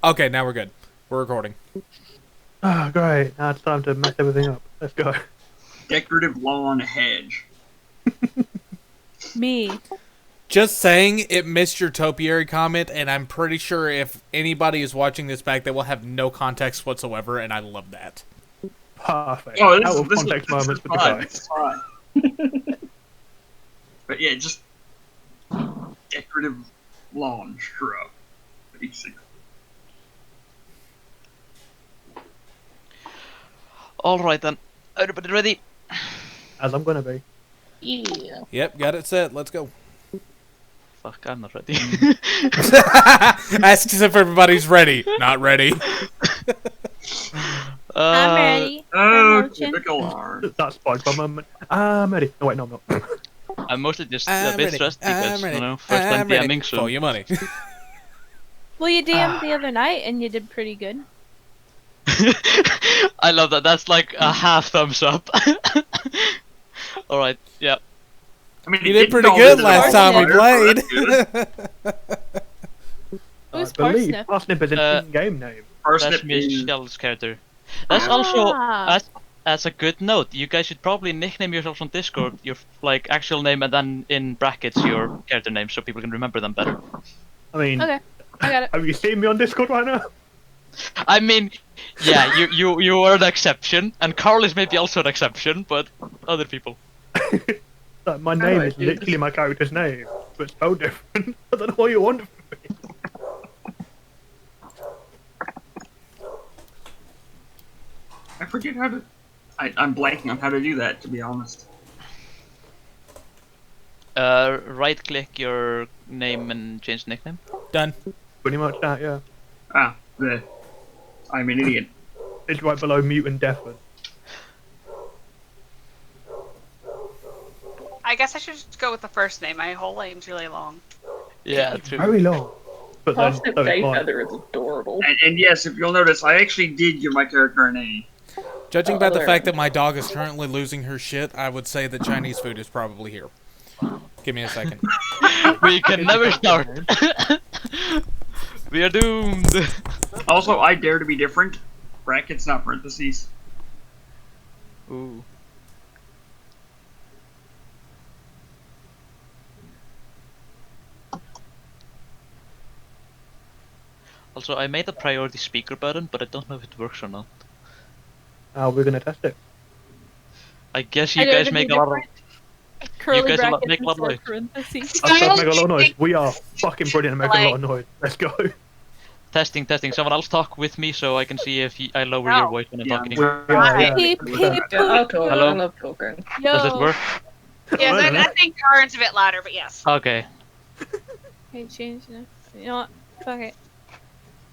Okay, now we're good. We're recording. Oh, great. Now it's time to mess everything up. Let's go. Decorative lawn hedge. Me. Just saying, it missed your topiary comment, and I'm pretty sure if anybody is watching this back, they will have no context whatsoever, and I love that. Perfect. Oh, Out of context moments with the guy. This is fun. But yeah, just decorative lawn shrub, basically. Alright then. Everybody ready? As I'm gonna be. Yeah. Yep, got it set. Let's go. Fuck, I'm not ready. Ask if everybody's ready. Not ready. I'm ready. Oh, Motion. typical arm. That's SpongeBob moment. I'm ready. No, wait, no, I'm not. I'm mostly just I'm a bit ready. stressed because, I'm ready. you know, first time I'm ready. DMing, so... For your money. Well, you DM'd the other night and you did pretty good. I love that. That's like a half thumbs up. Alright, yeah. I mean, You it did pretty all good in last the time we fire, played. but that's good. Who's I believe Parsnip? Parsnip is an in-game name. That's Parsnip is... Michelle's character. That's also, Ah. as a good note, you guys should probably nickname yourselves on Discord your like actual name and then in brackets your character name so people can remember them better. I mean, Okay, I got it. have you seen me on Discord right now? I mean, yeah, you are an exception, and Carl is maybe also an exception, but other people. Like, my name is literally my character's name, but it's so different. I don't know what you want from me. I forget how to... I'm blanking on how to do that, to be honest. Right click your name and change the nickname. Done. Pretty much that, yeah. Ah, I'm an idiot. It's right below mute and deafen. I guess I should just go with the first name. My whole name's really long. Yeah, It's true. very long. But then, Parsnip so is mine. Feather is adorable. And yes, if you'll notice, I actually did give my character a name. Judging by the there. fact that my dog is currently losing her shit, I would say that Chinese food is probably here. Give me a second. We can never start. We are doomed. Also, I dare to be different. Brackets, not parentheses. Ooh. Also, I made a priority speaker button, but I don't know if it works or not. We're gonna test it. I guess I you dare guys to make be a lot of... different. Curly guys brackets make a lot of instead noise. parentheses. I start making a lot of noise. We are fucking brilliant at making a lot of noise. Let's go. Testing. Someone else talk with me so I can see if I lower No. your voice when I'm Yeah, talking. We are, yeah. Beep, beep, Yeah, I'll talk. Hello? I love talking. Yo. Does it work? Yes, I think Karen's a bit louder, but yes. Okay. Okay, change it. You know what? Fuck it.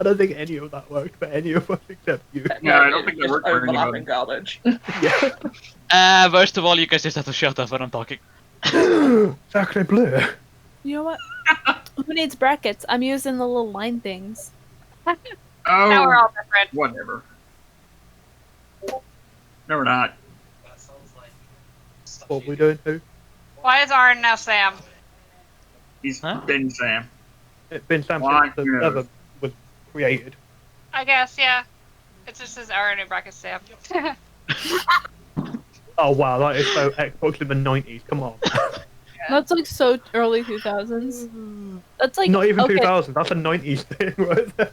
I don't think any of that worked for any of us except you. Yeah, I don't think that Just worked for overlapping anybody. garbage. Yeah. First of all, you guys just have to shut up when I'm talking. Sacre bleu. You know what? Who needs brackets? I'm using the little line things. Now we're Oh, all different. whatever. No, we're not. What are we doing too? Why is Arn now Sam? He's Huh? been Sam. It's been Sam Why? since the Yeah. server was created. I guess, yeah. It just says Arn in brackets Sam. Oh wow, that is so Xbox in the 90s. Come on. That's like so early 2000s. That's like Not even okay. 2000. That's a 90s thing right there.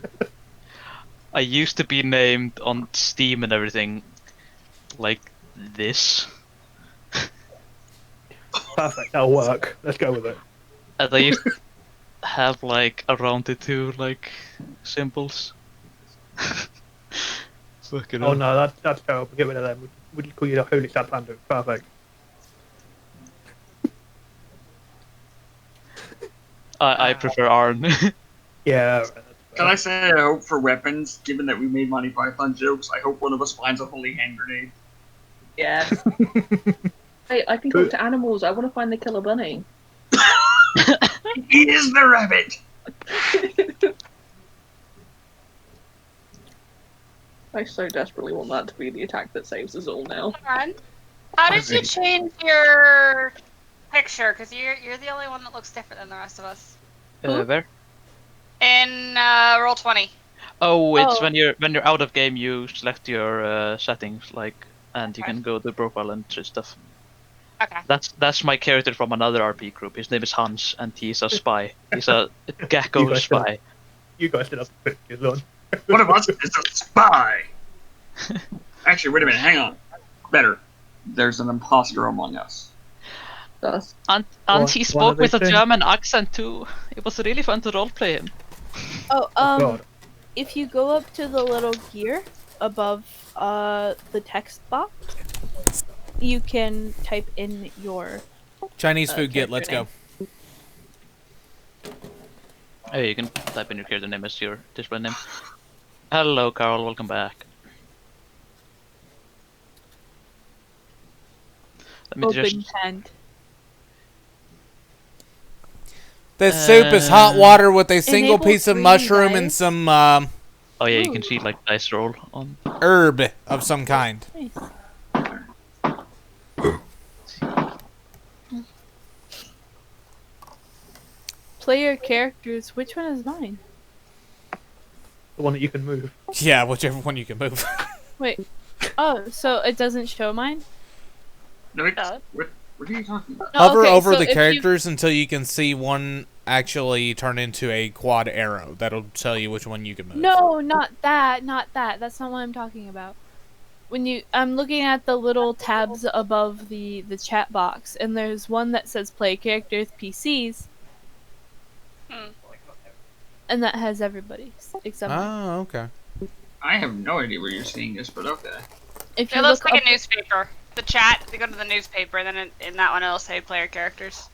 I used to be named on Steam and everything like this. Perfect. That'll work. Let's go with it. And I used to have like around the two like symbols. Fucking Oh hell. no, that's terrible. Get rid of them. We'll call you the Holy Sat Panda. Perfect. I prefer Arn. Yeah. Right, Can I say I hope for weapons, given that we made Monty Python jokes, I hope one of us finds a holy hand grenade. Yeah. Hey, I can talk to animals. I want to find the killer bunny. He is the rabbit! I so desperately want that to be the attack that saves us all now. Arn, how did you change your picture? Because you're the only one that looks different than the rest of us. Where? In Roll20. Oh, it's Oh. when you're out of game, you select your settings, like, and you can go to profile and stuff. Okay. That's my character from another RP group. His name is Hans, and he's a spy. He's a You gecko guys still- spy. You guys did have pictures on. One of us is a spy. Actually, wait a minute. Hang on. Better. There's an imposter among us. Does. And What- he what spoke are they with a saying? German accent too. It was really fun to roleplay him. Oh, God. if you go up to the little gear above the text box, you can type in your Chinese food get. Let's character go. Oh, you can type in your character name as your display name. Hello, Carl. Welcome back. Let me open just. hand. This soup is hot water with a single Enable piece of 3D mushroom and dice. some Oh yeah, you can Ooh. see like dice roll on. herb of some kind. Nice. Player characters. Which one is mine? The one that you can move. Yeah, whichever one you can move. Wait. Oh, so it doesn't show mine? No, it's, Uh. what are you talking about? Oh, Hover okay, over so the if you- characters until you can see one actually turn into a quad arrow. That'll tell you which one you can move. No, not that. Not that. That's not what I'm talking about. When I'm looking at the little tabs above the chat box, and there's one that says play characters PCs, Hmm. and that has everybody's except mine. Oh, okay. I have no idea where you're seeing this, but okay. If you It looks look like up, a newspaper. The chat, they go to the newspaper, and then in that one it'll say player characters.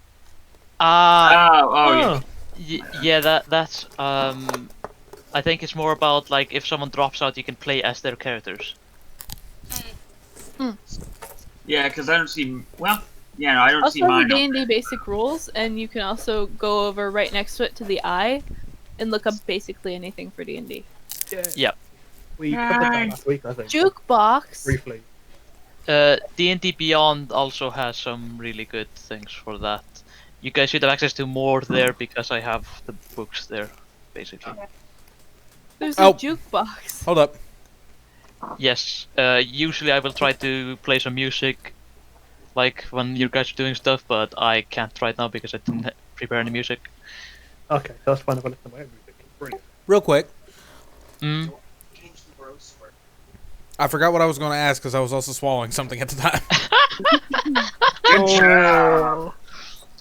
Oh, Yeah, that's I think it's more about like if someone drops out, you can play as their characters. yeah, because I don't see. Well, yeah, no, I don't see also the mine. up D&D there. basic rules, and you can also go over right next to it to the eye, and look up basically anything for D&D. Yeah. Yep. We covered that last week, I think. Jukebox. Briefly. D&D Beyond also has some really good things for that. You guys should have access to more there because I have the books there, basically. There's Oh. a jukebox. Hold up. Yes, usually I will try to play some music, like when you guys are doing stuff, but I can't right now because I didn't prepare any music. Okay, that's fine. I've got to listen to my own music. Brilliant. Real quick. Mm. I forgot what I was going to ask because I was also swallowing something at the time. Good job.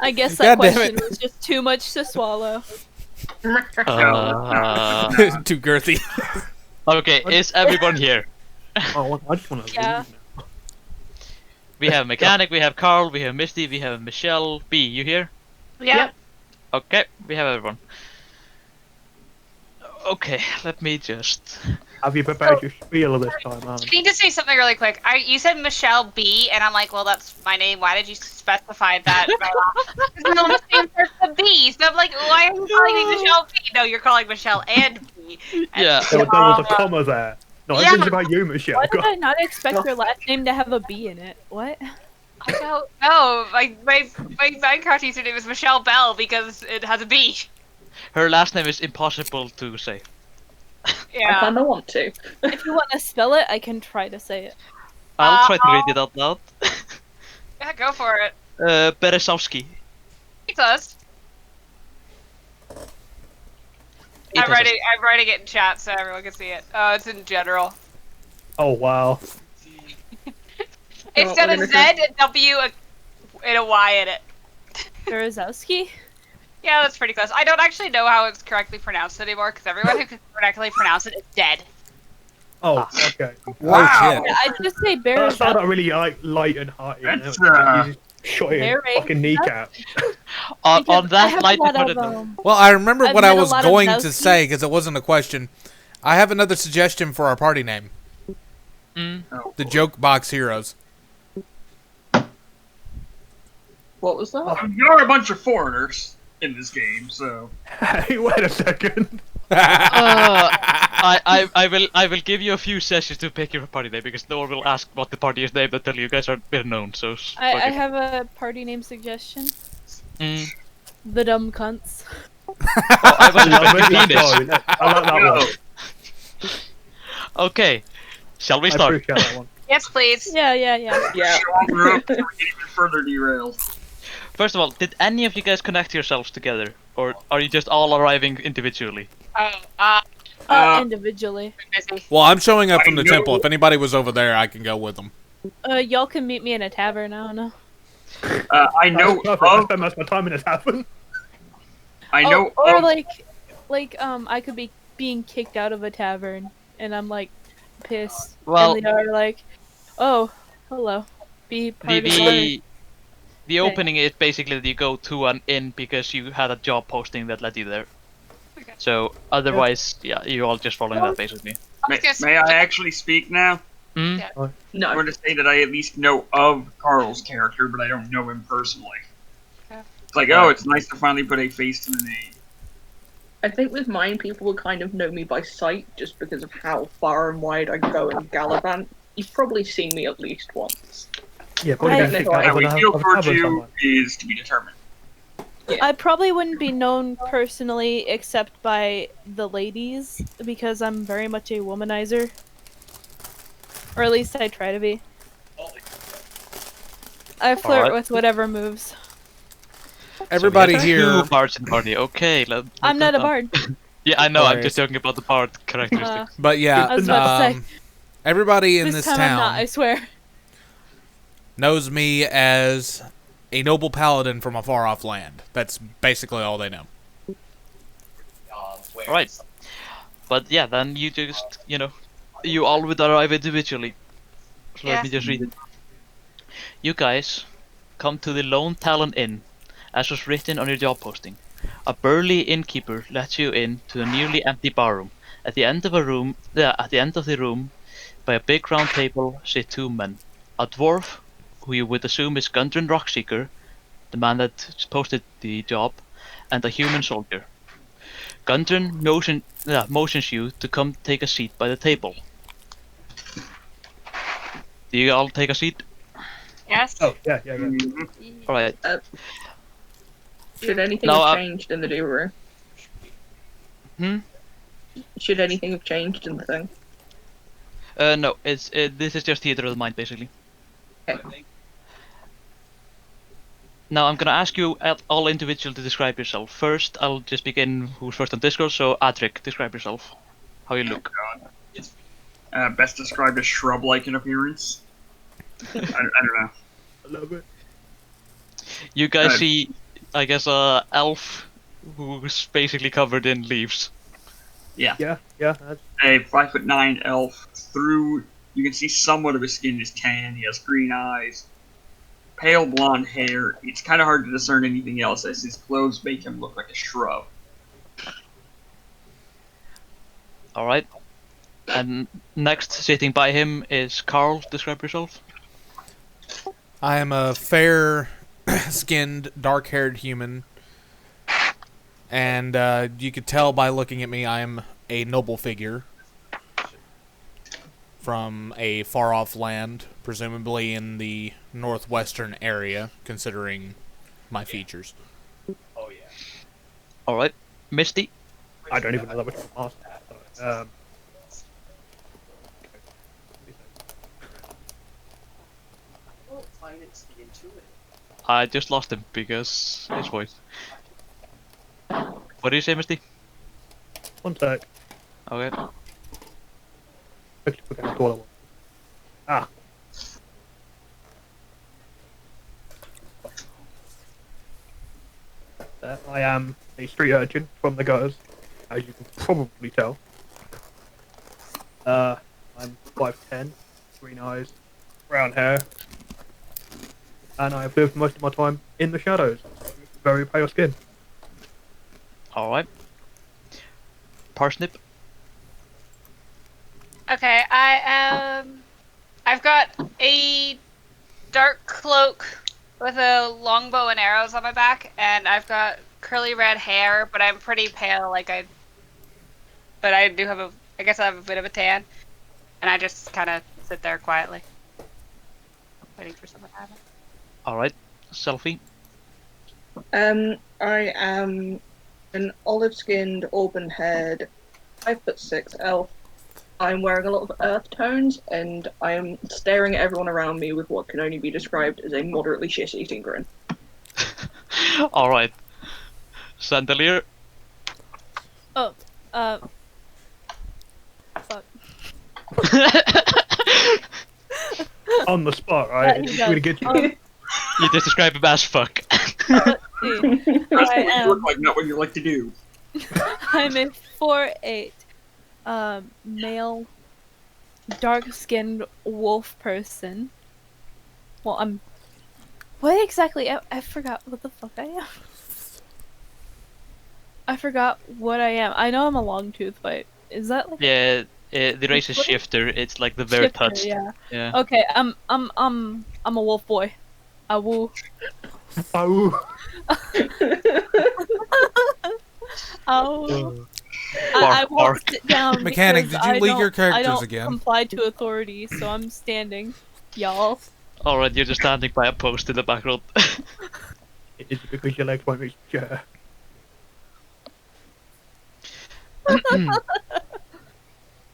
I guess God that damn question it. was just too much to swallow. No. Too girthy. Okay, is everyone here? Oh, I just want to Yeah. leave now. We have Mechanic, we have Carl, we have Misty, we have Michelle. B, you here? Yeah. Okay, we have everyone. Okay, let me just. Have you prepared your spiel this time, man? I need to say something really quick. You said Michelle B, and I'm like, well, that's my name. Why did you specify that? Because no one starts with B. So I'm like, why are you calling me Michelle B? No, you're calling Michelle and B. And Yeah. There was a comma there. No, Yeah. everything's about you, Michelle. Why did God. I not expect your last name to have a B in it? What? I don't know. My Minecraft username is Michelle Bell because it has a B. Her last name is impossible to say. I Yeah. kind of want to. If you want to spell it, I can try to say it. I'll try to read it out loud. Yeah, go for it. Beresowski. It does. I'm writing it in chat so everyone can see it. Oh, it's in general. Oh, wow. It's got a Z, a W, and a Y in it. Berezowski? Yeah, that's pretty close. I don't actually know how it's correctly pronounced anymore because everyone who can correctly pronounce it is dead. Oh, okay. Wow. Oh, shit. Yeah, I'd just say That sounded Berezowski. really light and hearty. That's, You just shot it in Very- fucking kneecap. On I that have light, a lot put of, it. Well, I remember I've what I met a was lot of going to Zowskis. say because it wasn't a question. I have another suggestion for our party name. Mm. The Joke Box Heroes. What was that? You're a bunch of foreigners in this game, so. Hey, wait a second. I will give you a few sessions to pick your party name because no one will ask what the party is named until you guys are better known. So. I have a party name suggestion. Mm. The Dumb Cunts. I was I love expecting it. Venus. I like that one. Okay, shall we I start? appreciate that one. Yes, please. Yeah. Yeah. We're up before we get even further derailed. First of all, did any of you guys connect yourselves together, or are you just all arriving individually? Oh, Individually. busy. Well, I'm showing up from the I know- temple. If anybody was over there, I can go with them. Y'all can meet me in a tavern. I don't know. I know That's perfect. I of. spend most of my time in this happen. I know or of. I could be being kicked out of a tavern, and I'm like pissed. Well- and they are like, "Oh, hello, be part The of our." the opening is basically that you go to an inn because you had a job posting that led you there. Okay. So otherwise, yeah, you're all just following that basically. May I actually speak now? Hmm? Yeah. I'm No. going to say that I at least know of Carl's character, but I don't know him personally. Okay. It's like, oh, it's nice to finally put a face to the name. I think with mine, people will kind of know me by sight just because of how far and wide I go and gallivant. You've probably seen me at least once. Yeah, probably I- been kicked out How of we a feel towards tavern you somewhere. is to be determined. I probably wouldn't be known personally except by the ladies because I'm very much a womanizer. Or at least I try to be. I flirt Alright. with whatever moves. Everybody So we have here. two bards in the party. Okay, I'm not a bard. Yeah, I know. I'm Hilarious. just joking about the bard characteristics. But yeah, I was about to say. everybody in This this time I'm not, I town swear. knows me as a noble paladin from a far-off land. That's basically all they know. Right. But yeah, then you just, you all would arrive individually. So let Yeah. me just read it. You guys come to the Lone Talon Inn, as was written on your job posting. A burly innkeeper lets you in to a nearly empty barroom. At the end of the room, by a big round table, sit two men. A dwarf, who you would assume is Gundren Rockseeker, the man that posted the job, and a human soldier. Gundren motions you to come take a seat by the table. Do you all take a seat? Yes. Oh, yeah. Mhm. Alright. Should anything No, have changed in the do room? Hmm? Should anything have changed in the thing? No, this is just theater of the mind, basically. Okay. Now I'm gonna ask you all individual to describe yourself. First, I'll just begin who's first on Discord, so Adric, describe yourself. How you look. Best described as shrub-like in appearance. I don't know. I love it. You guys Uh, see, I guess, a elf who's basically covered in leaves. Yeah. That's, A 5'9" elf. Through, you can see somewhat of his skin is tan. He has green eyes, pale blonde hair. It's kind of hard to discern anything else, as his clothes make him look like a shrub. Alright. And next, sitting by him is Carl. Describe yourself. I am a fair-skinned, dark-haired human, and you could tell by looking at me I am a noble figure from a far-off land, presumably in the northwestern area, considering my features. Alright. Misty. I don't even know that which one asked. I just lost him because his voice. What do you say, Misty? One sec. Okay. Actually, forget all I want. Ah. I am a street urchin from the gutters, as you can probably tell. I'm 5'10", green eyes, brown hair, and I've lived most of my time in the shadows. Very pale skin. Alright. Parsnip. Okay, I've got a dark cloak with a longbow and arrows on my back, and I've got curly red hair, but I'm pretty pale. But I do have I guess I have a bit of a tan, and I just kind of sit there quietly, waiting for something to happen. Alright. Selfie. I am an olive-skinned, auburn-haired, 5'6" elf I'm wearing a lot of earth tones, and I am staring at everyone around me with what can only be described as a moderately shit-eating grin. Alright. Chandelier. Oh, fuck. On the spot, right? Yeah, he It's does. gonna get you. You just describe him as fuck. Let's see. That's I what you look am. like, not what you like to do. I'm a 4'8", male, dark-skinned wolf person. Well, I'm. What exactly? I forgot what the fuck I am. I forgot what I am. I know I'm a long tooth, but is that like Yeah, the race is shifter. It's like the very shifter? touched. Yeah. Yeah. Okay, I'm a wolf boy. A woo. Oh. Oh. I Bark, won't bark. sit down. Mechanic, because did you I leak your don't- I characters don't again? comply to authority, so I'm standing, y'all. Alright, you're just standing by a post in the background. Is it because your legs won't reach the chair?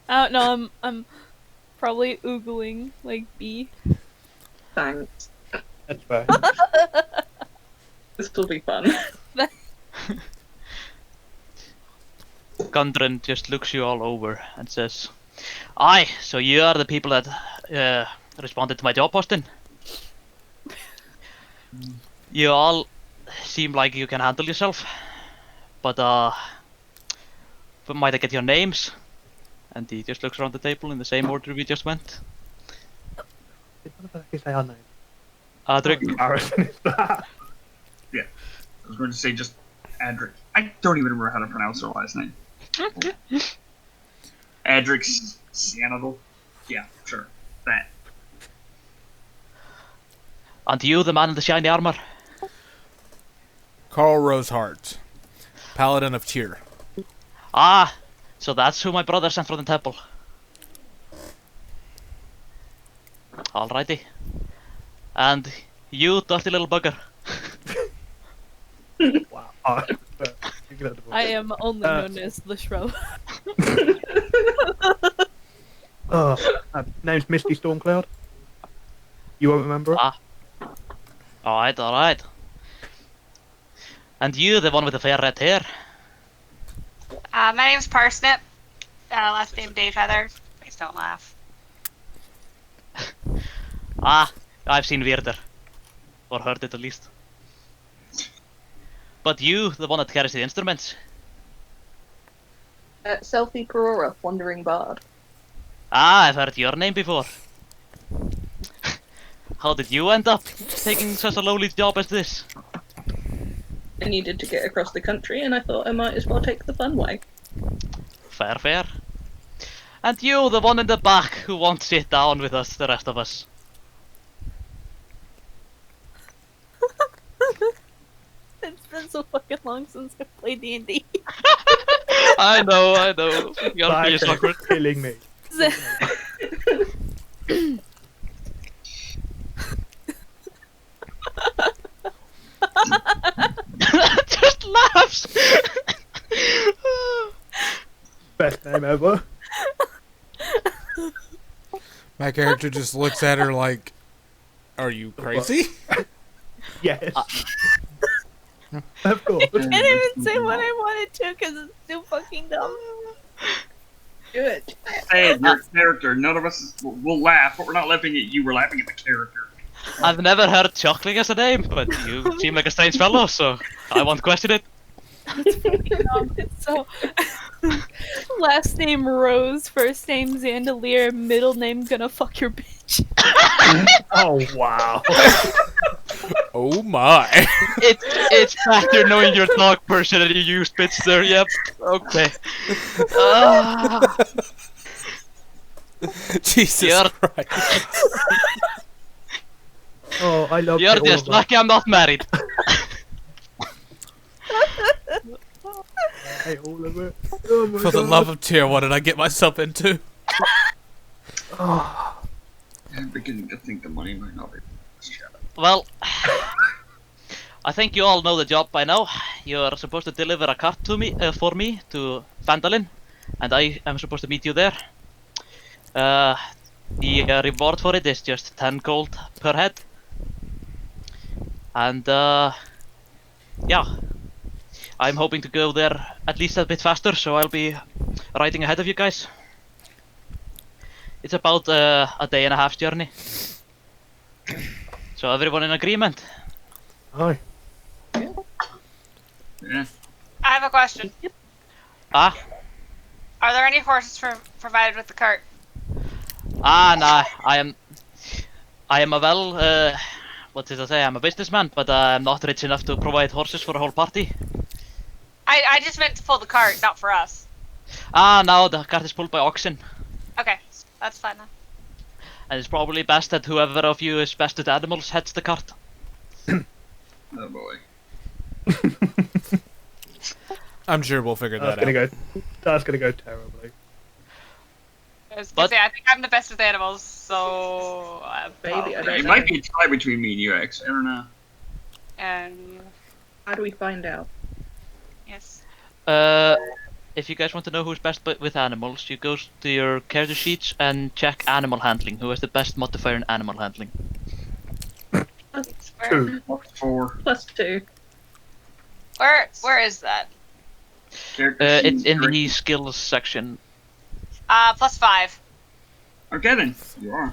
I don't know. I'm probably oogling like B. Thanks. That's fair. This will be fun. Gundren just looks you all over and says, "Aye, so you are the people that responded to my job posting. You all seem like you can handle yourself, but might I get your names?" And he just looks around the table in the same order we just went. What the fuck is our name? Adric. How embarrassing is that? I was going to say just Adric. I don't even remember how to pronounce her last name. Adric Sianadal? Yeah, sure. That. And you, the man in the shiny armor? Carl Rosehart, Paladin of Tyr. Ah, so that's who my brother sent from the temple. Alrighty. And you, dirty little bugger. Wow. Oh, incredible. I am only known as the shrub. Name's Misty Stormcloud. You won't remember it? Ah. Alright, alright. And you, the one with the fair red hair? My name's Parsnip. Last name Dayfeather. Please don't laugh. Ah, I've seen weirder. Or heard it at least. But you, the one that carries the instruments? Selfie Perora, Wandering Bard. Ah, I've heard your name before. How did you end up taking such a lowly job as this? I needed to get across the country, and I thought I might as well take the fun way. Fair, fair. And you, the one in the back who won't sit down with us, the rest of us. It's been so fucking long since I played D&D. I know. You're That being is awkward. killing me. Just laughs. Best name ever. My character just looks at her like, "Are you crazy?" Yes. Of course. I can't even say what I wanted to because it's too fucking dumb. Good. Say it, your character. None of us will laugh, but we're not laughing at you, we're laughing at the character. I've never heard Chuckling as a name, but you seem like a strange fellow, so I won't question it. It's fucking dumb. It's so. Last name Rose, first name Zandalier, middle name gonna fuck your bitch. Oh, wow. Oh my! It's factor knowing your dog person and you use bits there. Yep. Okay. Jesus You're- Christ! Oh, I love You're all just of lucky I'm not married. I hate all of it. Oh my For the God. love of Tyr, what did I get myself into? Oh, I'm beginning to think the money might not be. Well, I think you all know the job by now. You're supposed to deliver a cart to me, for me, to Phandelver, and I am supposed to meet you there. The reward for it is just 10 gold per head. And yeah, I'm hoping to go there at least a bit faster, so I'll be riding ahead of you guys. It's about a day and a half journey. So everyone in agreement? Aye. Yeah. I have a question. Ah, Are there any horses provided with the cart? nah, I am a what did I say? I'm a businessman, but I'm not rich enough to provide horses for a whole party. I just meant to pull the cart, not for us. No, the cart is pulled by oxen. Okay, that's fine then. And it's probably best that whoever of you is best with animals heads the cart. Oh boy. I'm sure we'll figure that out. That's gonna go terribly. I was gonna But- say, I think I'm the best with animals, so Maybe, I don't It know. might be a tie between me and you, X. I don't know. And How do we find out? yes, If you guys want to know who's best with animals, you go to your character sheets and check animal handling. Who has the best modifier in animal handling? Two. 4. +2. where is that? It's in the skills section. +5. Okay then, you are.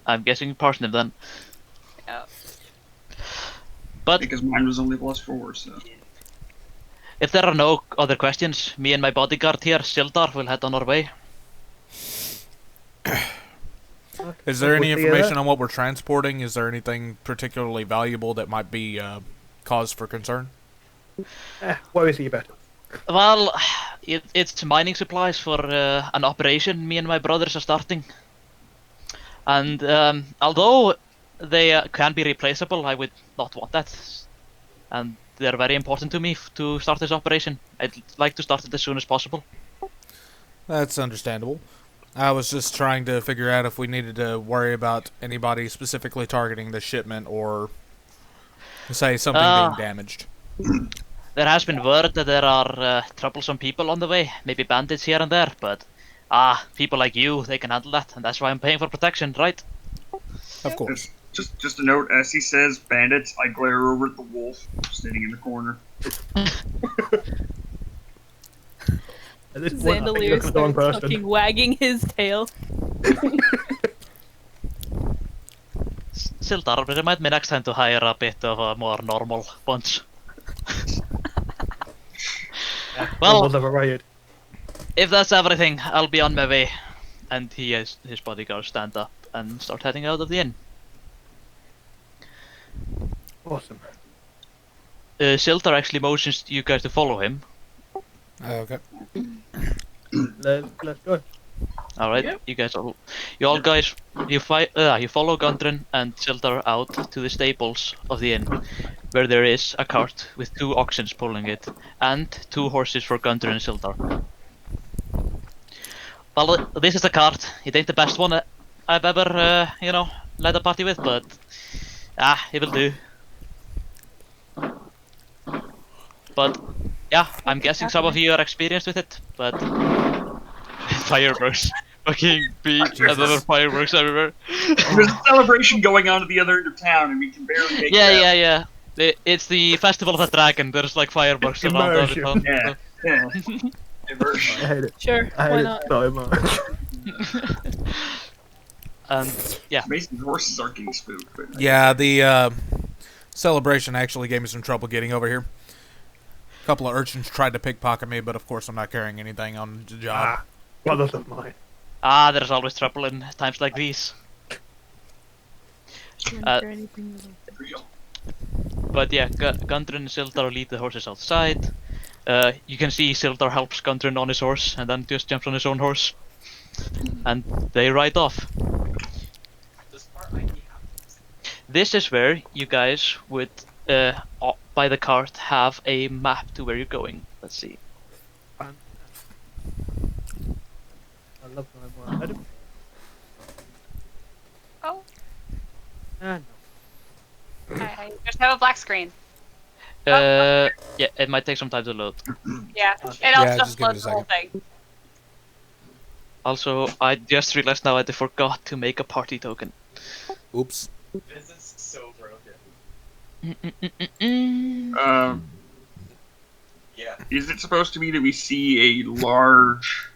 I'm guessing parsnip then. Yep. But Because mine was only +4, so. if there are no other questions, me and my bodyguard here, Sildar, will head on our way. Is there any We'll see information that. on what we're transporting? Is there anything particularly valuable that might be cause for concern? Where is he better? Well, it's mining supplies for an operation me and my brothers are starting. And although they can be replaceable, I would not want that. And they're very important to me to start this operation. I'd like to start it as soon as possible. That's understandable. I was just trying to figure out if we needed to worry about anybody specifically targeting the shipment or, say, something being damaged. There has been word that there are troublesome people on the way, maybe bandits here and there, but people like you, they can handle that, and that's why I'm paying for protection, right? Of course. Just a note, as he says bandits, I glare over at the wolf sitting in the corner. At this point, I think Xandalier you're looking at the wrong starts person. fucking wagging his tail. Sildar, remind me next time to hire a bit of a more normal bunch. Well, Almost overrated. if that's everything, I'll be on my way. And his bodyguards stand up and start heading out of the inn. Awesome. Sildar actually motions you guys to follow him. Okay. Let's go. All right, Yep. you all guys, you follow Gundren and Sildar out to the stables of the inn, where there is a cart with 2 oxen pulling it, and 2 horses for Gundren and Sildar. Well, this is the cart. It ain't the best one I've ever, led a party with, but it will do. But yeah, I'm guessing some of you are experienced with it, but fireworks. Fucking beat another fireworks everywhere. There's a celebration going on at the other end of town, and we can barely make it out. Yeah. It's the Festival of the Dragon. There's like fireworks around every town. Yeah, yeah. Immersion. I hate it. Sure, I why hate not? it so much. And yeah, Amazing horses aren't getting spooked, but Yeah, the celebration actually gave me some trouble getting over here. A couple of urchins tried to pickpocket me, but of course I'm not carrying anything on the job. Brothers of mine. there's always trouble in times like these. real. But yeah, Gundren and Sildar lead the horses outside. You can see Sildar helps Gundren on his horse and then just jumps on his own horse. And they ride off. This is where you guys would, by the cart, have a map to where you're going. Let's see. I love when I'm ahead. Oh, No. I just have a black screen. Yeah, it might take some time to load. Yeah, Okay. it also Yeah, just give it a loads the whole thing. Also, I just realized now I forgot to make a party token. Oops. This is so broken. Yeah. Is it supposed to be that we see a large?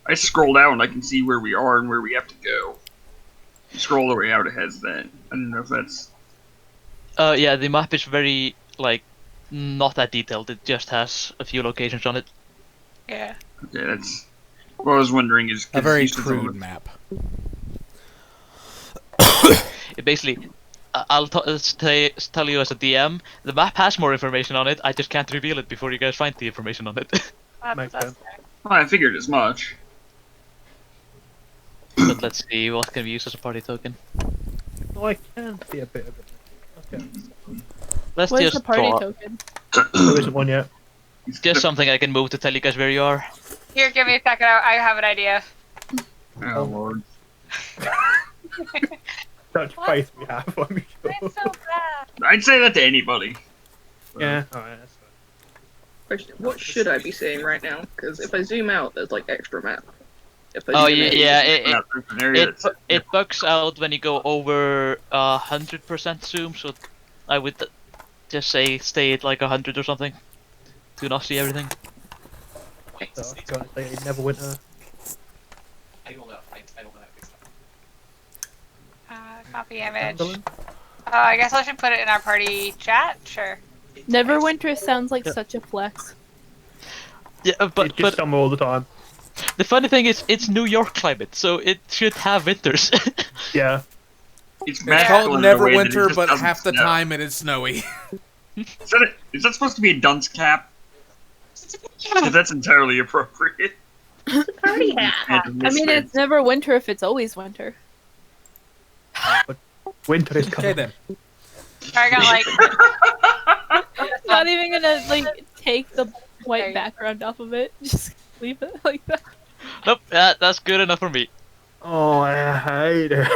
I scroll down and I can see where we are and where we have to go. Scroll the way out, it has that. I don't know if that's. Yeah, the map is very, like, not that detailed. It just has a few locations on it. Yeah. Okay, that's. What I was wondering is. A very you said crude something- map. It basically, I'll tell you as a DM, the map has more information on it. I just can't reveal it before you guys find the information on it. Makes That's sense. Well, I figured as much. But let's see, what can we use as a party token? Oh, I can see a bit of it. Okay. Let's Where's just the party draw. token? There isn't one yet. Just something I can move to tell you guys where you are. Here, give me a second. I have an idea. Oh lord. Such faith we have, I'm sure. It's so bad. I'd say that to anybody. Yeah, alright, that's fine. Question, what should I be seeing right now? Because if I zoom out, there's like extra map. If I Oh zoom yeah, in, yeah. There's an area that's- It bugs out when you go over 100% zoom. So I would just say stay at like 100 or something to not see everything. So I was going to say Neverwinter. I don't know. I don't know how to fix that. Copy image. Phandelver? I guess I should put it in our party chat. Sure. Neverwinter sounds like such a flex. Yeah, It's but just summer all the time. the funny thing is, it's New York climate, so it should have winters. Yeah. It's It's magical called in a way that it Neverwinter, just but doesn't half the snow. time it is snowy. Is that supposed to be a dunce cap? 'Cause that's entirely appropriate. party hat. I mean, it's never winter if it's always winter. But winter is coming. Okay then. I got like. Not even gonna like take the There white you- background off of it. Just leave it like that. Nope, that's good enough for me. Oh, I hate it.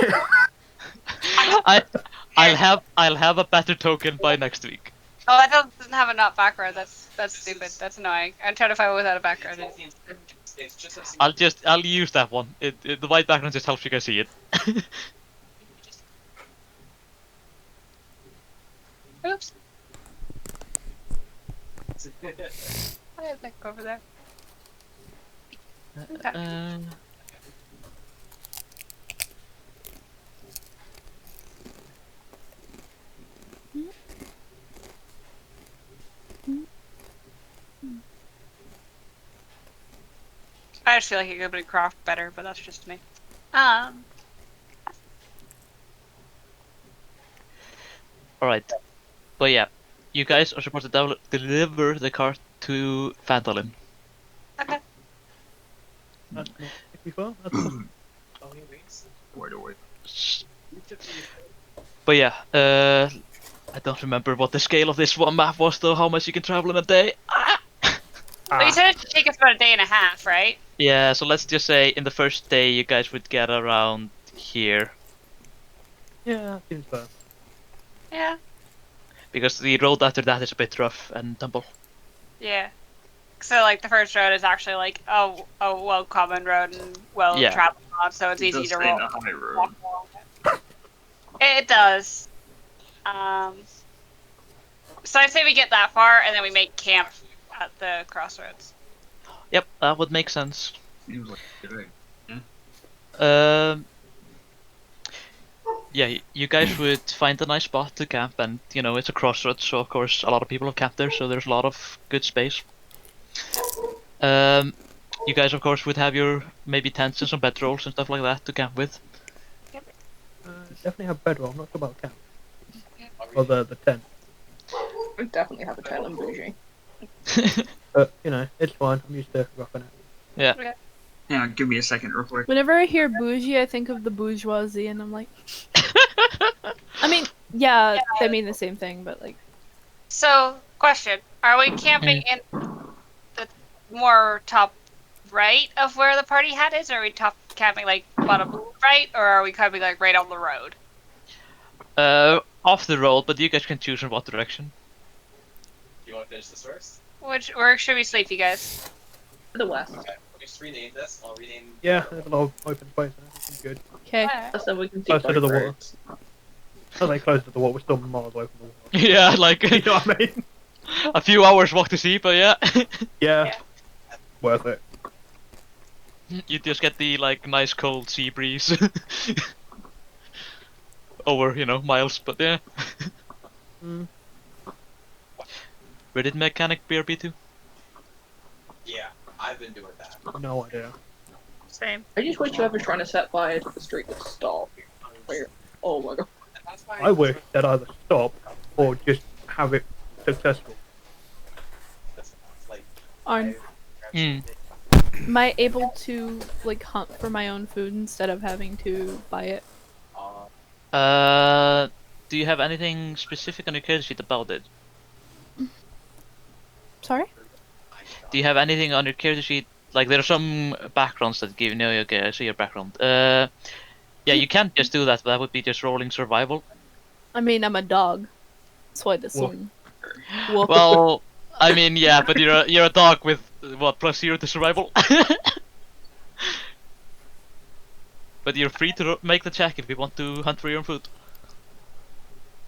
I'll have a better token by next week. Oh, that doesn't have a not background. That's stupid. That's annoying. I'm trying to find one without a background. It's just a I'll use that one. The white background just helps you guys see it. Oops. Why did that go over there? I just feel like it could be craft better, but that's just me. Alright. But yeah, you guys are supposed to deliver the cart to Phandelver. Okay. That's not particularly far. That's fine. only weeks. Wait, wait. But yeah, I don't remember what the scale of this one map was though, how much you can travel in a day. But you said it should take us about a day and a half, right? Yeah, so let's just say in the first day you guys would get around here. Yeah, seems fair. Yeah. Because the road after that is a bit rough and tumble. Yeah. So like the first road is actually like a well common road and well Yeah. traveled on, so it's It easy does to stay in roll. the high road. Walk along it. It does. So I'd say we get that far and then we make camp at the crossroads. Yep, that would make sense. Seems like a good idea. Yeah, you guys would find a nice spot to camp, and you know it's a crossroads, so of course a lot of people have camped there, so there's a lot of good space. You guys of course would have your maybe tents and some bedrolls and stuff like that to camp with. Definitely have bedroll. I'm not sure about camp. Or the tent. I definitely have a tent and bougie. But, you know, it's fine. I'm used to roughing it. Yeah, give me a second real quick. Whenever I hear bougie, I think of the bourgeoisie, and I'm like, I mean, yeah, they mean the same thing, but like, So, question: are we camping in the more top right of where the party hat is, or are we camping like bottom right, or are we camping like right on the road? Off the road, but you guys can choose in what direction. Do you want to finish this first? Where should we sleep, you guys? To the west. Okay. We just rename this. I'll rename. Yeah, there's a lot of open space there. It's good. Okay. So we can see Closer to the both water. roads. As they close to the water, we're still miles away from the water. Yeah, like You know what I mean? a few hours walk to sea, but yeah. Yeah. Worth it. You just get the like nice cold sea breeze over, miles, but yeah. Mm. Where did mechanic beer be to? Yeah, I've been doing that. No idea. Same. I just wish whoever's trying to set fire to the street would stop. Where- Oh my god. That's why I wish they'd either stop or just have it successful. That's like. Arn, Hmm. am I able to like hunt for my own food instead of having to buy it? Do you have anything specific on your character sheet about it? Sorry? Do you have anything on your character sheet? Like there are some backgrounds that give. No, okay, I see your background. Yeah, you can't just do that. That would be just rolling survival. I mean, I'm a dog. That's why this Woof. one. Woof. Well, I mean, yeah, but you're a dog with what +0 to survival. But you're free to make the check if you want to hunt for your own food.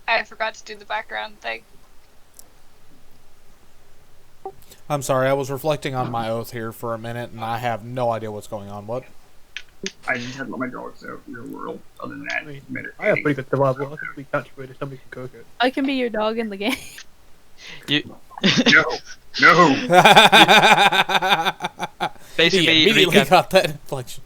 I forgot to do the background thing. I'm sorry, I was reflecting on my oath here for a minute, and I have no idea what's going on. What? I just had to let my dogs out in the real world. Other than that, I mean, meditating. I have pretty good survival. I think we catch food if somebody can cook it. I can be your dog in the game. You No, basically He immediately recap. got that inflection.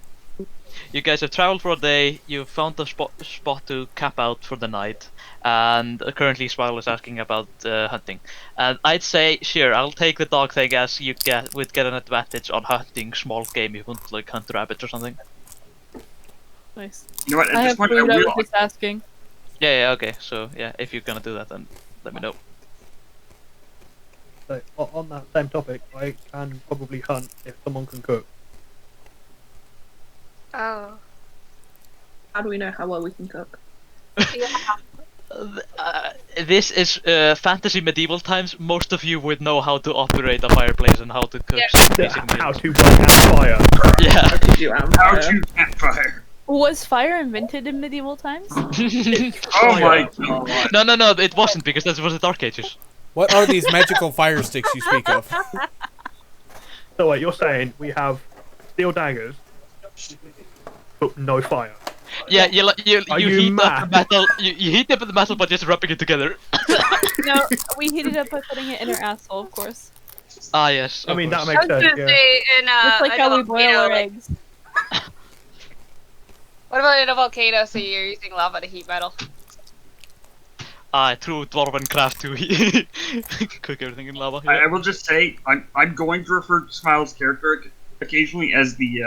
You guys have traveled for a day. You've found a spot to camp out for the night, and currently Smile is asking about hunting. And I'd say, sure, I'll take the dog thing as you would get an advantage on hunting small game. If you want to like hunt rabbits or something. Nice. you know what? At I this have point, food. I will. was just asking. Yeah, okay. So yeah, if you're gonna do that, then let me know. So, on that same topic, I can probably hunt if someone can cook. Oh. How do we know how well we can cook? This is fantasy medieval times. Most of you would know how to operate a fireplace and how to cook Yeah. some basic How meals. to work at fire. Yeah. How to do How Empire? to campfire. Was fire invented in medieval times? Oh my god. No, it wasn't because that was the Dark Ages. What are these magical fire sticks you speak of? So wait, you're saying we have steel daggers, but no fire? Yeah, you Are you heat up the mad? metal. You heat up the metal by just rubbing it together. No, we heated up by putting it in our asshole, of course. Ah yes. I of mean, that course. I makes was sense, gonna yeah. say in Just like in how a we boil volcano, our like, eggs. what about in a volcano? So you're using lava to heat metal. True dwarven craft to cook everything in lava. I Yeah. will just say, I'm going to refer to Smile's character occasionally as the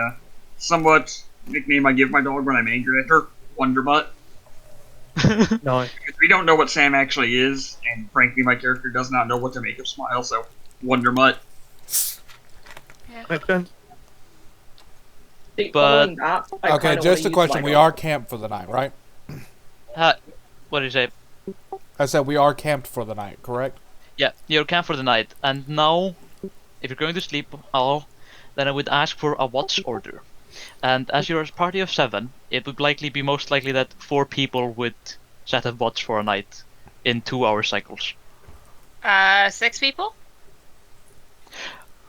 somewhat nickname I give my dog when I'm angry at her, Wonderbutt. Nice. Because we don't know what Sam actually is, and frankly, my character does not know what to make of Smile, so Wondermutt. Makes sense. See, But- following that, I Okay, kinda just a wanna question. use We my are camped for the night, right? What did you say? I said we are camped for the night, correct? Yeah, you're camped for the night, and now, if you're going to sleep all, then I would ask for a watch order. And as you're a party of 7, it would likely be most likely that 4 people would set a watch for a night in 2-hour cycles. 6 people?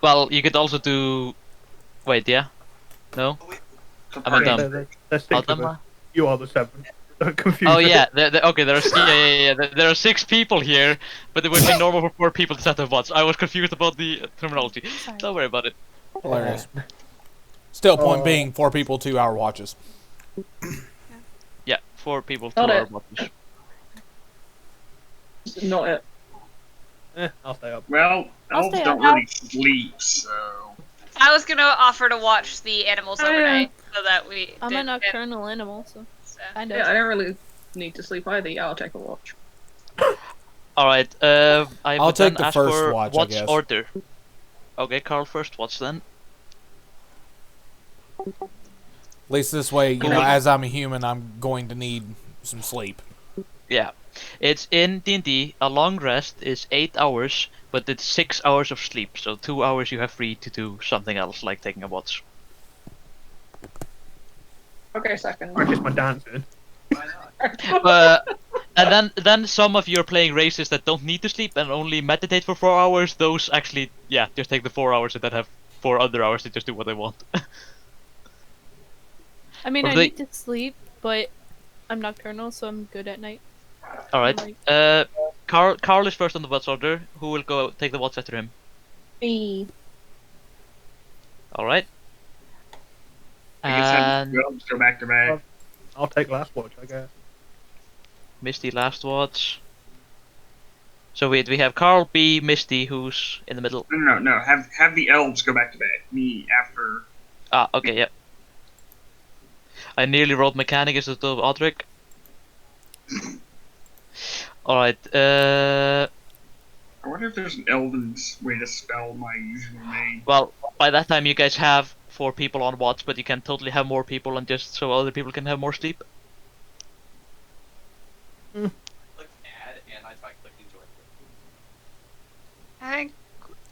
Well, you could also do. Wait, yeah? No? I'm a dumb. There's 6 of Adam? us. You are the 7. Don't confuse Oh it. yeah, okay. There are 6 people here, but it would be normal for 4 people to set a watch. I was confused about the terminology. Sorry. Don't worry about it. Hilarious. Still, point Oh. being, 4 people, 2-hour watches. Yeah, 4 people, Got 2-hour it. watches. Not it. I'll stay up. Well, I'll elves stay don't up. really sleep, so. I was gonna offer to watch the animals Oh, yeah. overnight so that we. I'm a didn't- nocturnal animal, so so- kind Yeah, I of. don't really need to sleep either. Yeah, I'll take a watch. Alright, I I'll would take then the ask first for watch, I watch guess. order. Okay, Carl, first watch then. At least this way, you know, as I'm a human, I'm going to need some sleep. Yeah. It's in D&D, a long rest is 8 hours, but it's 6 hours of sleep, so 2 hours you have free to do something else, like taking a watch. Okay, second. Practice my dancing. And then some of you are playing races that don't need to sleep and only meditate for 4 hours. Those actually, yeah, just take the 4 hours and then have 4 other hours to just do what they want. I mean, Or I they- need to sleep, but I'm nocturnal, so I'm good at night. All right. Like- Carl is first on the watch order. Who will go take the watch after him? B. All right. I guess have And the elves go back to back. I'll take last watch, I guess. Misty last watch. So we have Carl, B, Misty, who's in the middle. No. Have the elves go back to back. Me after. Ah, okay, yep. I nearly rolled mechanic as of Odric. Alright, I wonder if there's an elven way to spell my usual name. well, by that time you guys have 4 people on watch, but you can totally have more people and just so other people can have more sleep. Click add, and I tried clicking join. I think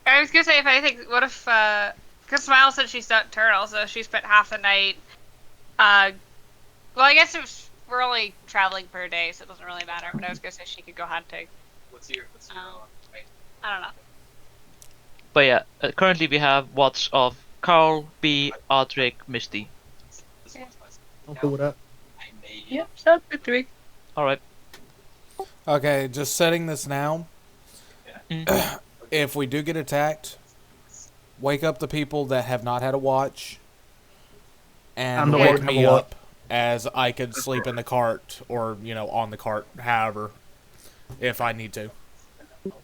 I was gonna say if anything, what if because Smile said she's nocturnal, so she spent half the night. Well, I guess we're only traveling per day, so it doesn't really matter. But I was gonna say she could go hunting. What's your wait, I don't know. But yeah, currently we have watch of Carl, B, Odric, Misty. this one's my I'm cool with that. I made it. Yep, sounds good to me. Alright. Okay, just setting this now. Mm. If we do get attacked, wake up the people that have not had a watch, and And the wake ones me have a watch. up as I could sleep in the cart or on the cart, however, if I need to. Well,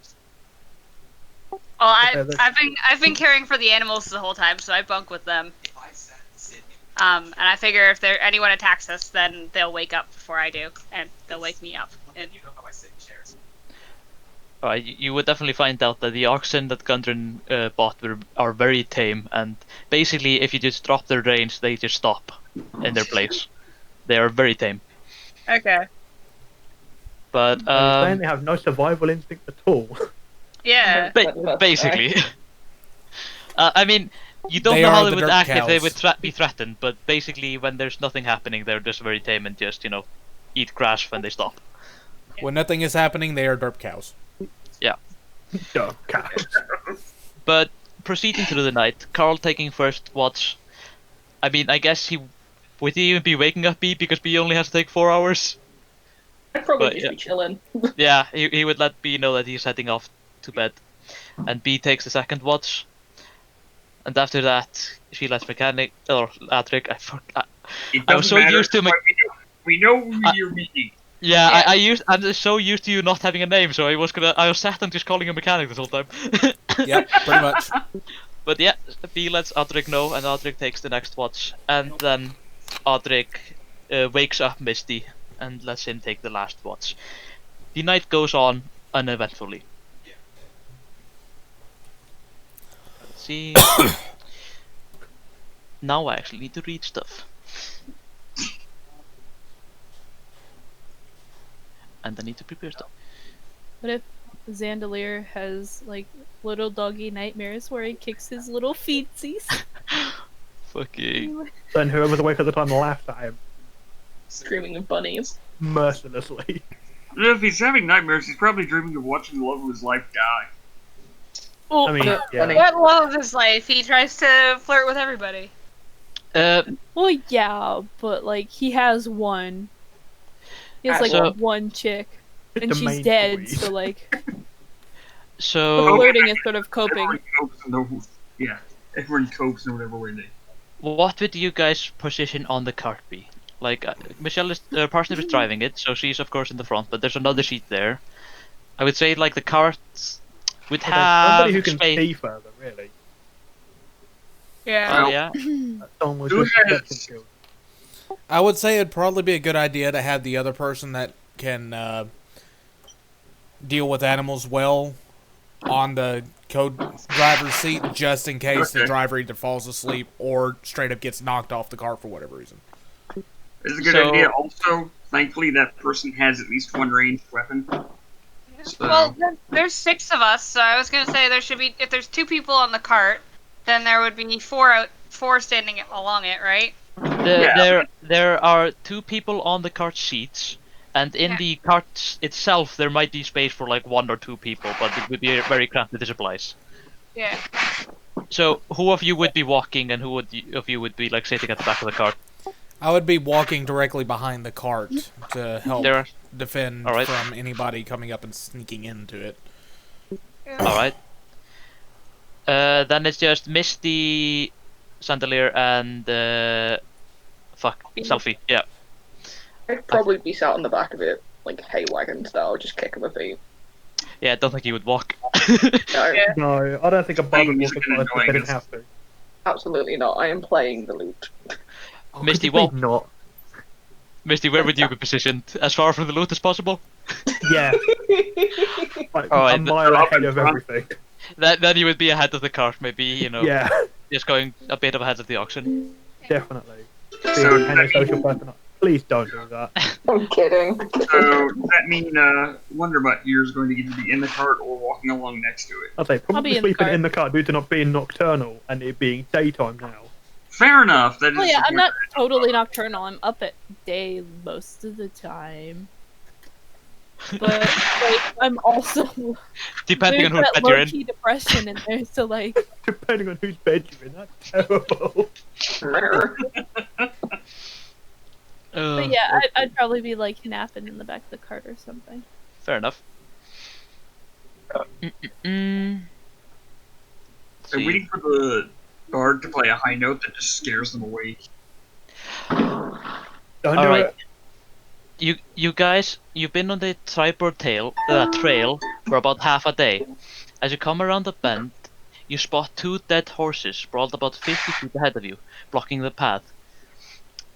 Okay, I've been caring for the animals the whole time, so I bunk with them. If I sat Sydney, And I figure if anyone attacks us, then they'll wake up before I do, and they'll wake me up. And you know how I sit in chairs. Alright, you would definitely find out that the oxen that Gundren bought are very tame, and basically if you just drop their reins, they just stop in their place. They are very tame. okay. But Are you saying they have no survival instinct at all? Yeah. basically. I mean, you don't They know are how the they would dirt act if they cows. would be threatened, but basically when there's nothing happening, they're just very tame and just, eat grass when they stop. When nothing is happening, they are derp cows. Duh, cows. But proceeding through the night, Carl taking first watch. I mean, I guess would he even be waking up B because B only has to take 4 hours? I'd probably But, just yeah. be chilling. Yeah, he would let B know that he's heading off to bed. And B takes the second watch. And after that, she lets mechanic or Adric. It I was doesn't so matter, used to we know who you're meeting. Yeah, Yeah. I'm just so used to you not having a name, so I was sat and just calling you mechanic this whole time. Yep, pretty much. But yeah, B lets Adric know, and Adric takes the next watch, and then Adric wakes up Misty and lets him take the last watch. The night goes on uneventfully. Let's see. Now I actually need to read stuff. And I need to prepare stuff. What if Zandalier has like little doggy nightmares where he kicks his little feetsies? Fucking. Then whoever's awake at the time laughs at him Screaming of bunnies. mercilessly. If he's having nightmares, he's probably dreaming of watching the love of his life die. Well, I mean, yeah. Funny. what love of his life? He tries to flirt with everybody. Well, yeah, but like he has one. He has like So- one chick, and The she's main dead. squeeze. So like, the So flirting is sort of coping. Everyone copes in the, yeah, everyone copes in whatever way they. what would you guys' position on the cart be? Like, Michelle is Parsnip is driving it, so she's of course in the front, but there's another seat there. I would say like the cart would There's have somebody who can space. see further, really. Yeah. Oh, yeah. Someone with Who good has- perception skills. I would say it'd probably be a good idea to have the other person that can deal with animals well on the co-driver's seat, just in case the Okay. driver either falls asleep or straight up gets knocked off the cart for whatever reason. It's a good So- idea. Also, thankfully, that person has at least one ranged weapon. So, Well, there's 6 of us, so I was gonna say there should be. If there's 2 people on the cart, then there would be 4 standing along it, right? There are 2 people on the cart seats, and in the cart itself there might be space for like 1 or 2 people, but it would be very cramped with the supplies. Yeah. So who of you would be walking, and who of you would be like sitting at the back of the cart? I would be walking directly behind the cart to help defend from anybody coming up and sneaking into it. All right. Then it's just Misty, Chandelier, and Selfie. Yeah. I'd probably be sat on the back of it, like hay wagon style, just kicking my feet. Yeah, I don't think you would walk. No, I don't think a bug would walk across if they didn't have to. Absolutely not. I am playing the loot. Misty, not. Misty, where would you be positioned? As far from the loot as possible? Yeah. Like, Alright, a mile ahead of everything. Then you would be ahead of the cart, maybe, you know. Yeah. Just going a bit ahead of the auction. Definitely. So Being a social person. Please don't do that. I'm kidding. So does that mean Wonderbutt here is going to either be in the cart or walking along next to it? I'd say probably sleeping in the cart due to not being nocturnal and it being daytime now. Fair enough. That is. Oh yeah, I'm not totally nocturnal. I'm up at day most of the time. But like, I'm also depending on whose that bed you're low-key in. depression in there, so like depending on whose bed you're in, that's terrible. But yeah, I'd probably be like napping in the back of the cart or something. Fair enough. I'm waiting for the guard to play a high note that just scares them awake. Alright. You guys, you've been on the tripod trail for about half a day. As you come around the bend, you spot 2 dead horses sprawled about 50 feet ahead of you, blocking the path.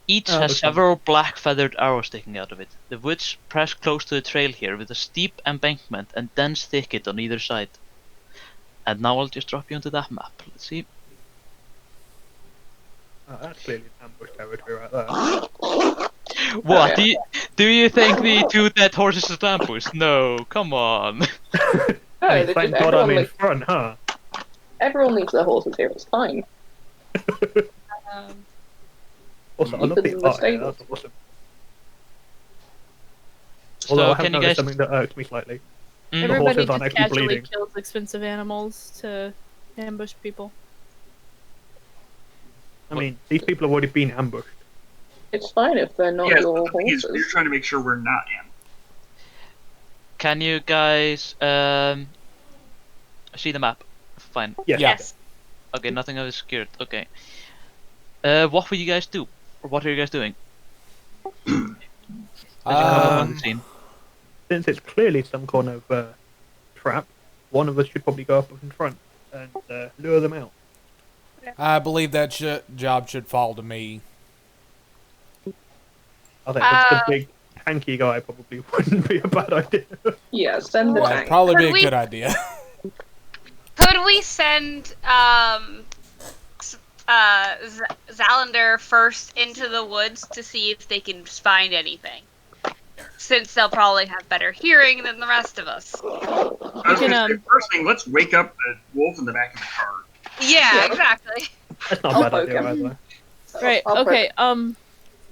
Each has several black feathered arrows sticking out of it. The woods press close to the trail here with a steep embankment and dense thicket on either side. And now I'll just drop you onto that map. Let's see. Oh, that's clearly ambush territory right there. What? Do you think the 2 dead horses is ambush? No, come on. Hey, thank God I'm in front, huh? Everyone leaves their horses here, it's fine. Also, I love the art here, that's awesome. So Although I have can you noticed guys... something that irks me slightly. The Everybody horses aren't just actually casually bleeding. kills expensive animals to ambush people. I mean, these people have already been ambushed. It's fine if they're not Yeah, your the thing is, horses. we're trying to make sure we're not ambushed. Can you guys see the map? Fine. Yes. Okay, nothing of is scared. Okay. What will you guys do? Or what are you guys doing? As you come up on the scene. Since it's clearly some kind of trap, one of us should probably go up in front and lure them out. I believe that job should fall to me. I think the big tanky guy probably wouldn't be a bad idea. Yeah, send the tank. Probably be a good idea. Could we send Zalander first into the woods to see if they can find anything? Since they'll probably have better hearing than the rest of us. First thing, let's wake up the wolf in the back of the car. Yeah, exactly. That's not a bad idea either. Right. Okay.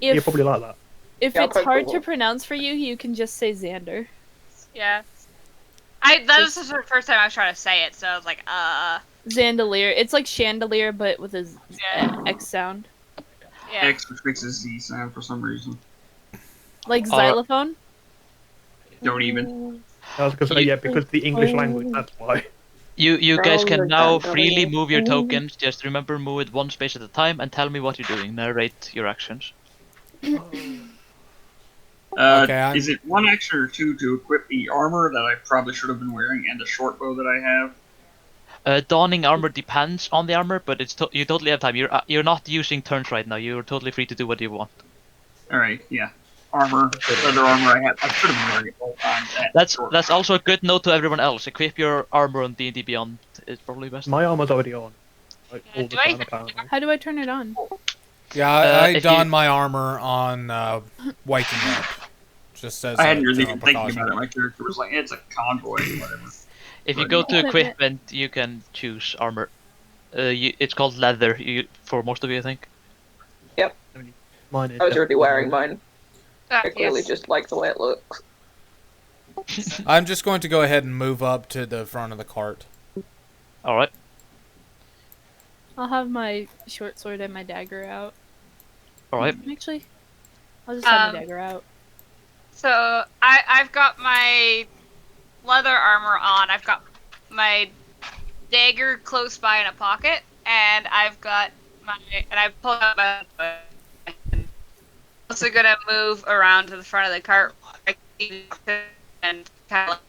You probably like that. If it's hard to pronounce for you, you can just say Xander. Yeah. That was the first time I was trying to say it, so I was like, Zandalier. It's like chandelier, but with a X sound. Yeah. X, which makes a Z sound for some reason. Like xylophone? Don't even. I was going to say, yeah, because the English language, that's why. You guys can now freely move your tokens. Just remember, move it 1 space at a time and tell me what you're doing. Narrate your actions. Is it 1 action or 2 to equip the armor that I probably should have been wearing and the short bow that I have? Donning armor depends on the armor, but it's you totally have time. You're not using turns right now. You're totally free to do what you want. All right, yeah. Armor, leather armor I have. I should have been wearing it all the time. That's also a good note to everyone else. Equip your armor on D&D Beyond. It's probably best. My armor's already on. Like, all the time, apparently. How do I turn it on? Yeah, I don my armor on waking up. Just as I hadn't really general been thinking precaution. about it. My character was like, it's a convoy, whatever. If you go to equipment, you can choose armor. It's called leather for most of you, I think. Yep. Mine is I was already definitely wearing blue. mine. I clearly Yes. just like the way it looks. I'm just going to go ahead and move up to the front of the cart. Alright. I'll have my short sword and my dagger out. Alright. Actually, I'll just have my Um, dagger out. So I've got my leather armor on. I've got my dagger close by in a pocket, and I've got I pulled out my. I'm also gonna move around to the front of the cart and kind of.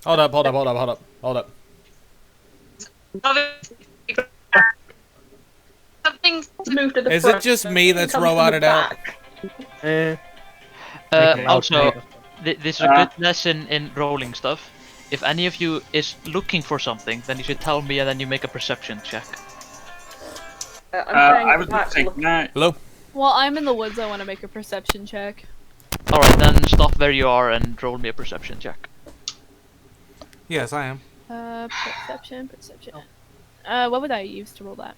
Hold up. Something. Move to the Is front. it just me that's Come to the roboted out? back. Eh. Make it loud Also, for me. this is a good lesson in rolling stuff. If any of you is looking for something, then you should tell me and then you make a perception check. I'm saying I at was the going back. to say, Look, can I, Hello? Well, I'm in the woods. I want to make a perception check. Alright, then stop where you are and roll me a perception check. Yes, I am. Perception. What would I use to roll that?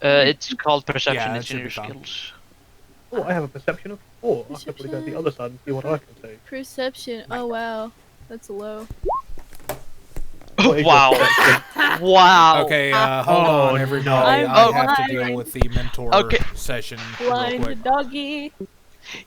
It's called perception, Yeah, it's it in your should be fine. skills. Oh, I have a perception of 4. I could probably go to the other side and see what I can see. Perception. Oh wow, that's low. What is your Wow. perception? Wow! Okay, hold Oh, on, everybody. no. I I'm have to blind. deal with the mentor Okay. session real quick. Blind doggy.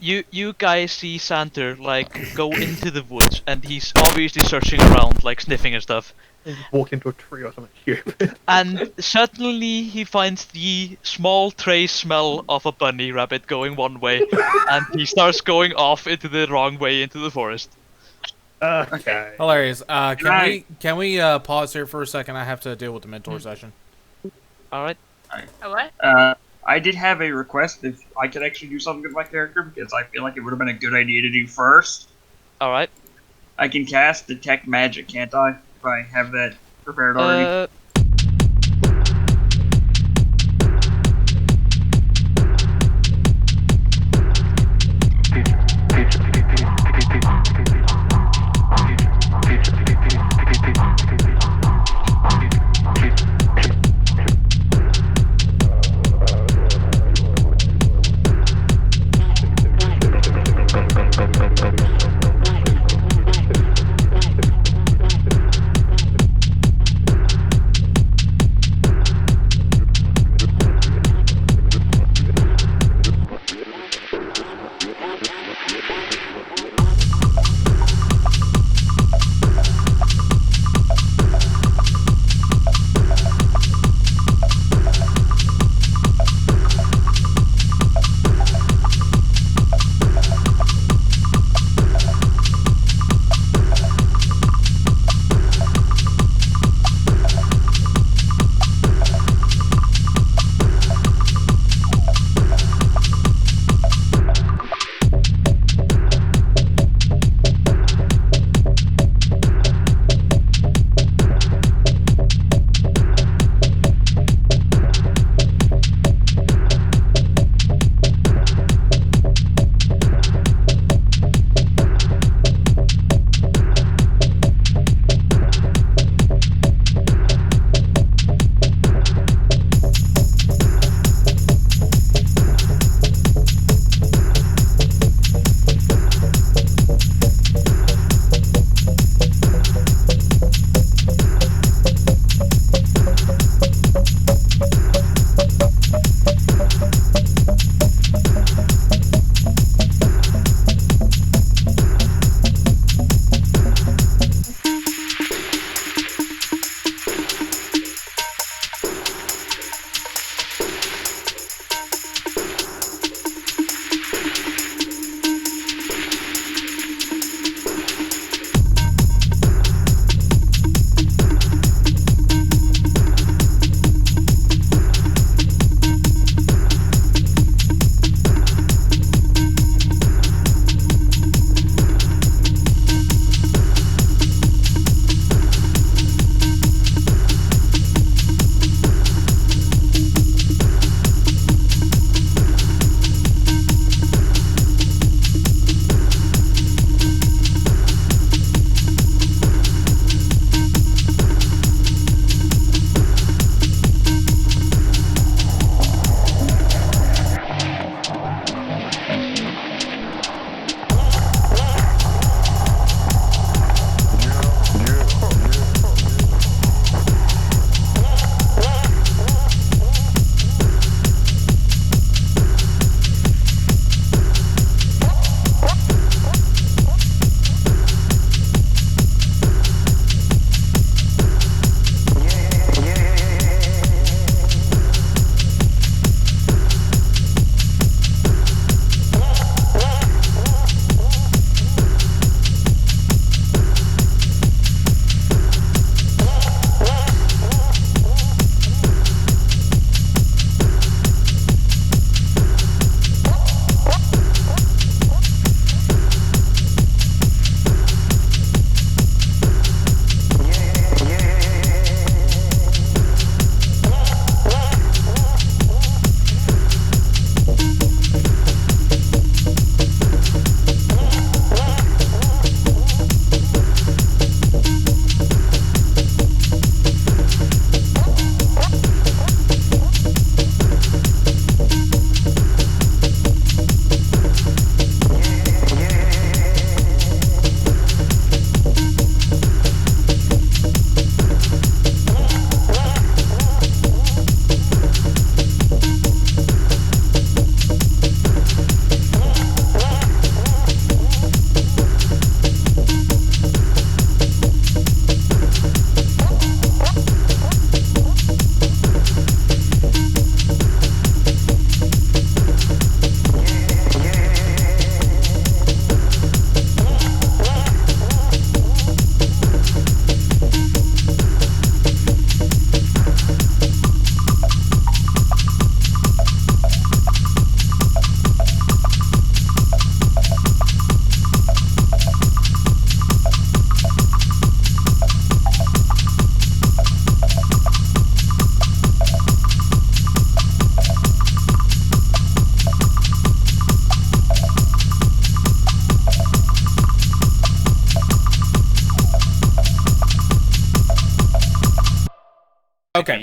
You guys see Sander, like, go into the woods, and he's obviously searching around, like, sniffing and stuff. I just walked into a tree or something stupid. And suddenly he finds the small trace smell of a bunny rabbit going one way, and he starts going off into the wrong way into the forest. Okay. Hilarious. Right. Can we pause here for a second? I have to deal with the mentor session. Alright. A what? I did have a request if I could actually do something with my character, because I feel like it would have been a good idea to do first. Alright. I can cast Detect Magic, can't I? If I have that prepared already.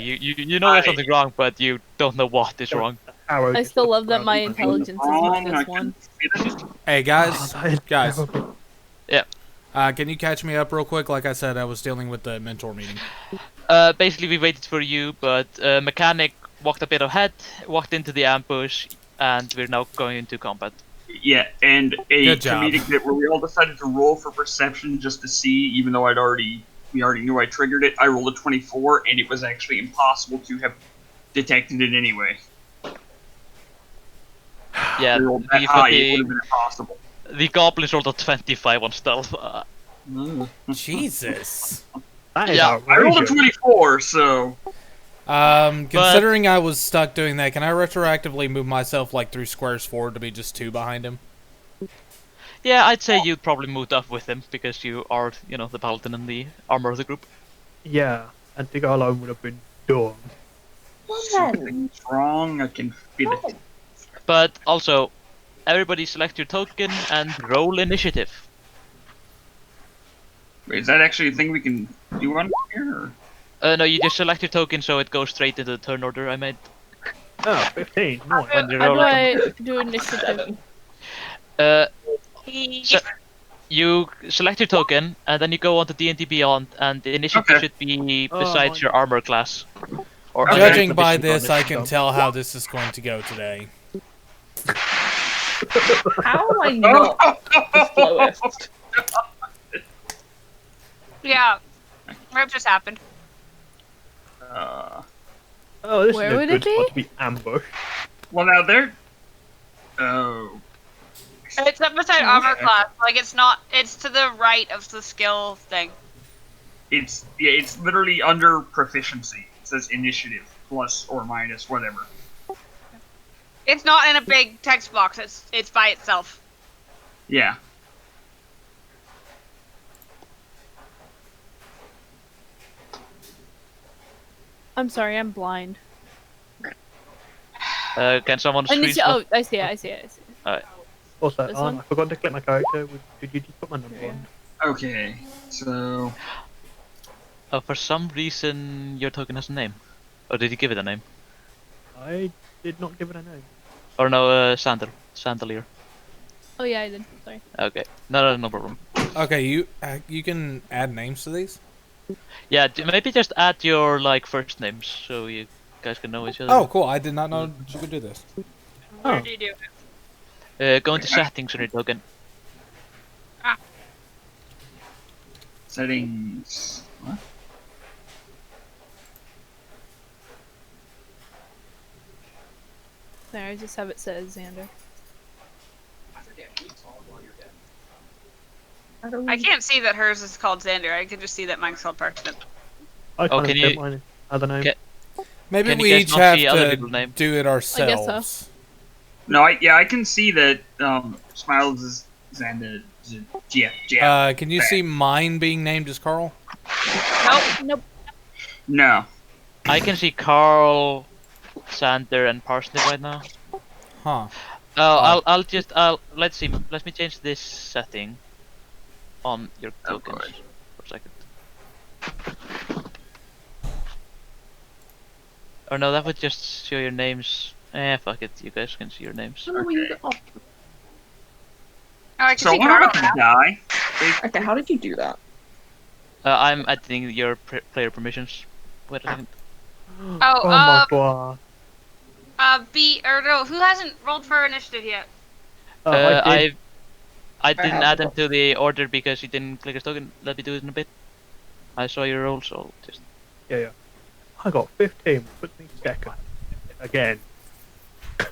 You know there's something wrong, but you don't know what is wrong. Arrow I just still looks love that around my and intelligence is Wrong, I minus can 1. fit it. Hey guys, that is guys, terrible. can you catch me up real quick? Like I said, I was dealing with the mentor meeting. Basically, we waited for you, but mechanic walked a bit ahead, walked into the ambush, and we're now going into combat. Yeah, and a Good job. comedic bit where we all decided to roll for perception just to see, even though we already knew I triggered it. I rolled a 24, and it was actually impossible to have detected it anyway. Yeah, We rolled that high, it would have been impossible. the goblins rolled a 25 on stealth. Jesus. That is Yeah, I rolled a outrageous. 24, so Considering I was stuck doing that, can I retroactively move myself like 3 squares forward to be just 2 behind him? Yeah, I'd say you'd probably moved up with him because you are, the paladin and the armor of the group. Yeah, and to go alone would have been dumb. something's wrong. I can feel it. But also, everybody select your token and roll initiative. Wait, is that actually a thing we can do on here? Or? No, you just select your token so it goes straight into the turn order I made. Oh, 15. Nice. When you're How do rolling. I do initiative? So you select your token, and then you go on to D&D Beyond, and the initiative should be besides your armor class. Or Okay. Judging by proficiency this, bonus. I can tell how this is going to go today. How am I not the slowest? Yeah. What just happened? Oh, this Where is a would good it be? spot to be ambushed. Well, now they're. Oh. It's up beside armor class. Like it's not. It's to the right of the skill thing. It's literally under proficiency. It says initiative plus or minus whatever. It's not in a big text box. It's by itself. Yeah. I'm sorry, I'm blind. Can someone I need screen to, oh, I see it, I see it, I see it. What's that? This Oh, one? I forgot to click my character. Could you just put my number on? Okay. So. For some reason, your token has a name. Or did you give it a name? I did not give it a name. Or no, Sandalier. Oh yeah, I did. Sorry. Okay, no problem. Okay, you can add names to these? Yeah, maybe just add your first names so you guys can know each other. Oh, cool. I did not know you could do this. Where Oh. do you do it? Go into settings on your token. Settings. What? There, I just have it set as Xander. I can't see that hers is called Xander. I can just see that mine's called Parchment. I Oh, kind can of you- did mine other name. Can- Maybe Can you we guys each not have see other to people's name? do it ourselves. No, I can see that. Smiles is Xander. Yeah. Can you see mine being named as Carl? Nope. No. I can see Carl, Sander, and Parsnip right now. Huh. Let's see. Let me change this setting on your tokens course. for a second. Or no, that would just show your names. Fuck it. You guys can see your names. Oh, you got- Oh, I can So see what Carl about the now. die? Okay, how did you do that? I'm adding your player permissions. Wait a second. Oh my god. No, who hasn't rolled for initiative yet? Oh, I did. I didn't have add him one. to the order because you didn't click his token. Let me do it in a bit. I saw your roll, so just. Yeah. I got 15, which puts me second. Again. I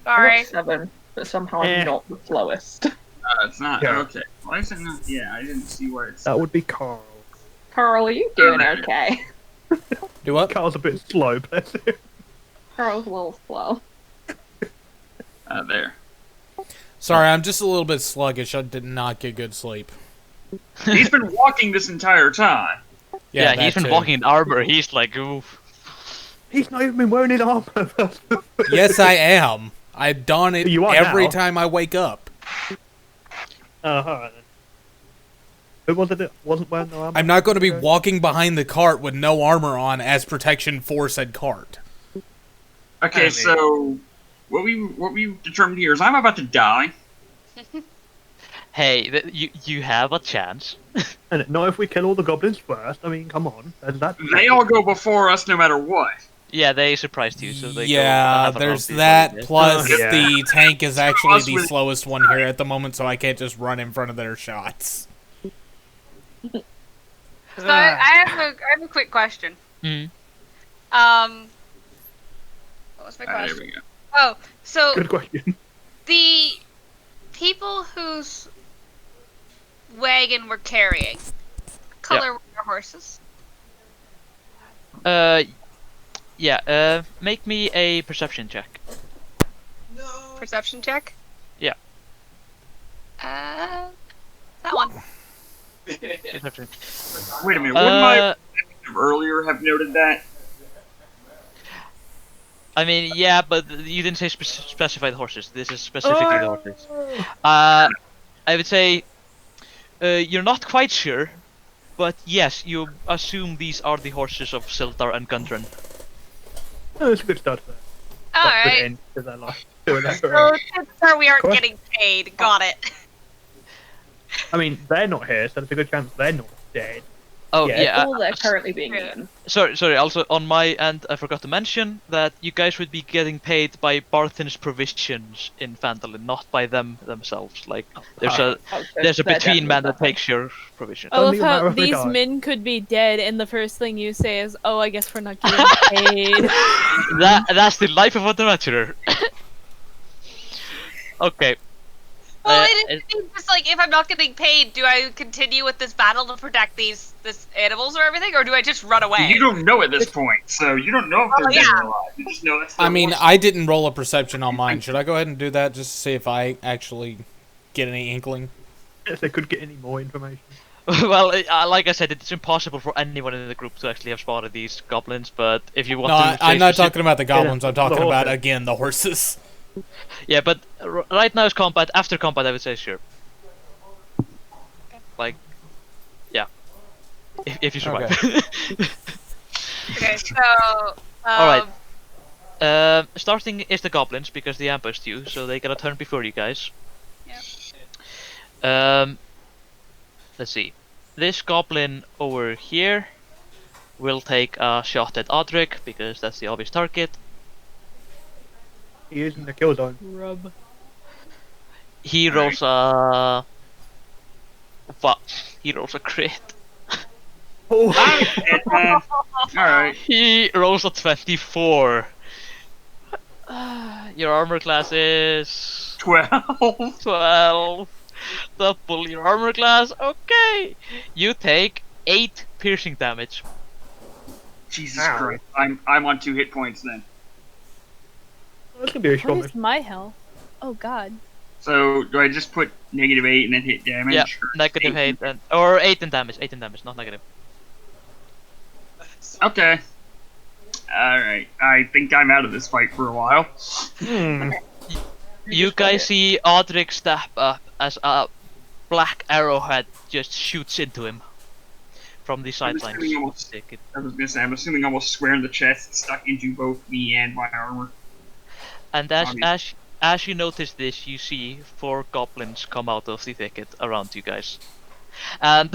Sorry. got 7, but somehow Eh. I'm not the slowest. It's not. Yeah. Okay. Why is it not? Yeah, I didn't see where it's. That would be Carl. Carl, are you doing okay? Do what? Carl's a bit slow, bless him. Carl's a little slow. There. Sorry, I'm just a little bit sluggish. I did not get good sleep. He's been walking this entire time. Yeah, he's that been too. walking in armor. He's like, oof. He's not even been wearing his armor. Yes, I am. I don it You are every now. time I wake up. Alright then. Who was it that wasn't wearing no armor? I'm not going to be walking behind the cart with no armor on as protection for said cart. Okay, so what we determined here is I'm about to die. Hey, you have a chance. And not if we kill all the goblins first. I mean, come on. They all go before us no matter what. Yeah, they surprised you, so they yeah, go there's before that. you did. Plus, Yeah. the tank is actually Us the with- slowest one here at the moment, so I can't just run in front of their shots. So I have a quick question. Mm. What was my There question? we go. Oh, so Good question. the people whose wagon we're carrying, what color were their horses? Yeah, make me a perception check. Perception check? Yeah. That one. Perception. Wait a minute, wouldn't my earlier have noted that? I mean, yeah, but you didn't say specify the horses. This is specifically the horses. I would say you're not quite sure, but yes, you assume these are the horses of Sildar and Gundren. Oh, it's a good start there. Alright. So we aren't getting paid. Got it. I mean, they're not here, so there's a good chance they're not dead. Oh Yeah. yeah. All they're currently being eaten. Sorry. Also, on my end, I forgot to mention that you guys would be getting paid by Barthen's provisions in Phandelver, not by them themselves. Like, there's a They're between man definitely that takes your provision. I love Only a matter how of they these die. men could be dead, and the first thing you say is, "Oh, I guess we're not getting paid." That's the life of an adventurer. Okay. Well, it is just like, if I'm not getting paid, do I continue with this battle to protect this animals or everything, or do I just run away? You don't know at this point, so you don't know if they're Oh, dead yeah. or alive. You just know that's I their mean, horse. I didn't roll a perception on mine. Should I go ahead and do that just to see if I actually get any inkling? If they could get any more information. Well, like I said, it's impossible for anyone in the group to actually have spotted these goblins. But if you want No, to, I'm not specific- talking about the goblins. I'm the talking about, horses. again, the horses. Yeah, but right now is combat. After combat, I would say sure. Like, yeah. If you survive. Okay, so. Alright. Starting is the goblins because they ambushed you, so they got a turn before you guys. Let's see. This goblin over here will take a shot at Odric because that's the obvious target. He is in the kill zone. Rub. He rolls a. Fuck. He rolls a crit. Oh, Alright. He rolls a 24. Your armor class is 12. 12. Double your armor class. Okay. You take 8 piercing damage. Jesus Ow. Christ. I'm on 2 hit points then. that's gonna be a strong What is my health? Oh God. So, do I just put -8 and then hit damage? Yeah, or negative 8? 8 and or 8 in damage. 8 in damage, not negative. Okay. Alright. I think I'm out of this fight for a while. You guys see Odric step up as a black arrowhead just shoots into him from the sidelines. assuming almost- I was gonna say, I'm assuming almost square in the chest, stuck into both me and my armor. And as you notice this, you see 4 goblins come out of the thicket around you guys. And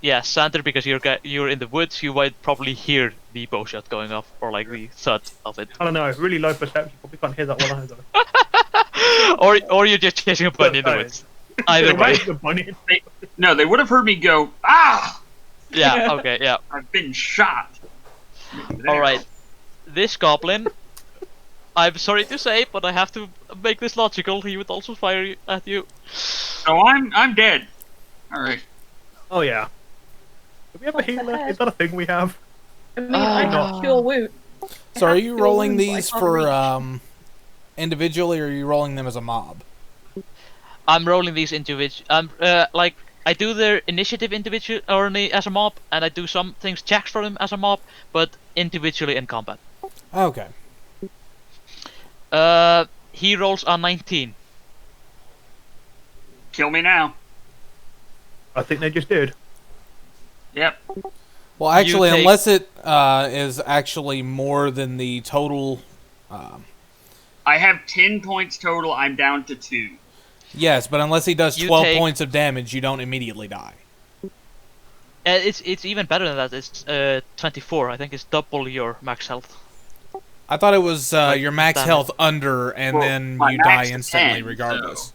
yeah, Sander, because you're in the woods, you might probably hear the bow shot going off or like the thud of it. I don't know, really low perception. Probably can't hear that one either. or you're just chasing a bunny in the woods. Either way. Imagine the bunny. No, they would have heard me go, ah! Yeah. Okay. Yeah. I've been shot. All right. This goblin. I'm sorry to say, but I have to make this logical. He would also fire at you. So I'm dead. Alright. Oh yeah. Do we have a healer? Is that a thing we have? I mean, I have cure wound. So are you rolling Wounds, but I these can't for reach. individually, or are you rolling them as a mob? I'm rolling these individual. Like I do their initiative individual or as a mob, and I do some things checks for them as a mob, but individually in combat. Okay. He rolls a 19. Kill me now. I think they just did. Yep. Well, actually, take- unless it is actually more than the total. I have 10 points total. I'm down to 2. Yes, but unless he does You 12 take- points of damage, you don't immediately die. It's even better than that. It's 24. I think it's double your max health. I thought it was Like, your max damage. health under, and Well, then my you max die is instantly 10, regardless.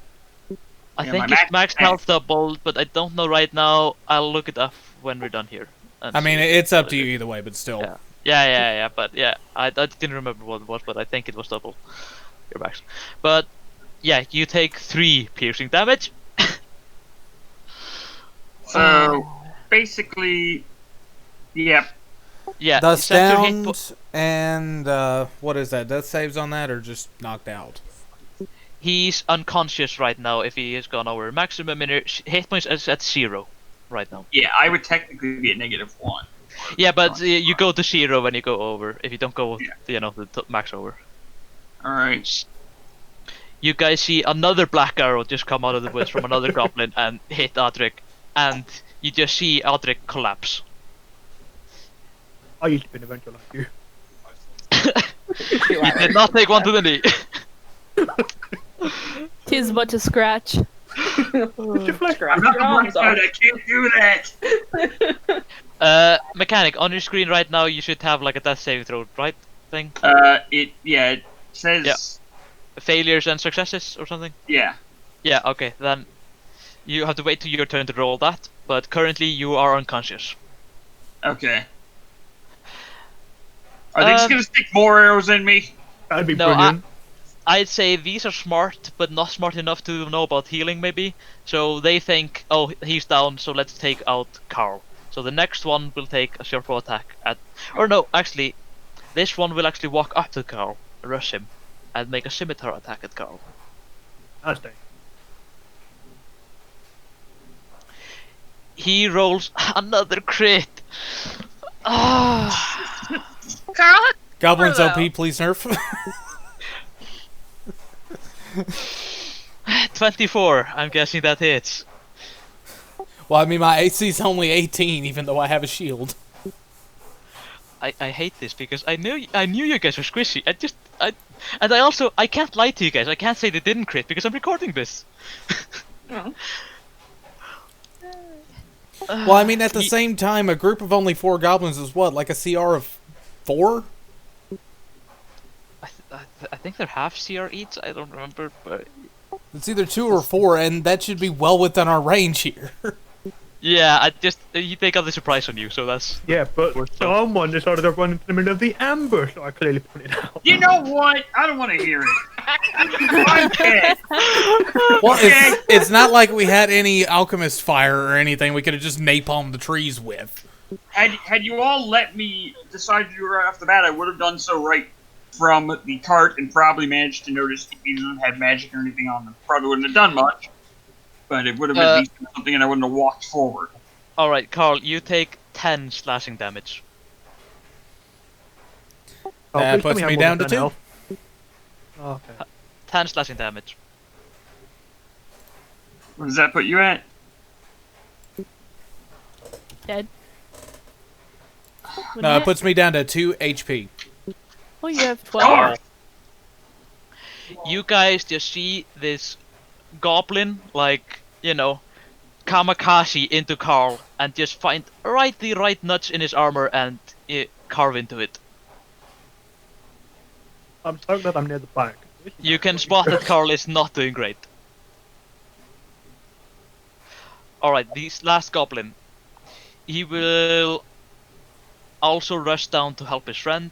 I Yeah, think my it's max max- health doubled, but I don't know right now. I'll look it up when we're done here. and I mean, see it's up what to it you is. either way, but still. Yeah. But yeah, I didn't remember what it was, but I think it was double your max. But yeah, you take 3 piercing damage. So, basically, yep. Yeah, Dust set your hit downed, and what is that? Death saves on that, or just knocked out? He's unconscious right now if he has gone over. Maximum hit points is at 0 right now. Yeah, I would technically be at -1. Yeah, but you go to 0 when you go over. If you don't go, Yeah. the max over. Alright. You guys see another black arrow just come out of the woods from another goblin and hit Adric, and you just see Adric collapse. I used to be an adventurer like you. You did not take one to the knee. Tis but a scratch. It's your flesh. I'm not the right side, I can't do that! Mechanic, on your screen right now, you should have like a death saving throw, right? Thing? It says... Yeah. Failures and successes or something? Yeah. Yeah, okay, then you have to wait till your turn to roll that, but currently you are unconscious. Okay. Are they just gonna stick more arrows in me? That'd be No, brilliant. I'd say these are smart, but not smart enough to know about healing, maybe. So they think, oh, he's down, so let's take out Carl. So the next one will take a sharp attack at... Or no, actually, this one will actually walk up to Carl, rush him, and make a scimitar attack at Carl. That's dangerous. He rolls another crit. Ah, Carl, Goblins though. OP, please nerf. 24. I'm guessing that hits. Well, I mean, my AC's only 18, even though I have a shield. I hate this because I knew you guys were squishy. I can't lie to you guys. I can't say they didn't crit because I'm recording this. Oh. Well, I mean, at the Ye- same time, a group of only 4 goblins is what, like a CR of 4? I think they're half CR each. I don't remember, but It's either 2 or 4, and that should be well within our range here. yeah, they got the surprise on you, so that's Yeah, but Worth it. someone decided to run into the middle of the ambush. I clearly pointed out. You know what? I don't want to hear it. I'm dead. Well, it's not like we had any alchemist fire or anything we could have just napalmed the trees with. Had you all let me decide to do it right off the bat, I would have done so right from the cart and probably managed to notice if either of them had magic or anything on them. Probably wouldn't have done much, but it would have at least been something and I wouldn't have walked forward. alright. Carl, you take 10 slashing damage. Oh, That please tell puts I have me more down than to 10 2. health. Okay. 10 slashing damage. What does that put you at? Dead. No, it puts me down to 2 HP. Oh, you have 12. You guys just see this goblin, like, kamikaze into Carl and just find the right nuts in his armor and carve into it. I'm so glad I'm near the back. You can spot that Carl is not doing great. Alright, this last goblin. He will also rush down to help his friend.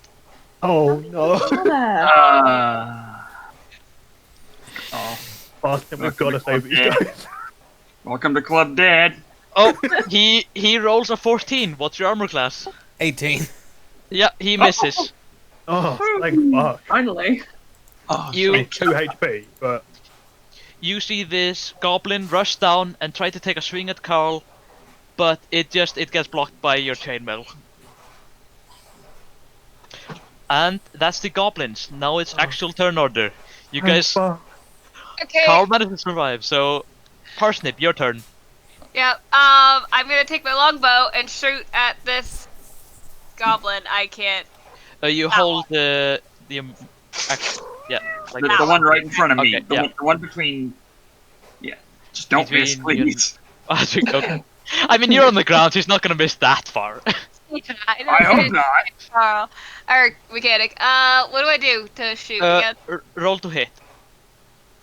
Oh no. Bastard, we've got to save these guys. Welcome to Club Dad. Oh, he rolls a 14. What's your armor class? 18. Yeah, he misses. Oh, thank fuck. Finally. Oh, You- I mean, 2 HP, but You see this goblin rush down and try to take a swing at Carl, but it gets blocked by your chainmail. And that's the goblins. Now it's actual turn order. You guys, Fuck. Okay. Carl managed to survive, so Parsnip, your turn. Yep. I'm gonna take my longbow and shoot at this goblin. I can't. You That hold yeah, like The this. one right in front of me. Okay, The, yeah. one, the one between. Yeah. Just don't miss, Between you and- please. Okay. I mean, you're on the ground, so he's not gonna miss that far. I hope not. Carl. Or mechanic. What do I do to shoot again? Roll to hit.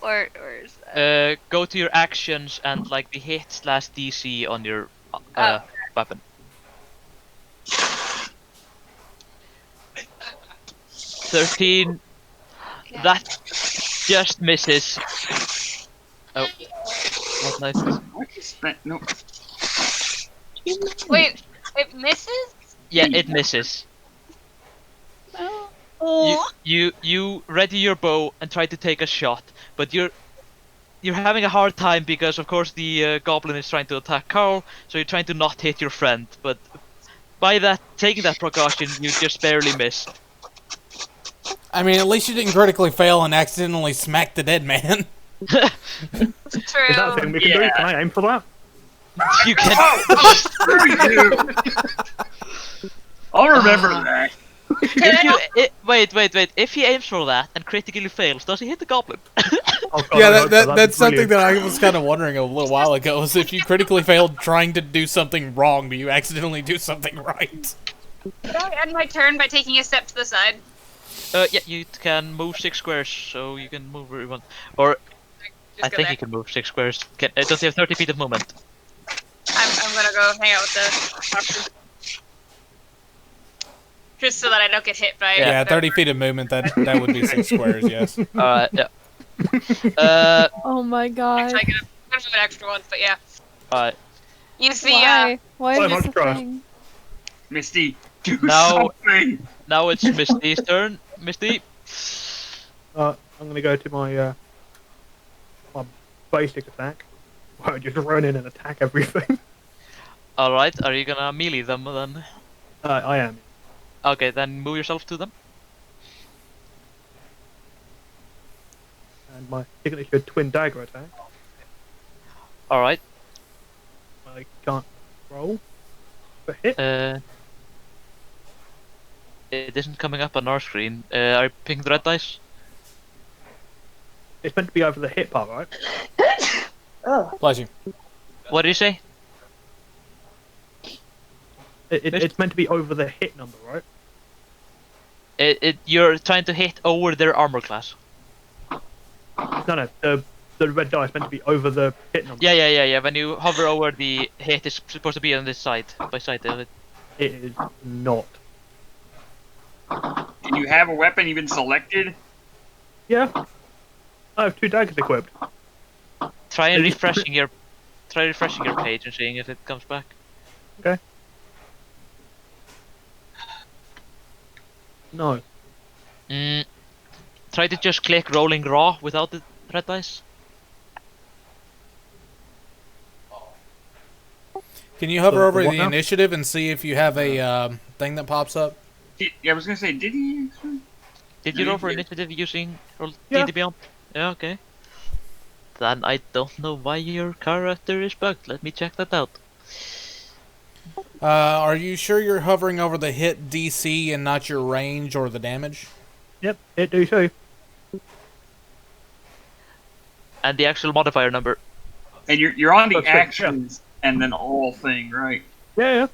Or is that? Go to your actions and like the hit / DC on your weapon. 13. Okay. That just misses. Oh, what nice. What is that? No. Wait, it misses? Yeah, it misses. You ready your bow and try to take a shot, but you're having a hard time because of course the goblin is trying to attack Carl, so you're trying to not hit your friend. But by taking that precaution, you just barely miss. I mean, at least you didn't critically fail and accidentally smack the dead man. True. Is that a thing we can do? Yeah. Can I aim for that? You can. Screw you! I'll remember that. Wait. If he aims for that and critically fails, does he hit the goblin? Oh, God, I Yeah, hope so. That'd that's be something brilliant. that I was kind of wondering a little while ago. Is if you critically failed trying to do something wrong, do you accidentally do something right? Can I end my turn by taking a step to the side? Yeah, you can move 6 squares, so you can move where you want. Or Just I go think there. you can move 6 squares. Does he have 30 feet of movement? I'm gonna go hang out with the doctor. Just so that I don't get hit by. Yeah, 30 feet of movement. That would be 6 squares. Yes. Alright, yeah. Oh my god. Actually, I'm gonna do an extra one, but yeah. Alright. Use the Why? Why Why is this not a try? thing? Misty, do Now- something! Now it's Misty's turn. Misty. I'm gonna go to my my basic attack. Well, just run in and attack everything. Alright, are you gonna melee them then? I am. Okay, then move yourself to them. And my signature twin dagger attack. Alright. I can't roll for hit. It isn't coming up on our screen. Are you picking the red dice? It's meant to be over the hit part, right? Bless you. What did you say? It's meant to be over the hit number, right? You're trying to hit over their armor class. No, the red die is meant to be over the hit number. Yeah. When you hover over the hit, it's supposed to be on this side, by side of it. It is not. Do you have a weapon even selected? Yeah. I have 2 daggers equipped. Try refreshing your page and seeing if it comes back. Okay. No. Try to just click rolling raw without the red dice. Can you hover The over what the now? initiative and see if you have a thing that pops up? Yeah, I was gonna say, did he actually? Did you No, roll for you- initiative using roll Yeah. D&D Beyond? Yeah, okay. Then I don't know why your character is bugged. Let me check that out. Are you sure you're hovering over the hit DC and not your range or the damage? Yep, it do too. And the actual modifier number. And you're on the That's right, yeah. actions and then all thing, right? Yeah.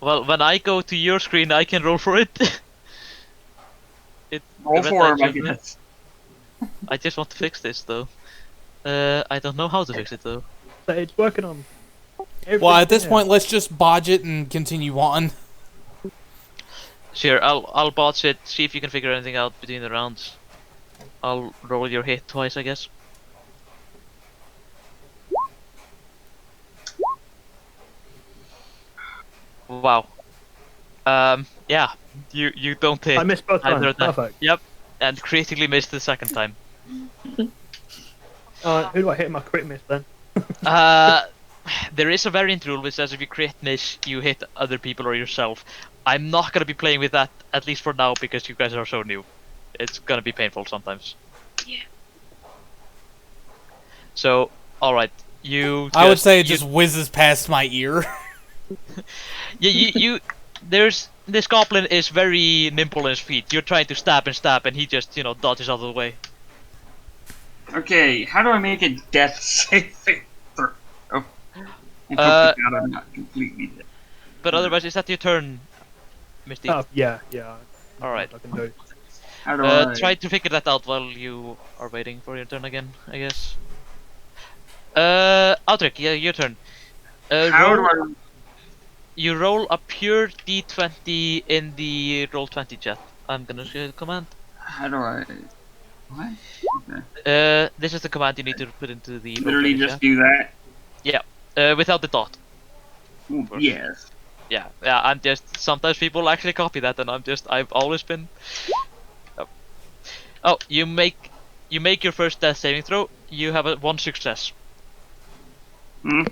Well, when I go to your screen, I can roll for it. Roll the red for him, dice I shows me. guess. I just want to fix this though. I don't know how to fix it though. So it's working on. Well, at this everything point, let's just bodge it and continue on. Sure, I'll botch it. See if you can figure anything out between the rounds. I'll roll your hit twice, I guess. Wow. Yeah, you don't hit. I missed both either times. of them. Perfect. Yep, and critically missed the second time. Who do I hit in my crit miss then? There is a variant rule which says if you crit miss, you hit other people or yourself. I'm not gonna be playing with that, at least for now, because you guys are so new. It's gonna be painful sometimes. Yeah. So, alright. You. I would say it just whizzes past my ear. You. There's this goblin is very nimble in his feet. You're trying to stab, and he just dodges out of the way. Okay, how do I make a death saving throw? Oh, I Uh, forgot I'm not completely dead. But otherwise, is that your turn, Misty? Oh, yeah. All right. I can do. How do I? Try to figure that out while you are waiting for your turn again, I guess. Aldrich, yeah, your turn. How do I? You roll a pure d20 in the roll20 chat. I'm gonna share the command. How do I? What? Okay. This is the command you need to put into the Literally roll20 just chat. do that. Without the dot. Ooh, course. yes. Yeah, I'm just, sometimes people actually copy that, and I've always been. Oh, you make your first death saving throw. You have one success. Hmm.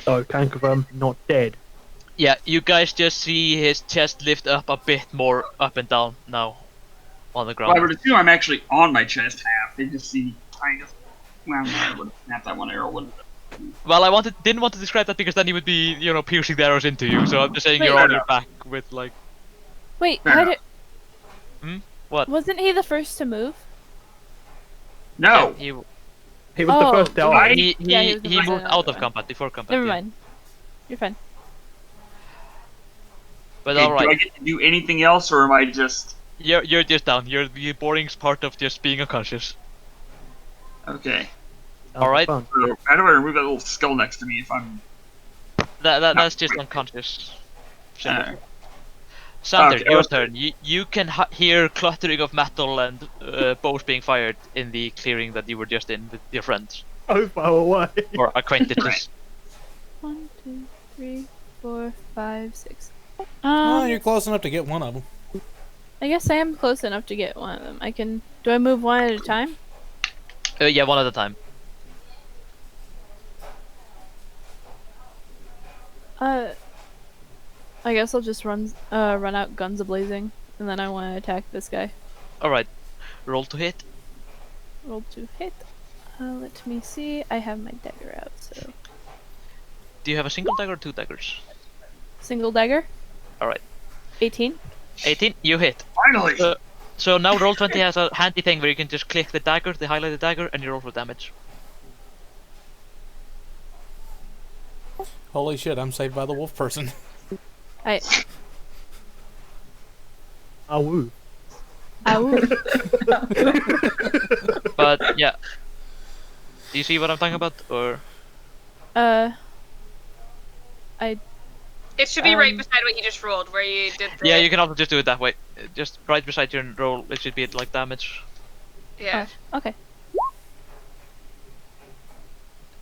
So, can confirm, not dead. Yeah, you guys just see his chest lift up a bit more up and down now on the Well, I ground. would assume I'm actually on my chest half. They just see kind of. Well, no, I would have snapped that one arrow, wouldn't it? Well, I didn't want to describe that because then he would be, piercing the arrows into you. So I'm just saying Wait. you're on Fair your back with like. Wait, Fair how enough. did? What? Wasn't he the first to move? No. He He was Oh, the first down. I- he, Yeah, he he, was the he first moved to- out of combat before combat. Never yeah. mind. You're fine. But Okay, alright, do I get to do anything else, or am I just you're just down. You're the boring part of just being unconscious. okay? Alright. Fun. So how do I remove that little skull next to me if I'm? That's just unconscious. Simple. Uh, Sander, okay, your okay. turn. You can hear cluttering of metal and bows being fired in the clearing that you were just in with your friends So far away. or acquaintances. 1, 2, 3, 4, 5, 6. Oh, you're close enough to get one of them. I guess I am close enough to get one of them. I can. Do I move one at a time? Yeah, one at a time. I guess I'll just run out guns a-blazing, and then I want to attack this guy. Alright, roll to hit. Roll to hit. Let me see. I have my dagger out, so Do you have a single dagger or two daggers? single dagger. Alright. 18. 18, you hit. Finally. So now Roll20 has a handy thing where you can just click the dagger, the highlighted dagger, and you roll for damage. Holy shit, I'm saved by the wolf person. I. Oh, woo. Ow. But yeah. Do you see what I'm talking about? Or It should be right Um, beside what you just rolled, where you did the... yeah, you can also just do it that way. Just right beside your roll, it should be like damage. Yeah. Okay.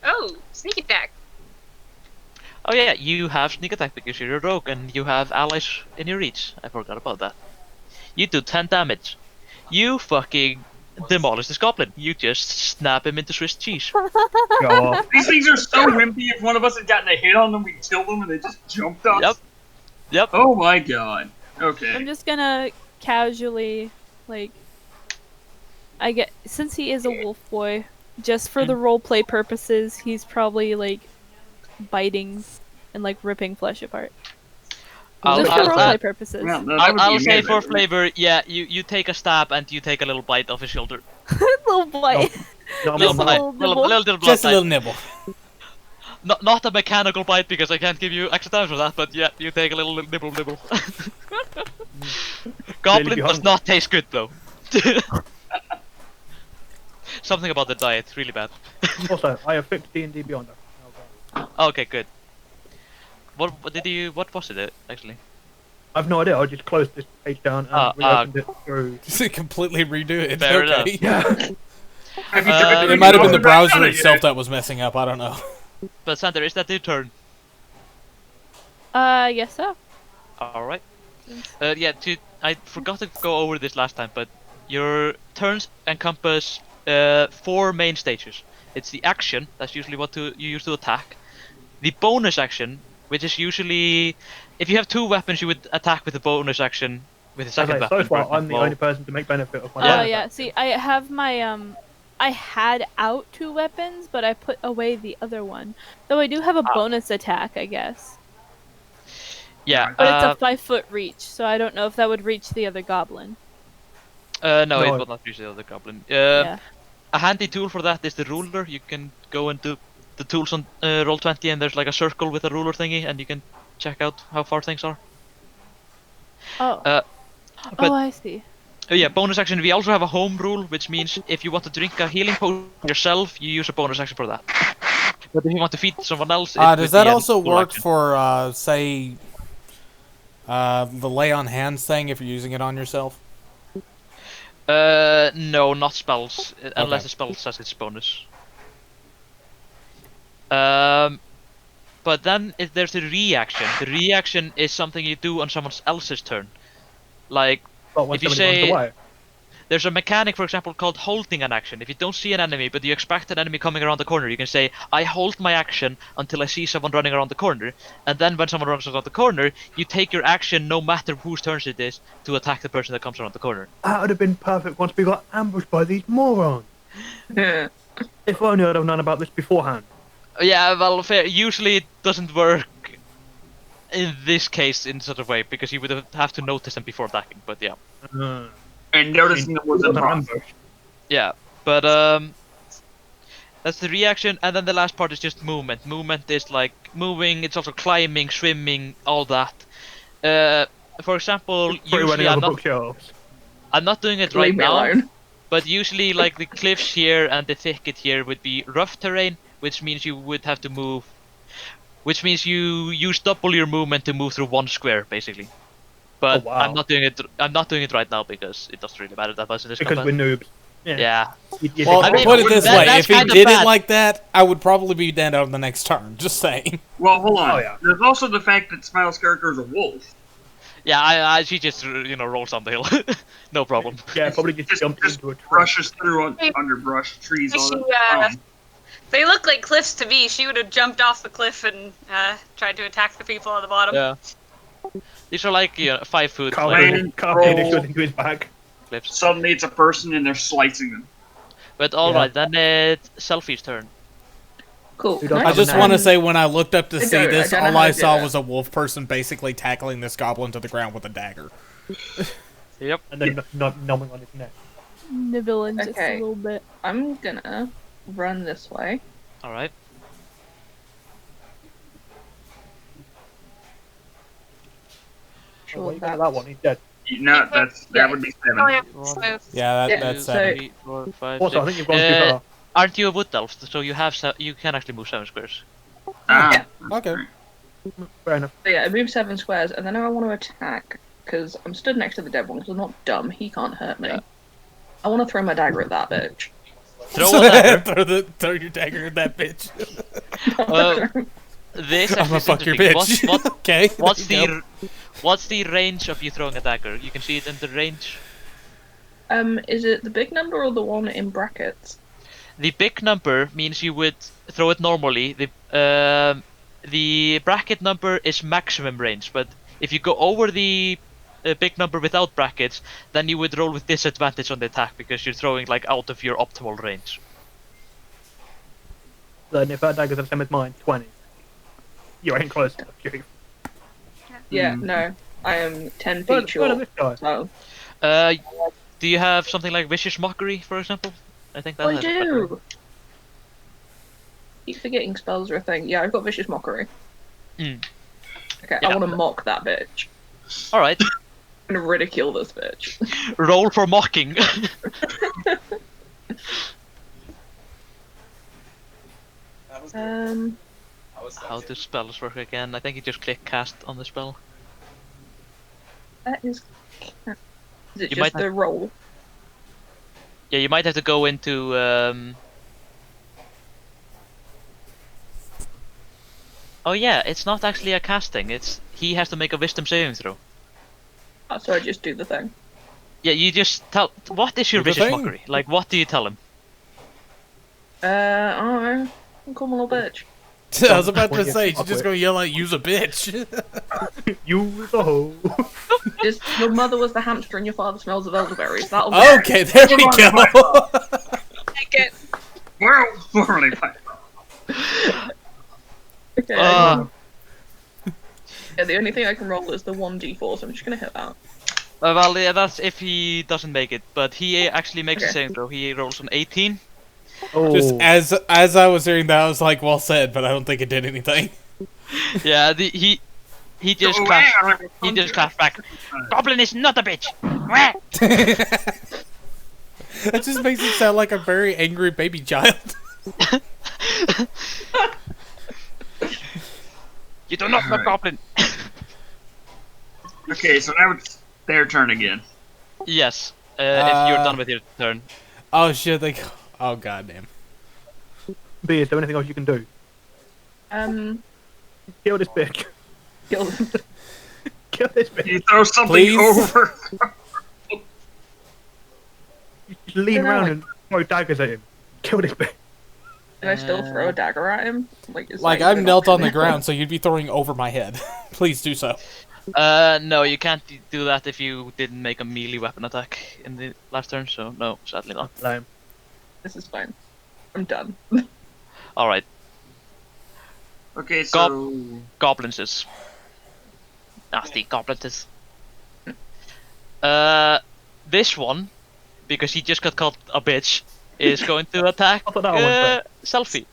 Oh, sneak attack. Oh yeah, you have sneak attack because you're a rogue and you have allies in your reach. I forgot about that. You do 10 damage. You fucking demolish this goblin. You just snap him into Swiss cheese. Go off. These things are so wimpy. If one of us had gotten a hit on them, we'd kill them, and they just jumped us. Yep. Yep. Oh my god. I'm Okay. just gonna casually, like, since he is a wolf boy, just for the roleplay purposes, he's probably like biting and like ripping flesh apart. Just for roleplay purposes. Well, that would I'll be say amazing. for flavor, yeah, you take a stab and you take a little bite off his shoulder. Little bite. No, Little Just a bite, little little nibble. blood Just a bite. little nibble. Not a mechanical bite because I can't give you extra damage for that, but yeah, you take a little nibble. Goblin be does hungry. not taste good though. Something about the diet, really bad. Also, I have fixed D&D Beyond. Okay, good. What was it actually? I've no idea. I just closed this page down and reopened it through. Just completely redo it. Fair Okay. Yeah. Have you tried It doing might have been the all browser that? itself that was messing up. I don't know. But Sander, is that your turn? I guess so. Alright. Yeah, I forgot to go over this last time, but your turns encompass 4 main stages. It's the action, that's usually what you use to attack. The bonus action, which is usually... If you have 2 weapons, you would attack with the bonus action with the second Okay, weapon. so far, for I'm the example. only person to make benefit of my Oh bonus yeah. action. See, I have my I had out 2 weapons, but I put away the other one. Though I do have a bonus attack, I guess. Yeah. But it's a 5-foot reach, so I don't know if that would reach the other goblin. No, No. it will not reach the other goblin. Yeah. A handy tool for that is the ruler. You can go into the tools on Roll20, and there's like a circle with a ruler thingy, and you can check out how far things are. Oh. But- Oh, I see. Oh yeah, bonus action. We also have a home rule, which means if you want to drink a healing potion yourself, you use a bonus action for that. But if you want to feed someone else, it Does would that be an also full work action. for, say, the lay on hands thing if you're using it on yourself? No, not spells, unless Okay. the spell says it's bonus. But then there's the reaction. The reaction is something you do on someone else's turn. Like, But when If you somebody runs say- away. there's a mechanic, for example, called holding an action. If you don't see an enemy, but you expect an enemy coming around the corner, you can say, I hold my action until I see someone running around the corner. And then when someone runs around the corner, you take your action, no matter whose turn it is, to attack the person that comes around the corner. That would have been perfect once we got ambushed by these morons. Yeah. If only I'd have known about this beforehand. Yeah, well, fair. Usually it doesn't work in this case in such a way, because you would have to notice them before attacking, but yeah. And noticing there was a An boss. ambush. Yeah, but that's the reaction, and then the last part is just movement. Movement is like moving, it's also climbing, swimming, all that. For example, Free running usually over bookshelves. I'm not doing it right Leave me now, alone. but usually like the cliffs here and the thicket here would be rough terrain, which means you would have to move, which means you use double your movement to move through one square, basically. But Oh, wow. I'm not doing it right now because it doesn't really matter that much in this Because combat. we're noobs. Yeah. Well, I mean, put it this that- way: that's if he kinda did bad. it like that, I would probably be dead on the next turn. Just saying. Well, hold on. Oh, yeah. There's also the fact that Smile's character is a wolf. Yeah, she just rolls on the hill, no problem. Yeah, probably just jumped Just into a tree. brushes through underbrush, trees, all She, that. They look like cliffs to me. She would have jumped off the cliff and tried to attack the people on the bottom. Yeah. These are like 5 foot Man, Carving roll. into his back. cliffs. Suddenly it's a person and they're slicing them. But alright, then it's Selfie's turn. Cool. You don't I have just an want to axe. say, when I looked up to I see don't- this, I don't know all how I to do saw that. was a wolf person basically tackling this goblin to the ground with a dagger. Yep. And then numbing on his neck. Nibbling just Okay. a little bit. I'm gonna run this way. Alright. Sure, Oh, you got that one, he's dead. No, that would be 7. Oh, yeah. One, Smooth. Yeah, Yeah, that's so- 7. 3, 4, 5, Also, I 6. think you've gone too far. Aren't you a wood elf? So you have you can actually move 7 squares. Ah, Okay. Fair enough. So yeah, I move 7 squares, and then I want to attack because I'm stood next to the dead one. Because I'm not dumb. He can't hurt me. Yeah. I want to throw my dagger at that bitch. Throw a dagger. throw your dagger at that bitch. This I'm gonna actually fuck your is bitch. interesting. Okay. What's there you what's the range of you throwing a dagger? You can see it in the range. Is it the big number or the one in brackets? The big number means you would throw it normally. The bracket number is maximum range, but if you go over the big number without brackets, then you would roll with disadvantage on the attack because you're throwing like out of your optimal range. Then if that dagger's the same as mine, 20. You ain't close enough, Chief. Yeah, Hmm. no. I am 10 Where feet where short. this guy? So Do you have something like vicious mockery, for example? I think that I has a better- do. Keep forgetting spells are a thing. Yeah, I've got vicious mockery. Mm. Okay, Yeah. I want to mock that bitch. All right, I'm gonna ridicule this bitch. roll for mocking. How do spells work again? I think you just click cast on the spell. That is. Is it You just might- the roll? Yeah, you might have to go into. Oh yeah, it's not actually a casting. It's he has to make a wisdom saving throw. Oh, so I just do the thing. Yeah, you just tell. What is your Do the vicious thing. mockery? Like, what do you tell him? I don't know. I'm calling a little bitch. I was about to Well, yeah, say, she's fuck just with. gonna yell at use a bitch. You the hoe. Just your mother was the hamster and your father smells of elderberries. That'll Okay, there we go. Take it. World formerly Okay. Uh, Yeah, the only thing I can roll is the 1d4, so I'm just gonna hit that. well, yeah, that's if he doesn't make it, but he actually makes a Okay. saving throw. He rolls an 18. Just Oh, as I was hearing that, I was like, well said, but I don't think it did anything. Yeah, he just claps back. Goblin is not a bitch. Wah! That just makes it sound like a very angry baby child. You do not know Alright. goblin. Okay, so now it's their turn again. Yes, if you're done with your turn. Oh shit! Oh goddamn! B, is there anything else you can do? Kill this bitch. Kill Kill this bitch. You throw something Please? over. You just lean Dunno, around like- and throw daggers at him. Kill this bitch. Can I still throw a dagger at him? Is Like that I'm even knelt on the option? ground, so you'd be throwing over my head. Please do so. No, you can't do that if you didn't make a melee weapon attack in the last turn. So no, sadly not. Lame. This is fine. I'm done. All right, Okay, so goblins is nasty goblins is. This one, because he just got called a bitch, is going to attack I thought that one was Selfie.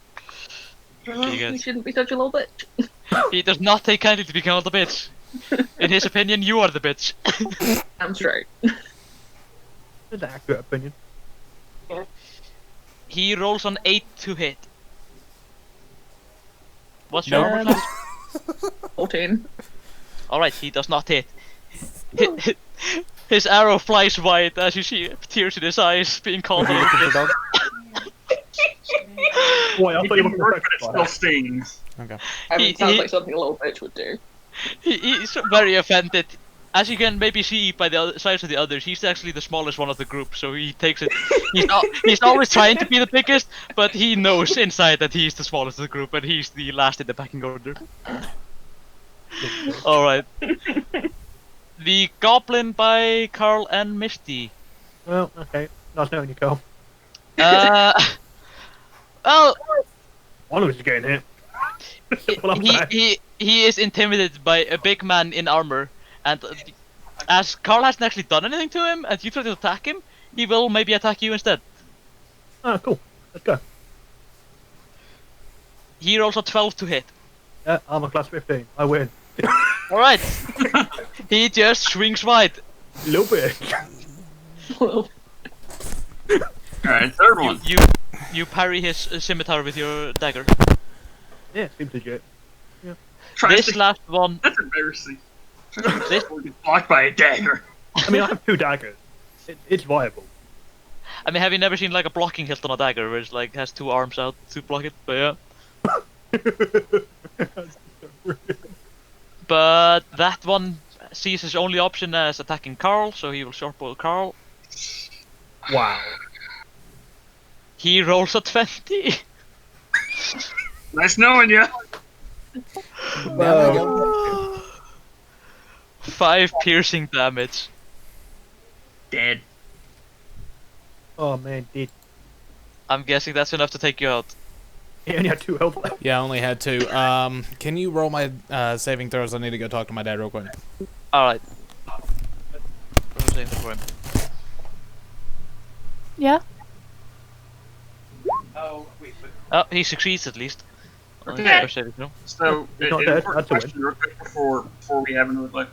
You shouldn't be such a little bitch. He does not take kindly to be called a bitch. In his opinion, you are the bitch. I'm straight. That's an accurate opinion. He rolls on 8 to hit. What's your Nope. armor class? 14. Alright, he does not hit. His arrow flies wide as you see tears in his eyes being called out. Boy, I it thought you didn't were work, but it still stings. Okay. I mean, He- sounds he- like something a little bitch would do. He's very offended. As you can maybe see by the size of the others, he's actually the smallest one of the group, so he takes it. He's always trying to be the biggest, but he knows inside that he's the smallest of the group and he's the last in the pecking order. Alright. The Goblin by Carl and Misty. Well, okay. Nice knowing you, Carl. Well, One of us is getting hit. Well, I'm back. he is intimidated by a big man in armor, and as Carl hasn't actually done anything to him, and you try to attack him, he will maybe attack you instead. Oh, cool. Let's go. He rolls a 12 to hit. Yeah, armor class 15. I win. Alright. He just swings wide. A little bit. Well, Alright, third one. You parry his scimitar with your dagger. Yeah, seems legit. Tries This to- last one, That's embarrassing. This- Get blocked by a dagger. I mean, I have 2 daggers. It's viable. I mean, have you never seen like a blocking hilt on a dagger, where it's like has 2 arms out to block it? But yeah. But that one sees his only option as attacking Carl, so he will shortbow Carl. Wow. He rolls a 20. Nice knowing you. Well, 5 piercing damage. Dead. oh man, did I'm guessing that's enough to take you out. he only had 2 health left? Yeah, I only had 2. Can you roll my saving throws? I need to go talk to my dad real quick. Alright. Roll a saving throw for him. Yeah. Oh, wait, but Oh, he succeeds at least. On his Okay. first saving throw. So, He's an not dead, important that's a win. question real quick before we have another clip.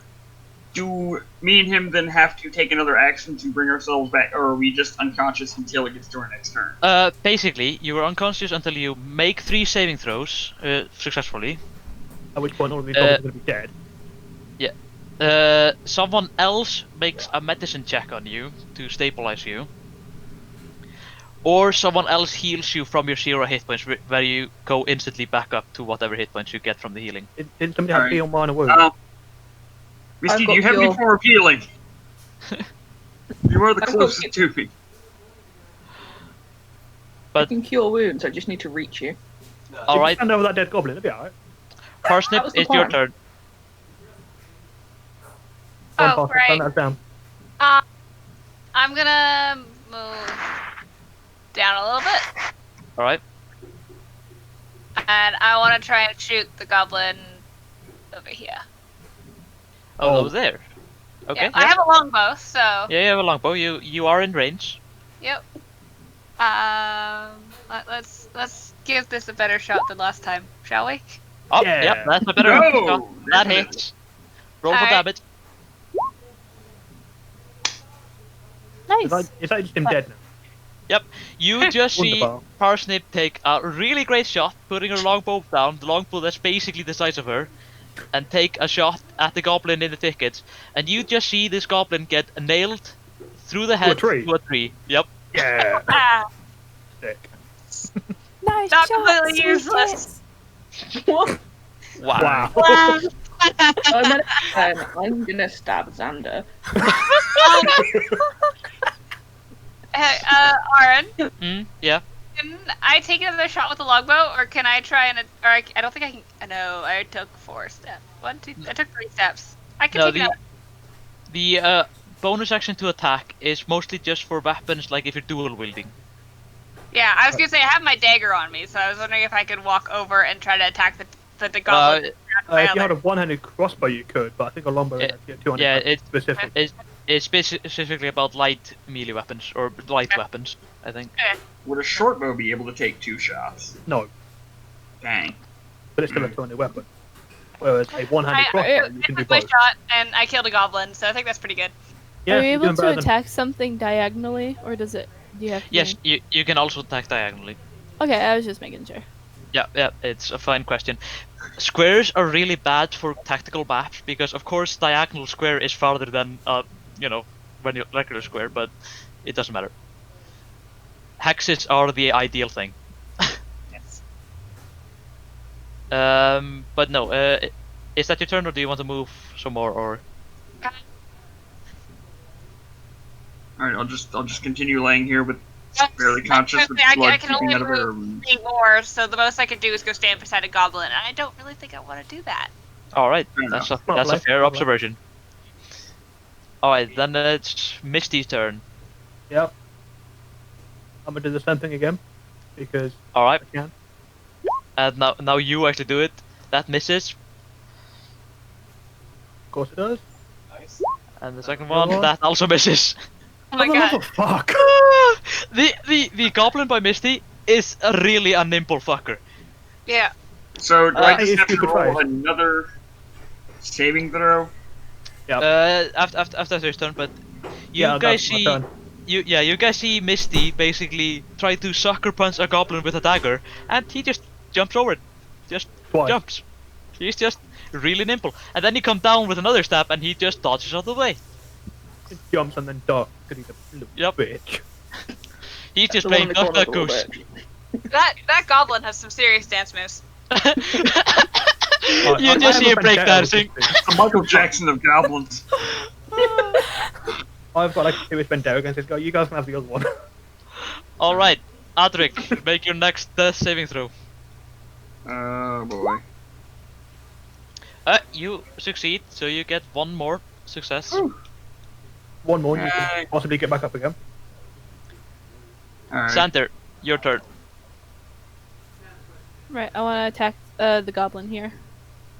Do me and him then have to take another action to bring ourselves back, or are we just unconscious until it gets to our next turn? Basically, you were unconscious until you make 3 saving throws successfully. At which point all of these goblins are going to be dead. Someone else makes a medicine check on you to stabilize you. Or someone else heals you from your 0 hit points, where you go instantly back up to whatever hit points you get from the healing. Didn't somebody have Alright. heal minor wounds? Misty, I've do you got have any heal. form of healing? You are the I've got closest to me. I But- can cure wounds, I just need to reach you. no. Alright, Stand over that dead goblin, it'll be alright. Parsnip, That was the it's your plan. turn. Oh, Stand right. that down. I'm gonna move down a little bit. All right. And I want to try and shoot the goblin over here. Oh, Oh. over there. Okay. Yeah, I have a longbow, so. Yeah, you have a longbow. You are in range. Yep. Let's give this a better shot than last time, shall we? Oh, Yeah. yep, that's a better No, shot. That definitely. hits. Roll for Alright. damage. Nice. Is that just him dead now? You just see Wonderful. Parsnip take a really great shot, putting her longbow down, the longbow that's basically the size of her, and take a shot at the goblin in the thicket. And you just see this goblin get nailed through the head tree? to a tree. Yep. Yeah. Ah, Sick. Nice not shot, completely sweet useless. What? Wow. Wow. I'm gonna stab Xander. Aaron, Yeah. can I take another shot with the longbow, or can I try and? Or I don't think I can. No, I took 4 steps. 1, 2. I took 3 steps. I can No, take another. the bonus action to attack is mostly just for weapons, like if you're dual wielding. Yeah, I was gonna say I have my dagger on me, so I was wondering if I could walk over and try to attack the goblin. with my If you had other- a one-handed crossbow, you could, but I think a longbow Yeah, is actually a two-handed yeah, weapon it- specific. It's specifically about light melee weapons or light weapons, I think. Would a short bow be able to take 2 shots? No, Dang. but it's still a two-handed weapon. Whereas a one-handed I crossbow, you can do took my both. shot and I killed a goblin, so I think that's pretty good. Yeah, Are you you're able doing to better than- attack something diagonally, or does it? Do you have to? Yes, you can also attack diagonally. Okay, I was just making sure. Yeah, it's a fine question. Squares are really bad for tactical maps because, of course, diagonal square is farther than when you regular square, but it doesn't matter. Hexes are the ideal thing. Yes. But no, is that your turn, or do you want to move some more, or? Alright, I'll just continue laying here with barely I conscious with can blood only seeping out of her. move 3 more, so the most I could do is go stand beside a goblin, and I don't really think I want to do that. All right, Fair that's enough. a Lovely, fair lovely. observation. All right, then it's Misty's turn. Yep. I'm gonna do the same thing again because All right, I can. and now you actually do it. That misses, Of course it does. Nice. and the second Go one on. that also misses. Oh my For the love god. of fuck! The goblin by Misty is a really a nimble fucker. Yeah. So do Uh, I just hey, have to stupid roll face. another saving throw? After his turn, but you Yeah, guys that's my see turn. you guys see Misty basically try to sucker punch a goblin with a dagger, and he just jumps over it, just Twice. jumps. He's just really nimble, and then you come down with another stab, and he just dodges out of the way. It jumps and then ducks because he's a little Yep. bitch. He's just The one playing in the Duck corner Duck a little Goose. bit. That goblin has some serious dance moves. You just see him break dancing. The Michael Jackson of goblins. I've got like a serious vendetta against this guy. You guys can have the other one. All right, Adric, make your next saving throw. Oh boy. You succeed, so you get one more success. One more, and you can possibly get back up again. Alright. Xander, your turn. Right, I want to attack the goblin here.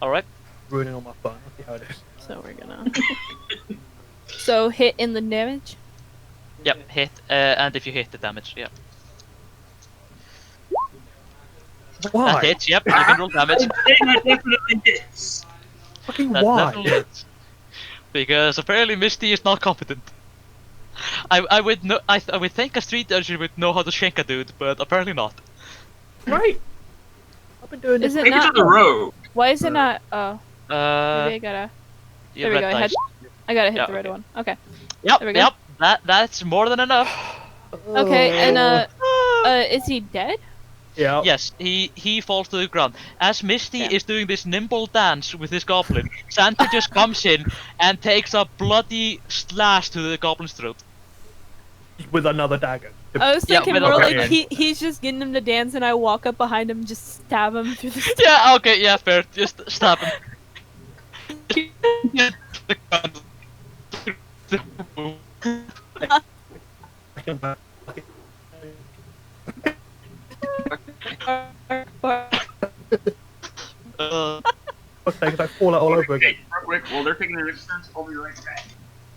All right. Ruining all my fun. Let's see how it is. So we're gonna. So hit in the damage. Yep, hit, and if you hit the damage, yeah. Why? That hits, yep, you can roll damage. That definitely hits. Fucking That why? definitely hits. Because apparently Misty is not competent. I would know, I would think a street urchin would know how to shank a dude, but apparently not. Right. I've been doing Is this. it Maybe to not? the road. Why is it not? Oh, maybe Uh, I gotta. you There we red go. dice. I gotta hit Yeah, the red okay. one. Okay. Yep, There we go. yep, that's more than enough. Okay, and is he dead? Yeah. Yes, he falls to the ground. As Misty Yeah. is doing this nimble dance with this goblin, Santa just comes in and takes a bloody slash to the goblin's throat. With another dagger. I was Yeah, thinking with a more red like one. he's just getting him to dance, and I walk up behind him, just stab him through the. Yeah, okay, yeah, fair. Just stab him. Fuck's sake, I fall out all over again. Okay, real quick, while they're taking their next turns, I'll be right back.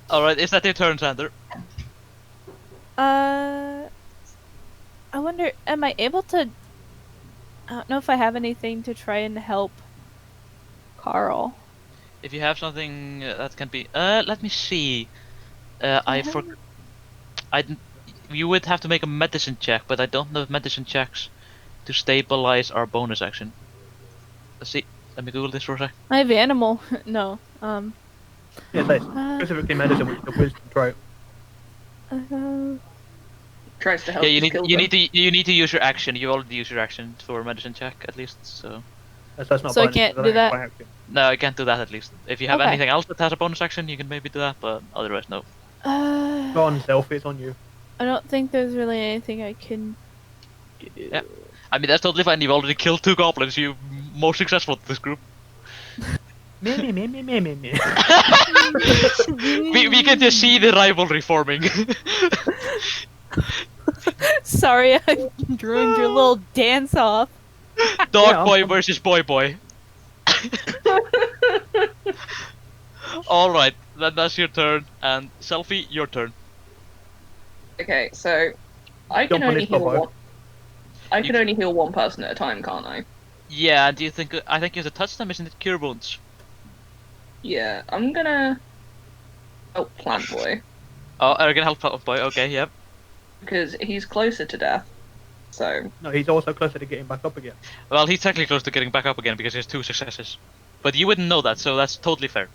Alright, is that your turn, Sander? I wonder, am I able to... I don't know if I have anything to try and help Carl. If you have something that can be... let me see. I You would have to make a medicine check, but I don't know if medicine checks to stabilize our bonus action. Let's see. Let me Google this for a sec. I have animal. No. Yeah, that's specifically medicine, which is a wisdom trait. Tries to help. Yeah, kill them. you need to use your action. You already use your action for a medicine check at least. So That's not So I bonus, can't so do that? by action. no, I can't do that at least. If you have Okay. anything else that has a bonus action, you can maybe do that, but otherwise no. Go on, Selfie, it's on you. I don't think there's really anything I can do. Yeah. I mean that's totally fine. You've already killed 2 goblins. You're most successful in this group. Me. We can just see the rivalry forming. Sorry, I ruined your little dance off. Dog Yeah, boy versus boy boy. Alright, then that's your turn. And Selfie, your turn. Okay, so I can Jump on only his heal bubble. one. I can only heal one person at a time, can't I? Yeah, do you think... I think you have to touch them, isn't it? Cure wounds. Yeah, I'm gonna help Plant Boy Oh, are you gonna help Plant Boy? Okay, yep. because he's closer to death. So No, he's also closer to getting back up again. Well, he's technically close to getting back up again because he has 2 successes. But you wouldn't know that, so that's totally fair.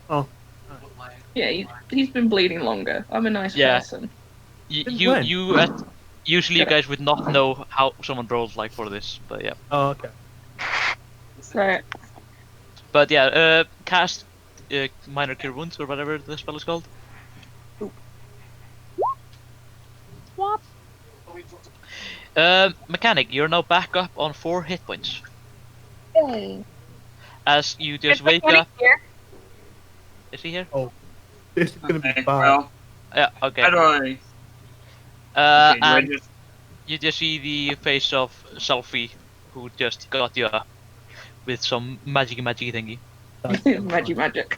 Oh, yeah, he's been bleeding longer. I'm a nice Yeah. person. Since when? Usually you guys would not know how someone rolled like for this, but yeah. oh, okay. Right. But yeah, cast minor cure wounds or whatever the spell is called. Swap. Mechanic, you're now back up on 4 hit points. Hey. As you just Is wake Mechanic up. here? Is he here? This is gonna be Okay, bad. well, Yeah, okay. how do I... Okay, do I And just... you just see the face of Selfie, who just got you up with some magic thingy. That's Magic.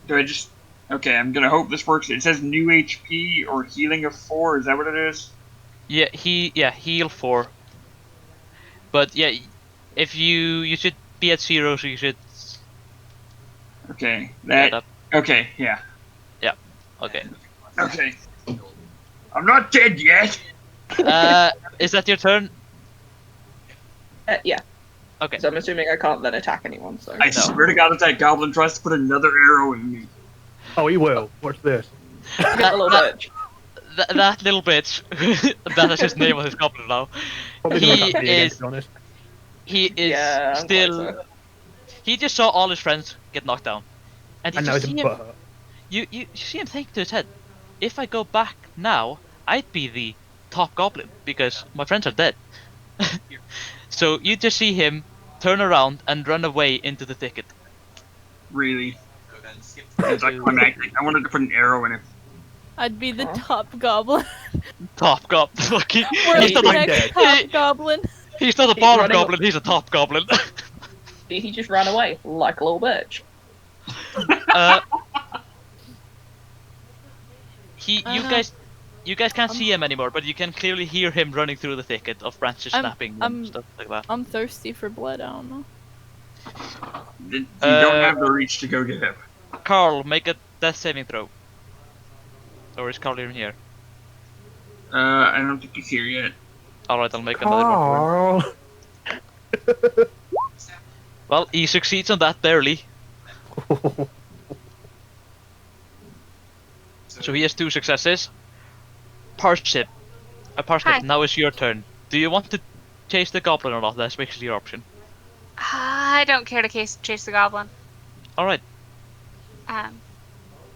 Do I just... Okay, I'm gonna hope this works. It says new HP or healing of 4, is that what it is? Yeah, heal 4. But yeah, if you should be at 0, so you should Okay, get that... up. Okay, yeah. Okay. Okay. I'm not dead yet! Is that your turn? Yeah. Okay. So I'm assuming I can't then attack anyone. So I swear to God, if that goblin tries to put another arrow in me. Oh, he will. Watch this. get a little bitch. That little bitch, that is his name on his goblin now. Probably He gonna attack me again, is- to be honest. He is Yeah, I'm still. quite so. He just saw all his friends get knocked down, and you And now just he's see in him. butthurt. You see him think to his head, if I go back now, I'd be the top goblin because my friends are dead. So you just see him turn around and run away into the thicket. Really. Go then skip It's like climactic. I wanted to put an arrow in it. I'd be the Huh? top goblin. Top goblin. Look, We're he's the not Right a, next there. top goblin. he's not a He's bottom running up. goblin. He's a top goblin. He just ran away like a little bitch. uh, you Uh, guys can't see him anymore, but you can clearly hear him running through the thicket of branches snapping and I'm- stuff like that. I'm thirsty for blood. I don't know. You don't Uh, have the reach to go get him. Carl, make a death saving throw. Or is Carl even here? I don't think he's here yet. Alright, I'll make another one for him. Carl. Well, he succeeds on that barely, so he has 2 successes. Parsnip, Hi. now is your turn. Do you want to chase the goblin or not? That's basically your option. I don't care to chase the goblin. Alright, Um,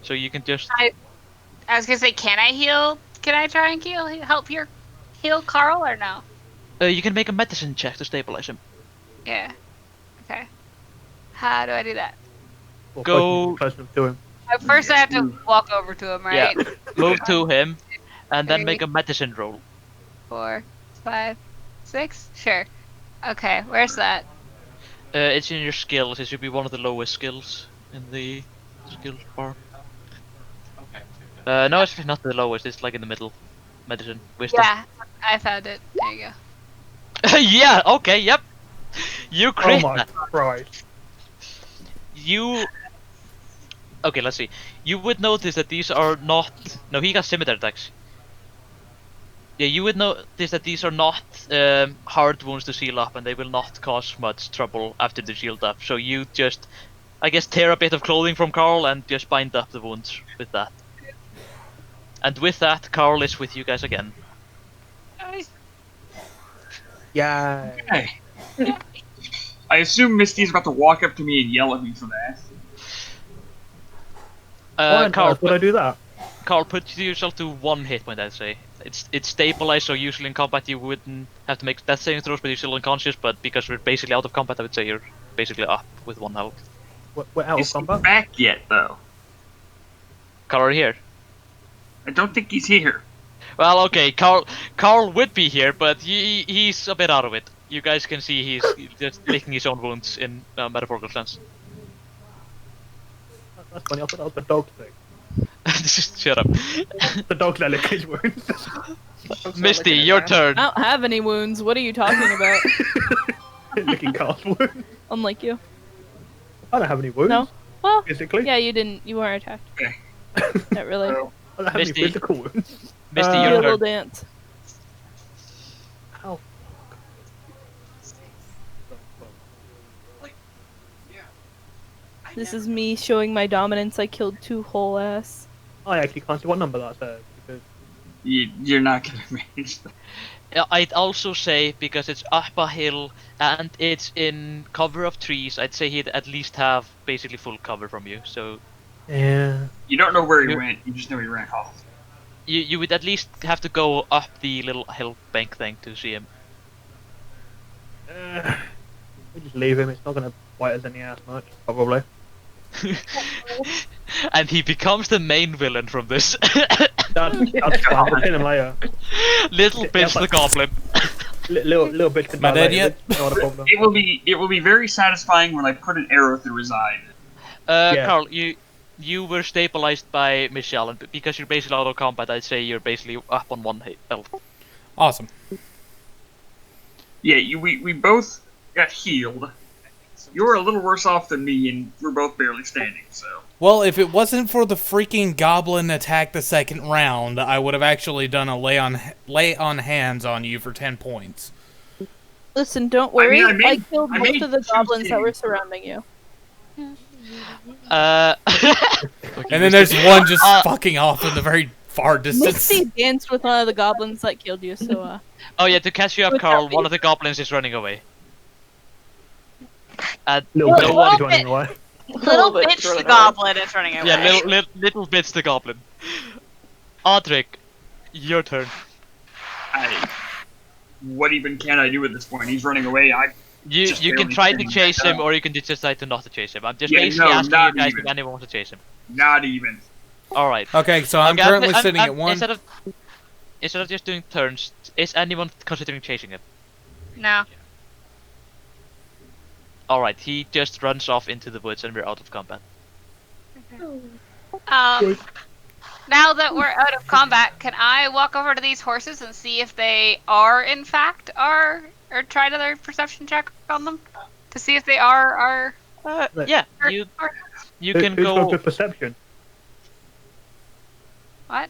so you can just... I was gonna say, can I heal? Can I try and heal Carl or no? you can make a medicine check to stabilize him. Yeah. Okay. How do I do that? Well, Go- close enough to him. First, I have to walk over to him, right? Yeah. Move to him, and then Okay. make a medicine roll. 4, 5, 6. Sure. Okay, where's that? It's in your skills. It should be one of the lowest skills in the skill bar. No, it's actually not the lowest. It's like in the middle. Medicine, wisdom. Yeah, I found it. There you go. Yeah. Okay. Yep. You Oh crit my that. Christ. You. Okay. Let's see. You would notice that these are not. No, he got scimitar attacks. Yeah, you would notice that these are not hard wounds to seal up, and they will not cause much trouble after the shield up. So you just, I guess, tear a bit of clothing from Carl and just bind up the wounds with that. And with that, Carl is with you guys again. Yay. Okay. I assume Misty's about to walk up to me and yell at me for that. Why on Carl, earth would I do that? Carl, put yourself to 1 hit point, I'd say. It's stabilized, so usually in combat you wouldn't have to make death saving throws, but you're still unconscious. But because we're basically out of combat, I would say you're basically up with 1 health. We're out of Is he combat? back yet, though? Carl, are you here? I don't think he's here. Well, okay, Carl would be here, but he's a bit out of it. You guys can see he's just licking his own wounds in a metaphorical sense. That's funny, I thought that was the dog's thing. Just shut up. The dog's that lick his wounds. Misty, your turn. I don't have any wounds. What are you talking about? Licking Carl's wounds. Unlike you. I don't have any wounds. No. Well, Physically. yeah, you didn't. You weren't attacked. Okay. Not really. I don't have Misty. any physical wounds. Misty, You your did a little turn. dance. Ow. This is me showing my dominance. I killed 2 whole ass. I actually can't see what number that says because You're not gonna manage that. I'd also say, because it's up a hill and it's in cover of trees, I'd say he'd at least have basically full cover from you. So yeah. You don't know where he You- went, you just know he ran off. you would at least have to go up the little hill bank thing to see him. We just leave him. It's not gonna bite us in the ass much, probably. And he becomes the main villain from this. That's fine. We'll kill him later. Little bitch the goblin. Little bitch can Am I die dead later. yet? It's not a problem. It will be very satisfying when I put an arrow through his eye. Yeah. Carl, you were stabilized by Michelle, and because you're basically out of combat, I'd say you're basically up on 1 health. Awesome. Yeah, we both got healed. You were a little worse off than me, and we're both barely standing, so. Well, if it wasn't for the freaking goblin attack the second round, I would have actually done a lay on hands on you for 10 points. Listen, don't worry. I made- killed I most made of the 2 goblins that were saves. surrounding you. And then there's one just fucking off in the very far distance. Misty danced with one of the goblins that killed you, so Oh yeah, to catch you up, What's Carl, that one mean? of the goblins is running away. Little Well, bitch well, is running away. Little bit bitch the running goblin is running away. Yeah, little bits the goblin. Audric, your turn. What even can I do at this point? He's running away. You Just can barely try to standing chase back him, up. or you can just decide to not to chase him. I'm just Yeah, basically no, asking not you guys even. if anyone wants to chase him. Not even. Alright. Okay, so I'm Okay, currently sitting at 1. Instead of just doing turns, is anyone considering chasing him? No. Alright, he just runs off into the woods and we're out of combat. Now that we're out of combat, can I walk over to these horses and see if they are, in fact, or try another perception check on them to see if they are Yeah, are- you can Who's got go. good perception? What?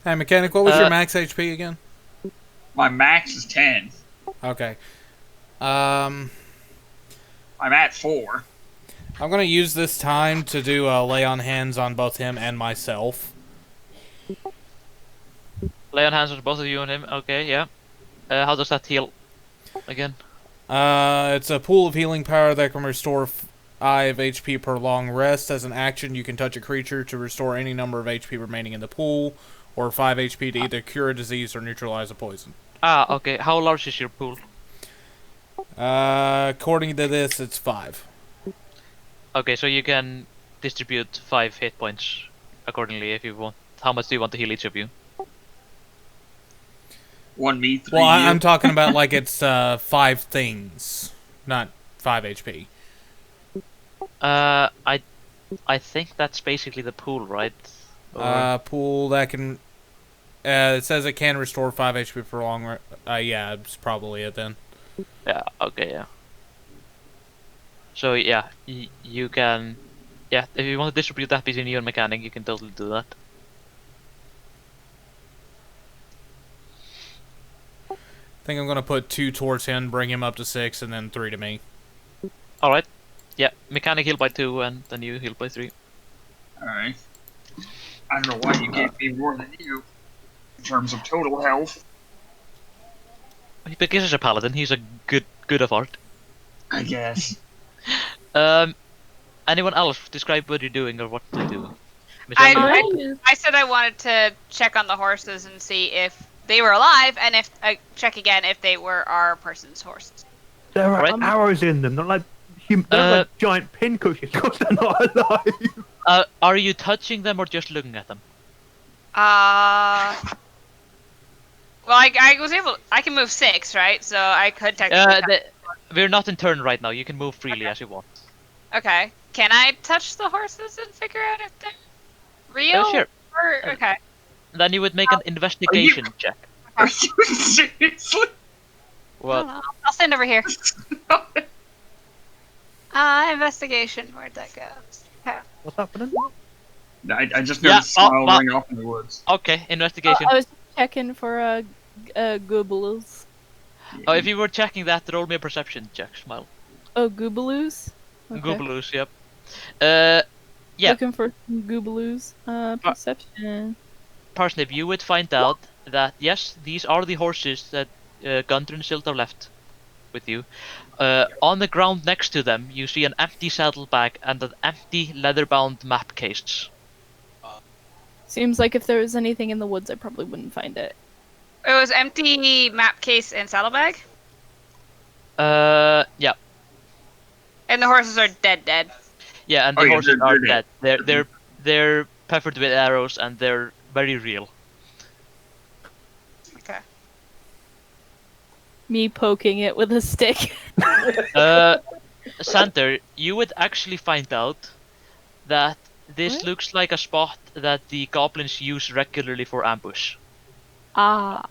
Hey, Mechanic, what was your max HP again? My max is 10. Okay. I'm at 4. I'm gonna use this time to do a lay on hands on both him and myself. Lay on hands on both of you and him. Okay, yeah. How does that heal? Again. It's a pool of healing power that can restore 5 HP per long rest. As an action, you can touch a creature to restore any number of HP remaining in the pool, or 5 HP to either cure a disease or neutralize a poison. Ah, okay. How large is your pool? According to this, it's 5. Okay, so you can distribute 5 hit points accordingly if you want. How much do you want to heal each of you? 1 me, 3 Well, you. I'm talking about like it's 5 things, not 5 HP. I think that's basically the pool, right? Pool that can. It says it can restore 5 HP for long. Yeah, it's probably it then. Yeah. Okay. Yeah. So yeah, you can. Yeah, if you want to distribute that between you and mechanic, you can totally do that. I think I'm gonna put 2 towards him, bring him up to 6, and then 3 to me. All right. Yeah, mechanic heal by 2, and then you heal by 3. Alright. I don't know why you gave me more than you in terms of total health. Because he's a paladin, he's a good of art. I guess. Anyone else describe what you're doing or what to do? Michelle, I said I wanted to check on the horses and see if they were alive, and if check again if they were our person's horses. There are Right. arrows in them, not like they're like giant pin cushions because they're not alive. are you touching them or just looking at them? Well, I was able. I can move 6, right? So I could technically. We're not in turn right now. You can move freely as you want. Okay. Can I touch the horses and figure out if they're real? Sure. Or, okay. Then you would make an investigation check. Are you seriously? What? I'll stand over here. Investigation. Where'd that go? Okay. What's happening? I just noticed a smile running off in the woods. Okay, investigation. I was checking for goobaloos. Oh, if you were checking that, roll me a perception check, Smile. Oh, goobaloos? Okay. Goobaloos, yep. Yeah. Looking for some goobaloos. Perception. Parsnip, you would find out that, yes, these are the horses that Gunter and Silt have left with you. On the ground next to them, you see an empty saddlebag and an empty leather-bound map case. Seems like if there was anything in the woods, I probably wouldn't find it. It was empty map case and saddlebag, Yeah. and the horses are dead. Yeah, and the horses are dead. They're peppered with arrows and they're very real. Okay. Me poking it with a stick. Sander, you would actually find out that this looks like a spot that the goblins use regularly for ambush. Ah.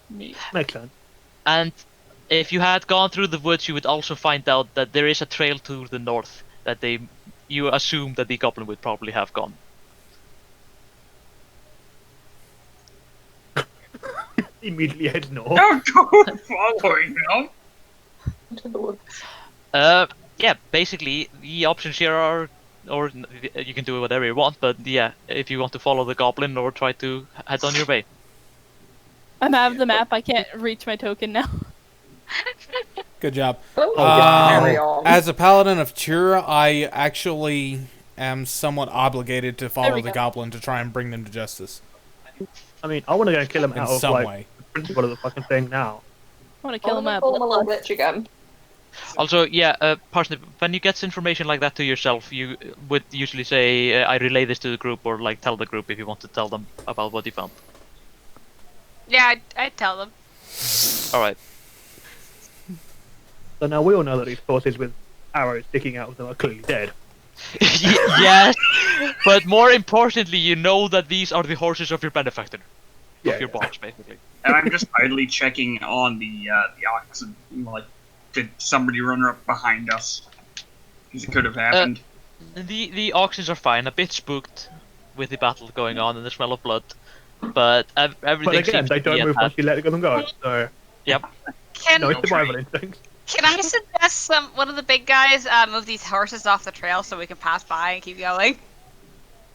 Neat. Makes sense. And if you had gone through the woods, you would also find out that there is a trail to the north that you assume that the goblin would probably have gone. Immediately heads north. Don't go following them. Into the woods. Yeah, basically the options here are, or you can do whatever you want, but yeah, if you want to follow the goblin or try to head on your way. I'm out of the map. I can't reach my token now. Good job. Oh, carry on. As a paladin of Tura, I actually am somewhat obligated to follow the goblin to try and bring them to justice. I mean, I want to go and kill him In out of some like way. the principle of the fucking thing now. I want to kill him out. Call him a little bitch again. Also, yeah, Parsnip, when you get information like that to yourself, you would usually say, I relay this to the group, or like tell the group if you want to tell them about what you found. Yeah, I'd tell them. Alright. So now we all know that these horses with arrows sticking out of them are clearly dead. Yes, but more importantly, you know that these are the horses of your benefactor. Of your boss, basically. And I'm just idly checking on the oxen. Like, did somebody run up behind us? Because it could have happened. The oxens are fine, a bit spooked with the battle going on and the smell of blood, but everything But again, seems they to be don't move at once you let them go. So Yep. no survival instincts. Can I suggest one of the big guys move these horses off the trail so we can pass by and keep going?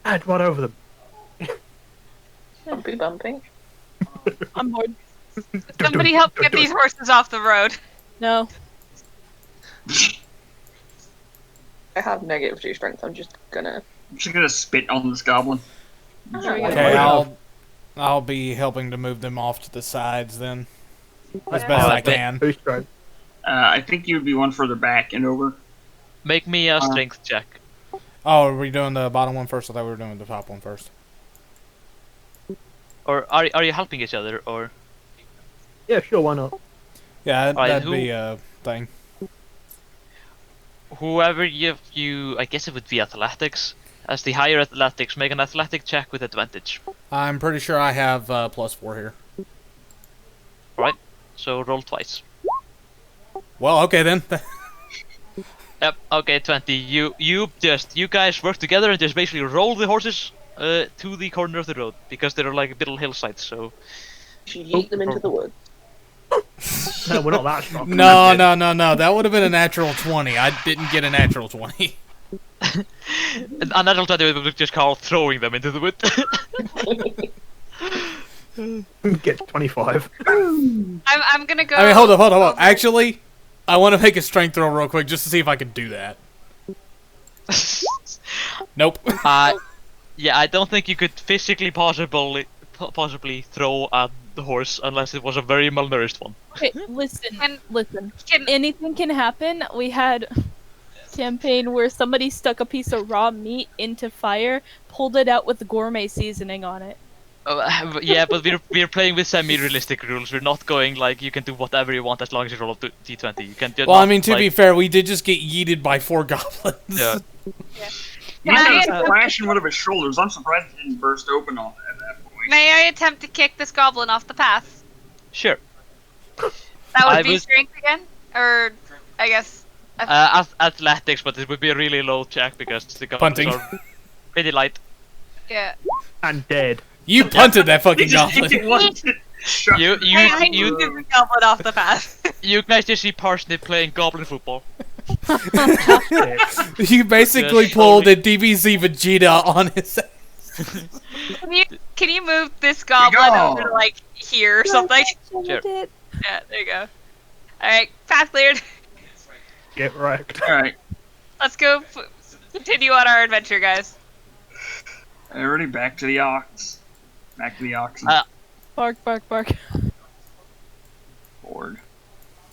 I'd run over them. Bumpy bumping. I'm bored. Somebody help get these horses off the road. No. I have -2 strength. I'm just gonna. I'm just gonna spit on this goblin. Okay, I'll be helping to move them off to the sides then, as best I can. Who's trying? I think you'd be one further back and over. Make me a strength check. Oh, are we doing the bottom one first? I thought we were doing the top one first. Or are you helping each other, or? Yeah, sure, why not? Yeah, Alright, that'd who- be a thing. Whoever you, I guess it would be athletics. As the higher athletics, make an athletic check with advantage. I'm pretty sure I have +4 here. Alright, so roll twice. Well, okay then. Yep, okay, 20. You guys work together and just basically roll the horses to the corner of the road because they're like little hillsides, so She yeet them into the woods. No, we're not that strong. No. That would have been a natural 20. I didn't get a natural 20. a natural 20 would just call throwing them into the wood. Get 25. I'm gonna go. I mean, hold up. Actually, I want to make a strength throw real quick just to see if I can do that. Nope. Yeah, I don't think you could physically possibly throw at the horse unless it was a very malnourished one. Okay, listen. And- Listen. Can- Anything can happen. We had a campaign where somebody stuck a piece of raw meat into fire, pulled it out with gourmet seasoning on it. Yeah, but we're playing with semi-realistic rules. We're not going like you can do whatever you want as long as you roll a d20. You can just. Well, I mean, to be fair, we did just get yeeted by 4 goblins. Yeah. He had a flash in one of his shoulders. I'm surprised it didn't burst open on at that point. May I attempt to kick this goblin off the path? Sure. That would I be was- strength again, or I guess. Athletics, but it would be a really low check because the goblins Punting. are pretty light. Yeah. And dead. You punted that fucking He just goblin. kicked it once. Shut You I need to kick the goblin off the path. you guys just see Parsnip playing goblin football. You basically Just pulled a DBZ Vegeta on his. Can you move this goblin go. over to like here or something? Sure. Yeah, there you go. Alright, path cleared. Get wrecked. Alright. Let's go continue on our adventure, guys. Already back to the ox. Back to the oxen. Bark, bark, bark. Board.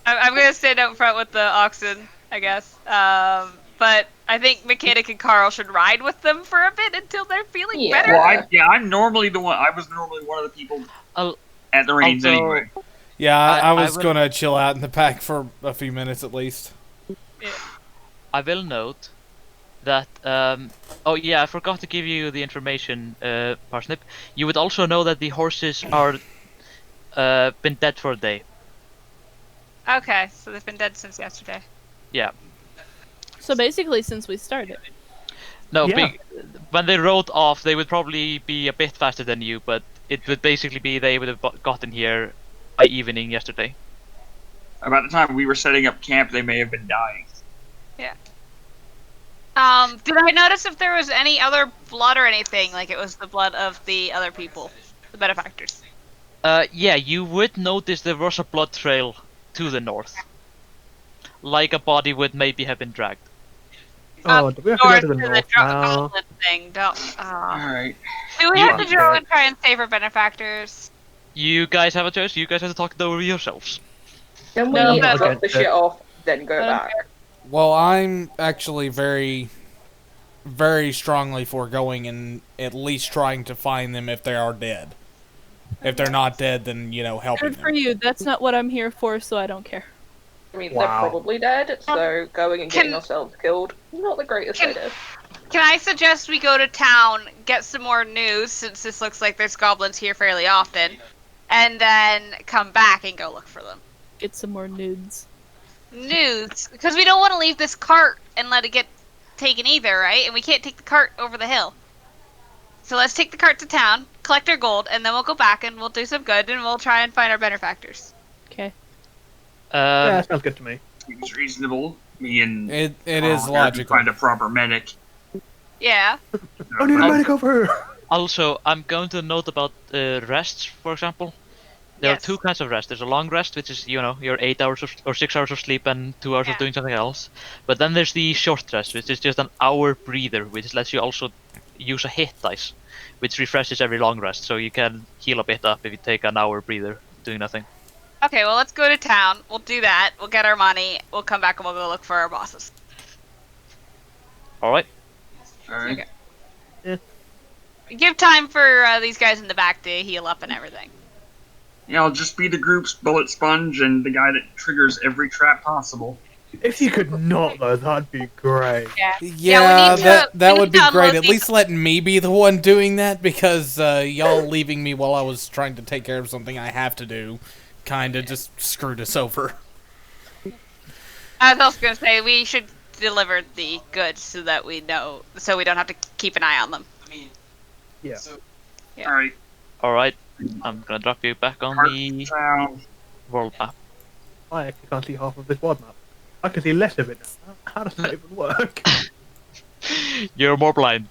I'm gonna stand out front with the oxen, I guess. But I think Mechanic and Carl should ride with them for a bit until they're feeling Yeah. better. Well, I'm normally the one. I was normally one of the people I'll- at the reins although- anyway. Yeah, I was will- gonna chill out in the pack for a few minutes at least. I will note that. Oh yeah, I forgot to give you the information, Parsnip. You would also know that the horses are been dead for a day. Okay, so they've been dead since yesterday. Yeah. So basically, since we started. No, Yeah. when they rode off, they would probably be a bit faster than you, but it would basically be they would have gotten here by evening yesterday. About the time we were setting up camp, they may have been dying. Did I notice if there was any other blood or anything? Like it was the blood of the other people, the benefactors. Yeah, you would notice there was a blood trail to the north. Like a body would maybe have been dragged. Oh, do we have to go North to the north now? goblin thing. Don't. Alright. Do we You have to are go dead. and try and save our benefactors? You guys have a choice, you guys have to talk it over yourselves. Can we No, not drop the against shit it. off, then go I don't back? Well, I'm actually very, very strongly for going and at least trying to find them if they are dead. If they're not dead, then, helping Good for them. you. That's not what I'm here for, so I don't care. I mean, Wow. they're probably dead, so going and getting Can- ourselves killed, not the greatest Can- idea. Can I suggest we go to town, get some more news, since this looks like there's goblins here fairly often, and then come back and go look for them? Get some more nudes. News, because we don't want to leave this cart and let it get taken either, right? And we can't take the cart over the hill. So let's take the cart to town, collect our gold, and then we'll go back and we'll do some good and we'll try and find our benefactors. Okay. Yeah, sounds good to me. Seems reasonable. Me and It is Carl have to logical. Find a proper medic. Yeah. I need a medic over here! Also, I'm going to note about rests, for example. There Yes. are two kinds of rest. There's a long rest, which is, your 8 hours or 6 hours of sleep and 2 hours Yeah. of doing something else. But then there's the short rest, which is just an hour breather, which lets you also use a hit dice, which refreshes every long rest. So you can heal a bit up if you take an hour breather doing nothing. Okay, well, let's go to town. We'll do that. We'll get our money. We'll come back and we'll go look for our bosses. Alright? Alright. Give time for these guys in the back to heal up and everything. Yeah, I'll just be the group's bullet sponge and the guy that triggers every trap possible. If you could not, though, that'd be great. Yeah. Yeah, we need that we would need be to great. unload At these- least let me be the one doing that, because y'all leaving me while I was trying to take care of something I have to do kinda just screwed us over. I was also gonna say we should deliver the goods so that we know, so we don't have to keep an eye on them. I mean, Yeah. so Yeah. Alright, Alright, I'm gonna drop you back on the down. world map. I actually can't see half of this world map. I can see less of it now. How does that even work? You're more blind.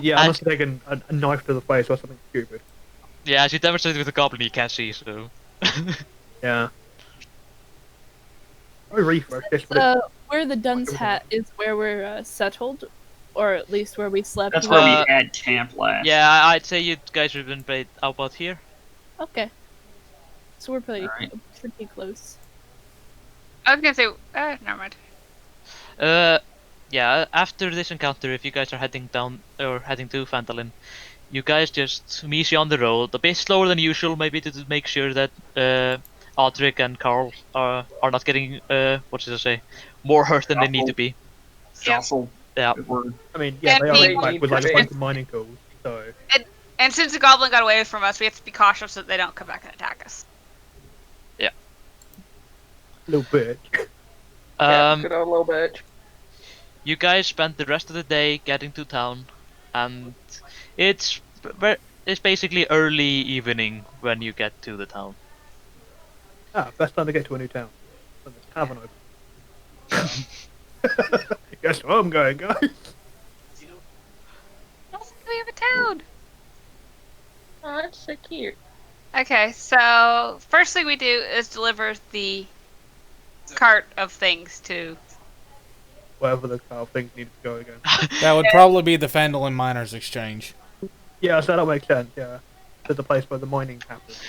Yeah, I must have taken a knife to the face or something stupid. Yeah, as you demonstrated with the goblin, you can't see, so. Yeah. I refresh this, but Where the Dun's Hat is where we're settled, or at least where we slept. That's where Uh, we had camp last. Yeah, I'd say you guys have been played out about here. Okay. So we're pretty Alright. pretty close. I was gonna say, never mind. Yeah, after this encounter, if you guys are heading down, or heading to Phandelver, you guys just meet you on the road, a bit slower than usual, maybe to make sure that, Audric and Carl are not getting, what should I say, more hurt than they need to be. Jostle. Yeah. Good word. I mean, yeah, they And are we- back with like a bunch of mining tools, so And since the goblin got away from us, we have to be cautious that they don't come back and attack us. a little bit. Yeah, good old little bitch. You guys spent the rest of the day getting to town, and it's basically early evening when you get to the town. Best time to get to a new town. When there's tavern open. Guess where I'm going, guys. We have a town. Oh, that's so cute. Okay, so first thing we do is deliver the cart of things to. Wherever the car things need to go again. That would probably be the Phandelver Miners Exchange. Yeah, so that makes sense, yeah. To the place where the mining happens.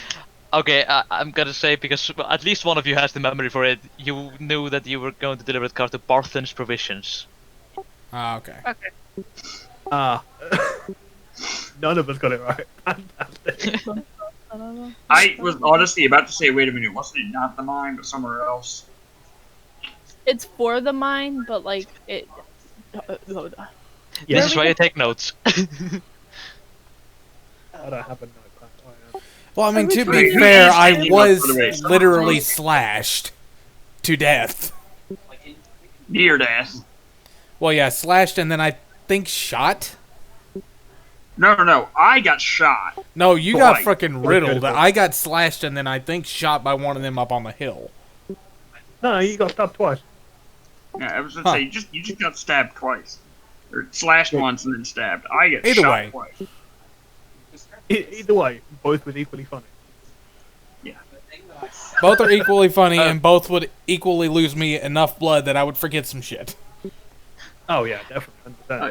Okay, I'm gonna say, because at least one of you has the memory for it, you knew that you were going to deliver the car to Barthen's Provisions. Ah, okay. None of us got it right. Fantastic. I was honestly about to say, wait a minute, wasn't it not the mine, but somewhere else? It's for the mine, but like it. Yeah. This is why you take notes. I don't have a notepad. Well, I mean, to Wait, be who fair, is I taking was notes for the race? literally slashed to death. Near death. Well, yeah, slashed and then I think shot. No, I got shot. No, you got Twice. frickin' riddled. I got slashed and then I think shot by one of them up on the hill. No, you got stabbed twice. Yeah, I was gonna say, you just got stabbed twice. Or slashed once and then stabbed. I get Either shot way. twice. Either way, both was equally funny. Both are equally funny, and both would equally lose me enough blood that I would forget some shit. Oh yeah, definitely. 100%. Oh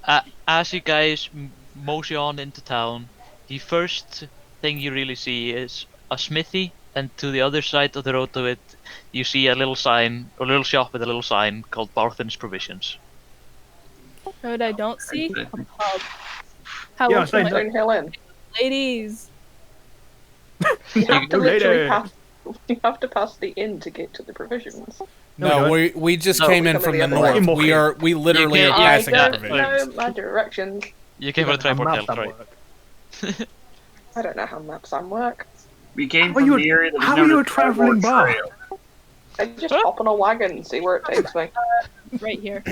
yeah. As you guys mosey on into town, the first thing you really see is a smithy, and to the other side of the road to it, you see a little sign, a little shop with a little sign called Barthen's Provisions. What I don't see? Okay. A pub. How Yeah, old same am I? Green Hill Inn. Ladies. You have to No, literally later. pass. You have to pass the inn to get to the provisions. No, we we just No, came we in come from in the the other north. way. We literally You are can't- I passing the don't provisions. know my directions. You came for the How tripod maps tail, that right? work. I don't know how maps on work. We came How from you- the area that was how known you as a traveling bar? Trail. I just hop on a wagon and see where it takes me. Right here.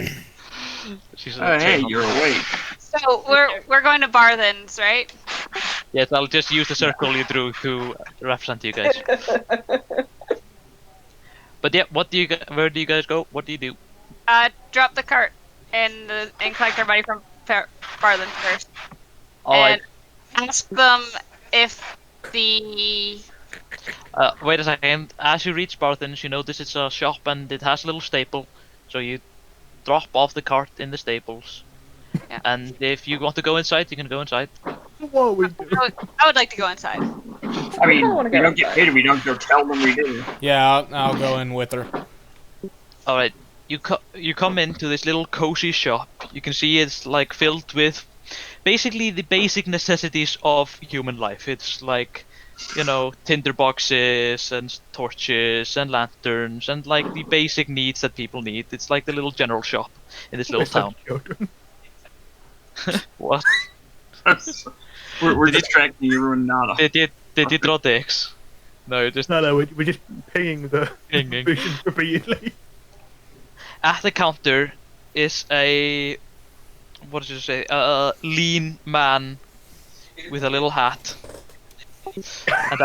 She's Oh, hey, you're awake. So we're going to Barthen's, right? Yes, I'll just use the circle you drew to represent you guys. But yeah, where do you guys go? What do you do? Drop the cart and collect our money from Barthen first, Alright, and ask them if the. wait a second. As you reach Barthen's, you notice it's a shop and it has a little staple. So you drop off the cart in the stables. Yeah. And if you want to go inside, you can go inside. What are we doing? I would like to go inside. I mean, I wanna we go don't get outside. paid, we don't go tell them we do. Yeah, I'll go in with her. Alright, you come into this little cozy shop. You can see it's like filled with basically the basic necessities of human life. It's like, you know, tinder boxes and torches and lanterns and like the basic needs that people need. It's like the little general shop in this little Waste of town. children. What? we're Did it- distracting everyone. Nada. Did you draw dicks? No, just No, we're just pinging the Pinging. vision repeatedly. at the counter is a, what did you say? A lean man with a little hat. And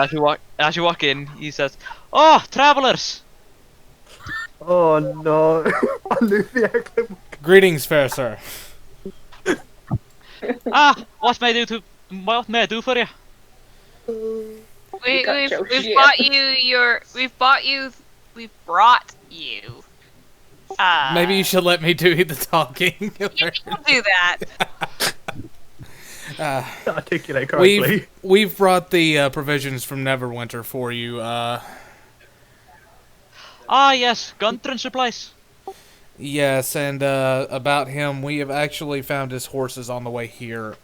as you walk in, he says, "Oh, travelers! Oh no, I lose the accent. Greetings, fair sir. What may I do for you?" We've Gotcha, shit. bought you we've brought you. Maybe you should let me do the talking. You don't do that. Articulate correctly. We've brought the provisions from Neverwinter for you. Yes, Guntran supplies. Yes, and about him, we have actually found his horses on the way here.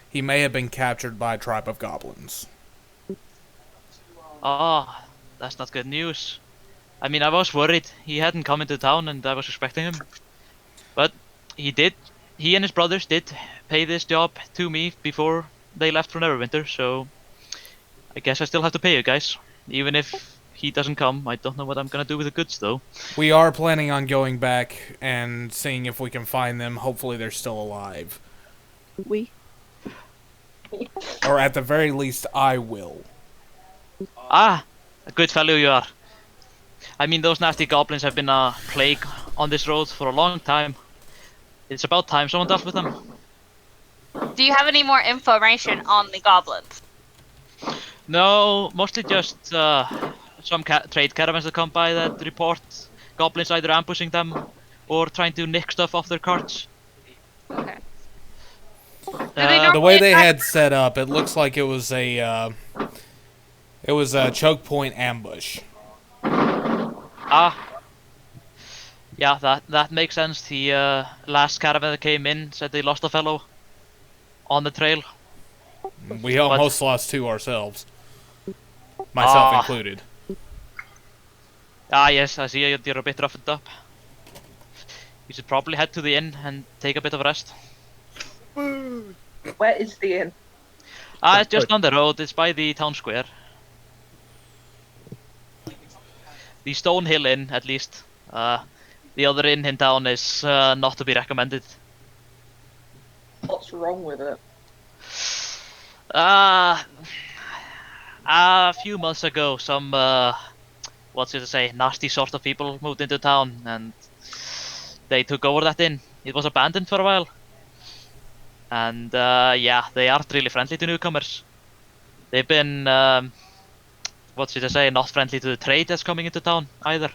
He may have been captured by a tribe of goblins. That's not good news. I mean, I was worried. He hadn't come into town and I was expecting him. But he did. He and his brothers did pay this job to me before they left for Neverwinter, so I guess I still have to pay you guys. Even if he doesn't come, I don't know what I'm gonna do with the goods though. We are planning on going back and seeing if we can find them. Hopefully they're still alive. Or at the very least, I will. A good fellow you are. I mean, those nasty goblins have been a plague on this road for a long time. It's about time someone dealt with them. Do you have any more information on the goblins? No, mostly just some trade caravans that come by that report goblins either ambushing them or trying to nick stuff off their carts. Okay. The way they had set up, it looks like it was a choke point ambush. Yeah, that makes sense. The last caravan that came in said they lost a fellow on the trail. We almost lost two ourselves. Myself included. Yes, I see you're a bit roughened up. You should probably head to the inn and take a bit of rest. Where is the inn? It's just on the road. It's by the town square. The Stonehill Inn, at least. The other inn in town is not to be recommended. What's wrong with it? A few months ago, some nasty sort of people moved into town and they took over that inn. It was abandoned for a while. And they aren't really friendly to newcomers. They've been not friendly to the trade that's coming into town either.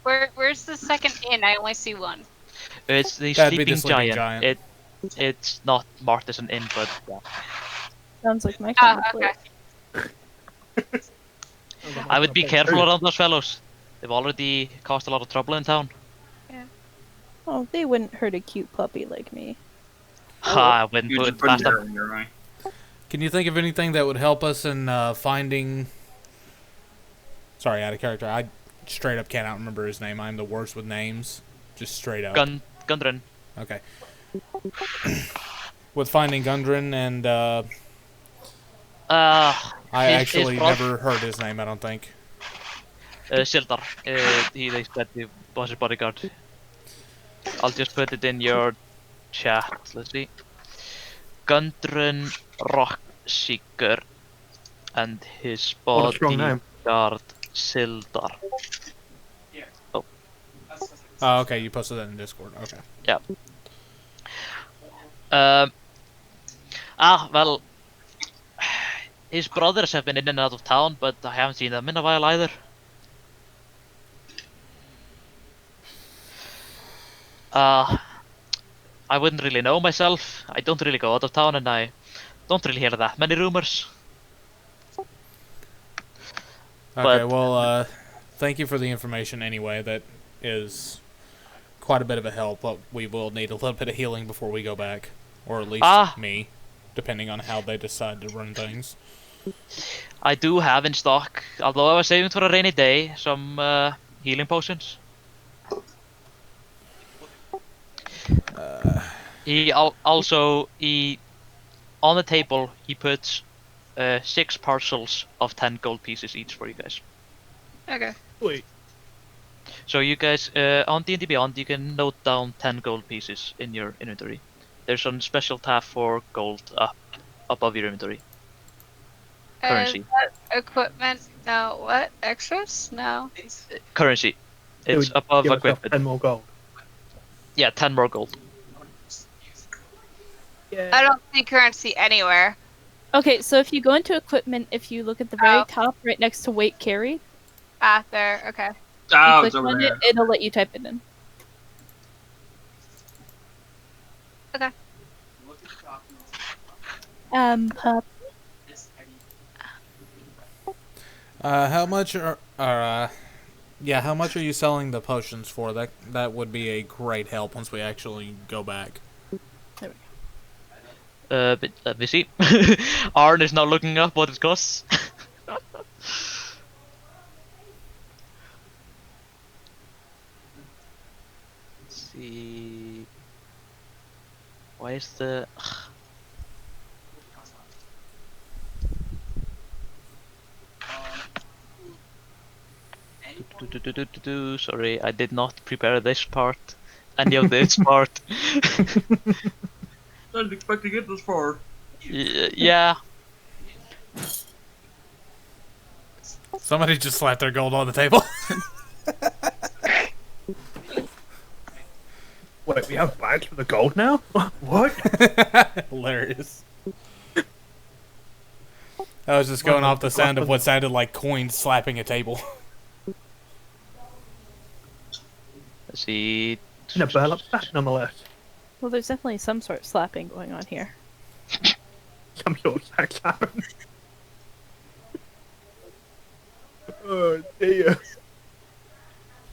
Where's the second inn? I only see one. It's the That'd be Sleeping the Sleeping Giant. Giant. It's not marked as an inn, but yeah. Sounds like my kind of Okay. place. I would be careful around those fellows. They've already caused a lot of trouble in town. Oh, they wouldn't hurt a cute puppy like me. I wouldn't You put just it put past an them. arrow in your eye. Can you think of anything that would help us in finding... Sorry, out of character. I straight up cannot remember his name. I'm the worst with names. Just straight up. Gundren. Okay. With finding Gundren and... I actually never heard his name, I don't think. Sildar. They said he was his bodyguard. I'll just put it in your chat. Let's see. Gundren Rockseeker and his What a strong name. bodyguard Sildar. Oh, okay, you posted that in Discord. Okay. Yeah. Well, his brothers have been in and out of town, but I haven't seen them in a while either. I wouldn't really know myself. I don't really go out of town, and I don't really hear that many rumors. Okay, well, thank you for the information anyway. That is quite a bit of a help, but we will need a little bit of healing before we go back. or at least Ah. me, depending on how they decide to run things. I do have in stock, although I was saving for a rainy day, some healing potions. He also on the table he puts 6 parcels of 10 gold pieces each for you guys. Okay. Sweet. So you guys on D&D Beyond you can note down 10 gold pieces in your inventory. There's a special tab for gold up above your inventory. Currency. Is that equipment? No. What? Extras? No. Currency. It It's would above give myself equipment. 10 more gold. Yeah, 10 more gold. Yeah. I don't see currency anywhere. Okay, so if you go into equipment, if you look at the very Oh. top, right next to weight carried, Ah, there. Okay. you Oh, click it's over on there. it, it'll let you type it in. Pup. How much how much are you selling the potions for? That would be a great help once we actually go back. But let me see. Arn is now looking up what it costs. Let's see. Why is the Sorry, I did not prepare this part. Any of this part. Didn't expect to get this far. Yeah. Somebody just slapped their gold on the table. Wait, we have bags for the gold now? What? Hilarious. I was just going off the sound of what sounded like coins slapping a table. Let's see. In a burlap sack, nonetheless. Well, there's definitely some sort of slapping going on here. Some sort of sack slapping. Oh dear.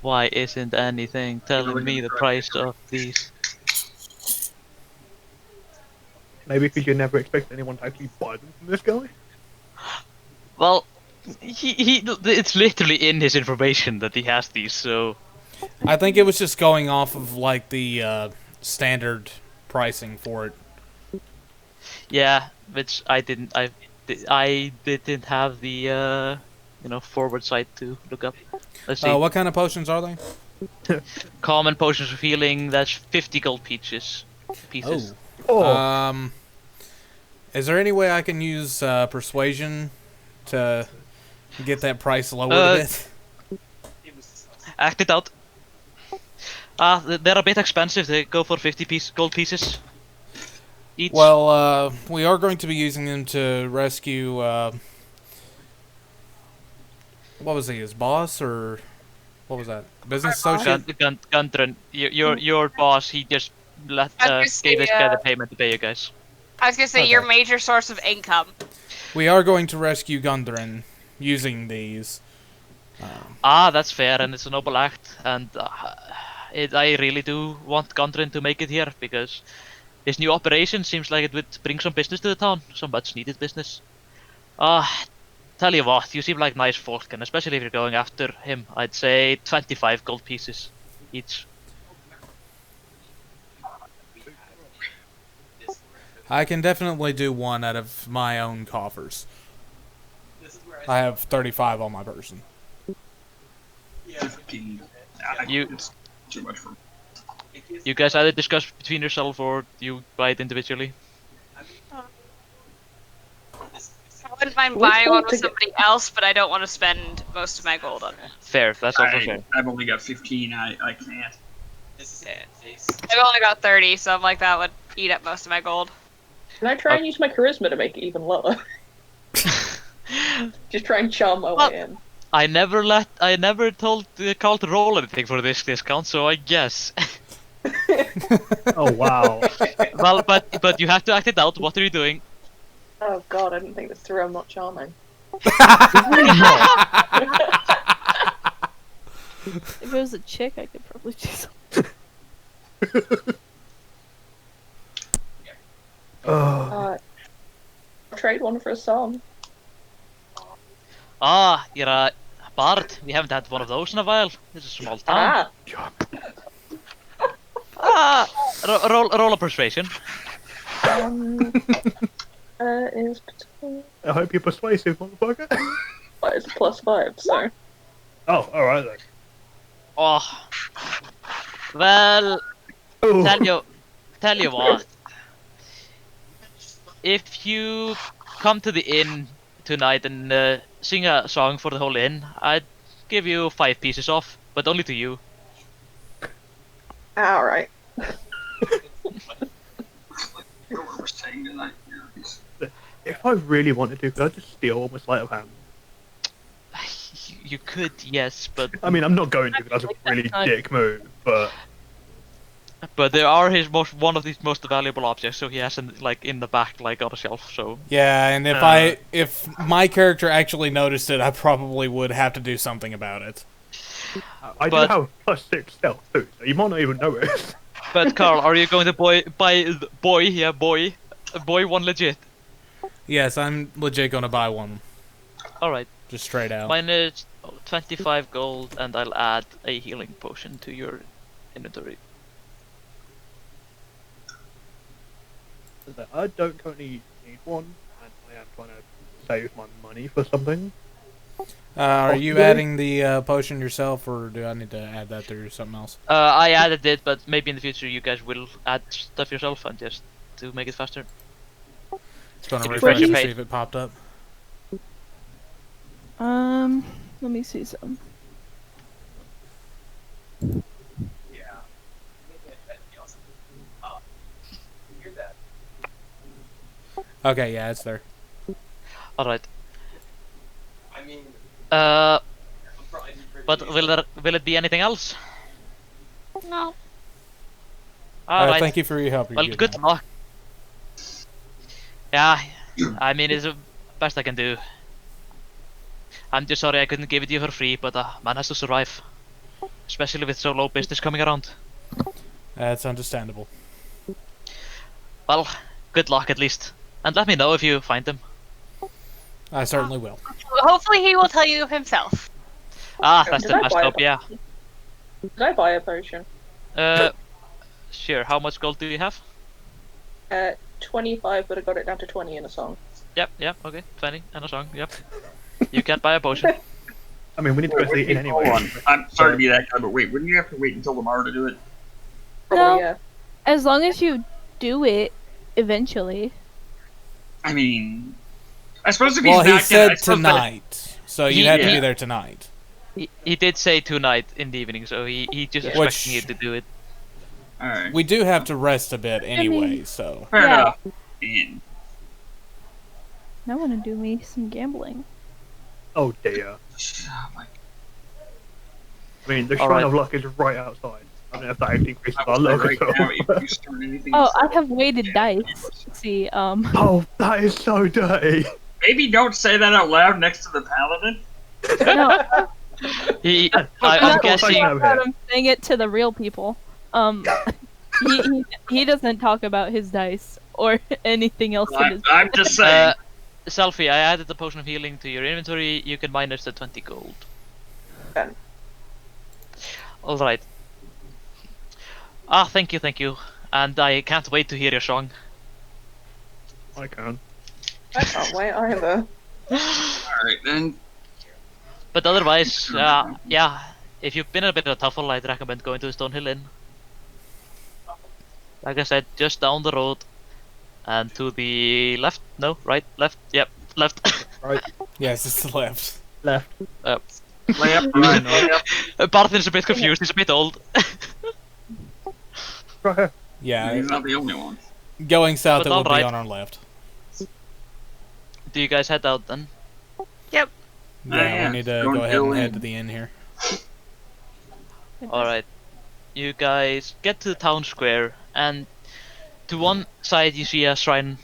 Why isn't anything telling me the price of these? Maybe because you never expect anyone to actually buy them from this guy? Well, it's literally in his information that he has these, so... I think it was just going off of like the standard pricing for it. Yeah, which I didn't didn't have the forward site to look up. Let's see. What kind of potions are they? Common potions of healing, that's 50 gold pieces. Oh. Is there any way I can use persuasion to get that price lowered a bit? Act it out. They're a bit expensive. They go for 50 gold pieces each. Well, we are going to be using them to rescue. What was he? His boss or what was that? Business associate. Gundren, your boss. He just gave this guy the payment to pay you guys. I was gonna say your major source of income. We are going to rescue Gundren using these. That's fair, and it's a noble act, and I really do want Gundren to make it here because his new operation seems like it would bring some business to the town, some much needed business. Tell you what, you seem like nice folk, and especially if you're going after him, I'd say 25 gold pieces each. I can definitely do one out of my own coffers. I have 35 on my person. It's too much for me. You guys either discuss between yourself or you buy it individually. I wouldn't mind buying one with somebody else, but I don't want to spend most of my gold on it. Fair, that's also fair. I've only got 15. I can't. I've only got 30, so I'm like that would eat up most of my gold. Can I try and use my charisma to make it even lower? Just try and charm my way in. I never told Carl to roll anything for this discount, so I guess. Oh wow. Well, but you have to act it out. What are you doing? Oh god, I didn't think this through. I'm not charming. If it was a chick, I could probably do something. Oh, I'll trade one for a song. Ah, you're a bard. We haven't had one of those in a while. This is a small town. Ah! Roll a persuasion. Is I hope you're persuasive, motherfucker. it's +5, so. Oh, alright then. Oh. Well, Oh. tell you what. If you come to the inn tonight and sing a song for the whole inn, I'd give you 5 pieces off, but only to you. Alright. We're saying tonight. If I really wanted to, could I just steal all my sleight of hand? You could, yes, but I mean, I'm not going to, because that's a really dick move, but... they are one of his most valuable objects, so he has like in the back, like on a shelf. So Yeah, and if my character actually noticed it, I probably would have to do something about it. I do have +6 stealth too, so you might not even notice. But Carl, are you going to buy one legit? Yes, I'm legit gonna buy one. Alright. Just straight out. Mine is 25 gold, and I'll add a healing potion to your inventory. I don't currently need one, and I am trying to save my money for something. Are you adding the potion yourself, or do I need to add that through something else? I added it, but maybe in the future you guys will add stuff yourself and just to make it faster. It's gonna If you refresh refresh to your see page. if it popped up. Let me see some. Okay, yeah, it's there. Alright. I mean, But pretty will it be anything else? No. Alright. Thank you for your help. You're Well, good now. luck. Yeah, I mean, it's the best I can do. I'm just sorry I couldn't give it to you for free, but man has to survive. Especially with so low business coming around. That's understandable. Well, good luck at least. And let me know if you find them. I certainly will. Hopefully he will tell you himself. Ah, that's Did the I best buy hope, yeah. Did I buy a potion? Sure, how much gold do you have? 25, but I got it down to 20 in a song. Yep, okay, 20 and a song, yep. You can't buy a potion. I mean, we need to go to the inn Hold anyway. on. I'm sorry to be that guy, but wait, wouldn't you have to wait until tomorrow to do it? Probably, No. yeah. As long as you do it eventually. I mean, I suppose if he's Well, he not gonna, I said suppose that- tonight, so you had to be there tonight. He did say tonight in the evening, so he just expecting you to do it. Alright, We do have to rest a bit anyway, mean- so... fair Yeah. enough. And I want to do me some gambling. Oh dear. oh my I mean, the All Shrine right. of Luck is right outside. I don't know if that actually increases God, our luck right at all. now, if you start anything Oh, else, I have weighted dice. See, Oh, that is so dirty. maybe don't say that out loud next to the paladin. no, I'm Not guessing. over here. I'm saying it to the real people. He doesn't talk about his dice or anything else in his. I'm just saying. Selfie, I added the potion of healing to your inventory. You can minus the 20 gold. Okay. Alright. Ah, thank you. And I can't wait to hear your song. I can. I can't wait either. Alright, then. But otherwise, yeah, if you've been a bit of a tuffle, I'd recommend going to the Stonehill Inn. Like I said, just down the road. And to the left? No, right? Left? Yep, left. Right. Yes, it's the left. Left. Lay up, right, lay up. Barthen's a bit confused, he's a bit old. Right here. Yeah, He's not the only one. going south, But it will be alright. on our left. Do you guys head out then? Yeah, yeah, we need to don't go ahead go and head in. to the inn here. Alright. You guys get to the town square, and to one side you see a shrine.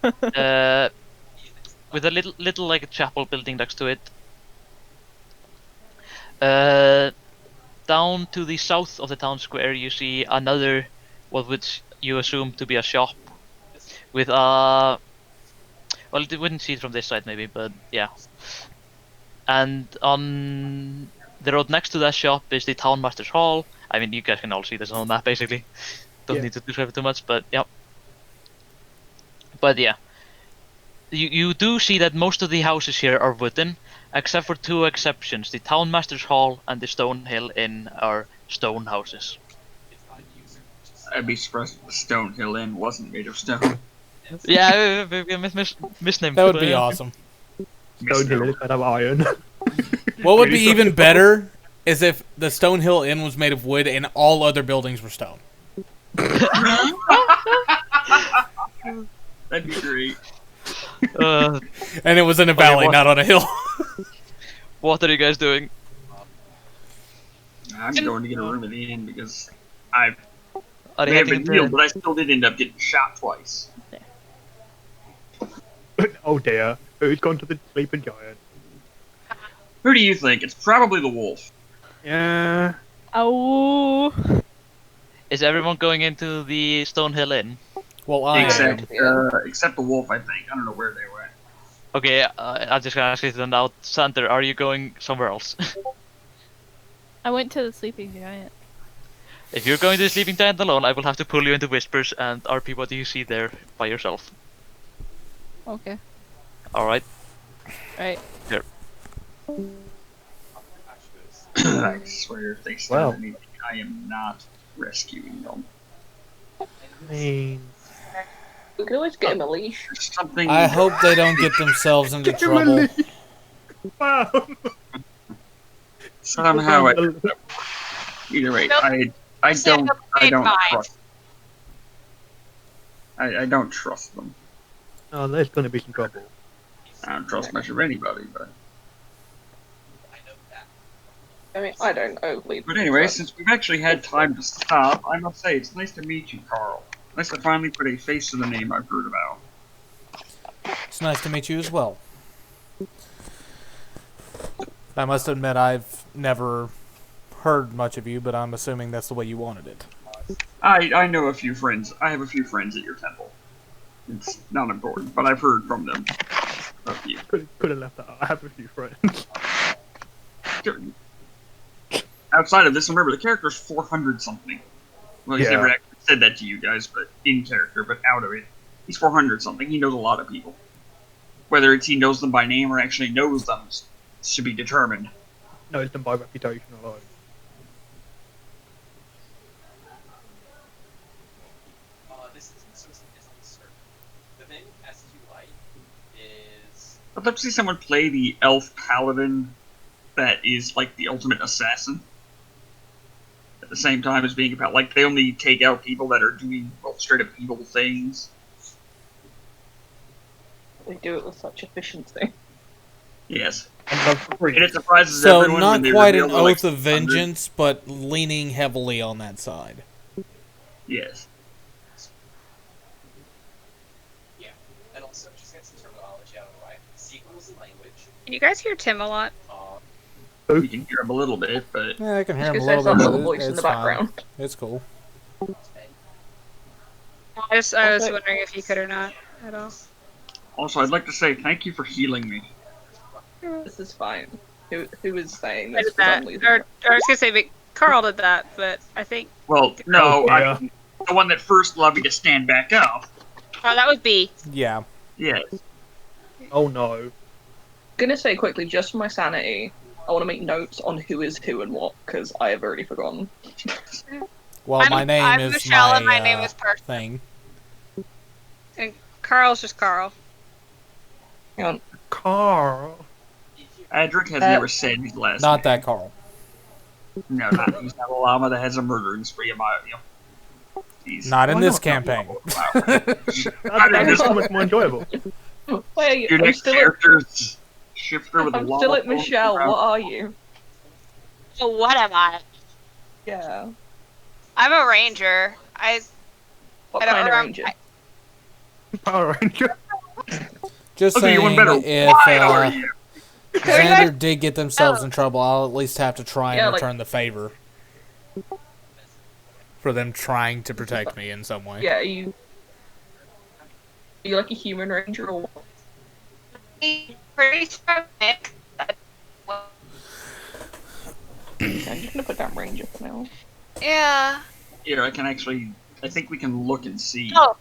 With a little like a chapel building next to it. Down to the south of the town square you see another, what would you assume to be a shop with well, you wouldn't see it from this side maybe, but yeah. And on the road next to that shop is the Townmaster's Hall. I mean, you guys can all see this on the map basically. Don't Yeah. need to describe it too much, but yeah. But yeah. You do see that most of the houses here are wooden, except for two exceptions. The Townmaster's Hall and the Stonehill Inn are stone houses. I'd be surprised if the Stonehill Inn wasn't made of stone. Yeah, misnamed. That would be awesome. Stonehill is made of iron. What would be even better is if the Stonehill Inn was made of wood and all other buildings were stone. That'd be great. And it was in a valley, not on a hill. What are you guys doing? I'm going to get a room at the inn because I Are you may have heading been into? healed, but I still did end up getting shot twice. Oh dear, who's gone to the sleeping giant? Who do you think? It's probably the wolf. Yeah. Oh. Is everyone going into the Stonehill Inn? Well, I am. Except the wolf, I think. I don't know where they went. Okay, I'm just gonna ask you then out. Sander, are you going somewhere else? I went to the sleeping giant. If you're going to the Sleeping Giant alone, I will have to pull you into Whispers and RP what do you see there by yourself. Okay. Alright. Right. Here. I swear, if they stand Well. anything, I am not rescuing them. I mean, We could always get him a leash. There's something. I hope they don't get themselves into trouble. wow. Somehow, either way, I don't trust. I don't trust them. Oh, there's gonna be some trouble. I don't trust much of anybody, but. I mean, I don't overly. But anyway, since we've actually had time to stop, I must say it's nice to meet you, Carl. Nice to finally put a face to the name I've heard about. It's nice to meet you as well. I must admit I've never heard much of you, but I'm assuming that's the way you wanted it. I know a few friends. I have a few friends at your temple. It's not important, but I've heard from them. Of you. Could have left that out. I have a few friends. Outside of this, remember the character's 400 something. Well, he's Yeah. never actually said that to you guys, but in character, but out of it, he's 400 something. He knows a lot of people. Whether it's he knows them by name or actually knows them should be determined. Knows them by reputation alone. I'd love to see someone play the elf paladin that is like the ultimate assassin. At the same time as being about, like, they only take out people that are doing, well, straight up evil things. They do it with such efficiency. Yes. And And it surprises So everyone not when they quite an reveal they're, like, oath of 600. vengeance, but leaning heavily on that side. Yes. And also, just get some terminology out of the way. Sequels and language. Can you guys hear Tim a lot? You can hear him a little bit, but Yeah, I can hear him a Just little there's bit, that but little voice in it's the fine. background. It's cool. I was Also- wondering if you could or not at all. also I'd like to say thank you for healing me. This is fine. Who is saying I this? did that. 'Cause I'm losing Or it. I was gonna say, but Carl did that, but I think. Well, no, Oh, yeah. the one that first allowed me to stand back up. Oh, that was B. Yeah. Yes. Oh no. Gonna say quickly, just for my sanity, I want to make notes on who is who and what, because I have already forgotten. Well, my name I'm is Michelle, my, and my name is Person. thing. And Carl's just Carl. Hang on. Carl. Adric has never said his last Not name. that Carl. No, not he's not a llama that has a murdering spree of my, he's Not in Why this not? campaign. That's so much more enjoyable. Wait, Your I'm next still at, character's shifter with a I'm llama. still at floating Michelle. around. What are you? So what am I? Yeah. I'm a ranger. What I don't kind of remember- ranger? Power Ranger. Just Okay, you saying, one better. if Why are you? Xander did get themselves in trouble, I'll at least have to try and Yeah, like- return the favor. for them trying to protect me in some way. Yeah, are you like a human ranger or what? Pretty strong mix. Okay, I'm just gonna put down ranger for now. Yeah. Here, I can actually. I think we can look and see. Oh,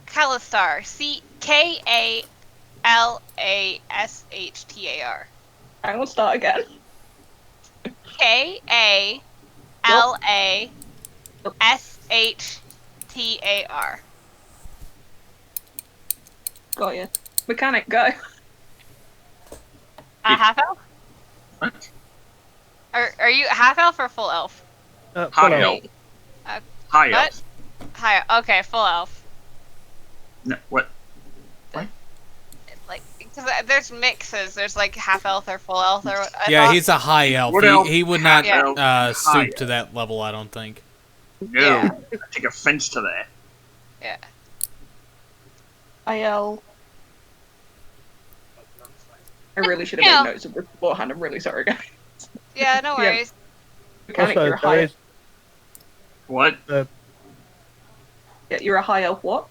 Kalistar. Kalisthtar. I will start again. Kalisthtar. Got you. Mechanic, go. Half elf? What? Are you half elf or full elf? High Follow. elf. High what? elf. Hi. Okay, full elf. No, what? Like, because there's mixes. There's like half elf or full elf or what. Yeah, he's a high elf. What elf? He would not Half elf. High stoop to that level, I don't think. No, Yeah. I take offense to that. Yeah. IL. I really should have made notes of this beforehand. I'm really sorry, guys. Yeah, no Yeah. worries. Mechanic, Also, you're a high there elf. is What? Yeah, you're a high elf. What?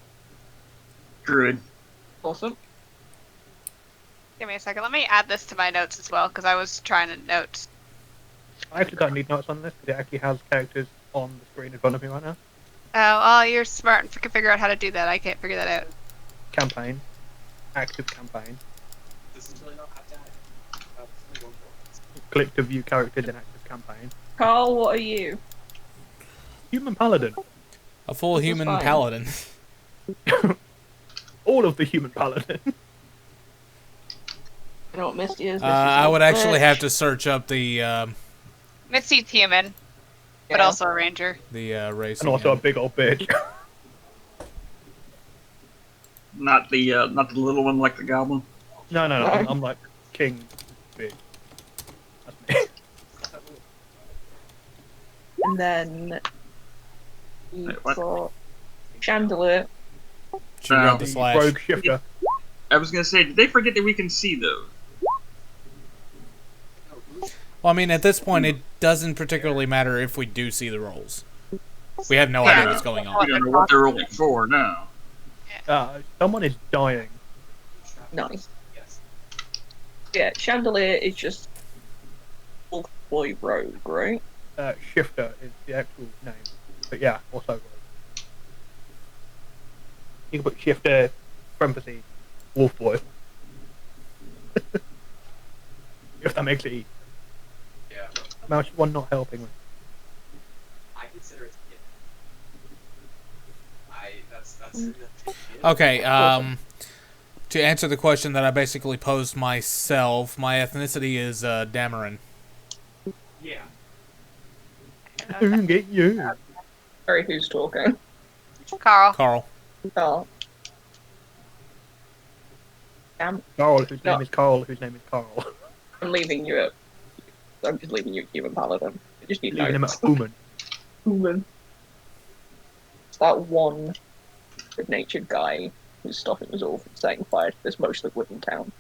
Druid. Awesome. Give me a second. Let me add this to my notes as well, because I was trying to note. I actually don't need notes on this because it actually has characters on the screen in front of me right now. Oh, you're smart and can figure out how to do that. I can't figure that out. Campaign. Active campaign. This is really not hot dad. Click to view characters in active campaign. Carl, what are you? Human paladin. A full This is human fine. paladin. All of the human paladin. You know what Misty is? I would actually have to search up the Misty's human, but also a ranger. race. And also a again. big old bitch. Not the little one like the goblin. No, I'm like king big. That's me. And then you've Wait, what? got Chandelier. She read the The slash. rogue shifter. I was gonna say, did they forget that we can see those? Well, I mean, at this point, it doesn't particularly matter if we do see the rolls. We have no idea what's going on. We don't know what they're rolling for now. Someone is dying. Nice. Yes. Yeah, Chandelier is just Wolf Boy Rogue, right? Shifter is the actual name. But yeah, also rogue. You can put shifter, parentheses, wolf boy. If that makes it easy. Yeah. Mouse one not helping me. I consider it. Yeah. That's. Okay, to answer the question that I basically posed myself, my ethnicity is Dameron. Yeah. Get you. Sorry, who's talking? Carl. Carl. Oh. Damn, Carl, whose No. name is Carl, whose name is Carl. I'm leaving you at. I'm just leaving you at Human Paladin. I just need Leaving him at notes. human. Human. It's that one good-natured guy who's stopping us all from setting fire to this mostly wooden town.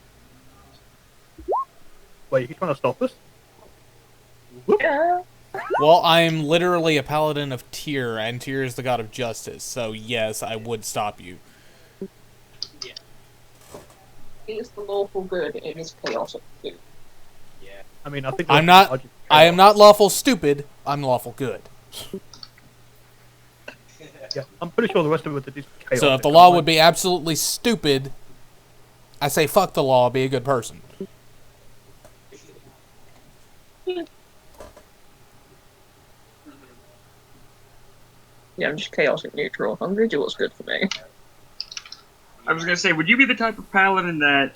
Wait, he's trying to stop us? Yeah. Well, I'm literally a paladin of Tyr, and Tyr is the god of justice, so yes, I would stop you. He is the lawful good in his chaotic too. Yeah. I mean, I think I'm not- I am not lawful stupid, I'm lawful good. Yeah, I'm pretty sure the rest of it is chaotic. So if the law would be absolutely stupid, I say fuck the law, be a good person. Yeah, I'm just chaotic neutral. I'm gonna do what's good for me. I was gonna say, would you be the type of paladin that,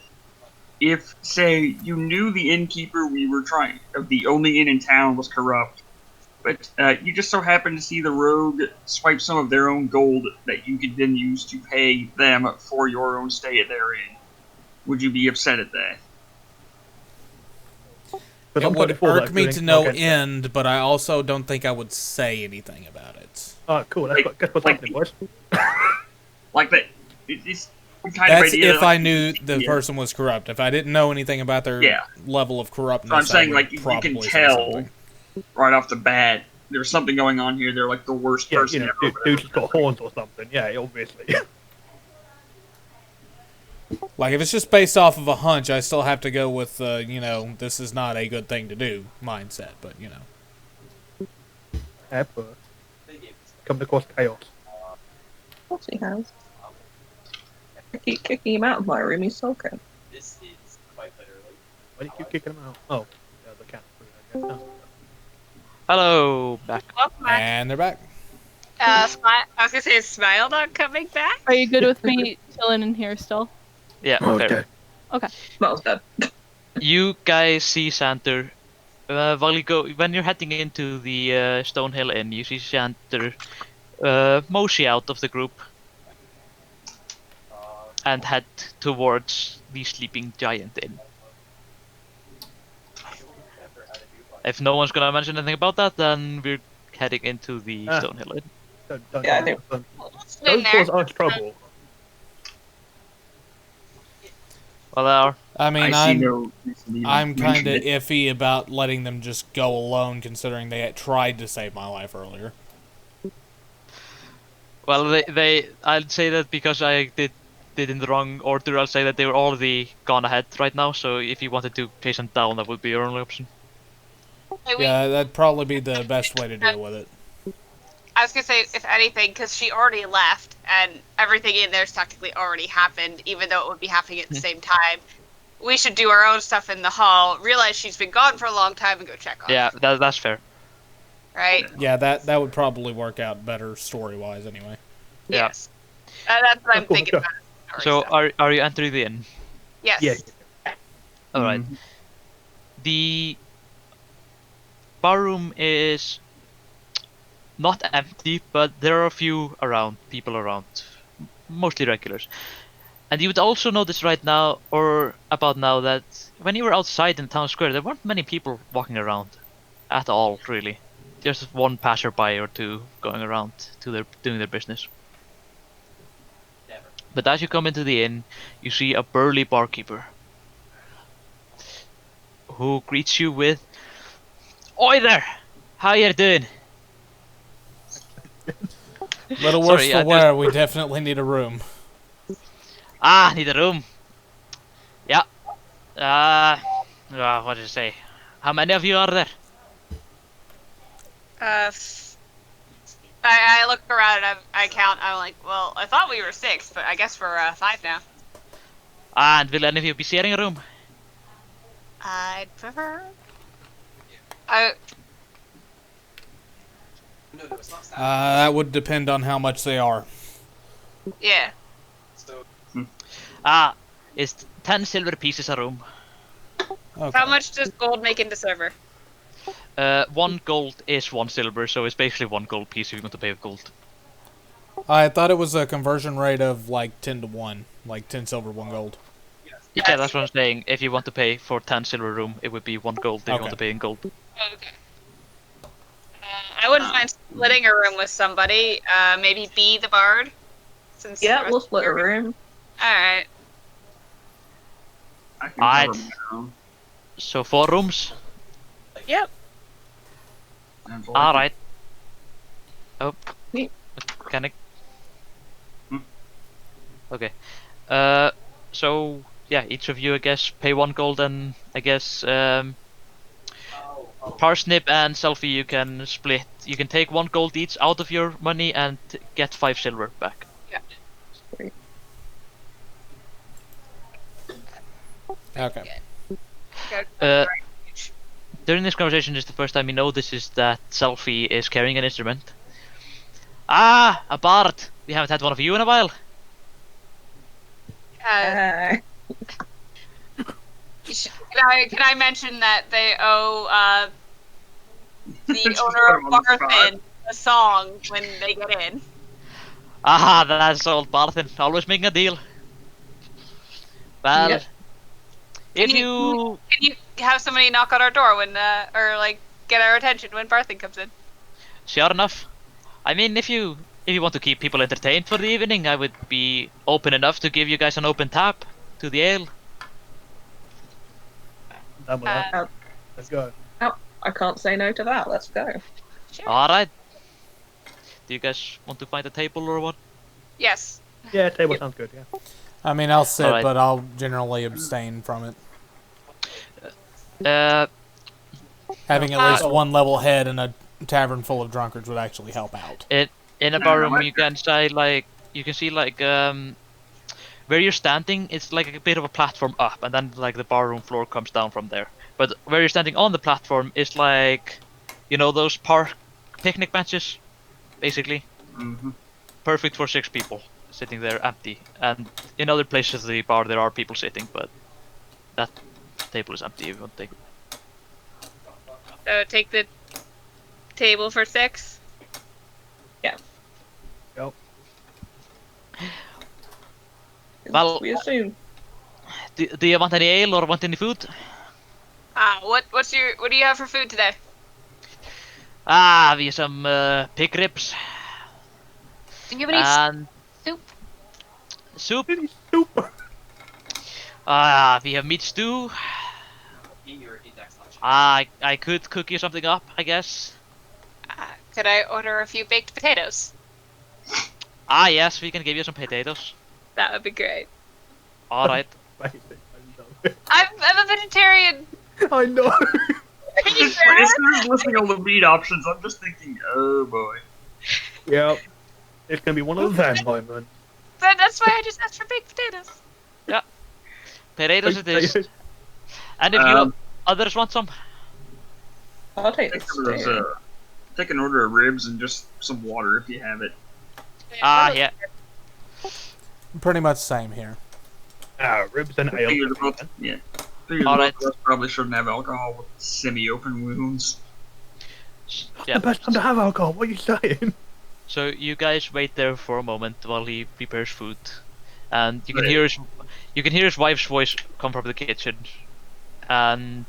if, say, you knew the innkeeper we were trying, of the only inn in town was corrupt, but you just so happened to see the rogue swipe some of their own gold that you could then use to pay them for your own stay at their inn, would you be upset at that? But It I'm would 24 irk me doing to no against it. end, but I also don't think I would say anything about it. Alright, cool. Guess what's Like- happening, boys? Like that, it's the kind of That's idea if that, I knew the yeah. person was corrupt. If I didn't know anything about their Yeah. level of corruptness, So I'm saying, I would like, you can probably say tell something. right off the bat there's something going on here. They're like the worst Yeah, person you know, ever. dude's just got horns or something. Yeah, obviously. Like, if it's just based off of a hunch, I still have to go with, this is not a good thing to do mindset, but, Ever come across chaos. Of course he has. I keep kicking him out of my room, he's sulking. This is quite literally. Why do you keep kicking them out? Oh, yeah, the cat. I guess. Hello, back. Welcome back. And they're back. I was gonna say, is Smile not coming back? Are you good with me chilling in here still? Yeah, Okay. fair. Smells dead. You guys see Xander. While you go, when you're heading into the Stonehill Inn, you see Xander mosey out of the group and head towards the Sleeping Giant Inn. If no one's gonna mention anything about that, then we're heading into the Stonehill Inn. Don't, Yeah, I think- don't cause us trouble. Well, there are. I mean, I see no reason to even I'm kind mention of it. iffy about letting them just go alone, considering they had tried to save my life earlier. Well, I'd say that because I did in the wrong order, I'll say that they were already gone ahead right now, so if you wanted to chase them down, that would be your only option. Yeah, that'd probably be the best way to deal with it. I was gonna say, if anything, because she already left, and everything in there's technically already happened, even though it would be happening at the same time. We should do our own stuff in the hall, realize she's been gone for a long time, and go check on her. Yeah, that's fair. Right? Yeah, that would probably work out better story-wise anyway. Yeah. Yes. That's what I'm Of course, thinking yeah. about. So, are you entering the inn? Yes. Yeah. Alright. Mhm. The barroom is not empty, but there are a few people around, mostly regulars. And you would also notice right now, or about now, that when you were outside in the town square, there weren't many people walking around at all, really. Just one passerby or two going around doing their business. Never. But as you come into the inn, you see a burly barkeeper who greets you with, "Oi there! How you doing?" Little worse Sorry, for I wear, we definitely need a room. Ah, need a room. Yeah. What did you say? How many of you are there? I look around and I count. I'm like, well, I thought we were 6, but I guess we're 5 now. And will any of you be sharing a room? I'd prefer. No, it's not that. That would depend on how much they are. Yeah. So, It's 10 silver pieces a room. Okay. How much does gold make into silver? 1 gold is 1 silver, so it's basically 1 gold piece if you want to pay with gold. I thought it was a conversion rate of like 10 to 1, like 10 silver, 1 gold. Yeah, that's what I'm saying. If you want to pay for 10 silver room, it would be 1 gold if you Okay. want to pay in gold. Okay. I wouldn't mind splitting a room with somebody. Maybe be the bard. Since Yeah, we'll split a room. Alright. I can Alright. cover my own. So 4 rooms? Yep. Sounds like it. Alright. Oh. Me. Can I? Hmm. Okay. So, yeah, each of you, I guess, pay 1 gold, and I guess, Parsnip and Selfie, you can split. You can take 1 gold each out of your money and get 5 silver back. Okay. During this conversation, is the first time you notices that Selfie is carrying an instrument. Ah, a bard! We haven't had one of you in a while. Can I mention that they owe the owner of Put 'em on the spot. Barthen a song when they get in? Ah, that's old Barthen, always making a deal. Well, Yeah. if Can you... you have somebody knock on our door when, or like get our attention when Barthen comes in? Sure enough. I mean, if you want to keep people entertained for the evening, I would be open enough to give you guys an open tap to the ale. Done with that. Let's go. I can't say no to that. Let's go. Sure. Alright. Do you guys want to find a table or what? Yes. Yeah, table sounds good. Yeah. I mean, I'll sit, Alright. but I'll generally abstain from it. Uh, Having at least one level head in a tavern full of drunkards would actually help out. in a No, barroom, no, you can say like you can see like where you're standing, it's like a bit of a platform up, and then like the barroom floor comes down from there. But where you're standing on the platform is like, you know, those park picnic benches, basically. Mm-hmm. Perfect for 6 people sitting there empty. And in other places of the bar there are people sitting, but that table is empty if you want to take it. So take the table for 6. Yep. Well, We assume. do you want any ale or want any food? What do you have for food today? We have some pig ribs Do you have any and soup? soup. Really super. We have meat stew. Be your index option. I could cook you something up, I guess. Could I order a few baked potatoes? Yes, we can give you some potatoes. That would be great. Alright. Basic, I know. I'm a vegetarian. I know. As soon as listing all the meat options, I'm just thinking, oh boy. Yep. It's gonna be one of them moments. That's why I just asked for baked potatoes. Potatoes it is. And if you others want some? I'll take the steak. Take an order of ribs and just some water if you have it. Yeah. Pretty much same here. Ribs and ale. Figured both, yeah. Figured Alright. both of us probably shouldn't have alcohol with semi-open wounds. Yeah. The best time to have alcohol. What are you saying? So you guys wait there for a moment while he prepares food, and you can Right. hear his wife's voice come from the kitchen, and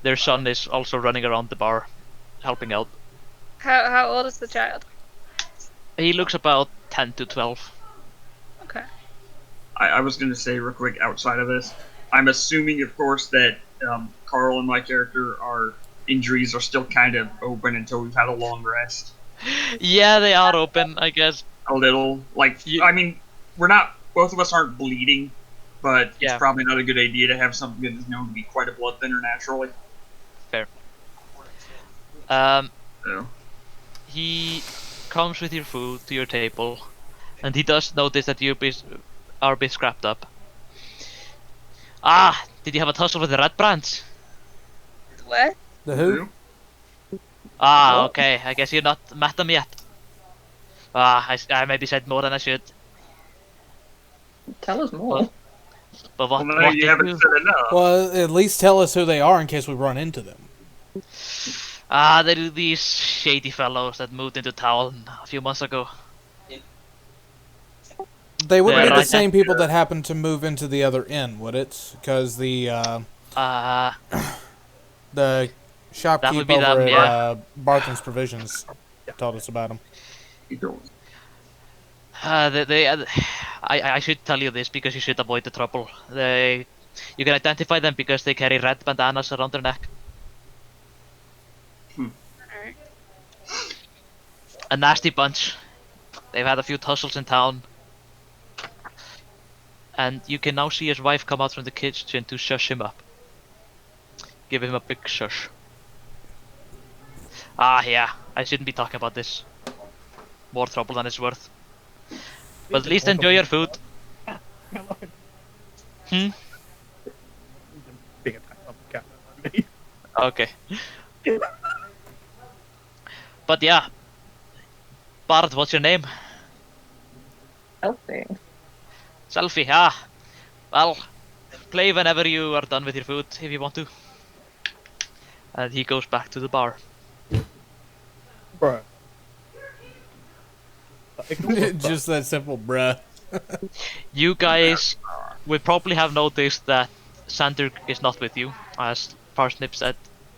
their son is also running around the bar, helping out. How old is the child? He looks about 10 to 12. Okay. I was going to say real quick outside of this, I'm assuming, of course, that Carl and my character, our injuries are still kind of open until we've had a long rest. Yeah, they are open, I guess. A little. Like, I mean, both of us aren't bleeding, but Yeah. it's probably not a good idea to have something that is known to be quite a blood thinner naturally. So. He comes with your food to your table, and he does notice that you are a bit scrapped up. Did you have a tussle with the red brands? What? The who? Okay, I guess you're not met them yet. I maybe said more than I should. Tell us more. But Well, what no, did you haven't you? said enough. Well, at least tell us who they are in case we run into them. They're these shady fellows that moved into town a few months ago. They wouldn't Yeah, be the right. same people that happened to move into the other inn, would it? Because the shopkeep be over them, at yeah. Barton's Provisions told us about them. I should tell you this because you should avoid the trouble. You can identify them because they carry red bandanas around their neck. Alright. A nasty bunch. They've had a few tussles in town. And you can now see his wife come out from the kitchen to shush him up. Give him a big shush. Yeah, I shouldn't be talking about this. More trouble than it's worth. But at least enjoy your food. Being attacked by the cat. Okay. But yeah. Bard, what's your name? Healthy. Selfie, Well, play whenever you are done with your food, if you want to. And he goes back to the bar. Bruh. Just that simple, bruh. You guys will probably have noticed that Sander is not with you, as Parsnip said,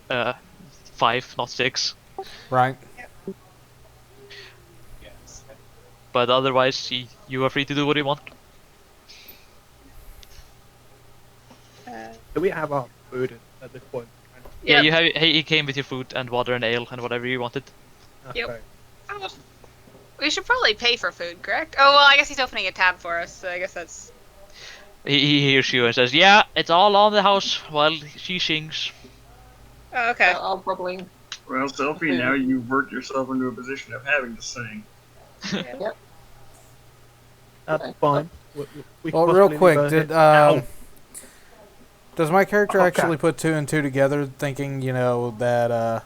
5, not 6. Right. Yes. But otherwise, you are free to do what you want. Do we have our food at this point? Yeah, you have. He came with your food and water and ale and whatever you wanted. Yep. Okay. Oh, we should probably pay for food, correct? Oh, well, I guess he's opening a tab for us, so I guess that's... He hears you and says, "Yeah, it's all on the house while she sings." Oh, okay. I'll probably. Well, Selfie, now you've worked yourself into a position of having to sing. Yep. That's Okay. fine. We can Well, real possibly quick, leave did it now. does my character Okay. actually put two and two together, thinking that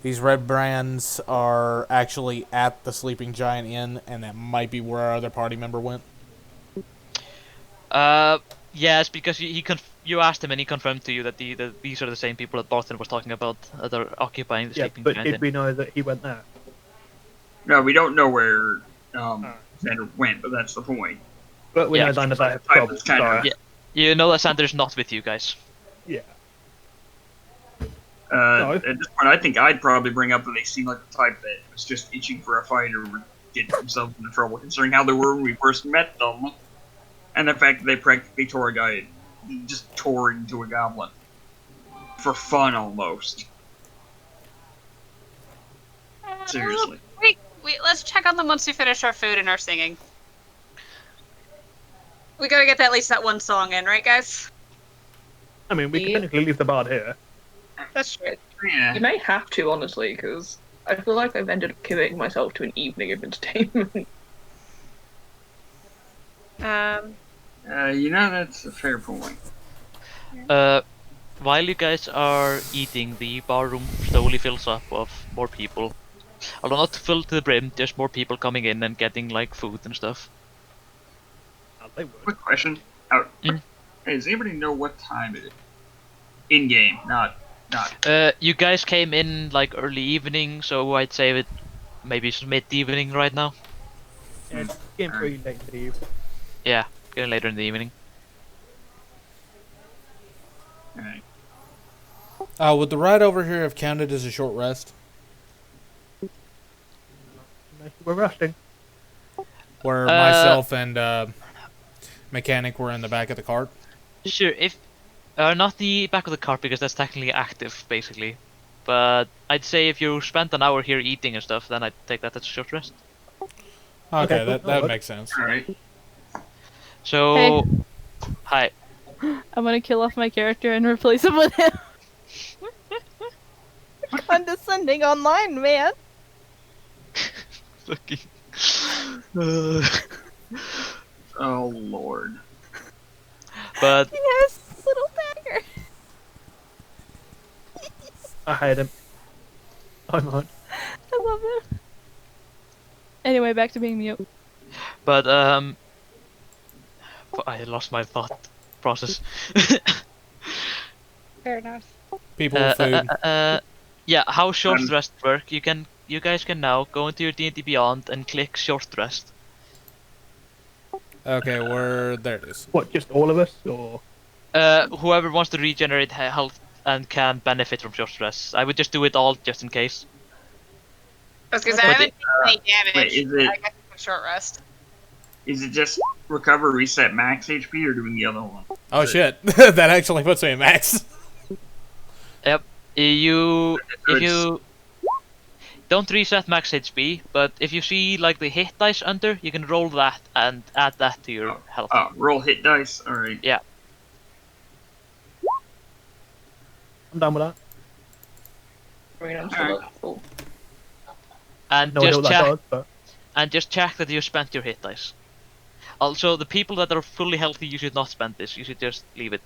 these red brands are actually at the Sleeping Giant Inn, and that might be where our other party member went? Yes, because you asked him and he confirmed to you that these are the same people that Barton was talking about that are occupying the Yeah, sleeping but giant did inn. we know that he went there? No, we don't know where Xander went, but that's the point. But we Yeah. know that I have Type trouble. is kind of- So, Yeah. You know that Xander's not with you guys. yeah. At this point, I think I'd probably bring up that they seem like the type that was just itching for a fight or would get themselves into trouble, considering how they were when we first met them, and the fact that they practically just tore into a goblin for fun almost. Seriously. Let's check on them once we finish our food and our singing. We gotta get at least that one song in, right, guys? I mean, we can technically leave the bard here. That's true. Yeah. You may have to, honestly, because I feel like I've ended up committing myself to an evening of entertainment. That's a fair point. While you guys are eating, the bar room slowly fills up of more people. Although not full to the brim, there's more people coming in and getting like food and stuff. They would. Quick question. Hey, does anybody know what time it is? In game, not. You guys came in like early evening, so I'd say it maybe it's mid-evening right now. Yeah, it's getting pretty late in the evening. Yeah, getting later in the evening. Alright. Would the ride over here have counted as a short rest? We're resting. Where myself and Mechanic were in the back of the cart? Sure, if not the back of the cart because that's technically active, basically. But I'd say if you spent an hour here eating and stuff, then I'd take that as a short rest. Okay, cool. that makes sense. Alright. So, hi. I'm gonna kill off my character and replace him with him. Condescending online, man. Fucking. Oh lord. But Yes, little dagger. I hate him. I'm on. I love him. Anyway, back to being mute. But I lost my thought process. Fair enough. People with food. Yeah, how short rest work? You guys can now go into your D&D Beyond and click short rest. Okay, there it is. What, just all of us? Or Whoever wants to regenerate health and can benefit from short rest. I would just do it all just in case. I was gonna say, I haven't taken any damage. Wait, is it- I guess it's a short rest. Is it just recover, reset, max HP, or doing the other one? Oh shit, that actually puts me in max. Yep. If you don't reset max HP, but if you see like the hit dice under, you can roll that and add that to your health. Roll hit dice. Alright. Yeah. I'm done with that. I mean, I'm still at full. And No idea just what that check does, but and just check that you spent your hit dice. Also, the people that are fully healthy, you should not spend this. You should just leave it.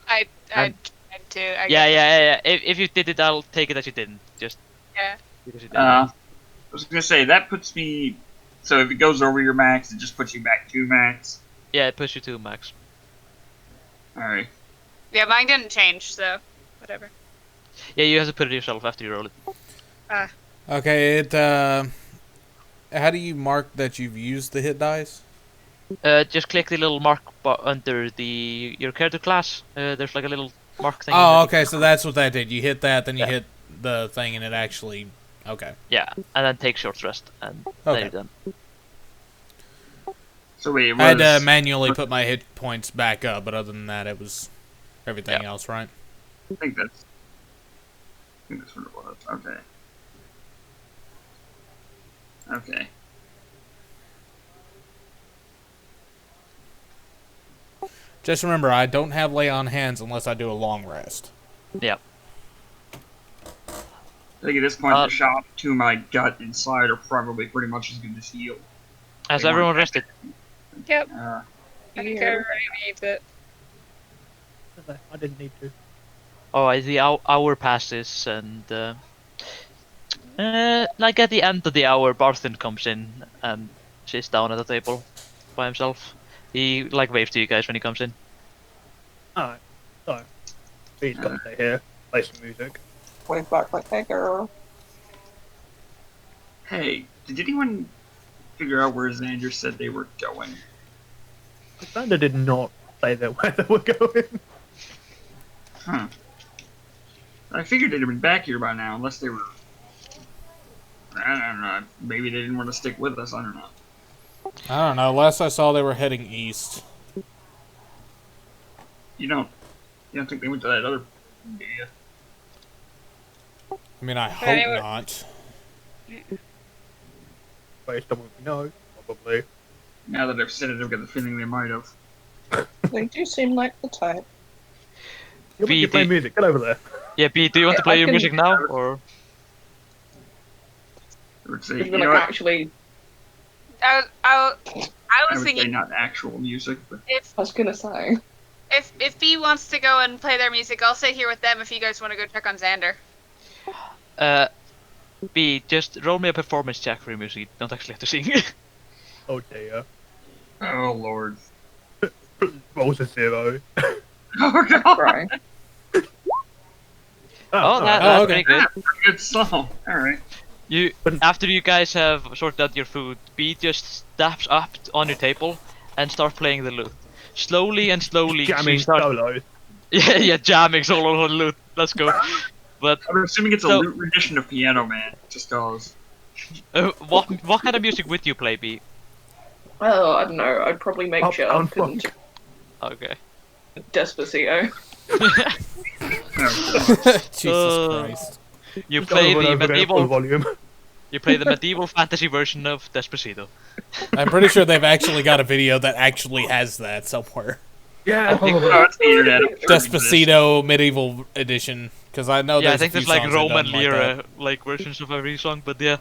I And- tried to. I Yeah, guess. yeah. If you did it, I'll take it as you didn't. Just Yeah. because you didn't. I was gonna say that puts me. So if it goes over your max, it just puts you back to max. Yeah, it pushes you to max. Alright. Yeah, mine didn't change, so whatever. Yeah, you have to put it yourself after you roll it. Okay, how do you mark that you've used the hit dice? Just click the little mark under your character class. There's like a little mark thing. Oh, okay, so that's what that did. You hit that, then you Yeah. hit the thing, and it actually... Okay. Yeah, and then take short rest, and then Okay. you're done. So wait, it was... I had to manually put my hit points back up, but other than that, it was everything else, right? I think that's what it was. Okay. Okay. Just remember, I don't have lay on hands unless I do a long rest. Yeah. I think at this point, the shot to my gut inside are probably pretty much as good as healed. Has They everyone weren't- rested? Yep. Uh, I think everybody needs it. I didn't need to. Alright, the hour passes and like at the end of the hour, Barthen comes in and sits down at the table by himself. He like waves to you guys when he comes in. Alright. So, he's got to stay here, play some music. Wave back like, hey girl. hey, did anyone figure out where Xander said they were going? Xander did not say that where they were going. Huh. I figured they'd have been back here by now, unless they were... I don't know, maybe they didn't want to stick with us, I don't know. I don't know. Last I saw, they were heading east. You don't think they went to that other... Yeah. I mean, I hope Anyway. not. Based on what we know, probably. Now that I've said it, I've got the feeling they might have. They do seem like the type. You play music, get over there. Yeah, B, do you want to play I your can- music now or? Let's see, Because you we're know like what? actually, I I was would say thinking not actual music, but if I was gonna say. if B wants to go and play their music, I'll stay here with them. If you guys want to go check on Xander. B, just roll me a performance check for your music. You don't actually have to sing. Oh dear. oh lord. Rolls a 0. Oh god! Right. Oh, that's okay. pretty good. Good song. Alright. You, after you guys have sorted out your food, B just steps up on your table and starts playing the lute. Slowly and slowly, Jamming she starts. solos. Yeah, jamming solo on the lute. Let's go. But I'm assuming it's a So- lute rendition of Piano Man, just cause. what kind of music would you play, B? Oh, I don't know. I'd probably make Up, shit down, up and funk. Okay. Despacito. Jesus Christ. You Just play over and the over again, full medieval. volume. You play the medieval fantasy version of Despacito. I'm pretty sure they've actually got a video that actually has that somewhere. Yeah, think- probably. Oh, it's the internet. I'm sure it exists. Despacito medieval edition. Because I know Yeah, I there's think a few there's like songs that Roman done like lyra that. like versions of every song, but yeah.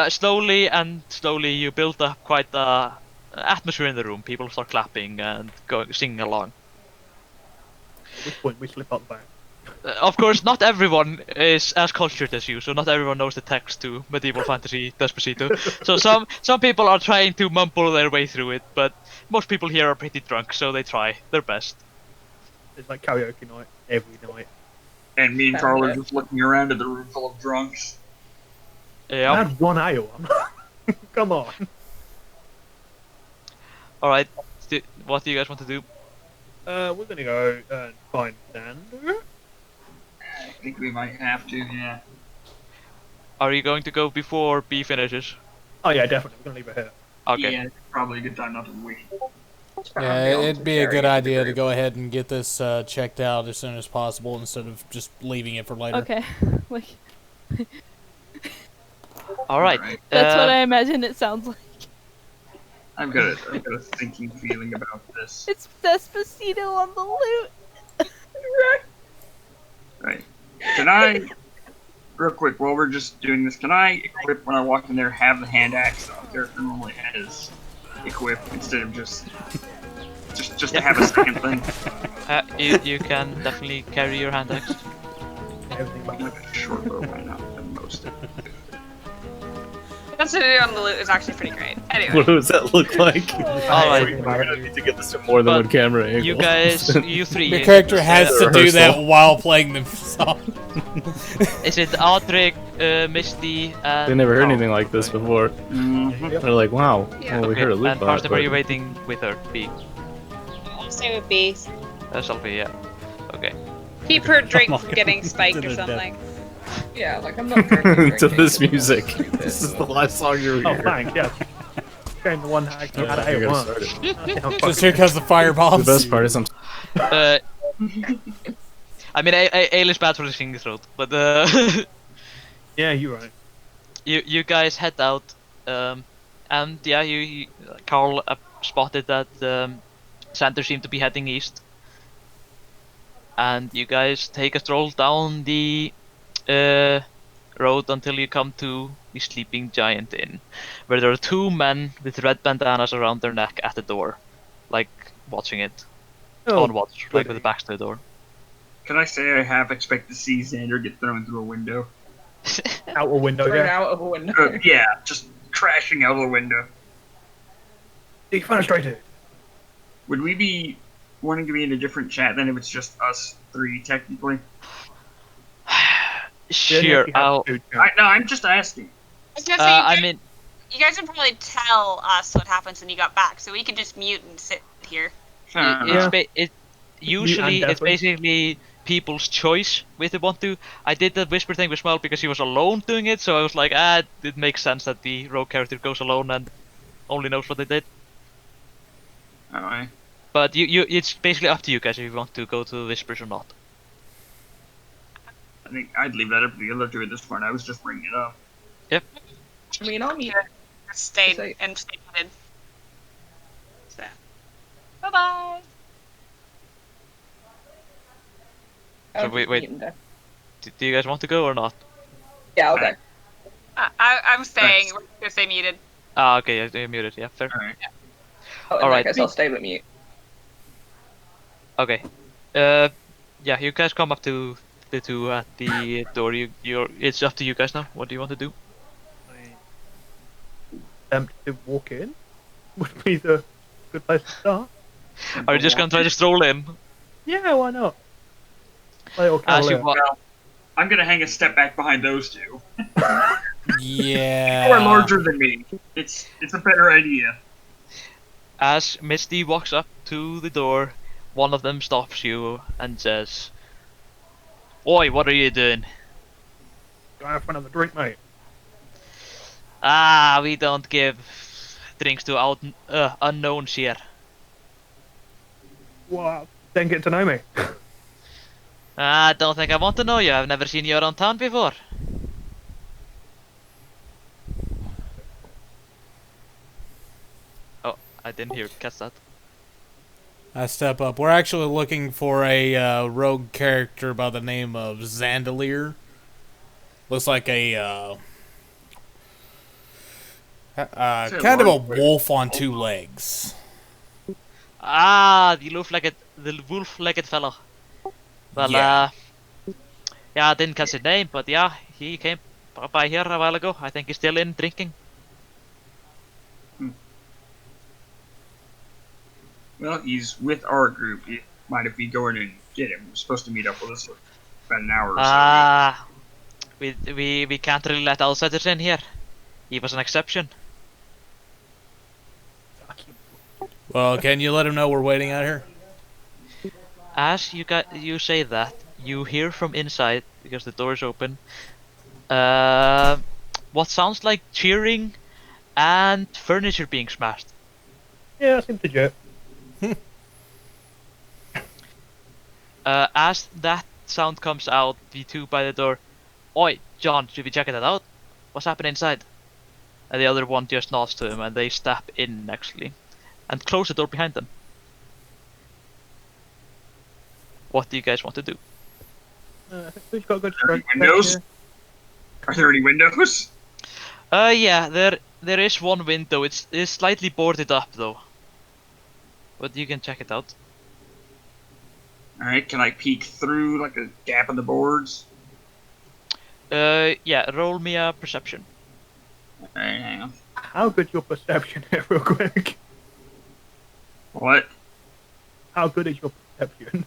Slowly and slowly you build up quite a atmosphere in the room. People start clapping and going singing along. At which point we slip up back. Of course, not everyone is as cultured as you, so not everyone knows the text to medieval fantasy Despacito. So some people are trying to mumble their way through it, but most people here are pretty drunk, so they try their best. It's like karaoke night every night. And me and Carl are just looking around at the room full of drunks. I Yeah. had one ale. Come on. All right. What do you guys want to do? We're gonna go and find Xander. I think we might have to, yeah. Are you going to go before B finishes? Oh yeah, definitely. We're gonna leave it here. Okay. Yeah, it's probably a good time not to wait. Yeah, it'd be a good idea to go ahead and get this checked out as soon as possible instead of just leaving it for later. Okay. Like All right. that's what I imagine it sounds like. I've got a thinking feeling about this. It's Despacito on the lute. Right. Can I, real quick, while we're just doing this, can I equip when I walk in there, have the hand axe that my character normally has equipped instead of just to have a second thing? You can definitely carry your hand axe. Everything I'm but like a short bow right now, at most. That's to do on the loot is actually pretty great. Anyway. What does that look like? Alright. We're gonna need to get this to more than But one camera angle. You guys, you three. Your character has to do that rehearsal. while playing the song. Is it Audric, Misty, and... They never heard Carl? anything like this before. Mm-hmm. They're like, wow. Yeah. Well, we Okay, heard a loot and bot, Parsnip, are you but- waiting with her? B. I'll stay with B. Shall be, yeah. Okay. Keep her drink Oh my from God. getting spiked To or the death. something. Yeah, like I'm not drinking. to this drinking. music. Stupid, This is but- the last song you Oh, hear. thanks, yeah. Game the one hack Yeah, had I ale gotta once. start it. Just here because the firebombs. The best part is I'm I mean, ale is bad for the singing throat, but Yeah, you're right. you guys head out, and yeah, Carl spotted that Sander seemed to be heading east, and you guys take a stroll down the road until you come to the Sleeping Giant Inn, where there are two men with red bandanas around their neck at the door, like watching it. On watch, like with the backs to the door. Can I say I half expect to see Xander get thrown through a window? Out a window, Thrown yeah. out of a window. Yeah, just crashing out of the window. Defenestrated. Would we be wanting to be in a different chat than if it's just us three, technically? Sure, I'll. No, I'm just asking. I was gonna say, I mean, you guys would probably tell us what happens when you got back, so we could just mute and sit here. Usually it's basically people's choice if they want to. I did the whisper thing with Smell because he was alone doing it, so I was like, it makes sense that the rogue character goes alone and only knows what they did. Alright. But it's basically up to you guys if you want to go to whispers or not. I think I'd leave that up to the other two at this point. I was just bringing it up. Yep. I mean, I'm Stayed muted. So. Bye bye. So wait. Do you guys want to go or not? Yeah, I'll go. I'm staying. We're gonna stay muted. Ah, okay, you're muted. Yeah, fair. Alright. Oh, in that case, I'll stay with mute. Okay. Yeah, you guys come up to the two at the door. It's up to you guys now. What do you want to do? To walk in would be the good place to start. Are you just gonna try to stroll in? Yeah, why not? As you walk. I'm gonna hang a step back behind those two. Yeah. You're larger than me. It's a better idea. As Misty walks up to the door, one of them stops you and says, "Oi, what are you doing?" Go have fun of the drink, mate. Ah, we don't give drinks to unknowns here. Well, then get to know me. I don't think I want to know you. I've never seen you around town before. Oh, I didn't catch that. I step up. We're actually looking for a rogue character by the name of Zandalier. Looks like a kind of a wolf on two legs. Ah, the wolf-legged fellow. Well, Yeah. yeah, I didn't catch his name, but yeah, he came by here a while ago. I think he's still in drinking. Well, he's with our group. Mind if we go in and get him? We're supposed to meet up with us for about an hour or so. Ah, we can't really let outsiders in here. He was an exception. Well, can you let him know we're waiting out here? As you say that, you hear from inside, because the door is open, what sounds like cheering and furniture being smashed. Yeah, I seem to jet. As that sound comes out, the two by the door, "Oi, John, should we check it out? What's happening inside?" And the other one just nods to him, and they step in actually, and close the door behind them. What do you guys want to do? I think we've got a good Are there any strength windows? here. Are there any windows? Yeah, there is one window. It's slightly boarded up though, but you can check it out. Alright, can I peek through like a gap in the boards? Yeah, roll me a perception. Alright, hang on. How good's your perception here, real quick? What? How good is your perception?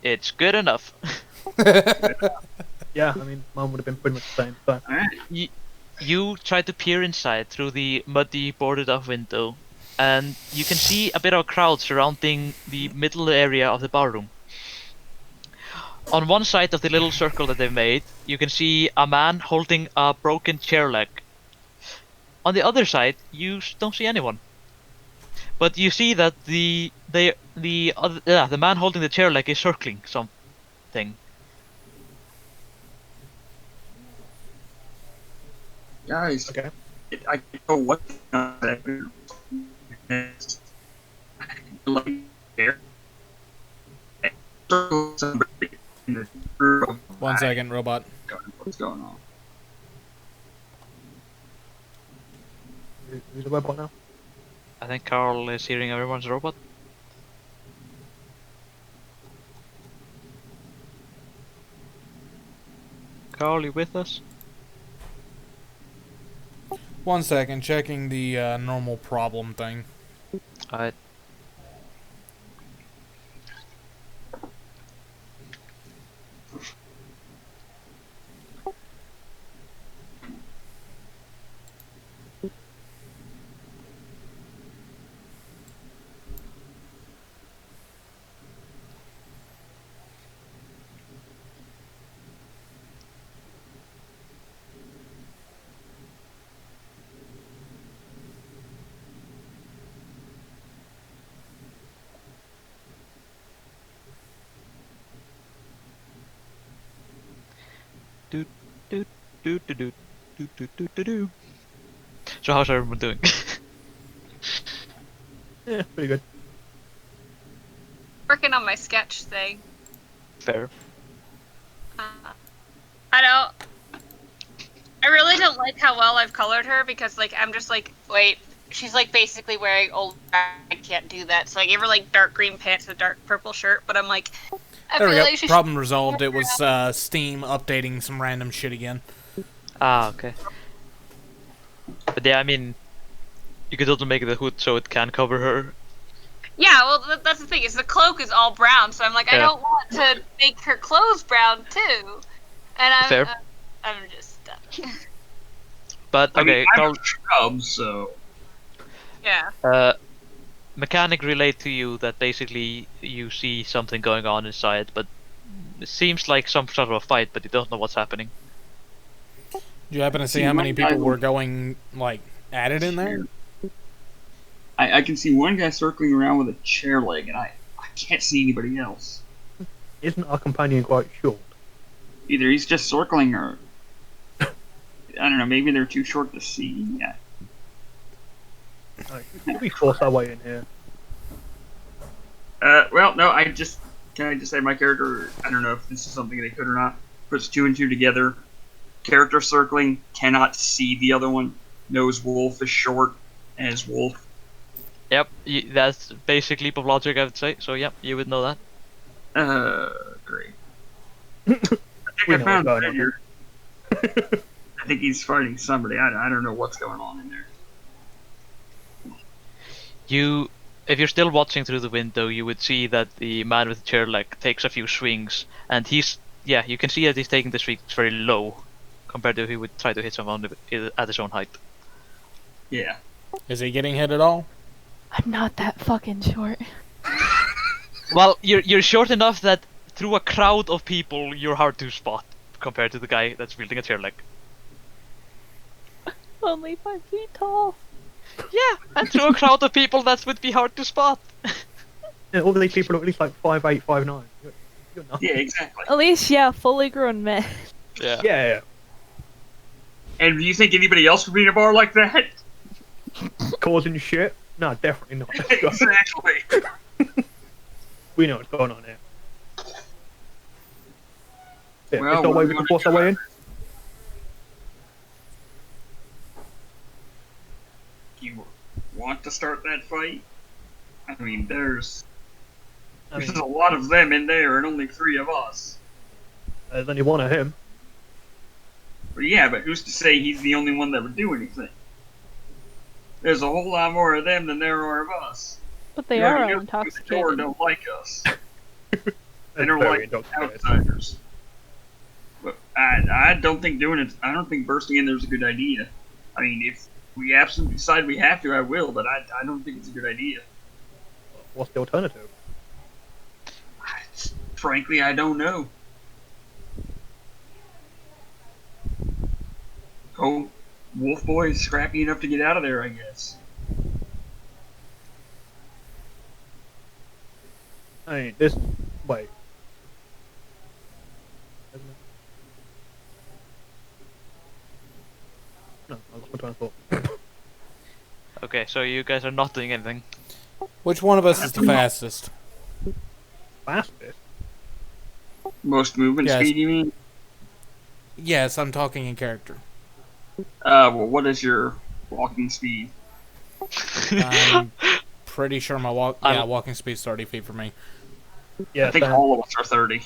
It's good enough. Yeah, I mean, mine would have been pretty much the same. So. Alright. You try to peer inside through the muddy boarded up window, and you can see a bit of a crowd surrounding the middle area of the barroom. On one side of the little circle that they've made, you can see a man holding a broken chair leg. On the other side, you don't see anyone. But you see that the man holding the chair leg is circling something. Guys, Okay. I don't know what like there. Somebody in the room. 1 second, robot. What's going on? Who's the robot now? I think Carl is hearing everyone's robot. Carl, you with us? 1 second, checking the normal problem thing. Alright. Do do do do do do do do do do. So how's everyone doing? Yeah, pretty good. Working on my sketch thing. Fair. I don't. I really don't like how well I've colored her because, like, I'm just like, wait, she's like basically wearing old. I can't do that, so I gave her like dark green pants and a dark purple shirt. But I'm like, I There we feel go. like she should- Problem resolved. It was Steam updating some random shit again. Ah, okay. But yeah, I mean, you could also make the hood so it can cover her. Yeah, well, that's the thing. Is the cloak is all brown, so I'm like, I Yeah. don't want to make her clothes brown too. And I'm, Fair. I'm just stuck. But I okay, mean, I'm Carl, a scrub, so Yeah. mechanic relate to you that basically you see something going on inside, but it seems like some sort of a fight, but you don't know what's happening. Do you happen to see See, how many one guy people were was- going, like, at it in there? I can see one guy circling around with a chair leg, and I can't see anybody else. Isn't our companion quite short? Either he's just circling, or I don't know. Maybe they're too short to see. Yeah. Like, should we force our way in here? Well, no. Can I just say my character? I don't know if this is something they could or not. Puts two and two together. Character circling, cannot see the other one. Knows wolf is short as wolf. Yep, that's basic leap of logic, I would say. So yep, you would know that. Great. I think We I know found what's it going here. I think he's fighting somebody. I don't know what's going on in there. If you're still watching through the window, you would see that the man with the chair leg takes a few swings, and you can see that he's taking the swings very low, compared to if he would try to hit someone at his own height. Yeah. Is he getting hit at all? I'm not that fucking short. Well, you're short enough that through a crowd of people, you're hard to spot compared to the guy that's wielding a chair leg. Only 5 feet tall. Yeah, and through a crowd of people, that would be hard to spot. Yeah, all these people are at least like 5'8", 5'9". You're not. Yeah, exactly. At least, yeah, fully grown men. Yeah. Yeah, And do you think anybody else would be in a bar like that? causing shit? No, definitely not. Exactly. We know what's going on here. Yeah, Well, is there a way we're we can gonna force our way in? You want to start that fight? I mean, there's I mean, a lot of them in there, and only 3 of us. there's only one of him. But yeah, but who's to say he's the only one that would do anything? There's a whole lot more of them than there are of us. But they You are already all know the door intoxicated. don't like us. They That's don't very like intoxicated. outsiders. But I don't think doing it. I don't think bursting in there is a good idea. I mean, if we absolutely decide we have to, I will. But I don't think it's a good idea. What's the alternative? Frankly, I don't know. Oh, Wolf Boy is scrappy enough to get out of there, I guess. I mean, this. Wait. No, I lost my train of thought. Okay, so you guys are not doing anything. Which one of us is the fastest? Fastest? Most movement Yes. speed, you mean? Yes, I'm talking in character. Well, what is your walking speed? I'm pretty sure my I'm- walking speed's 30 feet for me. Yeah, I think same. all of us are 30.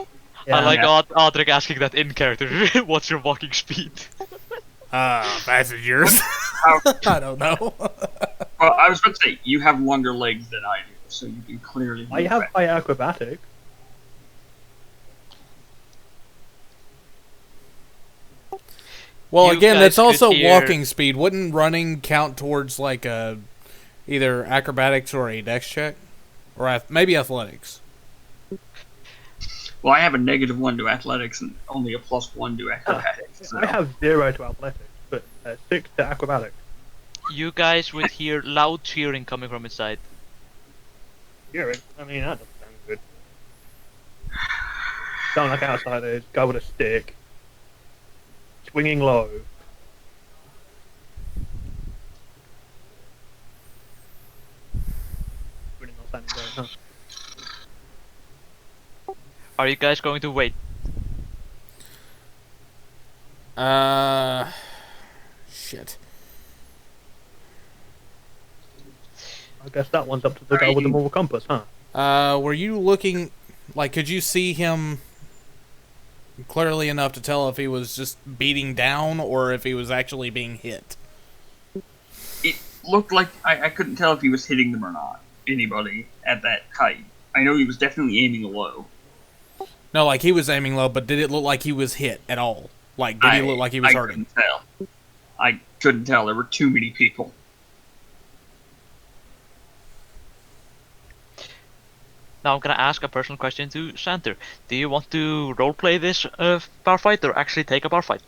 Yeah, I like Yeah. Audric asking that in character. What's your walking speed? Fast as yours. I don't know. Well, I was about to say, you have longer legs than I do, so you can clearly I move have fast. high acrobatic. Well, You again, guys that's also could hear- walking speed. Wouldn't running count towards like a either acrobatics or a dex check, or maybe athletics? Well, I have a -1 to athletics and only a +1 to acrobatics. So. I have 0 to athletics, but 6 to acrobatics. You guys would hear loud cheering coming from inside. Hearing? I mean, that doesn't sound good. Sound like outsiders, guy with a stick. Swinging low. Really not sounding great, huh? Are you guys going to wait? Shit. I guess that one's up to the guy with the moral compass, huh? Were you looking, like, could you see him clearly enough to tell if he was just beating down or if he was actually being hit? It looked like I couldn't tell if he was hitting them or not. Anybody at that height. I know he was definitely aiming low. No, like, he was aiming low, but did it look like he was hit at all? Like, did he look like he was I hurting? couldn't tell. I couldn't tell. There were too many people. Now I'm gonna ask a personal question to Sander. Do you want to roleplay this bar fight or actually take a bar fight?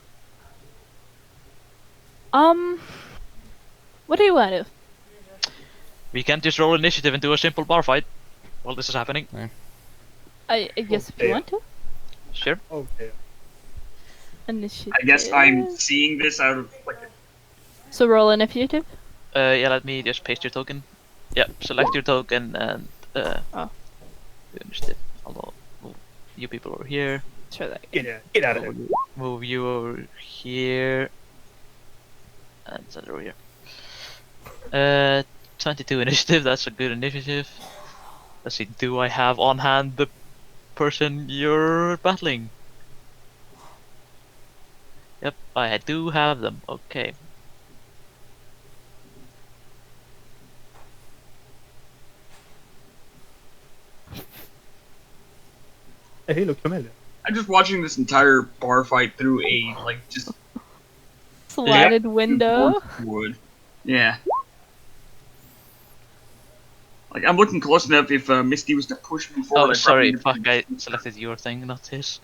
What do you want to? We can just roll initiative and do a simple bar fight while this is happening. I guess if you want to. Sure. Oh dear. Initiative. I guess I'm seeing this out of like a So roll initiative. Yeah, let me just paste your token. Yeah, select your token and Oh. do initiative. I'll move you people over here. Try that. Get out of here. Move you over here. And send it over here. 22 initiative, that's a good initiative. Let's see, do I have on hand the person you're battling? Yep, I do have them. Okay. Hey, he looks familiar. I'm just watching this entire bar fight through a like just Slatted window. wood. Yeah. Like I'm looking close enough. If Misty was to push me forward, Oh, I'd sorry, probably- fuck, I selected your thing, not his.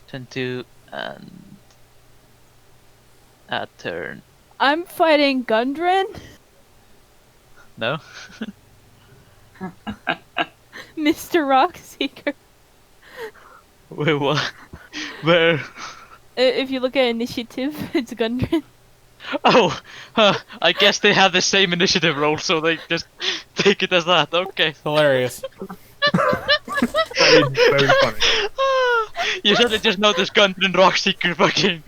22 and turn. I'm fighting Gundren. No? Mr. Rockseeker. Wait, what? Where? If you look at initiative, it's Gundren. Oh, huh, I guess they have the same initiative roll, so they just take it as that. Okay. Hilarious. That is very funny. You suddenly just noticed Gundren Rockseeker fucking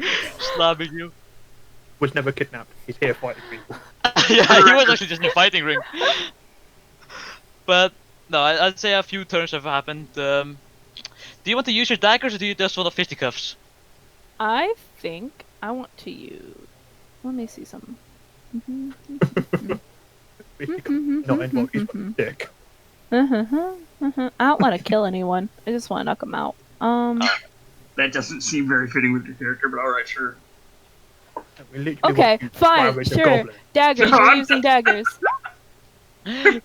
slamming you. Was never kidnapped. He's here fighting people. Yeah, he was actually just in a fighting ring. But no, I'd say a few turns have happened. Do you want to use your daggers or do you just want the fisticuffs? I think I want to use. Let me see something. Not involved. He's got a stick. I don't want to kill anyone. I just want to knock them out. That doesn't seem very fitting with your character, but alright, sure. We literally Okay, want to fine, fire with the sure. goblin. Daggers. We're using daggers. You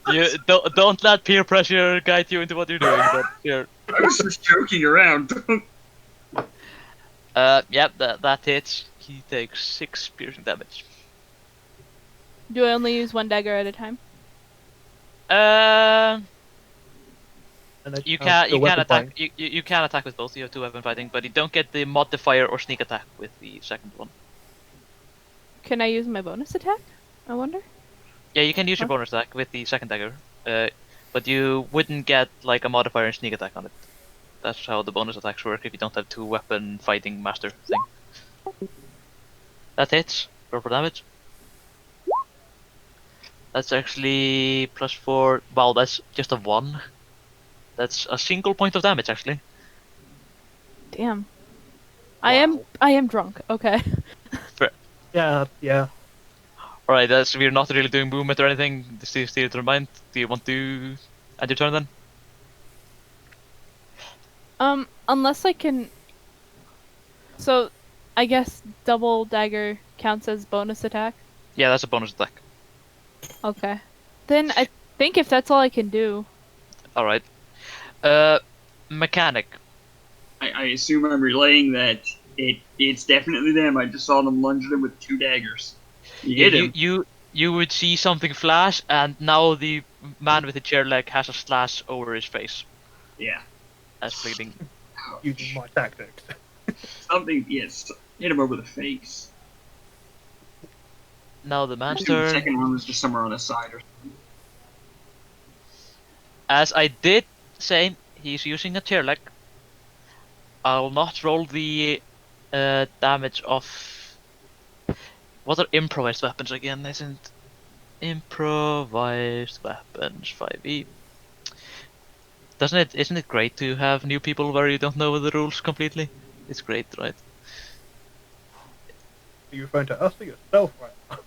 don't let peer pressure guide you into what you're doing. But sure. I was just joking around. Yep, that hits. He takes 6 piercing damage. Do I only use one dagger at a time? And then You have can the you can weapon attack fighting. you can attack with both. You have 2 weapon fighting, but you don't get the modifier or sneak attack with the second one. Can I use my bonus attack? I wonder. Yeah, you can use your Huh? bonus attack with the second dagger, but you wouldn't get like a modifier and sneak attack on it. That's how the bonus attacks work if you don't have 2 weapon fighting master thing. That hits. Roll for damage. That's actually +4. Wow, that's just a 1. That's a single point of damage actually. Damn. I am drunk. Okay. Yeah, yeah. Alright, that's we're not really doing movement or anything. Steer to your mind. Do you want to end your turn then? Unless I can. So, I guess double dagger counts as bonus attack. Yeah, that's a bonus attack. Okay. Then I think if that's all I can do. Alright. Mechanic. I assume I'm relaying that it's definitely them. I just saw them lunge at him with 2 daggers. You hit him. You would see something flash, and now the man with the chair leg has a slash over his face. Yeah. That's bleeding. Using my tactics. Something, yes. Hit him over the face. Now the I man's assume the turn. second one was just somewhere on the side or something. As I did say, he's using a chair leg. I'll not roll the damage of. What are improvised weapons again? Isn't improvised weapons 5e? Isn't it great to have new people where you don't know the rules completely? It's great, right? Are you referring to us or yourself right now?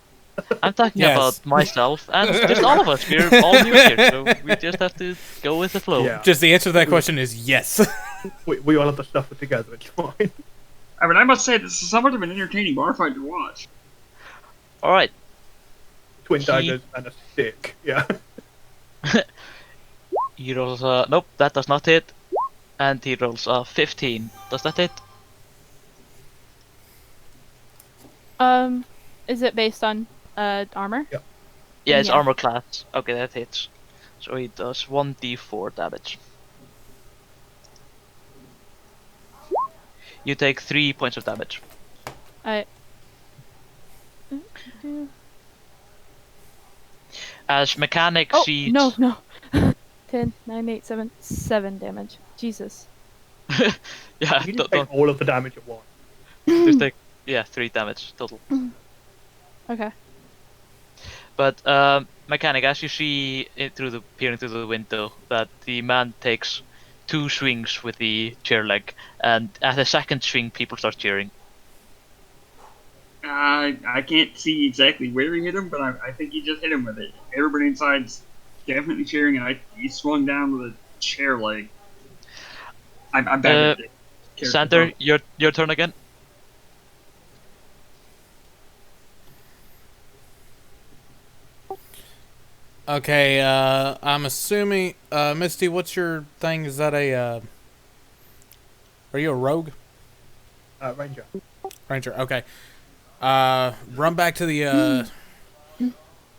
I'm talking Yes. about myself and just all of us. We're all new here, so we just have to go with the flow. Yeah. Just the answer to that question is yes. We all have to stuff it together, it's fine. I mean, I must say, this is somewhat of an entertaining bar fight to watch. Alright. Twin daggers and a stick, yeah. He rolls nope, that does not hit. And he rolls 15. Does that hit? Is it based on armor? Yeah, it's Yeah. armor class. Okay, that hits. So he does 1d4 damage. You take 3 points of damage. I. As mechanic Oh sees. no. 10, 9, 8, 7, 7 damage. Jesus. Yeah, You just don't, take all of the damage at once. just take 3 damage total. Okay. But mechanic, as you see peering through the window, that the man takes 2 swings with the chair leg, and at the second swing, people start cheering. I can't see exactly where he hit him, but I think he just hit him with it. Everybody inside's definitely cheering, and he swung down with a chair leg. I'm bad at it. Sander, your turn again. Okay, I'm assuming, Misty, what's your thing? Is that a, are you a rogue? Ranger. Ranger, okay. Run back to the,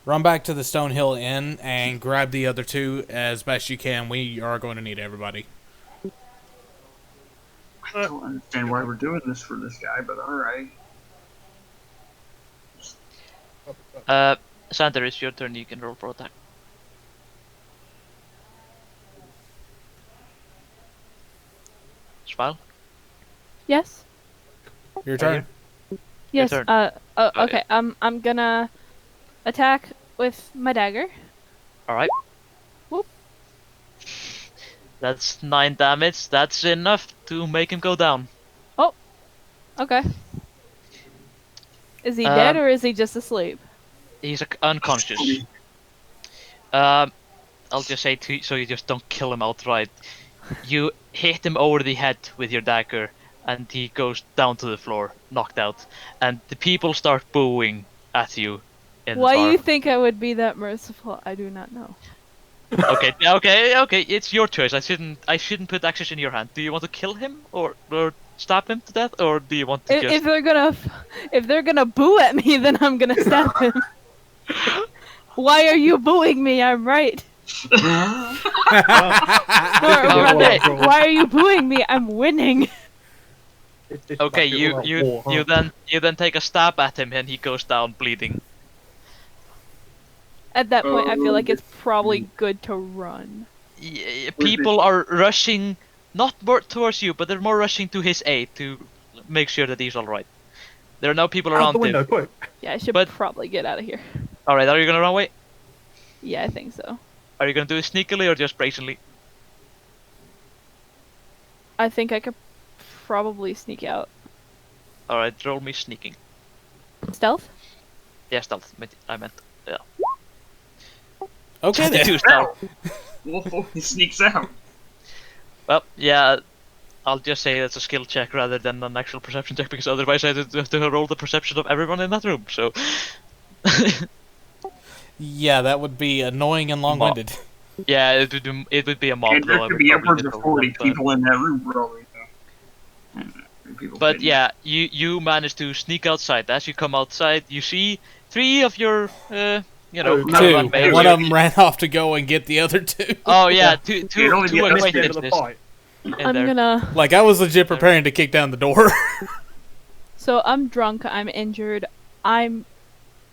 run back to the Stonehill Inn and grab the other 2 as best you can. We are going to need everybody. I don't understand why we're doing this for this guy, but alright. Sander, it's your turn. You can roll for attack. Smile. Yes. Your turn. Yes. turn. Okay. I'm gonna attack with my dagger. Alright. Whoop. That's 9 damage. That's enough to make him go down. Okay. Is he dead or is he just asleep? He's unconscious. I'll just say so you just don't kill him outright. You hit him over the head with your dagger, and he goes down to the floor, knocked out. And the people start booing at you. In Why the bar. you think I would be that merciful? I do not know. Okay. It's your choice. I shouldn't put axes in your hand. Do you want to kill him or stab him to death, or do you want to just? If they're gonna boo at me, then I'm gonna stab him. Why are you booing me? I'm right. Nora, Well, brother, well, well. why are you booing me? I'm winning. This Okay, is like war, huh? you then take a stab at him and he goes down bleeding. At that point, I feel like it's Oh, probably good to run. People are rushing not more towards you, but they're more rushing to his aid to make sure that he's all right. There are now people Out the around window, him. quick! Yeah, I should But- probably get out of here. All right, are you gonna run away? Yeah, I think so. Are you gonna do it sneakily or just brazenly? I think I could probably sneak out. All right, roll me sneaking. Stealth? Yeah, stealth. I meant. Yeah. Okay then. 22 stealth. He sneaks out. Well, yeah. I'll just say that's a skill check rather than an actual perception check because otherwise I'd have to roll the perception of everyone in that room. So. Yeah, that would be annoying and long-winded. Yeah, it would be a mob And though. there I could would be probably upwards just of roll 40 them, but- people in that room, probably. So. People But kidding. yeah, you manage to sneak outside. As you come outside, you see 3 of your, Two. caravan Two. mates. One of them ran off to go and get the other two. Oh yeah, Yeah. two It'd only be a Missed the end of the acquaintances fight. in I'm there. gonna. Like, I was legit preparing to kick down the door. So I'm drunk, I'm injured. I'm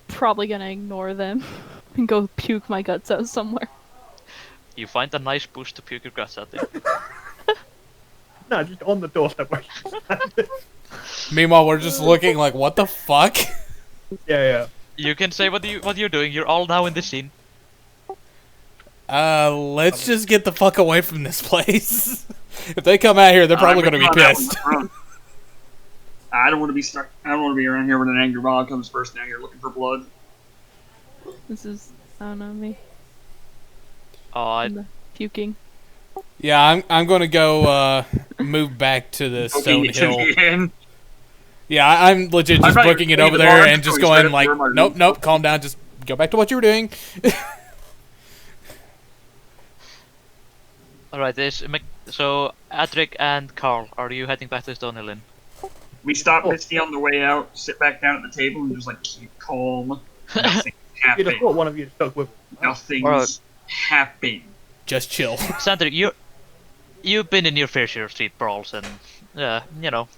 probably gonna ignore them and go puke my guts out somewhere. You find a nice bush to puke your guts out in. No, just on the doorstep where you stand. Meanwhile, we're just looking like, what the fuck? Yeah. You can say what you're doing. You're all now in the scene. Let's just get the fuck away from this place. If they come out here, they're probably gonna be pissed. I don't want to be stuck. I don't want to be around here when an angry mob comes bursting out here looking for blood. This is, I don't know, me. Oh, I'm the puking. Yeah, I'm gonna go move back to the stone hill. Yeah, I'm legit just I'm not booking it even over the there bar, and I'm just just going going straight like, up to my nope, room. nope, calm down, just go back to what you were doing. all right. So Adric and Carl, are you heading back to Stonehill Inn? We stop Misty on the way out, sit back down at the table, and just like keep calm. Nothing's You'd have happened. thought one of you stuck with Nothing's Alright. happened. Just chill. Sander, you've been in your fair share of street brawls and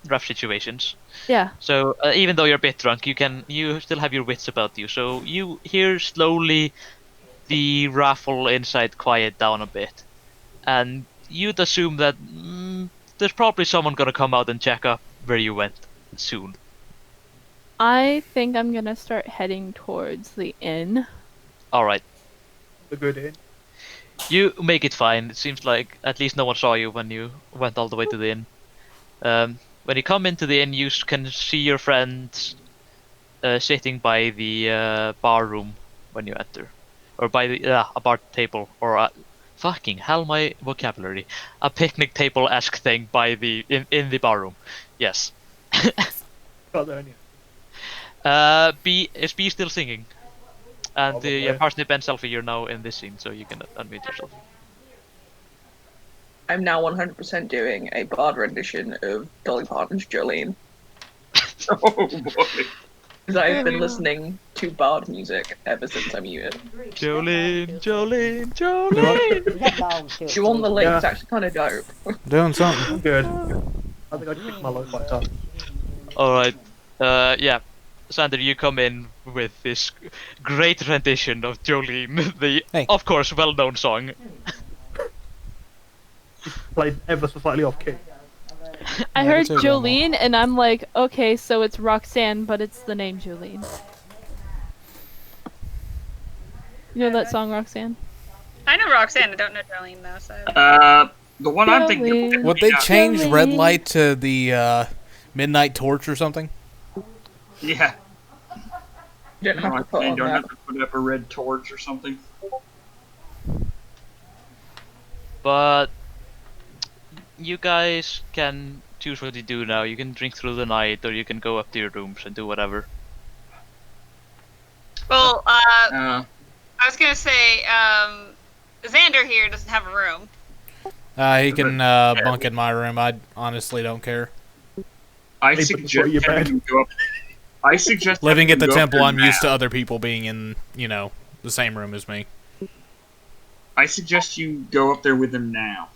rough situations. Yeah. So even though you're a bit drunk, you still have your wits about you. So you hear slowly the raffle inside quiet down a bit, and you'd assume that there's probably someone gonna come out and check up where you went soon. I think I'm gonna start heading towards the inn. All right, the good inn. you make it fine. It seems like at least no one saw you when you went all the way to the inn. When you come into the inn, you can see your friends sitting by the bar room when you enter, or by a bar table, or fucking hell, my vocabulary, a picnic table-esque thing by in the bar room. Yes. Got there anyway. Is B still singing? And Probably. Parsnip and Selfie, you're now in this scene, so you can unmute yourself. I'm now 100% doing a bard rendition of Dolly Parton's Jolene. Oh boy. Because I've been listening to bard music ever since I muted. Jolene, Jolene, Jolene! She won the link, Yeah. it's actually kind of dope. Doing something. I'm good. I think I just picked my lo-fi up. Alright, yeah. Sander, you come in with this great rendition of Jolene, the, Hey. of course, well-known song. Played ever so slightly off key. I Yeah, heard it's a normal. Jolene, and I'm like, okay, so it's Roxanne, but it's the name Jolene. You know that song, Roxanne? I know Roxanne. I don't know Darlene though. So The one I'm thinking Jolene. of Would they yeah, change red Jolene. light to the midnight torch or something? Yeah. You don't have to put They on don't that. have to put up a red torch or something. But you guys can choose what you do now. You can drink through the night, or you can go up to your rooms and do whatever. well, Uh, I was gonna say, Xander here doesn't have a room. He can bunk in my room. I honestly don't care. I Hey, but before you suggest bed. having him go up. I suggest Living having at him the go up temple, there I'm used to now. other people being in, the same room as me. I suggest you go up there with him now.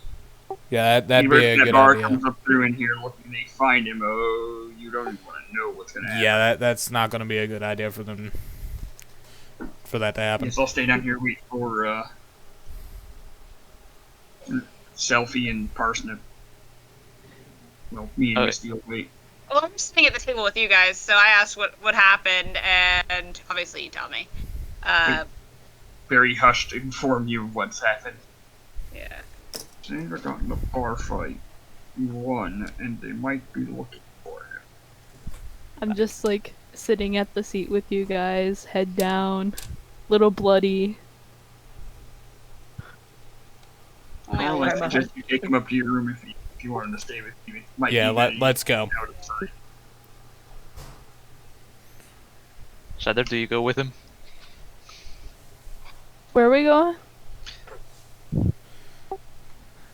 Yeah, that'd Even be a if that good bar idea. comes up through in here looking, they find him. Oh, you don't even want to know what's gonna happen. Yeah, that's not going to be a good idea for them. For that to happen. Yes, I'll stay down here wait for Selfie and Parsnip. Well, me and Misty will wait. Well, I'm sitting at the table with you guys, so I asked what happened, and obviously you tell me. Very hushed to inform you of what's happened. Yeah. They never got in a bar fight. You won, and they might be looking for him. I'm just like sitting at the seat with you guys, head down, little bloody. Well, I suggest you take him up to your room if you want him to stay with you. Yeah, let's go. Shadow, do you go with him? Where are we going?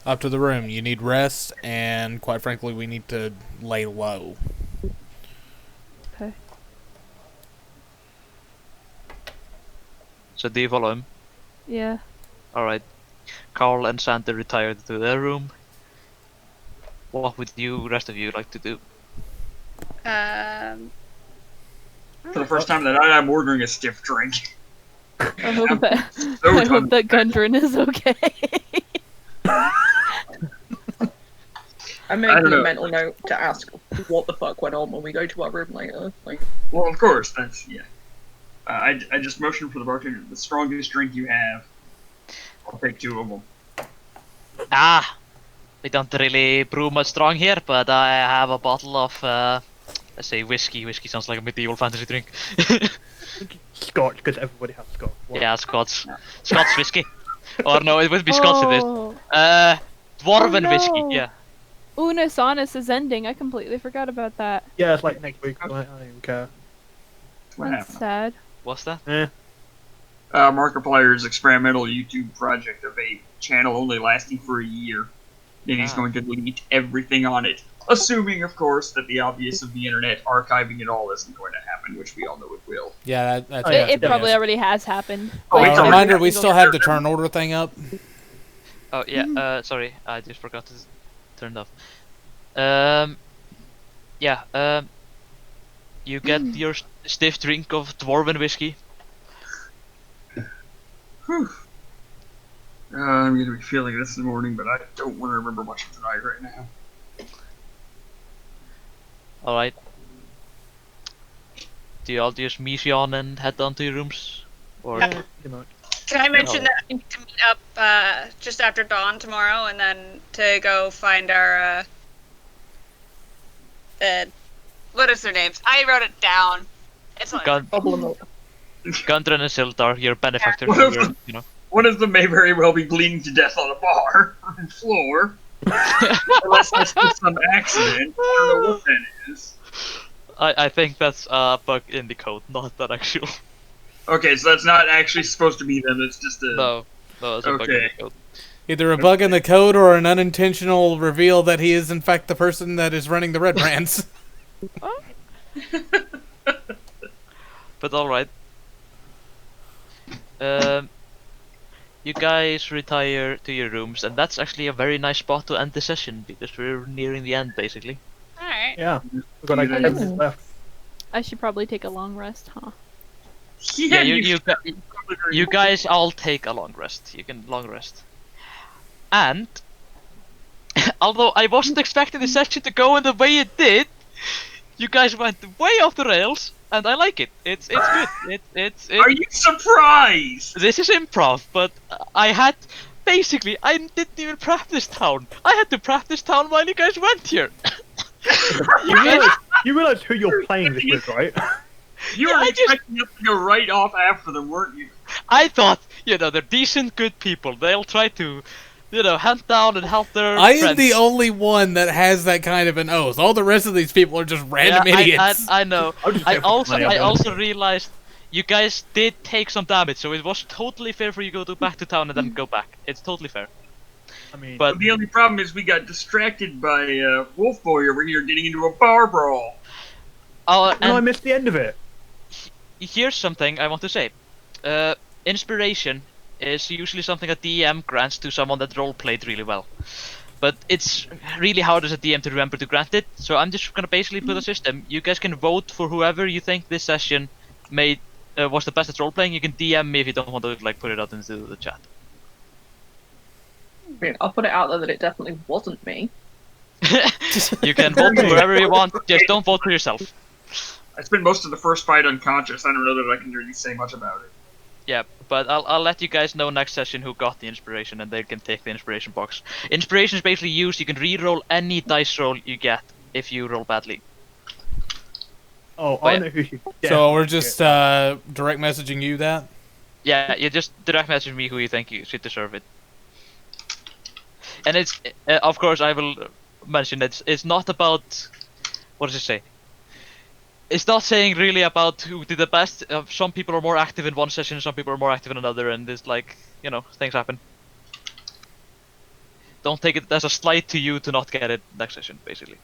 Up to the room. You need rest, and quite frankly, we need to lay low. Okay. So do you follow him? Yeah. Alright. Carl and Santa retired to their room. What would you, rest of you, like to do? For the first time that night, I'm ordering a stiff drink. I hope that So I hope that Gundren is okay. I'm making a mental note to ask what the fuck went on when we go to our room later. Like, well, of course, that's yeah. I just motioned for the bartender. The strongest drink you have. I'll take 2 of them. Ah! We don't really brew much strong here, but I have a bottle of, let's say whiskey. Whiskey sounds like a medieval fantasy drink. Scotch, because everybody has Scotch. Yeah, Scots. Scots whiskey. Or no, it would be Scots in this. Dwarven whiskey, yeah. Unus Annus is ending. I completely forgot about that. Yeah, it's like next week. I don't even care. What That's happened? sad. What's that? Markiplier's experimental YouTube project of a channel only lasting for a year. Then he's going to delete everything on it. Assuming, of course, that the obvious of the internet archiving it all isn't going to happen, which we all know it will. Yeah, that's It probably already has happened. Reminder, we still have the turn order thing up. Oh, yeah, sorry, I just forgot to turn it off. You get your stiff drink of Dwarven whiskey. Whew. I'm going to be feeling this in the morning, but I don't want to remember much of tonight right now. Alright. Do you all just meet on and head down to your rooms? Or Can I mention that I need to meet up just after dawn tomorrow, and then to go find our what is their names? I wrote it down. It's like Gundren and Sildar, your benefactor. You know. One of them may very well be bleeding to death on a bar on the floor. Unless that's just some accident. I don't know what that is. I think that's a bug in the code, not that actual. Okay, so that's not actually supposed to be them, it's just a... No, it's a bug in the code. Either a bug in the code or an unintentional reveal that he is in fact the person that is running the Red Brands. But alright. You guys retire to your rooms, and that's actually a very nice spot to end the session, because we're nearing the end, basically. Alright. Yeah, we've got like 10 minutes left. I should probably take a long rest, huh? Yeah, you guys all take a long rest. You can long rest. And, although I wasn't expecting the session to go in the way it did, you guys went way off the rails, and I like it. It's good. It's Are you surprised? This is improv, but I didn't even practice town. I had to practice town while you guys went here. You realize who you're playing this with, right? You were expecting us to go right off after them, weren't you? I thought, they're decent, good people. They'll try to, hunt down and help their I am friends. the only one that has that kind of an oath. All the rest of these people are just random idiots. I know. I also realized you guys did take some damage, so it was totally fair for you to go back to town and then go back. It's totally fair. I mean, but the only problem is we got distracted by Wolf Boy over here getting into a bar brawl. Oh, and I missed the end of it. Here's something I want to say. Inspiration is usually something a DM grants to someone that role-played really well. But it's really hard as a DM to remember to grant it, so I'm just gonna basically put a system. You guys can vote for whoever you think this session was the best at role-playing. You can DM me if you don't want to like put it out into the chat. I mean, I'll put it out there that it definitely wasn't me. You can vote for whoever you want, just don't vote for yourself. I spent most of the first fight unconscious. I don't know that I can really say much about it. Yeah, but I'll let you guys know next session who got the inspiration, and they can take the inspiration box. Inspiration is basically used. You can re-roll any dice roll you get if you roll badly. Oh, Oh, I yeah. know who should. So we're just direct messaging you that. Yeah, you just direct message me who you think you should deserve it. And it's of course I will mention it's not about what does it say? It's not saying really about who did the best. Some people are more active in one session, some people are more active in another, and it's like, you know, things happen. Don't take it as a slight to you to not get it next session, basically.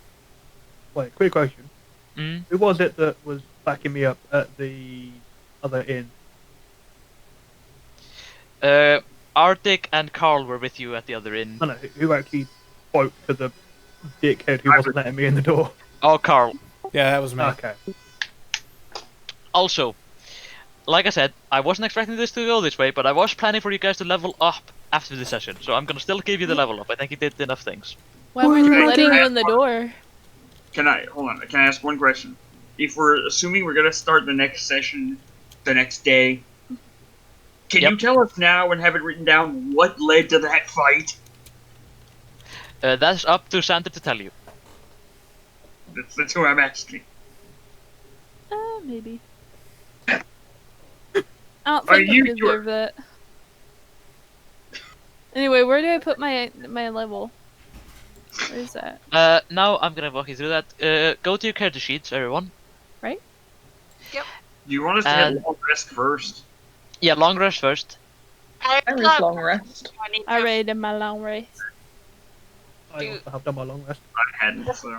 Wait, quick question. Mm? Who was it that was backing me up at the other inn? Arctic and Carl were with you at the other inn. I know who actually spoke to the dickhead who wasn't letting me in the door. Oh, Carl. Yeah, that was me. Okay. Also, like I said, I wasn't expecting this to go this way, but I was planning for you guys to level up after the session, so I'm gonna still give you the level up. I think you did enough things. Why weren't Okay. you letting you in the door? Can I ask one question? If we're assuming we're gonna start the next session the next day, can Yep. you tell us now and have it written down what led to that fight? That's up to Santa to tell you. That's who I'm asking. Maybe. I don't Are think you you deserve that. Anyway, where do I put my level? Where is that? Now I'm gonna walk you through that. Go to your character sheets, everyone. Do you want us to have a long rest first? Yeah, long rest first. There is long rest. I read in my long race. I also have done my long rest. I hadn't, so.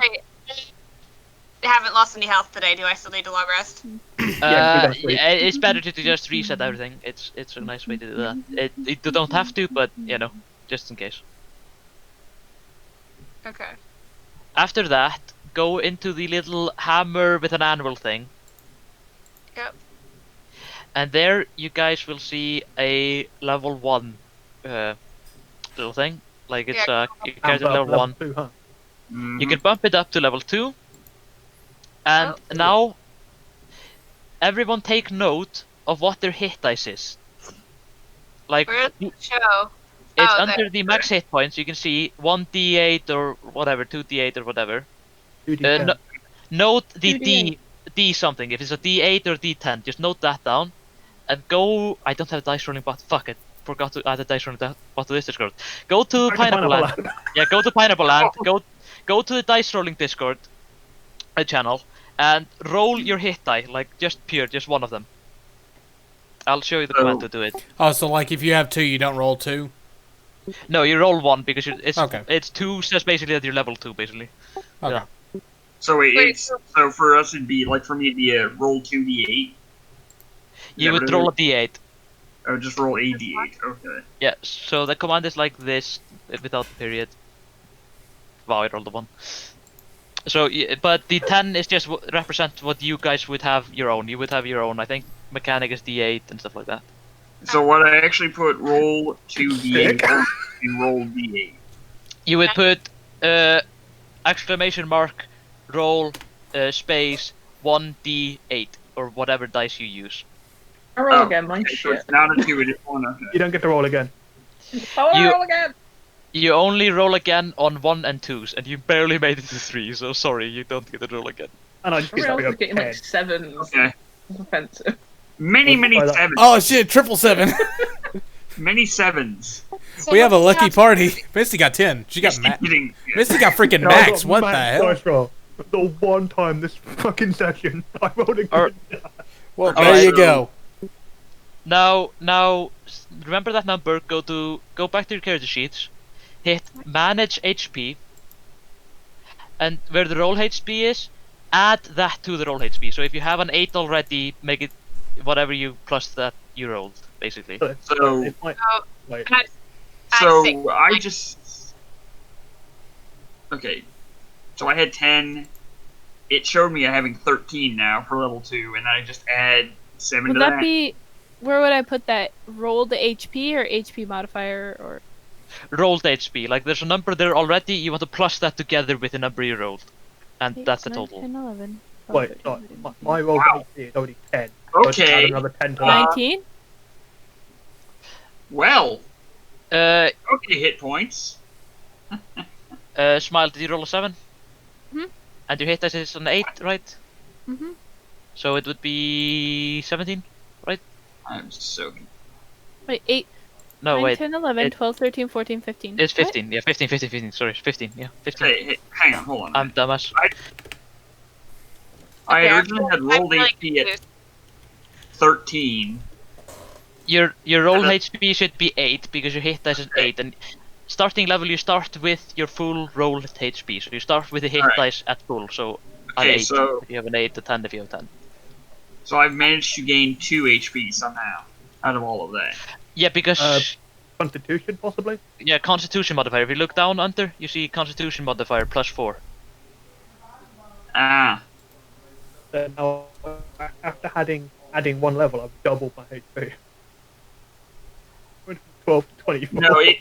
I haven't lost any health today. Do I still need a long rest? Yeah, It's better to just reset everything. It's a nice way to do that. You don't have to, but you know, just in case. Okay. After that, go into the little hammer with an anvil thing. Yep. And there you guys will see a level 1 little thing. Like it's your character level 1. 2, huh? Mhm. You can bump it up to level 2. And now everyone take note of what their hit dice is. Like Where's the show? it's Oh, under there. the max hit points. You can see 1d8 or whatever, 2d8 or whatever. 2d10. Note the 2d8. D something. If it's a D8 or D10, just note that down. And go. I don't have a dice rolling bot. Fuck it. Forgot to add a dice rolling bot to this Discord. Go to Pineappleland. Yeah, go to Pineappleland. Go to the dice rolling Discord channel and roll your hit die, like just one of them. I'll show you the command to do it. Oh, so like if you have 2, you don't roll 2? No, you roll 1 because Okay. it's 2 says basically that you're level 2 basically. Okay. Yeah. So wait, Wait, it's, so for us it'd be like for me it'd be a roll 2d8. You would roll a D8. I would just roll a d8. Okay. Yeah, so the command is like this without the period. Wow, I rolled a 1. So, but the 10 is just represent what you guys would have your own. You would have your own. I think mechanic is D8 and stuff like that. So what I actually put roll 2d8 and roll d8. You would put exclamation mark roll space 1d8 or whatever dice you use. I roll Oh, again, my Okay, so shit. it's not a 2, it's 1. Okay. You don't get to roll again. Oh, I You- roll again! You only roll again on 1 and 2s, and you barely made it to 3, so sorry, you don't get to roll again. And I just I get to be was a getting like 10. 7s. Okay. It's offensive. Many Why that? 7s. Oh shit, 777. Many 7s. We have a lucky party. Misty got 10. She got Getting- Misty got freaking No, I max. got What the max hell? dice roll. The one time this fucking session, I rolled a Or- good die. Well, Okay, there you so- go. Now, remember that number. Go back to your character sheets. Hit manage HP, and where the roll HP is, add that to the roll HP. So if you have an 8 already, make it whatever you plus that you rolled, basically. So- it might, Oh, wait, At So 6. I just okay. So I had 10. It showed me having 13 now for level 2, and then I just add 7 Would to that be? Where would I put that? Roll the HP or HP modifier or? Rolled HP. Like there's a number there already. You want to plus that together with the number you rolled, and 8, that's the 9, total. 10, 11, 12, wait, 13, sorry, 14, my roll Wow. HP is already 10. So I'd Okay. add another 10 to that. 19? Well, Uh, okay, hit points. Smile. Did you roll a 7? Mhm. And your hit dice is an 8, right? Mm-hmm. So it would be 17. I'm so Wait, 8, No, 9, wait. 10, 11, it- 12, 13, 14, 15. It's What? 15. Yeah, 15, 15, 15. Sorry, 15. Yeah, 15. hey, hang on, hold on. I'm dumbass. I Okay, originally had I'm rolled really HP at confused. 13. Your roll Uh, HP should be 8 because your hit dice is 8, and starting level you start with your full roll HP. So you start with the hit Alright. dice at full. So an Okay, 8 so if you have an 8, a 10 if you have 10. so I've managed to gain 2 HP somehow out of all of that. Yeah, because Constitution, possibly? yeah, Constitution modifier. If you look down under, you see Constitution modifier +4. Ah, Then now, after adding one level, I've doubled my HP. Went from 12 to 24. no,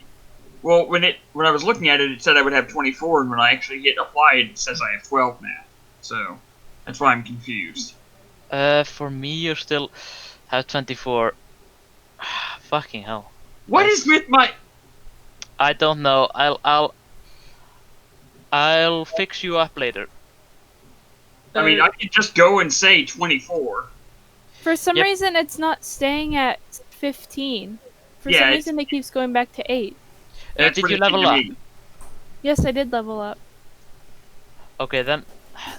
well when I was looking at it, it said I would have 24, and when I actually hit apply, it says I have 12 now. So that's why I'm confused. For me, you still have 24. Fucking hell. What is with my? I don't know. I'll fix you up later. I mean, I could just go and say 24. For some Yep. reason, it's not staying at 15. For Yeah, some it's- reason, it keeps going back to 8. That's Did what you it did level to up? me. Yes, I did level up. Okay, then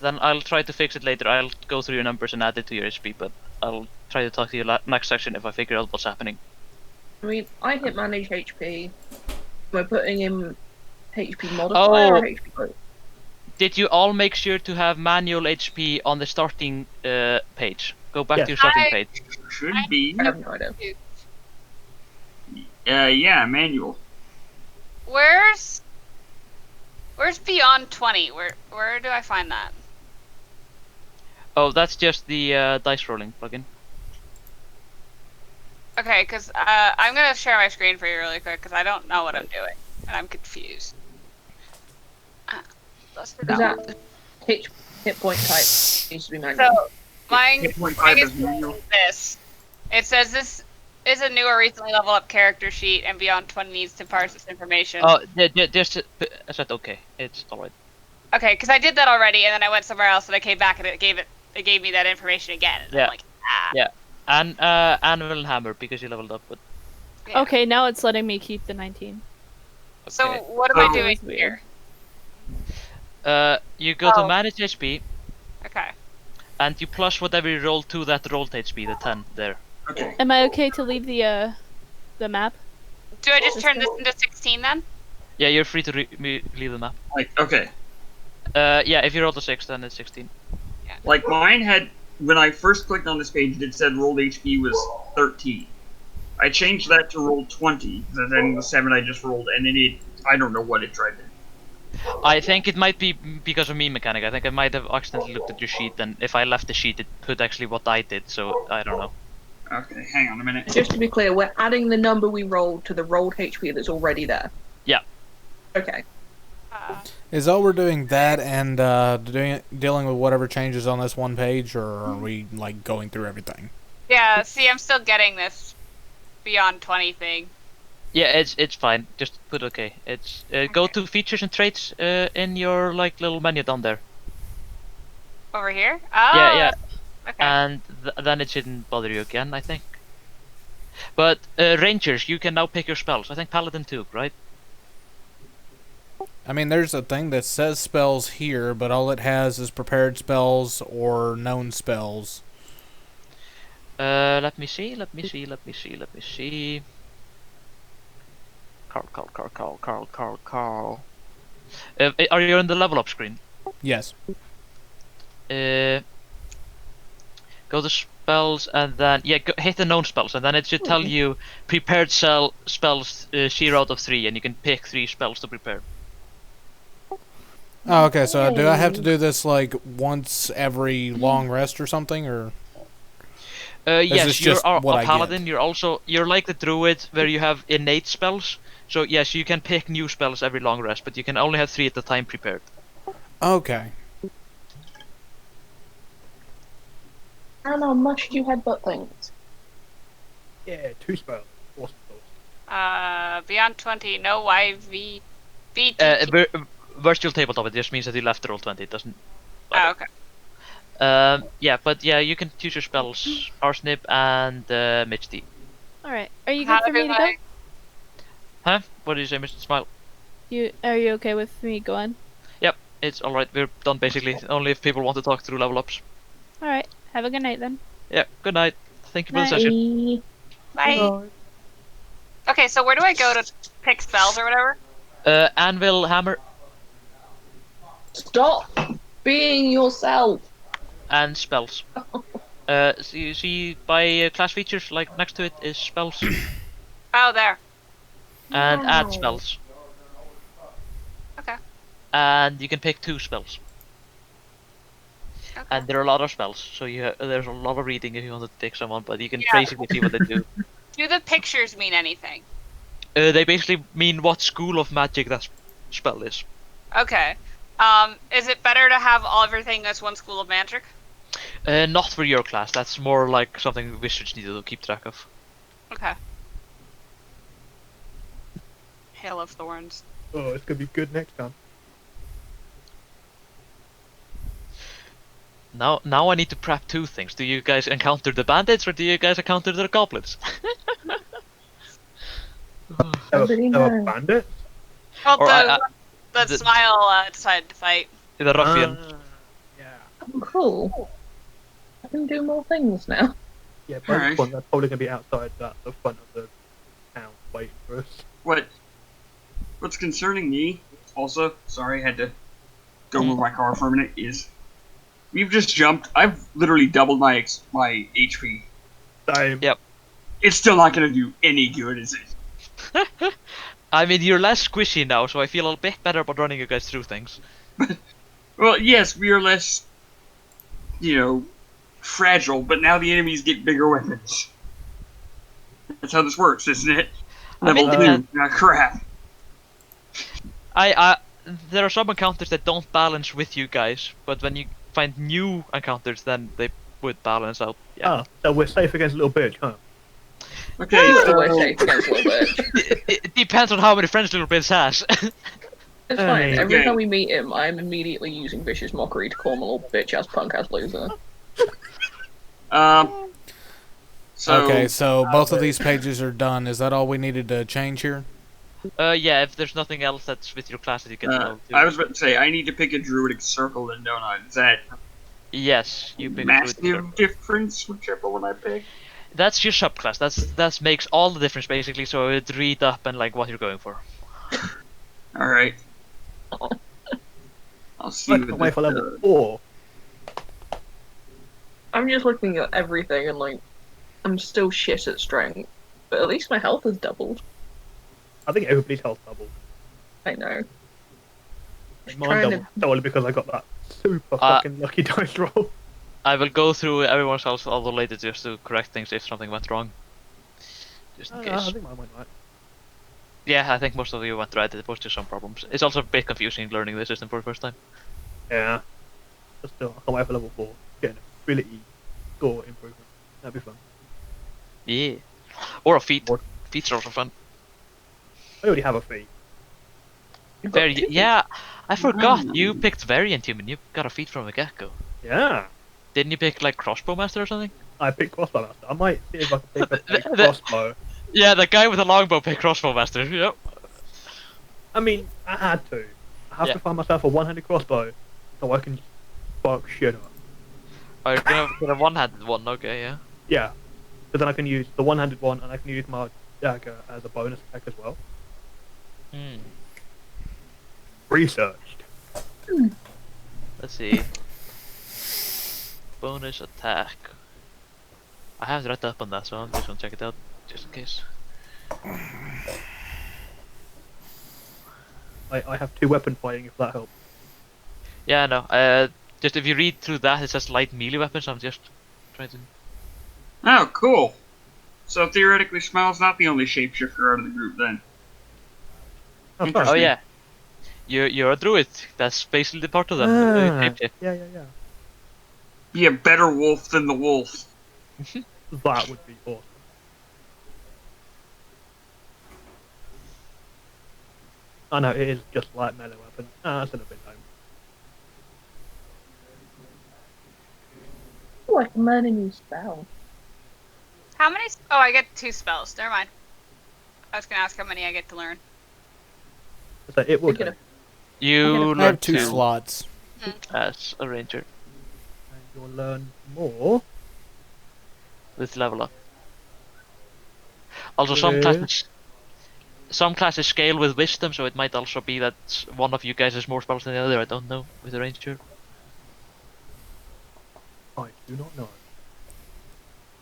I'll try to fix it later. I'll go through your numbers and add it to your HP, but I'll try to talk to you next section if I figure out what's happening. I mean, I hit manage HP. Am I putting in HP modifier Oh. or HP growth? Did you all make sure to have manual HP on the starting page? Go back Yes. to your starting I- page. Should be. I have no idea. Yeah, manual. Where's Beyond 20? Where do I find that? Oh, that's just the dice rolling plugin. Okay, because I'm gonna share my screen for you really quick because I don't know what I'm doing and I'm confused. Let's do Because that one. that hit point type needs to be manual. So mine Hit point mine 5 is is manual. this. It says this is a new or recently level up character sheet, and Beyond 20 needs to parse this information. Oh, just I said okay. It's alright. Okay, because I did that already, and then I went somewhere else, and I came back, and it gave me that information again. And Yeah. I'm like, ah. Yeah. And anvil hammer because you leveled up. But Yeah. Okay, now it's letting me keep the 19. So okay. what am I So- doing That's weird. here? You go to Oh. manage HP Okay. and you plus whatever you roll to that rolled HP, the 10 there. Okay. Am I okay to leave the map? Do I just turn this into 16 then? Yeah, you're free to leave the map. Like, okay. Yeah, if you roll a 6, then it's 16. Like, mine had, when I first clicked on this page, it said rolled HP was 13. I changed that to roll 20, and then the 7 I just rolled, and then I don't know what it tried to do. I think it might be because of me mechanic. I think I might have accidentally looked at your sheet, and if I left the sheet, it put actually what I did. So I don't know. Okay, hang on a minute. Just to be clear, we're adding the number we rolled to the rolled HP that's already there. Yeah. Okay. Is all we're doing that and dealing with whatever changes on this one page, or are we like going through everything? Yeah, see, I'm still getting this Beyond 20 thing. Yeah, it's fine. Just put okay. It's go to features and traits in your like little menu down there. Over here? Oh, Yeah, yeah. Okay. And then it shouldn't bother you again, I think. But rangers, you can now pick your spells. I think paladin too, right? I mean, there's a thing that says spells here, but all it has is prepared spells or known spells. Let me see. Carl. Are you on the level up screen? Yes. Go to spells, and then hit the known spells, and then it should tell you prepared spells 0 out of 3, and you can pick 3 spells to prepare. Oh, okay. So do I have to do this like once every long rest or something, or? Yes, this you're just a what I paladin. You're like the druid, where you have innate spells. So yes, you can pick new spells every long rest, but you can only have 3 at a time prepared. Okay. And how much do you headbutt things? Yeah, 2 spells. 4 spells. Beyond 20, no YV. Virtual tabletop. It just means that you left the roll 20. It doesn't. Oh, okay. You can choose your spells: Parsnip and Mitch D. Alright. Are you How good for me to did go? I- Huh? What did you say, Mr. Smile? Are you okay with me going? Yep, it's alright. We're done basically. Only if people want to talk through level ups. Alright. Have a good night then. Yeah. Good night. Thank you for the session. Bye. Okay, so where do I go to pick spells or whatever? Anvil, hammer, Stop being yourself. and spells. So you see by class features, like next to it is spells Oh, there. and add Wow. spells, Okay. and you can pick 2 spells. Okay. And there are a lot of spells, so there's a lot of reading if you want to pick someone, but you can Yeah. basically see what they do. Do the pictures mean anything? They basically mean what school of magic that spell is. Okay. Is it better to have everything as one school of magic? Not for your class. That's more like something wizards need to keep track of. Okay. Hail of Thorns. Oh, it's gonna be good next time. Now I need to prep 2 things. Do you guys encounter the bandits or do you guys encounter the goblins? Somebody There were knows. bandits? Well, Or the the- Smile decided to fight. The ruffian. Yeah. Oh, cool. I can do more things now. Yeah, by Alright. this point, they're probably gonna be outside the front of the town waiting for us. What's concerning me, also, sorry, I had to go move my car for a minute, is we've just jumped. I've literally doubled my HP. Same. Yep. It's still not going to do any good, is it? I mean, you're less squishy now, so I feel a bit better about running you guys through things. Well, yes, we are less, fragile, but now the enemies get bigger weapons. That's how this works, isn't it? I mean, Level 2. Ah, crap. There are some encounters that don't balance with you guys, but when you find new encounters, then they would balance out. Yeah. Ah, so we're safe against little bitch, huh? Okay, We're so... safe against little bitch. It depends on how many friends Little Biz has. It's fine. Every Okay. time we meet him, I'm immediately using vicious mockery to call him a little bitch ass punk ass loser. So, Okay, so both of these pages are done. Is that all we needed to change here? Yeah, if there's nothing else that's with your class that you can tell. I was about to say, I need to pick a druidic circle then, don't I? Is that Yes, you pick a druid circle. massive difference, whichever one I pick? That's your subclass. That makes all the difference basically. So it read up and like what you're going for. Alright. I'll see I what can't wait for this level does. 4. I'm just looking at everything and like, I'm still shit at strength, but at least my health has doubled. I think everybody's health doubled. I know. Mine Trying doubled solely because I got that super Uh, fucking lucky dice roll. I will go through everyone's else a little later just to correct things if something went wrong. Just in I case. think mine went right. Yeah, I think most of you went right. There was just some problems. It's also a bit confusing learning the system for the first time. Yeah. But still, I can't wait for level 4. Getting a ability score improvement. That'd be fun. Yeah. Or a feat. Or- Feats are also fun. I already have a fee. You've got Very. two. Yeah, I forgot. You picked Variant Human. You got a feat from the get-go. Yeah. Didn't you pick like Crossbow Master or something? I picked crossbow master. I might see if I can pick up a The- crossbow. Yeah, the guy with the longbow picked Crossbow Master. Yep. I mean, I had to. I have Yeah. to find myself a one-handed crossbow so I can fuck shit up. Oh, you're gonna get a one-handed one. Okay, yeah. Yeah. So then I can use the one-handed one and I can use my dagger as a bonus attack as well. Hmm. Researched. Let's see. Bonus attack. I have read up on that, so I'm just gonna check it out, just in case. I have 2 weapon fighting if that helps. Yeah, no. Just if you read through that, it says light melee weapons. I'm just trying to. Oh, cool. So theoretically, Smile's not the only shapeshifter out of the group then. Oh, Interesting. Oh yeah, you're a druid. That's basically the part of them. Shapeshift. Yeah. Be a better wolf than the wolf. That would be awesome. I know, it is just light melee weapon. That's a little bit lame. Oh, I can learn a new spell. How many? Oh, I get 2 spells. Never mind. I was gonna ask how many I get to learn. So it will Pick it take. up. You I learn have 2 2 slots. as a ranger And you'll learn more. with level up. Also, some classes scale with wisdom, so it might also be that one of you guys has more spells than the other. I don't know with the ranger. I do not know.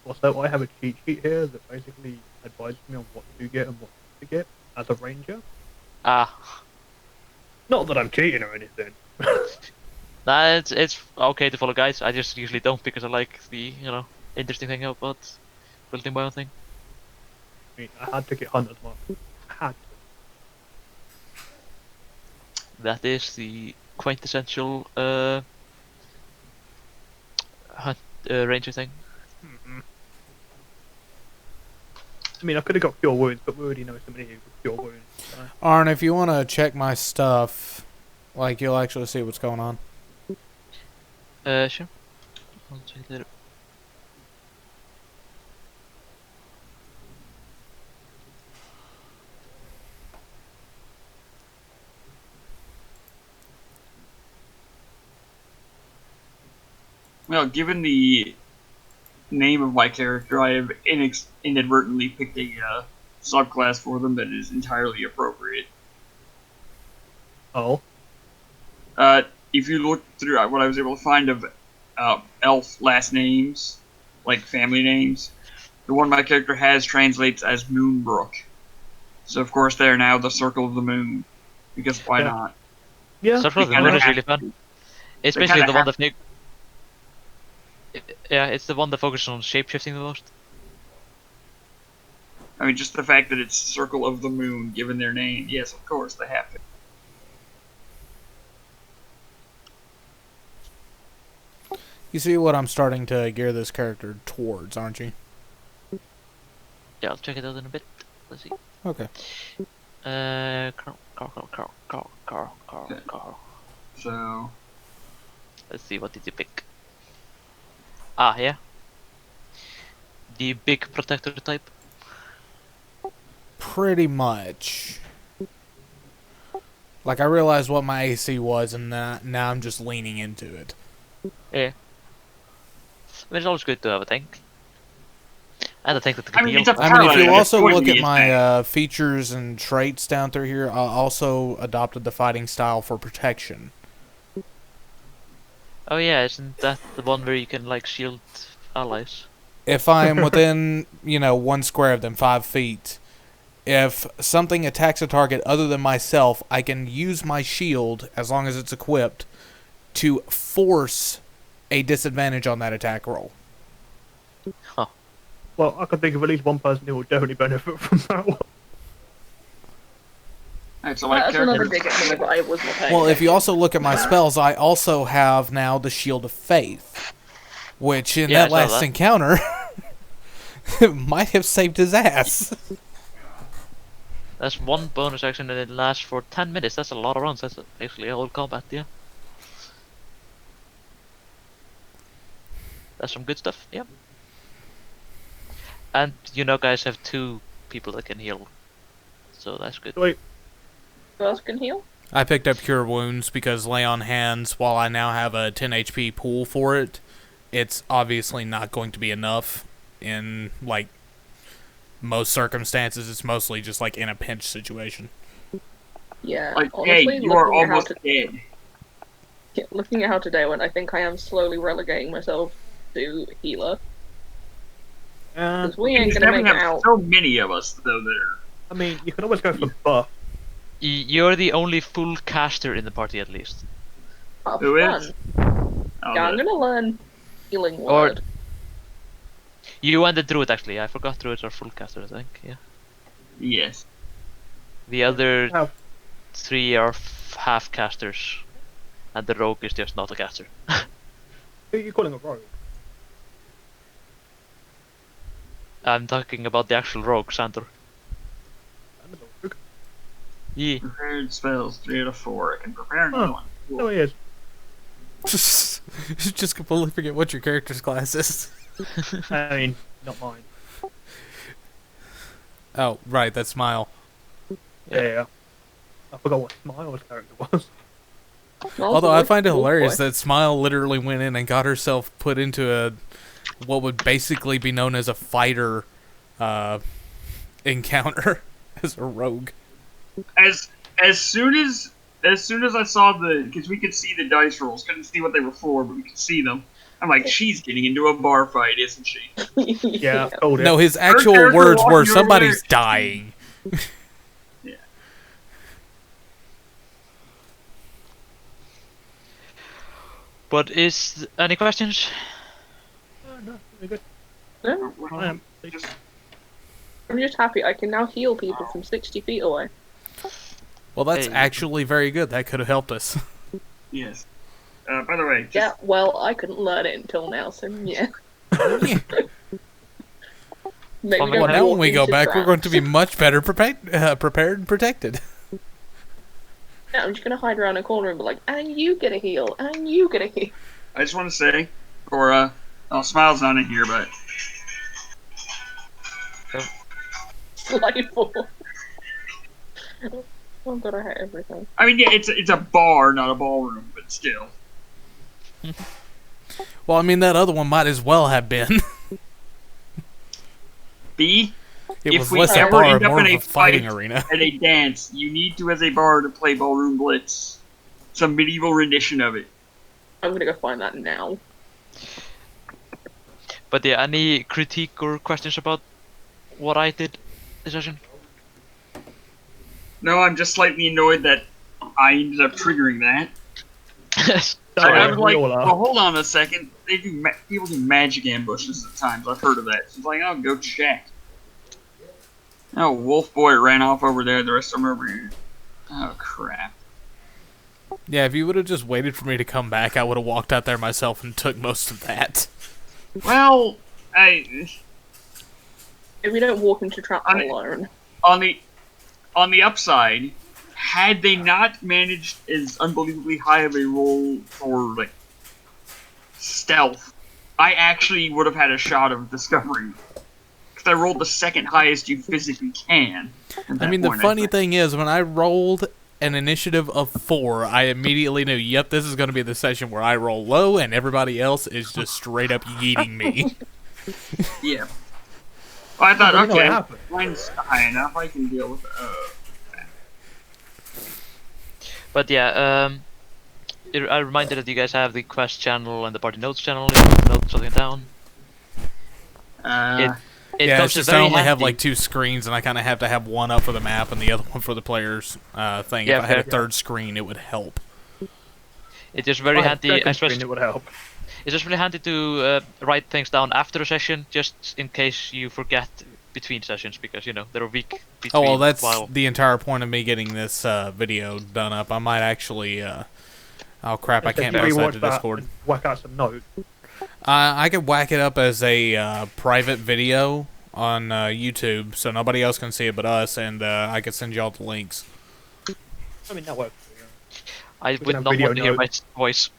Also, I have a cheat sheet here that basically advises me on what to get and what not to get as a ranger. Ah, Not that I'm cheating or anything. nah, it's okay to follow guides. I just usually don't because I like the interesting thing about building my own thing. I mean, I had to get Hunter's Mark. I had to. That is the quintessential ranger thing. I mean, I could have got Cure Wounds, but we already know somebody who with Cure Wounds. So. Arn, if you want to check my stuff, like, you'll actually see what's going on. Sure. I'll check it later. Well, given the name of my character, I have inadvertently picked a subclass for them that is entirely appropriate. Oh. If you look through what I was able to find of elf last names, like family names, the one my character has translates as Moonbrook. So of course they are now the Circle of the Moon, because why not? Yeah. Circle of the They Moon kinda is really have fun. It's They basically kinda the one have- that yeah, it's the one that focuses on shapeshifting the most. I mean, just the fact that it's Circle of the Moon, given their name, yes, of course they have to. You see what I'm starting to gear this character towards, aren't you? Yeah, I'll check it out in a bit. Let's see. Okay. Carl. So, Let's see, what did you pick? Ah, yeah. The big protector type. Pretty much. Like, I realized what my AC was, and now I'm just leaning into it. Yeah. I mean, it's always good to have a tank. And a tank that I can mean, heal. it's a I mean, if paladin, you it also would look be at a my tank. features and traits down through here, I also adopted the fighting style for protection. Oh yeah, isn't that the one where you can like shield allies? If I am within, 1 square of them, 5 feet, if something attacks a target other than myself, I can use my shield, as long as it's equipped, to force a disadvantage on that attack roll. Well, I can think of at least one person who will definitely benefit from that one. Alright, so my That's another character, dig at me that I wasn't paying Well, if you attention. also look at my spells, I also have now the Shield of Faith, which in Yeah, I that saw last that. encounter might have saved his ass. That's one bonus action and it lasts for 10 minutes. That's a lot of rounds. That's basically all combat, yeah. That's some good stuff, yeah. And guys have 2 people that can heal. So that's good. Wait, Who else can heal? I picked up Cure Wounds because Lay on Hands, while I now have a 10 HP pool for it, it's obviously not going to be enough in, like, most circumstances. It's mostly just, like, in a pinch situation. Yeah, like, honestly, hey, you are looking at how almost dead. looking at how today went, I think I am slowly relegating myself to healer. Uh, we ain't You gonna never make it have out. so many of us, though, that are... I mean, you can always go for buff. You're the only full caster in the party, at least. Oh, Who fun. is? Yeah, I'm gonna learn healing Or- word. You and the druid, actually. I forgot druids are full casters, I think. Yeah. Yes. The other Have 3 are half casters, and the rogue is just not a caster. who are you calling a rogue? I'm talking about the actual rogue, Sandor. I'm a rogue. Yeah. Prepared spells, 3 out of 4. I can prepare another one. Cool. No, he is. Just completely forget what your character's class is. I mean, not mine. Oh, right, that's Smile. Yeah. I forgot what Smile's character was. Although I find it hilarious that Smile literally went in and got herself put into a what would basically be known as a fighter encounter as a rogue. As soon as I saw because we could see the dice rolls, couldn't see what they were for, but we could see them. I'm like, she's getting into a bar fight, isn't she? Yeah, I told him. No, his actual character words were, walking over somebody's there. dying. Yeah. But any questions? No, we're good. No, I am. I'm just happy I can now heal people from 60 feet away. Well, that's Hey. actually very good. That could have helped us. Yes. By the way, Yeah, well, I couldn't learn it until now, so yeah. Yeah. Maybe Well, don't Well, now walk when we go into back, we're going to be traps. much better prepared and protected. Yeah, I'm just gonna hide around a corner and be like, and you get a heal, and you get a heal. I just want to say, Cora, Smile's not in here, but Slightful. Oh god, I hate everything. I mean, yeah, it's a bar, not a ballroom, but still. Well, I mean, that other one might as well have been. B, It If was we less a ever bar end and up more in of a a fighting fight- arena. at a dance, you need to, as a bar, to play Ballroom Blitz. Some medieval rendition of it. I'm gonna go find that now. But yeah, any critique or questions about what I did this session? No, I'm just slightly annoyed that I ended up triggering that. Don't I worry, was we like, all are. well, hold on a second. People do magic ambushes at times. I've heard of that. So it's like, I'll go check. Oh, Wolf Boy ran off over there. The rest of them are over here. Oh, crap. Yeah, if you would have just waited for me to come back, I would have walked out there myself and took most of that. Well, If we don't walk into traps I mean- alone. on the upside, had they not managed as unbelievably high of a roll for, like, stealth, I actually would have had a shot of discovering it. Because I rolled the second highest you physically can. at I that mean, the point, funny think. thing is, when I rolled an initiative of 4, I immediately knew, yep, this is going to be the session where I roll low and everybody else is just straight up yeeting me. Yeah. Well, I thought, You know what okay, happened. mine's high enough, I can deal with it. But yeah, I reminded that you guys have the quest channel and the party notes channel. If you want to note something down. It Yeah, comes it's in just I very only have handy. like 2 screens, and I kind of have to have one up for the map and the other one for the player's thing. Yeah, if I had a fair. third screen, it would help. It's just very I had handy. second Especially, screen, it would help. it's just really handy to write things down after a session, just in case you forget between sessions, because they're a week between. Oh, well, that's while... the entire point of me getting this video done up. I might actually... oh, crap, I Just can't if you post that rewatch to that Discord. and whack out some notes. I could whack it up as a private video on YouTube, so nobody else can see it but us, and I could send y'all the links. I mean, that works. I can would have not video want to hear my notes. voice.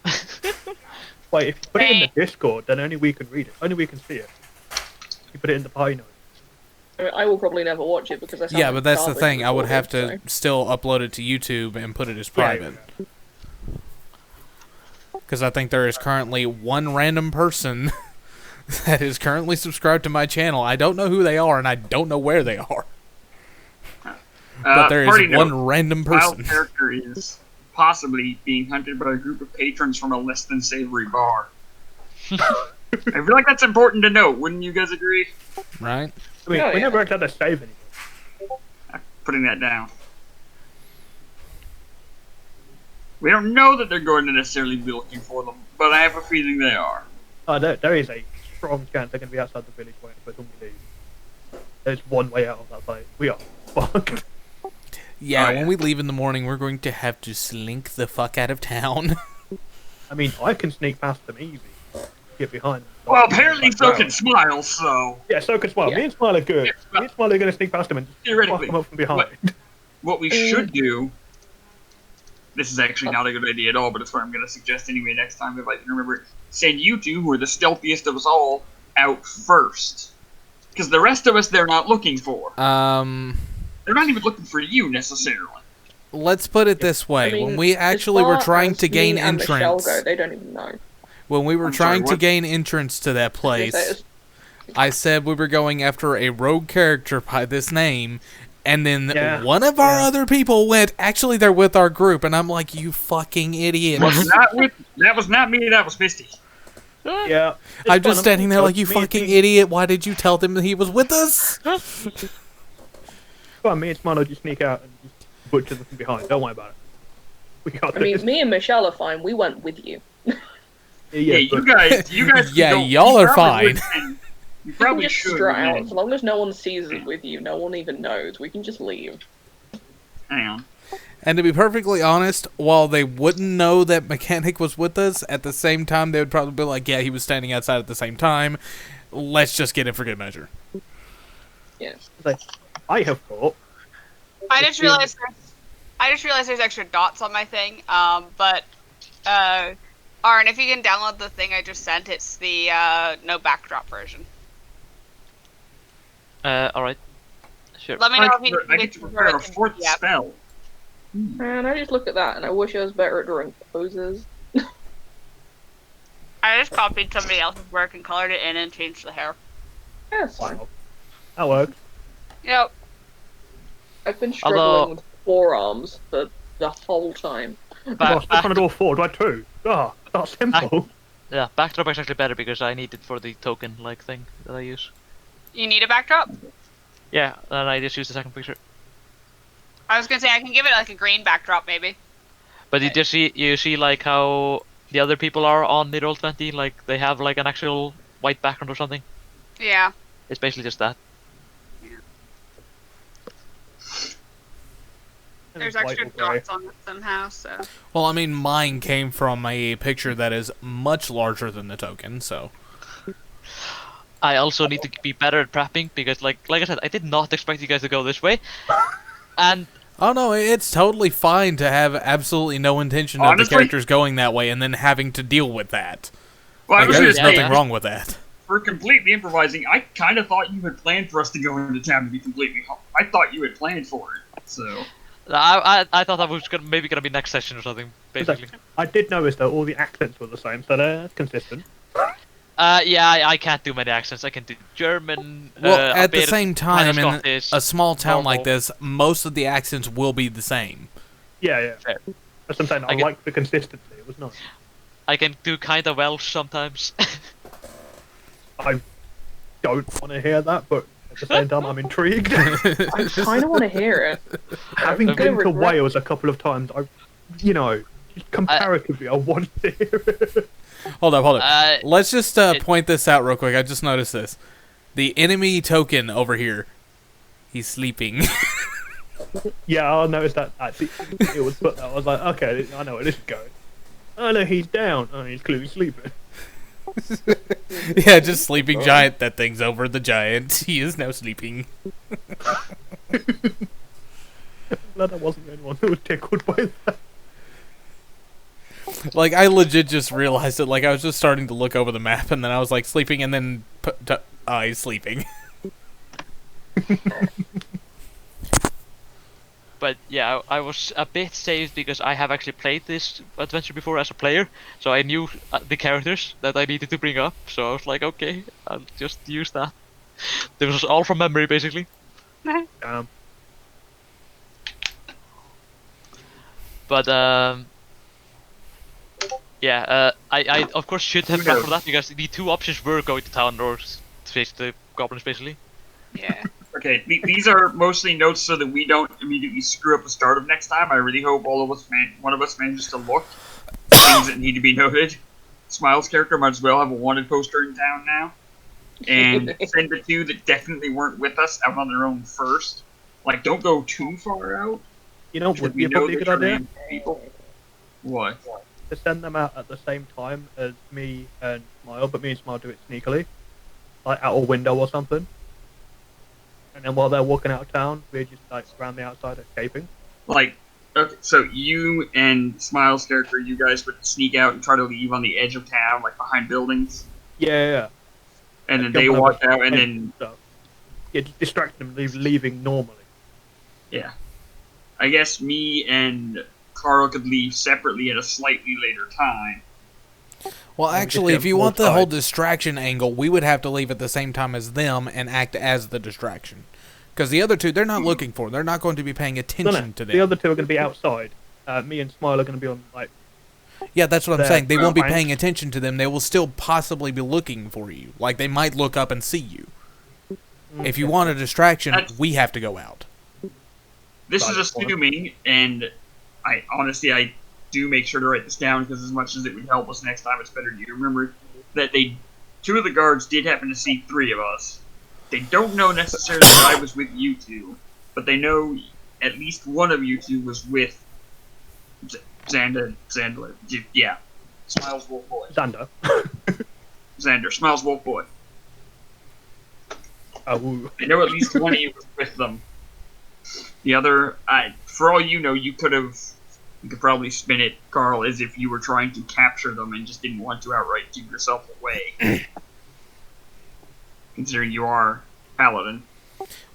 Wait, if you put it in the Discord, then only we can read it. Only we can see it. If you put it in the pie notes. I mean, I will probably never watch it because I sound Yeah, like but that's the garbage thing. I would have to recording, still upload it to YouTube and put it as Yeah, private. Because I think there is currently one random person that is currently subscribed to my channel. I don't know who they are, and I don't know where they are. But there party is one note. random Miles' person. character is possibly being hunted by a group of patrons from a less than savory bar. I feel like that's important to note. Wouldn't you guys agree? Right? I mean, Oh, we yeah. never actually had to save anything. Putting that down. We don't know that they're going to necessarily be looking for them, but I have a feeling they are. There is a strong chance they're going to be outside the village waiting for us when we leave. There's one way out of that place. We are fucked. Yeah, Oh, yeah. when we leave in the morning, we're going to have to slink the fuck out of town. I mean, I can sneak past them easy. Get behind them. Well, apparently so can Smile, so... Yeah, so can Smile. Yeah. Me and Smile are good. Yeah. Me and Smile are going to sneak past them and just fuck Theoretically. them up from behind. What we should do... This is actually not a good idea at all, but it's what I'm going to suggest anyway next time if I can remember it. Send you two, who are the stealthiest of us all, out first. Because the rest of us they're not looking for. They're not even looking for you, necessarily. Let's put it this way. I mean, when we as actually were far trying as to gain me and Michelle entrance... go, they don't even know. When we were I'm sorry, trying to what? gain entrance to that place, It's- I said we were going after a rogue character by this name, and then Yeah. one of our Yeah. other people went, actually they're with our group, and I'm like, you fucking idiot. That was not me, that was Misty. Yeah. I'm just standing there like, you Me and- fucking idiot, why did you tell them that he was with us? Come on, me and Smile will just sneak out and just butcher them from behind. Don't worry about it. We got I mean, this. me and Michelle are fine. We went with you. Yeah, you but- guys Yeah, don't- y'all you are probably fine. wouldn't- You We can probably just should. strut out. man. As long as no one sees us with you, no one even knows. We can just leave. Hang on. And to be perfectly honest, while they wouldn't know that Mechanic was with us, at the same time they would probably be like, yeah, he was standing outside at the same time. Let's just get it for good measure. Yeah. Like, I have thought. I just realized there's extra dots on my thing. But Aaron, if you can download the thing I just sent, it's the no backdrop version. Alright. Sure. Let me know if you I get to prepare a fourth Yeah. spell. Man, I just look at that and I wish I was better at drawing poses. I just copied somebody else's work and colored it in and changed the hair. Yeah, it's fine. Wow. That works. Yep. I've been struggling Although- with forearms for the whole time. Oh, I'm trying to do a 4. Do I 2? Ah, that's simple. Yeah, backdrop is actually better because I need it for the token-like thing that I use. You need a backdrop? Yeah, and I just use the second picture. I was gonna say I can give it like a green backdrop maybe. But you see like how the other people are on the Roll20, like they have like an actual white background or something. Yeah. It's basically just that. There's White extra or grey. dots on it somehow, so. Well, I mean, mine came from a picture that is much larger than the token, so... I also need to be better at prepping because like I said, I did not expect you guys to go this way. And Oh no, it's totally fine to have absolutely no intention of the Honestly- characters going that way and then having to deal with that. Well, I Like, was gonna there's say, nothing wrong with that. for completely improvising, I kind of thought you had planned for us to go into town to be completely. I thought you had planned for it, so. I thought that was maybe gonna be next session or something, basically. I did notice that all the accents were the same, so they're consistent. Yeah, I can't do many accents. I can do German. Well, a at the bit of same time, in Scottish, a small town like normal. this, most of the accents will be the same. Yeah. Fair. That's what I'm saying. I I get- like the consistency. It was nice. I can do kind of Welsh sometimes. I don't want to hear that, but at the same time, I'm intrigued. I kind of want to hear it. Having I'm gonna been to regret- Wales a couple of times, comparatively, I want to hear it. Hold up. Uh, Let's just point this out real quick. I just noticed this. The enemy token over here, he's sleeping. Yeah, I noticed that. Actually, it was put that. I was like, okay, I know where this is going. Oh no, he's down. Oh, he's clearly sleeping. Yeah, just sleeping giant. That thing's over the giant. He is now sleeping. Glad I wasn't the only one who was tickled by that. Like, I just realized it. Like, I was just starting to look over the map, and then I was like sleeping, and then he's sleeping. But yeah, I was a bit saved because I have actually played this adventure before as a player, so I knew the characters that I needed to bring up. So I was like, okay, I'll just use that. This was all from memory, basically. But Yeah, I of course should have Who planned for knows? that because the two options were going to town or face the goblins, basically. Yeah. Okay, these are mostly notes so that we don't immediately screw up the start of next time. I really hope all of us, one of us manages to look at things that need to be noted. Smiles' character might as well have a wanted poster in town now. And send the two that definitely weren't with us out on their own first. Like, don't go too far out. You know what would be probably a good idea? People. What? To send them out at the same time as me and Smile, but me and Smile do it sneakily. Like out a window or something. And then while they're walking out of town, we're just like around the outside escaping. Like, okay, so you and Smiles' character, you guys would sneak out and try to leave on the edge of town, like behind buildings. Yeah. And then Jump they on walk over out and and then, stuff. Yeah, just distract them, leaving normally. yeah. I guess me and Carl could leave separately at a slightly later time. Well, we just actually, get if you more want the whole time. distraction angle, we would have to leave at the same time as them and act as the distraction. Because the other two, they're not looking for. They're not going to be paying attention to them. The other two are going to be outside. Me and Smile are going to be on, like... Yeah, that's what I'm They're saying. They won't be flanked. paying attention to them. They will still possibly be looking for you. Like, they might look up and see you. If you want a distraction, we have to go out. This is Valid point. assuming, and I do make sure to write this down because as much as it would help us next time, it's better you remember that two of the guards did happen to see three of us. They don't know necessarily that I was with you two, but they know at least one of you two was with Xander, yeah. Smiles Wolf Boy. Xander, Smiles Wolf Boy. Oh. I know at least one of you was with them. The other, for all you know, you could probably spin it, Carl, as if you were trying to capture them and just didn't want to outright give yourself away. Considering you are Paladin.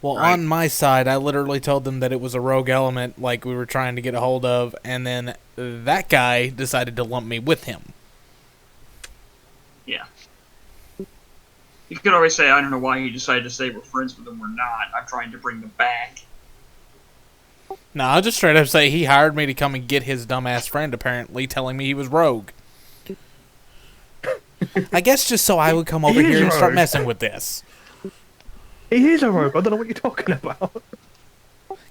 Well, Right. on my side, I literally told them that it was a rogue element, like we were trying to get a hold of, and then that guy decided to lump me with him. Yeah. You could always say, I don't know why he decided to say we're friends with them, we're not. I'm trying to bring them back. No, I'll just straight up say he hired me to come and get his dumbass friend, apparently, telling me he was rogue. I guess just so I would come over He is here and start rogue. messing with this. He is a rogue. I don't know what you're talking about.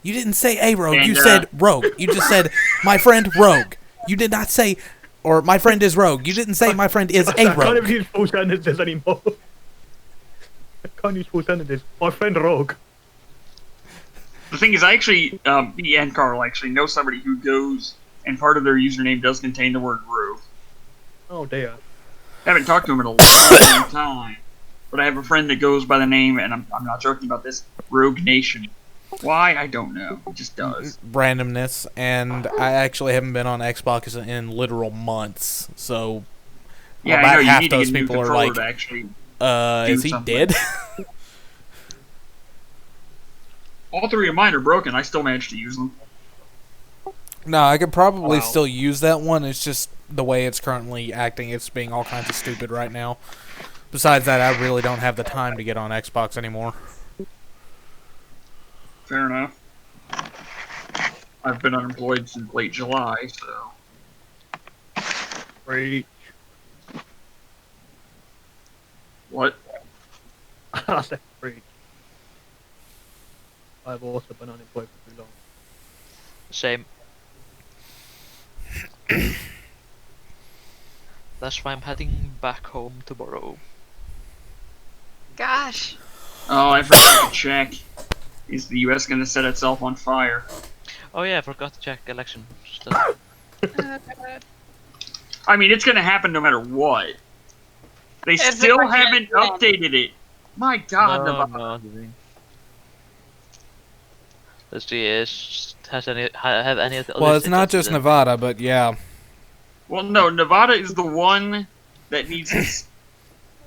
You didn't say a rogue, And, you said rogue. You just said, my friend rogue. You did not say, or my friend is rogue. You didn't say my friend is a I can't rogue. even use full sentences anymore. I can't use full sentences. My friend rogue. The thing is, I actually, me and Carl actually know somebody who goes, and part of their username does contain the word rogue. Oh dear. I haven't talked to him in a long time. But I have a friend that goes by the name, and I'm not joking about this, Rogue Nation. Why? I don't know. It just does. Randomness, and I actually haven't been on Xbox in literal months, so Yeah, about I know, you half need to those get a new people are controller like, to actually... is he something. dead? All three of mine are broken, I still managed to use them. No, I could probably Wow. still use that one. It's just the way it's currently acting. It's being all kinds of stupid right now. Besides that, I really don't have the time to get on Xbox anymore. Fair enough. I've been unemployed since late July, so... Preach. What? I said preach. I've also been unemployed for too long. Same. That's why I'm heading back home tomorrow. Gosh. Oh, I forgot to check. Is the US gonna set itself on fire? Oh yeah, I forgot to check election stuff. I mean, it's gonna happen no matter what. They Is it still like haven't that? updated it. My God, No, Nevada. no. Let's see, have any of the Well, other it's not states just updated? Nevada, but yeah. Well, no, Nevada is the one that needs this.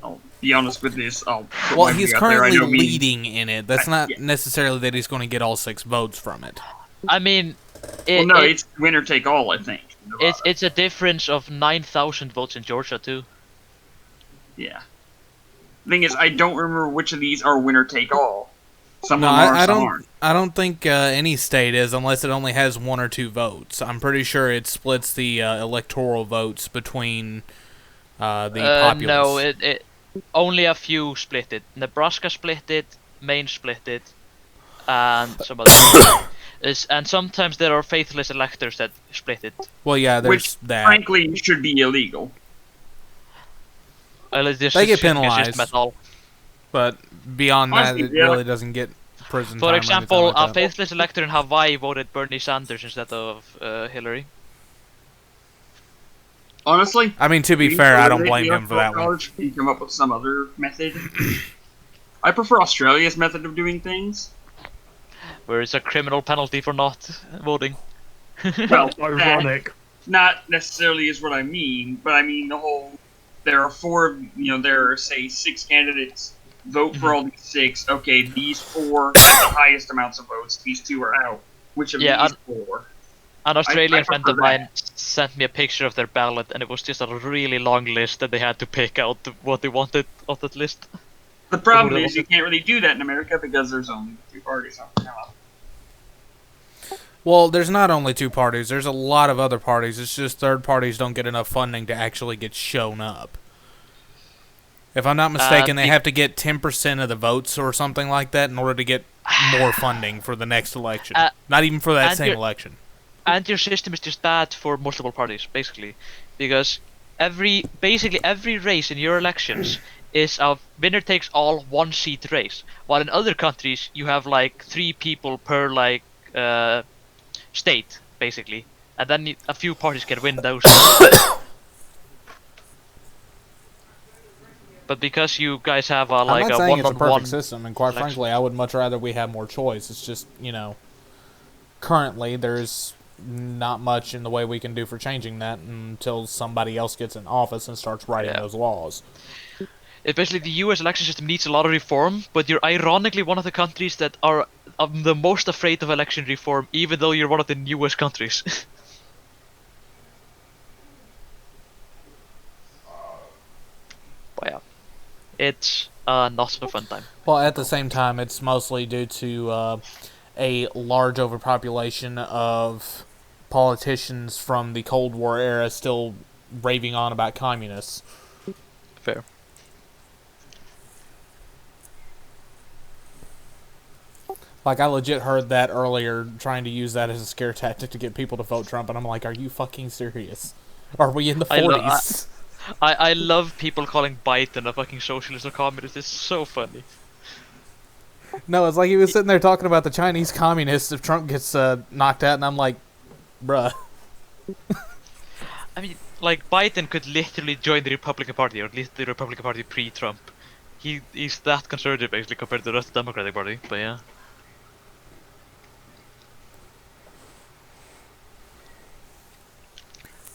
I'll be honest with this. I'll put Well, my he's view out there. I currently don't mean- leading in it. That's not yeah. necessarily that he's going to get all 6 votes from it. I mean, Well, no, it's winner take all. I think. Nevada. it's a difference of 9,000 votes in Georgia too. Yeah. The thing is, I don't remember which of these are winner take all. Some No, of them are, I some don't. aren't. I don't think any state is unless it only has 1 or 2 votes. I'm pretty sure it splits the electoral votes between the populace. No, it only a few split it. Nebraska split it, Maine split it, and some other and sometimes there are faithless electors that split it. Well, yeah, there's Which, that. frankly, should be illegal. They get penalized. But beyond Honestly, that, it yeah. really doesn't get prison For time example, or a anything like that. faithless elector in Hawaii voted Bernie Sanders instead of Hillary. Honestly, I mean, to be we fair, I don't eliminate blame the him for that Electoral one. College, you come up with some other method. I prefer Australia's method of doing things. Where it's a criminal penalty for not voting. Well, Ironic. not necessarily is what I mean, but I mean the whole. There are 4, there are, say, 6 candidates. Vote for all these 6. Okay, these 4 have the highest amounts of votes. These 2 are out. Which of Yeah, these 4? An Australian friend prefer of mine sent me a picture of their ballot, and it was just a really long list that they had to pick out what they wanted off that list. The problem is you can't really do that in America because there's only 2 parties. Well, there's not only 2 parties. There's a lot of other parties. It's just third parties don't get enough funding to actually get shown up. If I'm not mistaken, they have to get 10% of the votes or something like that in order to get more funding for the next election. Not even for that same election. And your system is just bad for multiple parties, basically, because basically every race in your elections is a winner takes all 1-seat race, while in other countries you have like 3 people per state, basically, and then a few parties can win those. But because you guys have I'm not saying it's a one-on-one perfect system, and quite frankly, I would much rather we have more choice. It's just, currently there's not much in the way we can do for changing that until somebody else gets in office and starts writing those laws. Especially the US election system needs a lot of reform, but you're ironically one of the countries that are the most afraid of election reform, even though you're one of the newest countries. But yeah, it's not so fun time. Well, at the same time, it's mostly due to a large overpopulation of politicians from the Cold War era still raving on about communists. Fair. Like, I legit heard that earlier, trying to use that as a scare tactic to get people to vote Trump, and I'm like, are you fucking serious? Are we in the 40s? I love people calling Biden a fucking socialist or communist. It's so funny. No, it's like he was sitting there talking about the Chinese communists if Trump gets knocked out, and I'm like, bruh. I mean, like, Biden could literally join the Republican Party, or at least the Republican Party pre-Trump. He's that conservative, basically, compared to the rest of the Democratic Party, but yeah.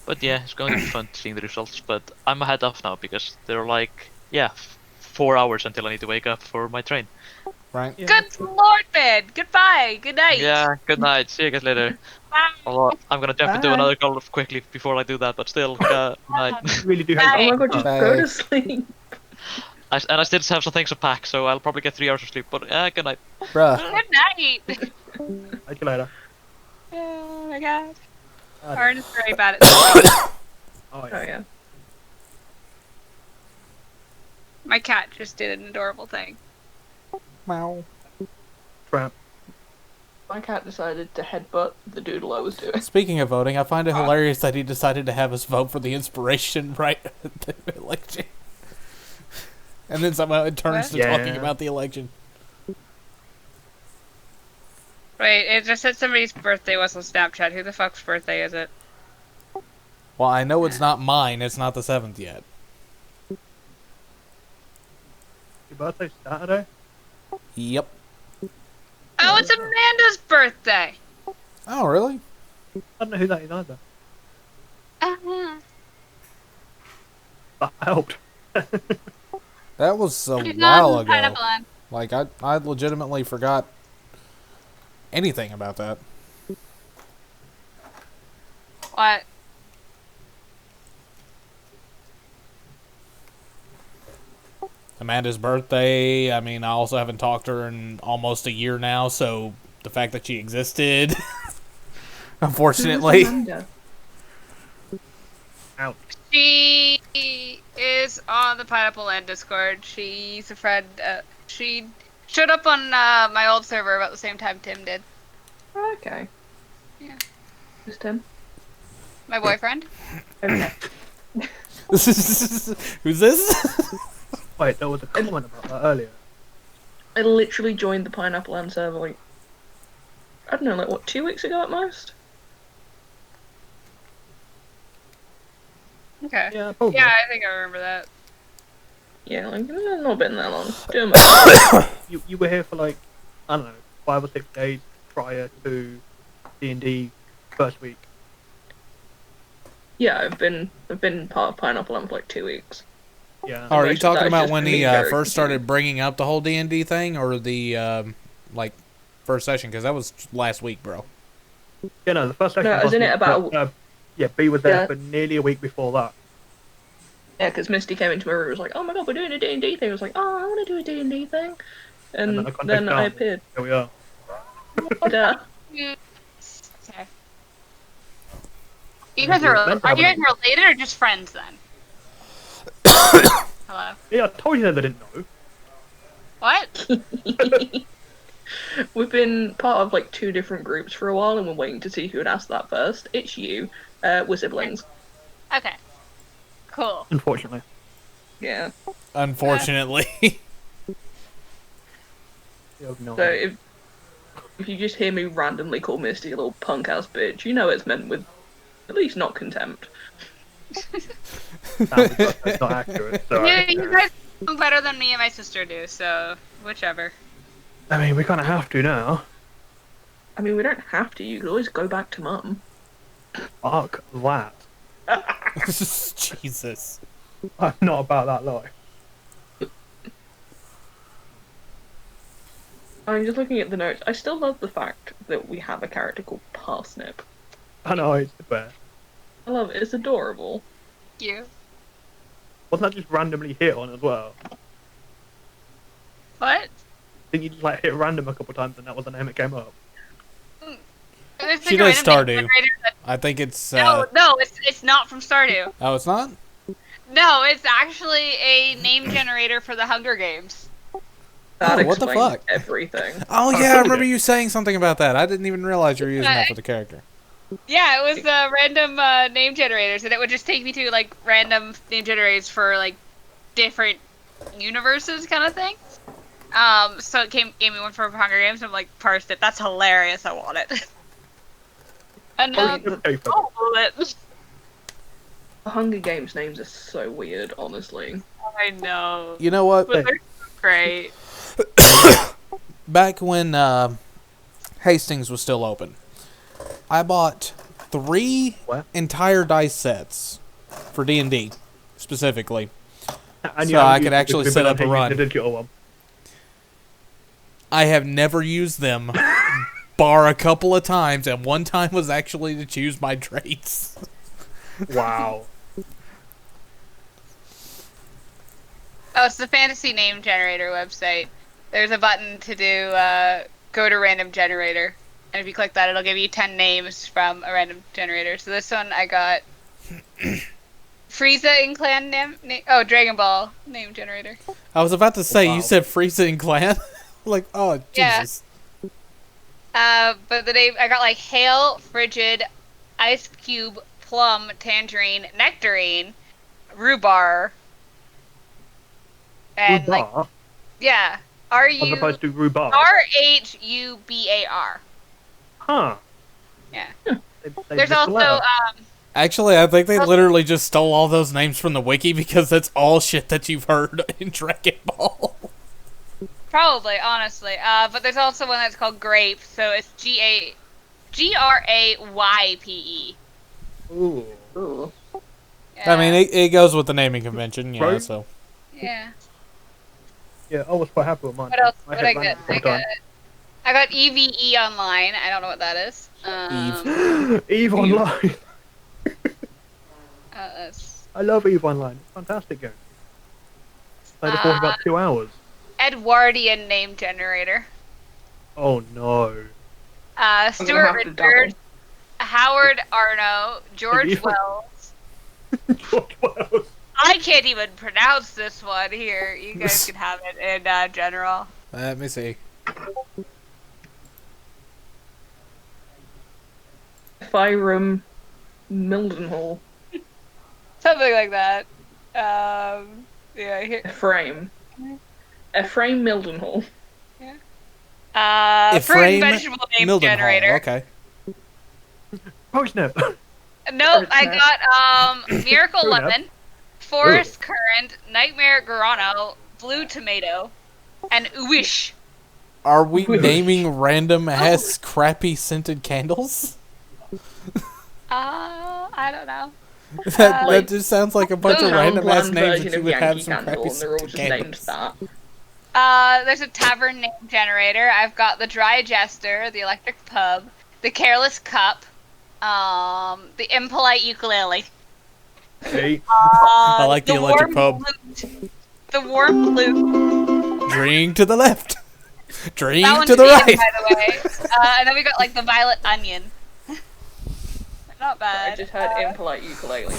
But yeah, it's going to be fun seeing the results, but I'm head off now because they're like, 4 hours until I need to wake up for my train. Right? Yeah. Good lord, man. Goodbye. Good night. Yeah, good night. See you guys later. Although, I'm gonna jump into another call quickly before I do that, but still, good night. I really do hate Oh my god, just go to sleep. And I still have some things to pack, so I'll probably get 3 hours of sleep, but good night. Bruh. Good night. Catch you later. Oh my god. Aaron is very bad at this. Oh yeah. My cat just did an adorable thing. Meow. Tramp. My cat decided to headbutt the doodle I was doing. Speaking of voting, I find it hilarious that he decided to have us vote for the inspiration right at the election. And then somehow it turns to talking about the election. Wait, it just said somebody's birthday was on Snapchat. Who the fuck's birthday is it? Well, I know it's not mine. It's not the 7th yet. Your birthday's Saturday? Yep. Oh, it's Amanda's birthday. Oh, really? I don't know who that is either. That helped. That was a She's not while in ago. Pineappleland. Like, I legitimately forgot anything about that. What? Amanda's birthday. I mean, I also haven't talked to her in almost a year now, so the fact that she existed, unfortunately. Who's Amanda? Ouch. She is on the Pineappleland Discord. She's a friend. She showed up on my old server about the same time Tim did. Okay. Yeah. Who's Tim? My boyfriend. Okay. Who's this? Wait, there was a comment about that earlier. I literally joined the Pineappleland server, like, I don't know, like, what, 2 weeks ago at most? Okay. Yeah, probably. Yeah, I think I remember that. Yeah, like, not been that long. Doing my You were here for like, I don't know, 5 or 6 days prior to D&D first week. Yeah, I've been part of Pineappleland for like 2 weeks. Yeah. Oh, are you Most of that talking is about just when me he very first started confused. bringing up the whole D&D thing, or the like first session? Because that was last week, bro. Yeah, no, the first section No, I was in last it week, about but, yeah, B was there Yeah. for nearly a week before that. Yeah, because Misty came into my room and was like, oh my god, we're doing a D&D thing. I was like, oh, I want to do a D&D thing. And then I contact then I down. appeared. Here we are. Duh. Okay. You guys are you guys related or just friends then? Hello. Yeah, I told you that they didn't know. What? We've been part of like 2 different groups for a while and we're waiting to see who would ask that first. It's you. We're siblings. Okay. Cool. Unfortunately. Yeah. Unfortunately. You have no So idea. if you just hear me randomly call Misty a little punk ass bitch, you know it's meant with at least not contempt. That's not accurate. Sorry. You guys know better than me and my sister do, so whichever. I mean, we kind of have to now. I mean, we don't have to. You could always go back to mum. Fuck that. Jesus. I'm not about that life. I'm just looking at the notes. I still love the fact that we have a character called Parsnip. I know, it's the best. I love it. It's adorable. You. Wasn't that just randomly hit on as well? What? Didn't you just like hit random a couple times and that was the name that came up? There's She like a does random Stardew. generator that- I think it's. No, it's not from Stardew. Oh, it's not? No, it's actually a name generator for the Hunger Games. That Oh, what the explains fuck? everything. Oh, yeah, I remember you saying something about that. I didn't even realize you were using that for the character. Yeah, it was random name generators, and it would just take me to like random name generators for like different universes, kind of thing. So it gave me one for Hunger Games, and I'm like, parsed it. That's hilarious. I want it. And Okay, for that. it. The Hunger Games names are so weird, honestly. I know, You know what? but they're so great. Back when Hastings was still open, I bought 3 What? entire dice sets for D&D, specifically. And So you haven't I used could it actually because set we've up been a on here run. using the digital one. I have never used them, bar a couple of times, and one time was actually to choose my traits. Wow. Oh, it's the fantasy name generator website. There's a button to do go to random generator, and if you click that, it'll give you 10 names from a random generator. So this one I got Frieza in clan name. Oh, Dragon Ball name generator. I was about to say, Wow. you said Frieza and Clan? Like, oh, Yeah. Jesus. But the name I got like Hail, Frigid, Ice Cube, Plum, Tangerine, Nectarine, Rhubar, and like Rhubar, yeah, R as U opposed to rhubarb. RHUBAR. Huh. Yeah. They There's missed a also letter. Actually, I think they literally just stole all those names from the wiki because that's all shit that you've heard in Dragon Ball. Probably, honestly. But there's also one that's called Grape, so it's GRAYPE. Ooh. Ooh. Yeah. I mean, it goes with the naming convention, yeah, Right. so. Yeah. Yeah, I was quite happy with mine. What else? I What hit I random got? all I got EVE Online. I don't know what that is. Eve. the time. Eve Online. That's... I love Eve Online. It's a fantastic game. Played it for about 2 hours. Edwardian name generator. Oh no. I'm gonna Stuart have to Richard, double. Howard Arno, George you- Wells. George Wells. I can't even pronounce this one here. You guys can have it in general. Let me see. Ephraim Mildenhall. Something like that. Yeah, here. Ephraim. Ephraim Mildenhall. Fruit and Ephraim vegetable name Mildenhall. generator. Okay. Parsnip. Nope, I Fruit got Miracle Fruit Lemon, Forest Currant, Nightmare Guarano, Blue Tomato, and Wish. Are we naming random ass crappy scented candles? I don't know. That just sounds like a bunch of random ass Poundland names version that you of would have Yankee some Candle, crappy and they're all scented just named candles. that. There's a tavern name generator. I've got the Dry Jester, the Electric Pub, the Careless Cup, the Impolite Ukulele. Hey. I like the electric Warm pub. Flute, the Warm Flute. Drink to the left. Drink That one's to the vegan, right. by the way. And then we got like the Violet Onion. Not I bad. just heard impolite ukulele.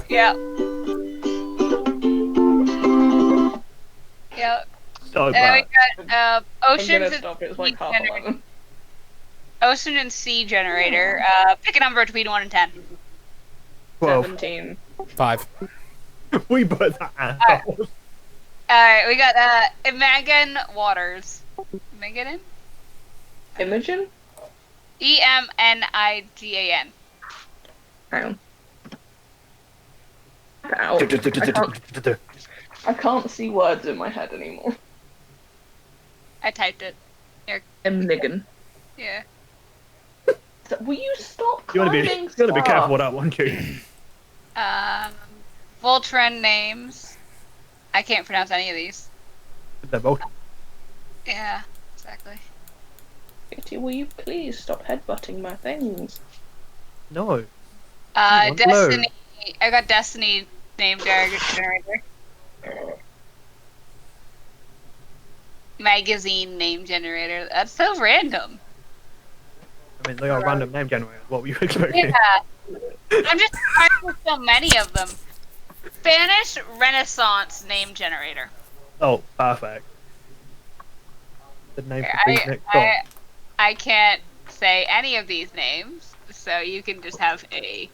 Yeah. Yep. So And then we bad. got I'm Oceans gonna and stop, it's Sea like half generator. 11. Ocean and Sea generator. Pick a number between 1 and 10. 12. 17. 5. We put that assholes. Alright, we got Imogen Waters. Imogen? Imogen? Emnigan. Hang on. Ow. I can't see words in my head anymore. I typed it. Imogen. Yeah. Will you stop You gotta be climbing careful with stuff? that one, Q. Voltron names. I can't pronounce any of these. They're both. Yeah, exactly. Kitty, will you please stop headbutting my things? No. One Destiny. I got Destiny name generator. Magazine name generator. That's so random. I mean, they are random name generators. What were you expecting? Yeah. I'm just surprised there's so many of them. Spanish Renaissance name generator. Oh, perfect. The name for I, who's next song. I can't say any of these names, so you can just have a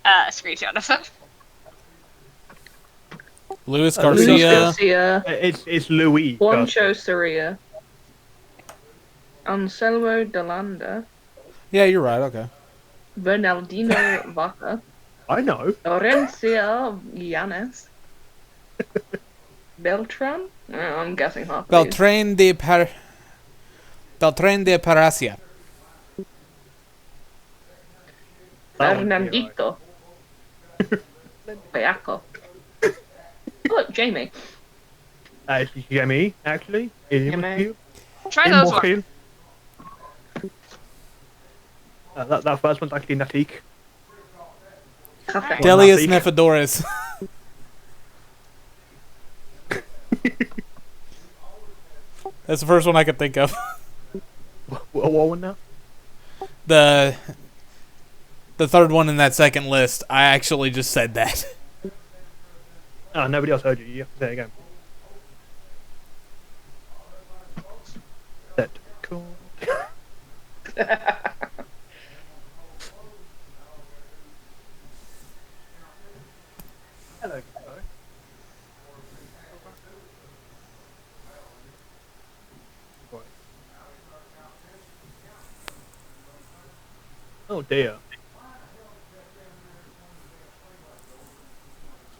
screenshot of them. Luis Luis Garcia. Garcia, It's Louis. Juancho Soria, Anselmo Delanda, Yeah, you're right. Okay. Bernardino Vaca, I know. Laurencia Llanes, Beltran? I'm guessing half of these. Beltran de Paracia. That one, Fernandito. Payaco. Look, Jamie. It's Jemmy, actually. Jemmy. Try those ones. Immochil. That first one's actually Natik. Cafe. Delius Natik. Nephidorus. That's the first one I could think of. What one now? The third one in that second list, I actually just said that. Oh, nobody else heard you. You have to say it again. That cool. Hello. Right. Oh dear.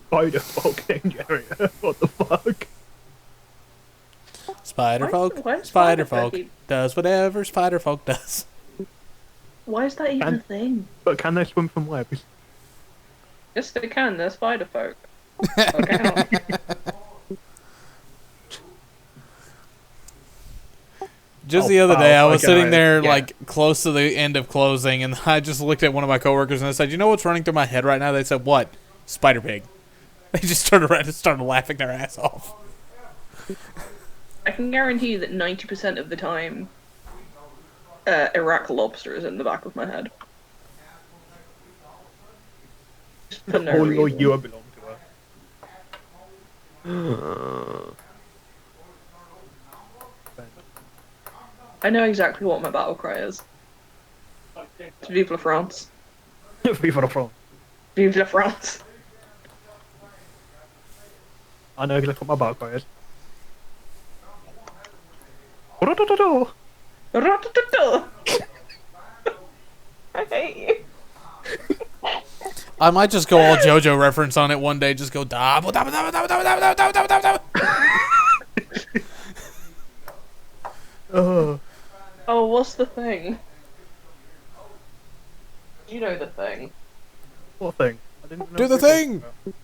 Spider folk name generator. What the fuck? Spider folk. Why is Spider Spider-Folk folk does whatever spider folk does. Why is that even a thing? But can they swim from webs? Yes, they can. They're spider folk. Okay. Just the other day, I was okay, sitting there, yeah. like, close to the end of closing, and I just looked at one of my coworkers and I said, "You know what's running through my head right now?" They said, "What?" Spider Pig. They just turned around and started laughing their ass off. I can guarantee you that 90% of the time, Iraq lobster is in the back of my head. Just for no All your reason. you belong to her. I know exactly what my battle cry is. It's Vive la France. Vive la France. Vive la France. I know exactly what my battle cry is. Ro-do-do-do. Ra-ta-ta-ta. I hate you. I might just go all JoJo reference on it one day. Just go double, double, double, double, double, double, double, double, double, double. Oh, what's the thing? You know the thing. What thing? I didn't know Do the what you're thing! talking about.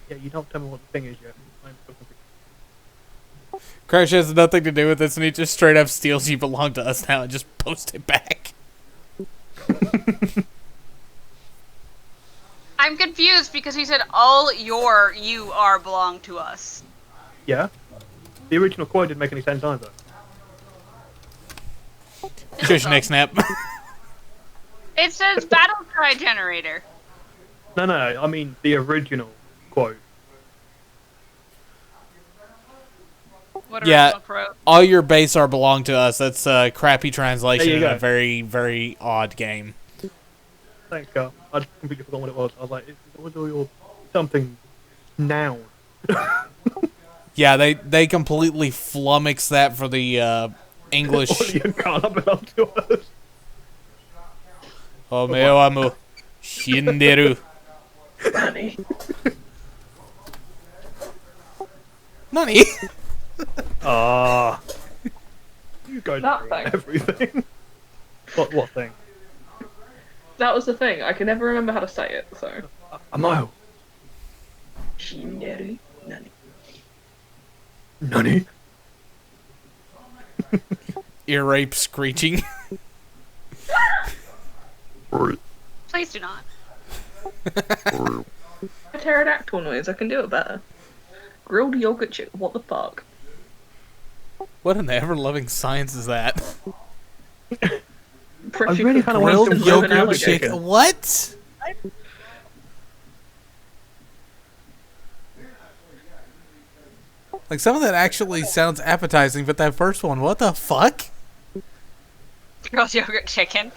Yeah, you don't tell me what the thing is yet. I'm so confused. Crash has nothing to do with this, and he just straight up steals "You belong to us now" and just posts it back. I'm confused because he said all you are belong to us. Yeah? The original quote didn't make any sense either. Shush, next snap. It says battle cry generator. No, I mean the original quote. What Yeah. original quote? All your base are belong to us. That's a crappy There translation you in go. a very, very odd game. Thanks, Carl. I just completely forgot what it was. I was like, it was all your something noun. Yeah, they completely flummoxed that for the English. All you can't belong to us. O meu amo, shinderu. Nani? Nani? Ah. You guys That ruin thing. everything. What thing? That was the thing. I can never remember how to say it, so. A mile. Shinderu Nani. Nani? Ear rape screeching. Please do not. A pterodactyl noise. I can do it better. Grilled yogurt chicken. What the fuck? What in the ever-loving science is that? Pressure really cooked kinda want roast some and yogurt lemon chicken. alligator. Chicken. What? Like, some of that actually sounds appetizing, but that first one, what the fuck? Girls yogurt chicken.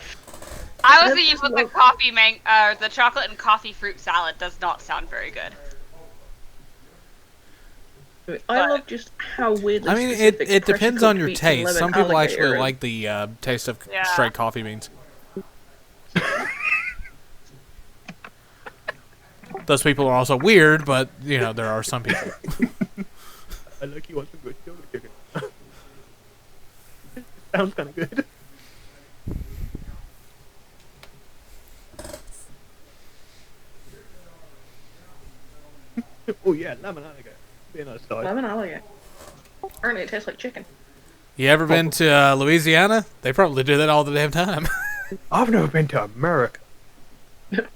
I was thinking with the coffee the chocolate and coffee fruit salad does not sound very good. I love just how weirdly. I mean, specific it depends on pressure-cooked your meats and taste. lemon Some people alligator actually is. like the taste of Yeah. straight coffee beans. Those people are also weird, but, you know, there are some people. I like you want some good yogurt chicken. Sounds kind of good. Oh yeah, lemon alligator. Be a nice diet. Lemon alligator. Apparently, it tastes like chicken. You ever been to Louisiana? They probably do that all the damn time. I've never been to America.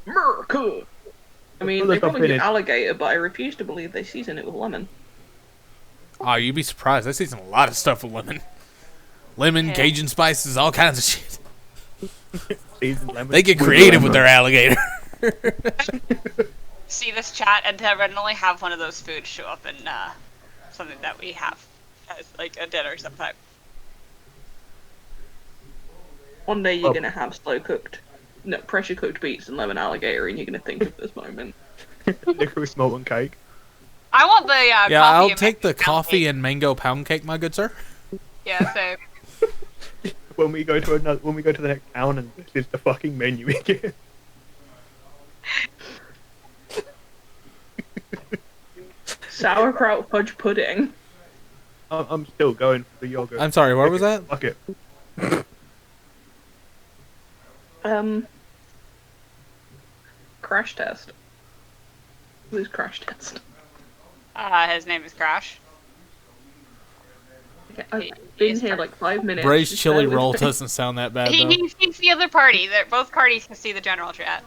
America. I mean, Well, they there's probably something do in- alligator, but I refuse to believe they season it with lemon. Oh, you'd be surprised. They season a lot of stuff with lemon. Lemon, Yeah. Cajun spices, all kinds of shit. Seasoned lemon. They get creative with their alligator. See this chat and to randomly have one of those foods show up in something that we have as like a dinner sometime. One day you're Oh. gonna have pressure cooked beets and lemon alligator, and you're gonna think of this moment. licorice molten cake. I want the Yeah, coffee I'll and take the mango coffee cake. and mango pound cake, my good sir. Yeah, so When we go to the next town and this is the fucking menu again. Sauerkraut fudge pudding. I'm still going for the yogurt. I'm sorry, what was that? Fuck it. Crash test. Who's crash test? His name is Crash. Okay, I've been here like 5 minutes. Braised just chili bear with roll me. doesn't sound that bad He, though. he sees the other party. Both parties can see the general chat.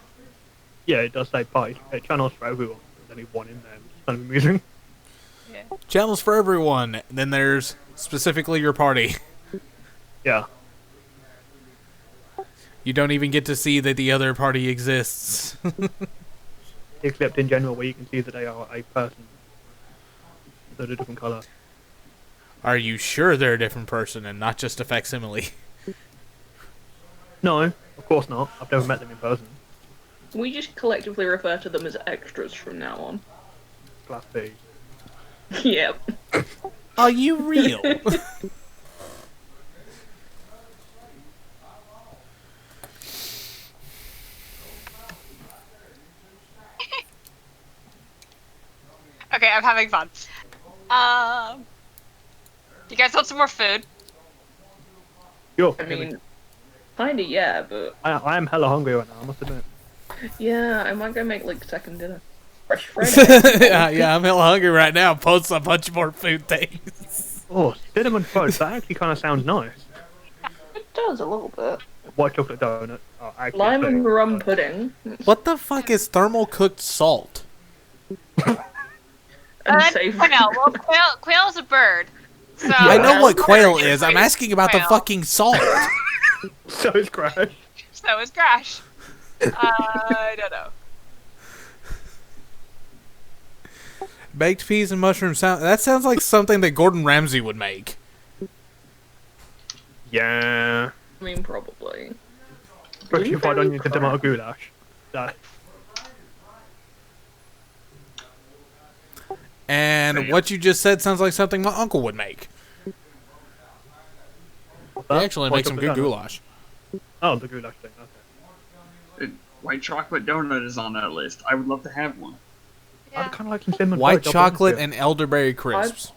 Yeah, it does say party channels for everyone. There's only one in there. It's kind of amusing. Channels for everyone. And then there's specifically your party. Yeah. You don't even get to see that the other party exists. Except in general, where you can see that they are a person. They're a different colour. Are you sure they're a different person and not just a facsimile? No, of course not. I've never met them in person. We just collectively refer to them as extras from now on. Class B. Yep. Are you real? Okay, I'm having fun. You guys want some more food? Yo, I mean, kinda yeah, but I am hella hungry right now, I must admit. yeah, I might go make like second dinner. Fresh fried yeah, I'm hella hungry right now. Post a bunch more food things. Oh, cinnamon fudge, that actually kind of sounds nice. It does a little bit. White chocolate donut. Oh, actually, Lime and cinnamon rum fudge. pudding. What the fuck is thermal cooked salt? And savory. No, well, quail's a bird. So I know what quail Bird is. I'm asking about the quail. fucking salt. So is Crash. So is Crash. I don't know. Baked peas and mushrooms that sounds like something that Gordon Ramsay would make. Yeah. I mean, probably. Especially fried onions and tomato goulash. That. And what you just said sounds like something my uncle would make. He actually White makes some good chocolate donut. goulash. Oh, the goulash thing, okay. White chocolate donut is on that list. I would love to have one. I'd kind of like some cinnamon White fudge, I'll be chocolate honest and elderberry crisps.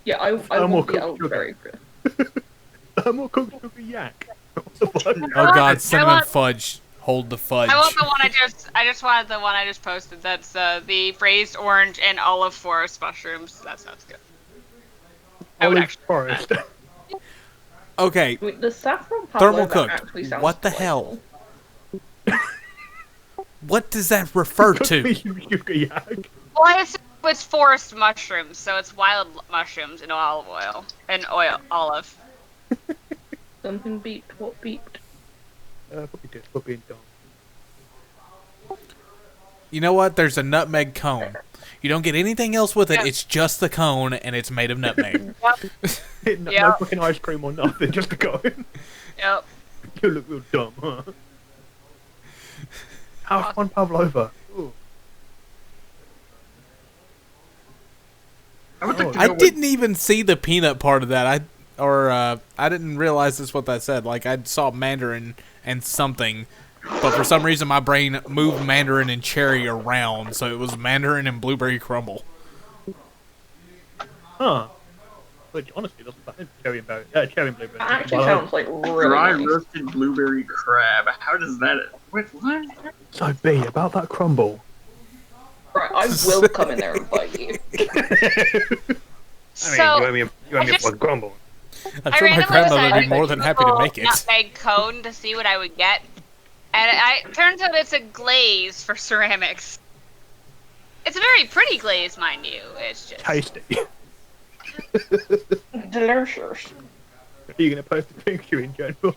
Yeah, I Thermal want the cooked elderberry. with you. Thermal cooked sugar yak. What the fuck? Oh god, I cinnamon want- fudge. Hold the fudge. I want the one I just wanted the one I just posted. That's the braised orange and olive forest mushrooms. That sounds good. I would Olive actually. forest. Okay, I mean, the saffron thermal pavlova cooked. actually sounds What the delightful. hell? What does that refer to? Sugar yak. Well, I assume it's forest mushrooms, so it's wild mushrooms in olive oil and olive. Something beeped. What beeped? Probably did. Probably being dumb. You know what? There's a nutmeg cone. You don't get anything else with it. Yeah. It's just the cone, and it's made of nutmeg. No, Yeah. no fucking ice cream or nothing, just a going. Yep. You look real dumb, huh? How's one pavlova? Ooh. I would like to I know what- didn't even see the peanut part of that. I didn't realize that's what that said. Like I saw mandarin and something, but for some reason my brain moved mandarin and cherry around, so it was mandarin and blueberry crumble. Huh. Which honestly doesn't sound cherry and berry. Cherry and blueberry. That actually Well, sounds like really dry nice. roasted blueberry crab. How does that? Wait, what? So B, about that crumble. Right, I will come in there and fight you. So you I just- fucking crumble. I'm I sure my randomly grandmother would be decided more than happy to make it. Nutmeg cone to see what I would get, and it turns out it's a glaze for ceramics. It's a very pretty glaze, mind you. It's just Tasty. Delicious. Are you gonna post a picture in general?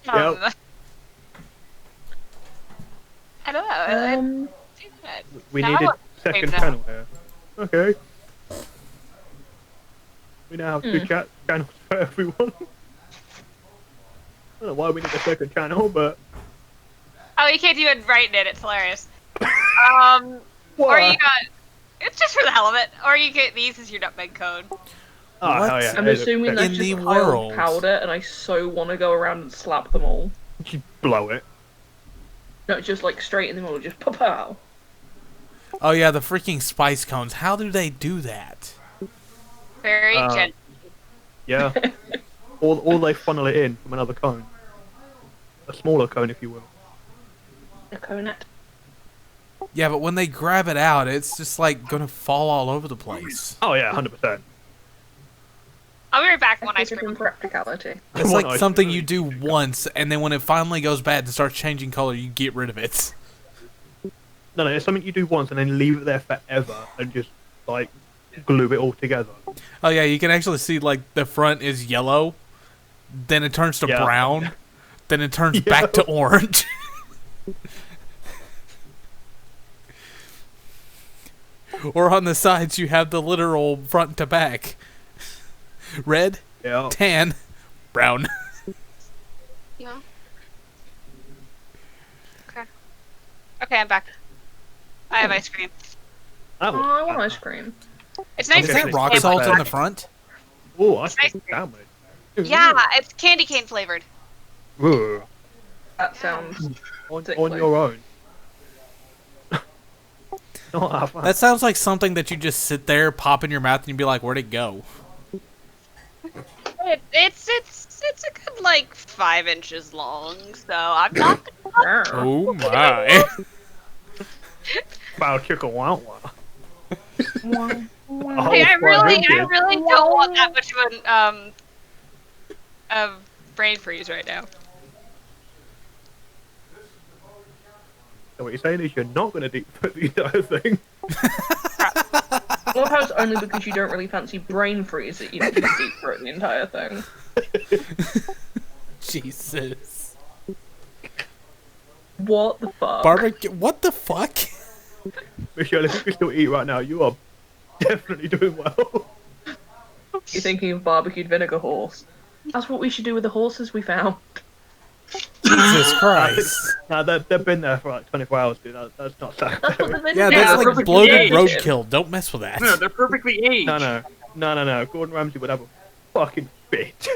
um, Yep. I don't know. We Now I needed want to second save that. channel here. Okay. We now have two chat channels for everyone. I don't know why we need a second channel, but Oh, you can't even write it. It's hilarious. Or What? you got. It's just for the hell of it. Or you get these as your nutmeg cone. oh What? hell yeah! I'm they look assuming sexy. that's In just the piled world. powder, and I so want to go around and slap them all. Just blow it. No, just like straight in the middle, just pop out. Oh yeah, the freaking spice cones. How do they do that? Very gentle. Yeah. or they funnel it in from another cone. A smaller cone, if you will. A conet. Yeah, but when they grab it out, it's just like gonna fall all over the place. Oh yeah, 100%. I'll be right back when I I think scream. in practicality. It's One like ice something cream. you do once, and then when it finally goes bad and starts changing color, you get rid of it. No, it's something you do once and then leave it there forever and just like glue it all together. Oh yeah, you can actually see like the front is yellow, then it turns to Yeah. brown, then it turns Yeah. back to orange. Or on the sides, you have the literal front to back. Red, Yeah. tan, brown. Yeah. Okay. Okay, I'm back. I have ice cream. That Oh, was I want ice cream. It's nice Is to that Okay. rock It's salt in bad. the front? Oh, ice cream Nice. sandwich. Yeah, it's candy cane flavored. Ooh. That sounds. On Sickly. your own. Not that fun. That sounds like something that you just sit there, pop in your mouth, and you'd be like, "Where'd it go?" It's a good like 5 inches long, so I'm not. Oh my! Wow, chicken wow wow. Oh, Hey, I really $500. don't want that much of an brain freeze right now. So what you're saying is you're not going to deep put the entire thing. Well, how it's only because you don't really fancy brain freeze that you need to deep throat the entire thing. Jesus. What the fuck? Barbecue? What the fuck? Michelle, if you can still eat right now, you are definitely doing well. You're thinking of barbecued vinegar horse. That's what we should do with the horses we found. Jesus Christ! Nah, they've been there for like 24 hours, dude. That's not That's what the sacrifice. vinegar Yeah, Yeah, that's like perfect bloated age. roadkill. Don't mess with that. No, they're perfectly aged. No. Gordon Ramsay would have a fucking fit.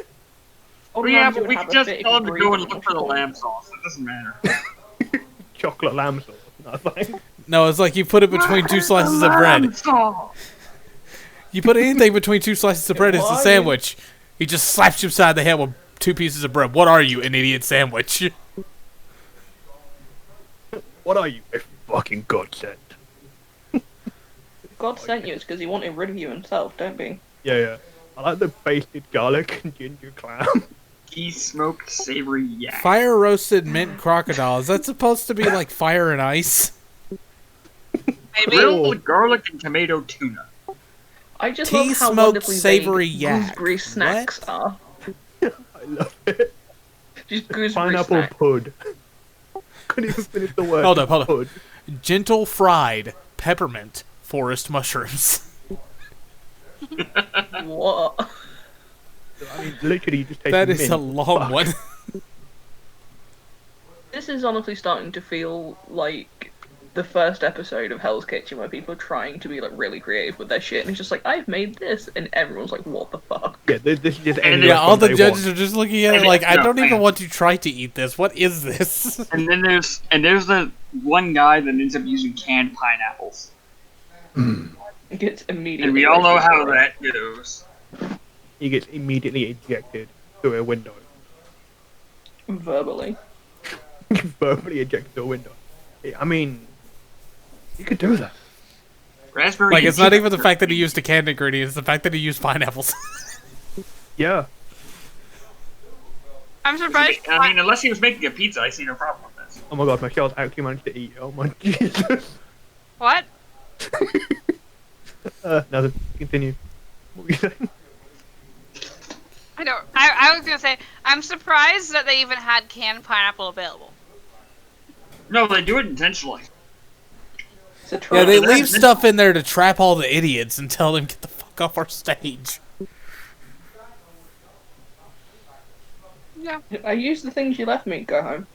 Old Well, yeah, Ramsay but would we have can a just fit if tell he them to breathed go and in look for the water. lamb sauce. It doesn't matter. Chocolate lamb sauce. Nothing. No, it's like you put it between two slices of bread. Lamb sauce. You put anything between two slices of bread, it's a Why? sandwich. He just slaps you upside the head with 2 pieces of bread. What are you, an idiot sandwich? What are you? A fucking godsend. God sent you, it's because he wanted rid of you himself, don't be. Yeah. I like the basted garlic and ginger clam. He smoked savory yak. Fire roasted mint crocodile. Is that supposed to be like fire and ice? Maybe. Grilled garlic and tomato tuna. I just Tea love how smoked wonderfully savory vague yak. gooseberry snacks are. I love it. Just gooseberry Pineapple snacks. pud. Couldn't even finish the word. Hold up. Pud. Gentle fried peppermint forest mushrooms. What? I mean, literally, you just take That is mint. a long Fuck. one. This is honestly starting to feel like the first episode of Hell's Kitchen where people are trying to be like really creative with their shit and it's just like, I've made this, and everyone's like, what the fuck? Yeah, this is just And any Yeah, all the restaurant they judges want. are just looking at it And like, it's I not don't even bad. want to try to eat this. What is this? And then there's the one guy that ends up using canned pineapples. It gets immediately. And we all know how roasted. that goes. He gets immediately ejected through a window. Verbally. Verbally ejected through a window. I mean, you could do that. Raspberry. Like, it's not and even the ginger. fact that he used a canned ingredient, it's the fact that he used pineapples. Yeah. I'm surprised. I mean, unless he was making a pizza, I see no problem with this. Oh my god, Michelle's actually managed to eat. Oh my Jesus. What? Now continue. What were you saying? I don't. I was gonna say I'm surprised that they even had canned pineapple available. No, they do it intentionally. It's a Yeah, trap. they leave stuff in there to trap all the idiots and tell them, get the fuck off our stage. Yeah. I used the things you left me. Go home.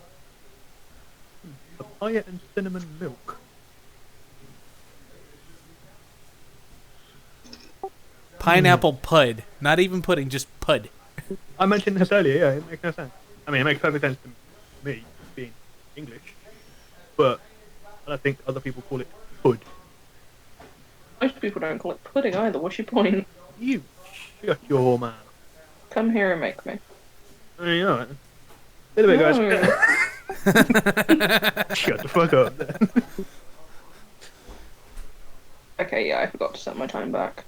Papaya and cinnamon milk. Pineapple pud. Not even pudding, just pud. I mentioned this earlier, yeah, it makes no sense. I mean, it makes perfect sense to me, being English. But I don't think other people call it pud. Most people don't call it pudding either. What's your point? You shut your mouth. Come here and make me. I mean, alright. Little bit, guys. No. Shut the fuck up then. Okay, yeah, I forgot to set my time back.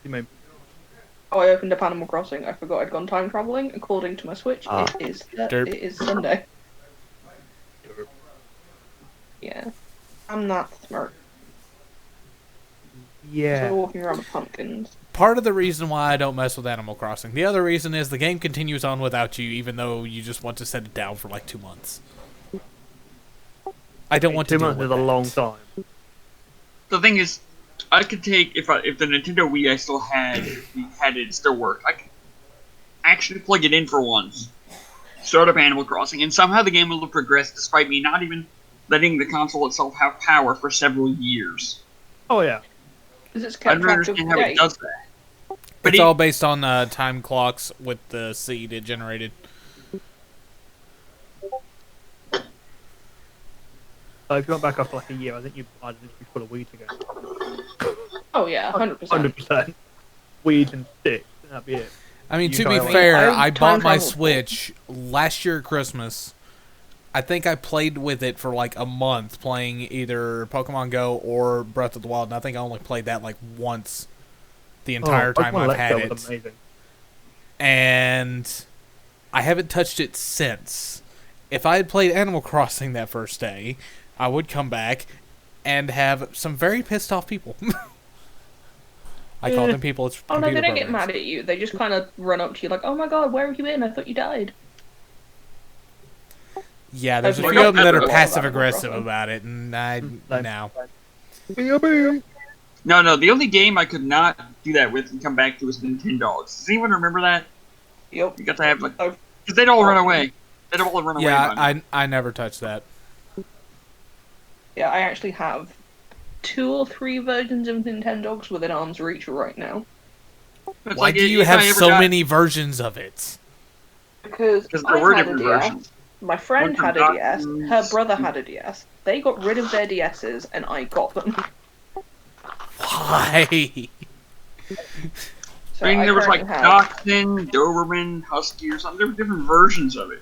You mean? Oh, I opened up Animal Crossing. I forgot I'd gone time traveling. According to my Switch, Ah. Derp. it is Sunday. Yeah, I'm not smart. Yeah. So walking around with pumpkins. Part of the reason why I don't mess with Animal Crossing. The other reason is the game continues on without you, even though you just want to set it down for like 2 months. I don't want to 2 deal months with is a that. long time. The thing is, I could take if the Nintendo Wii I still had it still worked. I could actually plug it in for once, start up Animal Crossing, and somehow the game will have progressed despite me not even letting the console itself have power for several years. Oh yeah. Because it's I kept don't track of understand the how it date. does that. But It's all based on time clocks with the seed it generated. If you went back after like a year, I think I'd just be full of weeds again. Oh yeah, 100%. 100%. Weeds and sticks, and that'd be it. I mean, You to be die like- fair, I I time bought my traveled. Switch last year at Christmas. I think I played with it for like a month, playing either Pokemon Go or Breath of the Wild, and I think I only played that like once the entire time Pokemon I've Let's had Go it. was amazing. And I haven't touched it since. If I had played Animal Crossing that first day, I would come back and have some very pissed off people. I call them people. It's Oh no, they computer don't get programs. mad at you. They just kind of run up to you like, "Oh my god, where have you been? I thought you died." Yeah, there's a I've few of them that are never- passive aggressive about it, and Like- no. No, the only game I could not do that with and come back to was Nintendogs. Does anyone remember that? Yep. You got to have like, I've- because they'd all run away. They'd all run away. Yeah, by now. I never touched that. Yeah, I actually have 2 or 3 versions of Nintendogs within arm's reach right now. It's Why like, do you if have I ever so got- many versions of it? Because Because I there were had a different DS, versions. my friend One had from a DS, her brother had a DS. They got rid of their DSs, and I got them. Why? So I mean, there was like currently have- Dachshund, Doberman, Husky, or something. There were different versions of it.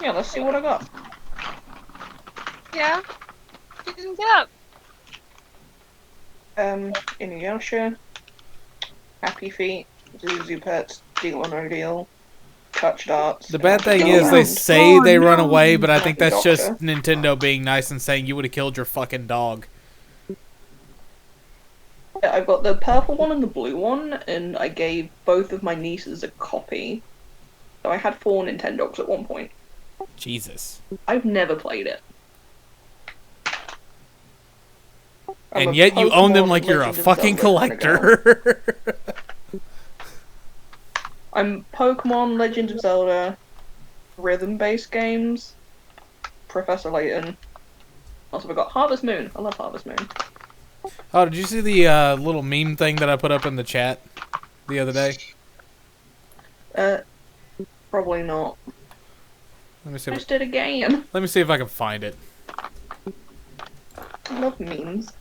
Yeah, let's see what I got. Yeah. Get up. Inuyasha, Happy Feet, Zuzu Pets, Deal or No Deal, Touch Darts. The bad thing Go is they Around. say they run no. away, but I think Happy that's just Doctor. Nintendo being nice and saying you would have killed your fucking dog. Yeah, I've got the purple one and the blue one, and I gave both of my nieces a copy. So I had 4 Nintendogs at one point. Jesus. I've never played it. I'm And a yet you own them Pokemon like you're a Legend of fucking Zelda kind of girl. collector. I'm Pokemon Legend of Zelda, rhythm-based games, Professor Layton. Also, we got Harvest Moon. I love Harvest Moon. Oh, did you see the little meme thing that I put up in the chat the other day? Probably not. Let me see. Just did again. Let me see if I can find it. I love memes.